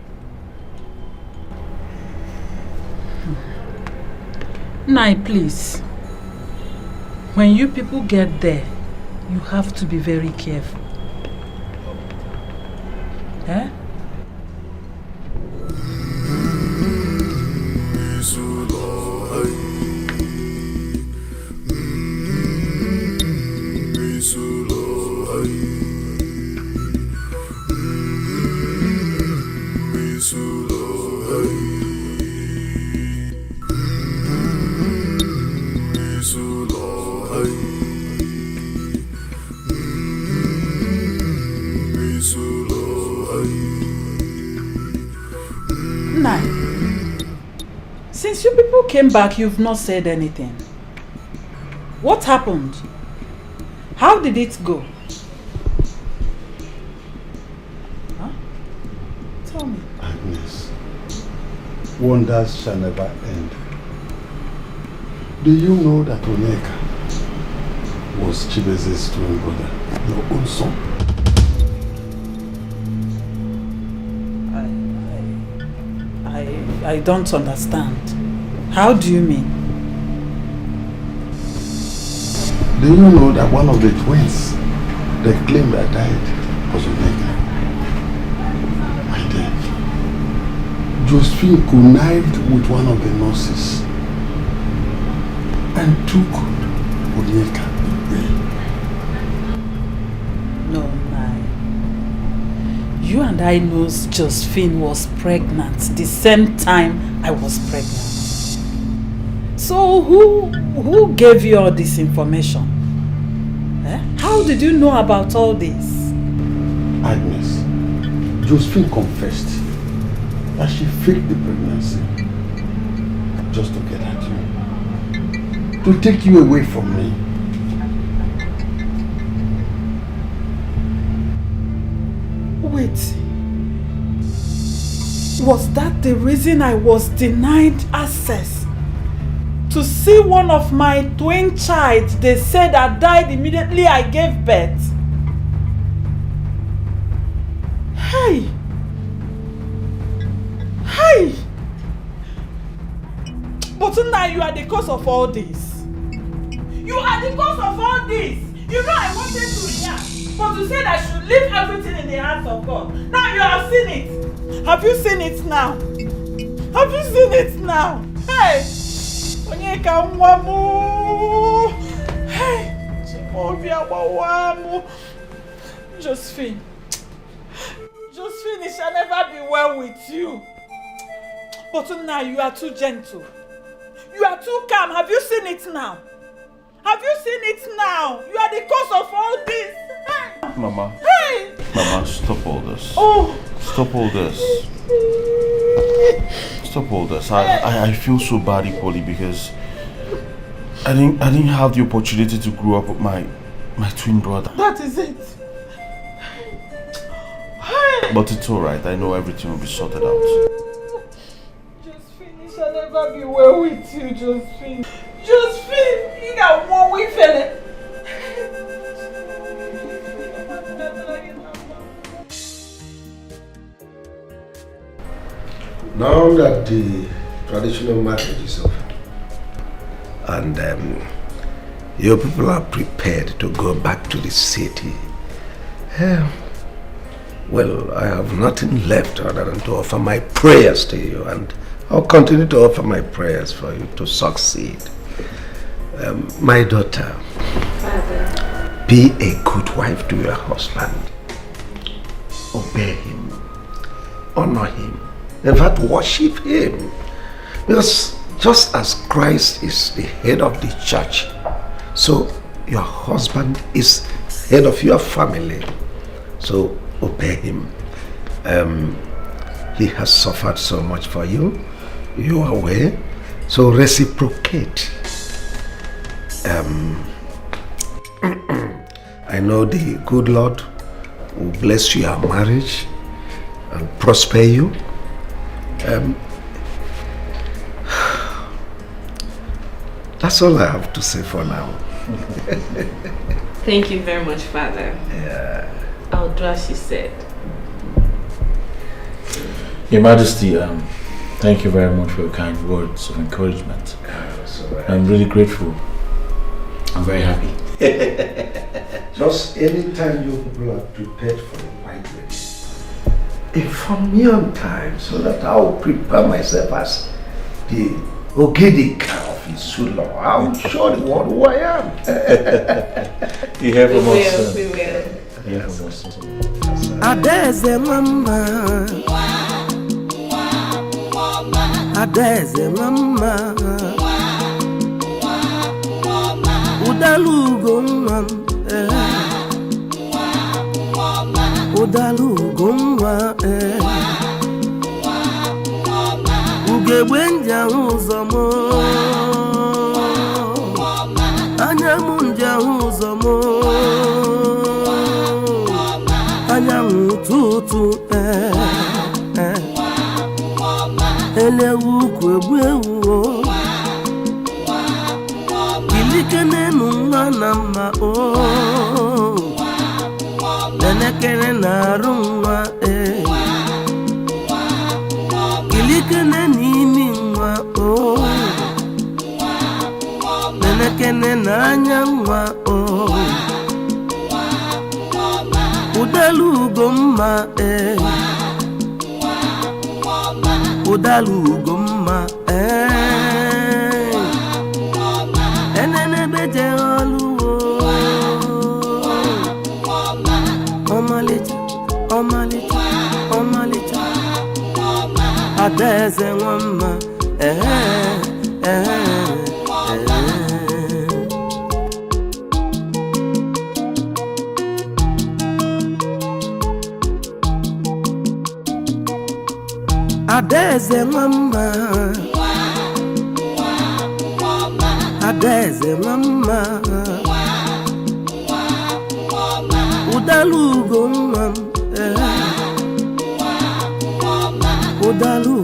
Nai, please. When you people get there, you have to be very careful. Eh? Since you people came back, you've not said anything. What happened? How did it go? Huh? Tell me. Agnes, wonders shall never end. Do you know that Onyeka was Chibeze's twin brother, your own son? I don't understand. How do you mean? Do you know that one of the twins they claimed that died was Onyeka? My dear, Josephine connived with one of the nurses and took Onyeka away. No, Nai. You and I knows Josephine was pregnant the same time I was pregnant. So who gave you all this information? Eh? How did you know about all this? Agnes, Josephine confessed that she faked the pregnancy just to get at you, to take you away from me. Wait. Was that the reason I was denied access to see one of my twin child they said I died immediately I gave birth? Hey! Hey! But now you are the cause of all this. You are the cause of all this. You know I wanted to react, but you said I should leave everything in the hands of God. Now you have seen it. Have you seen it now? Have you seen it now? Hey! Onyeka mwamu! Hey! Chimovia wawamu! Josephine. Josephine, it shall never be well with you. But now you are too gentle. You are too calm. Have you seen it now? Have you seen it now? You are the cause of all this. Hey! Mama. Hey! Mama, stop all this. Oh! Stop all this. Stop all this. I feel so bad equally because I didn't have the opportunity to grow up with my twin brother. That is it. But it's alright. I know everything will be sorted out. Josephine, it shall never be well with you, Josephine. Josephine, you got one way, fella. long that the traditional marriage is over and your people are prepared to go back to the city, well, I have nothing left other than to offer my prayers to you, and I'll continue to offer my prayers for you to succeed. My daughter, Father, be a good wife to your husband. Obey him, honor him, in fact, worship him. Because just as Christ is the head of the church, so your husband is head of your family. So obey him. He has suffered so much for you. You are aware. So reciprocate. I know the good Lord will bless your marriage and prosper you. That's all I have to say for now. Thank you very much, Father. Yeah. I'll do as you said. Your Majesty, thank you very much for your kind words of encouragement. I'm really grateful. I'm very happy. Just anytime you people are prepared for the white wedding, inform me on time so that I'll prepare myself as the Ogedika of Isulo. I'll show the world who I am. You hear from us. We will. You hear from us. Adeze mama, Adeze mama, Udalugo mama, Udalugo mama, Ugebwenja uzomo, Anyamunja uzomo. Anyanwụ tutu elewu kwegbu ewu ilike n'enu nwa na mma nenekere na-arụ nwa ilike n'imi nwa nenekere na-anya nwa Udalugo mma Udalugo mma Enene beje oluwo Omalicha Omalicha Omalicha Adeze mma Adeze mama, Adeze mama, Udalugo mama, Udalugo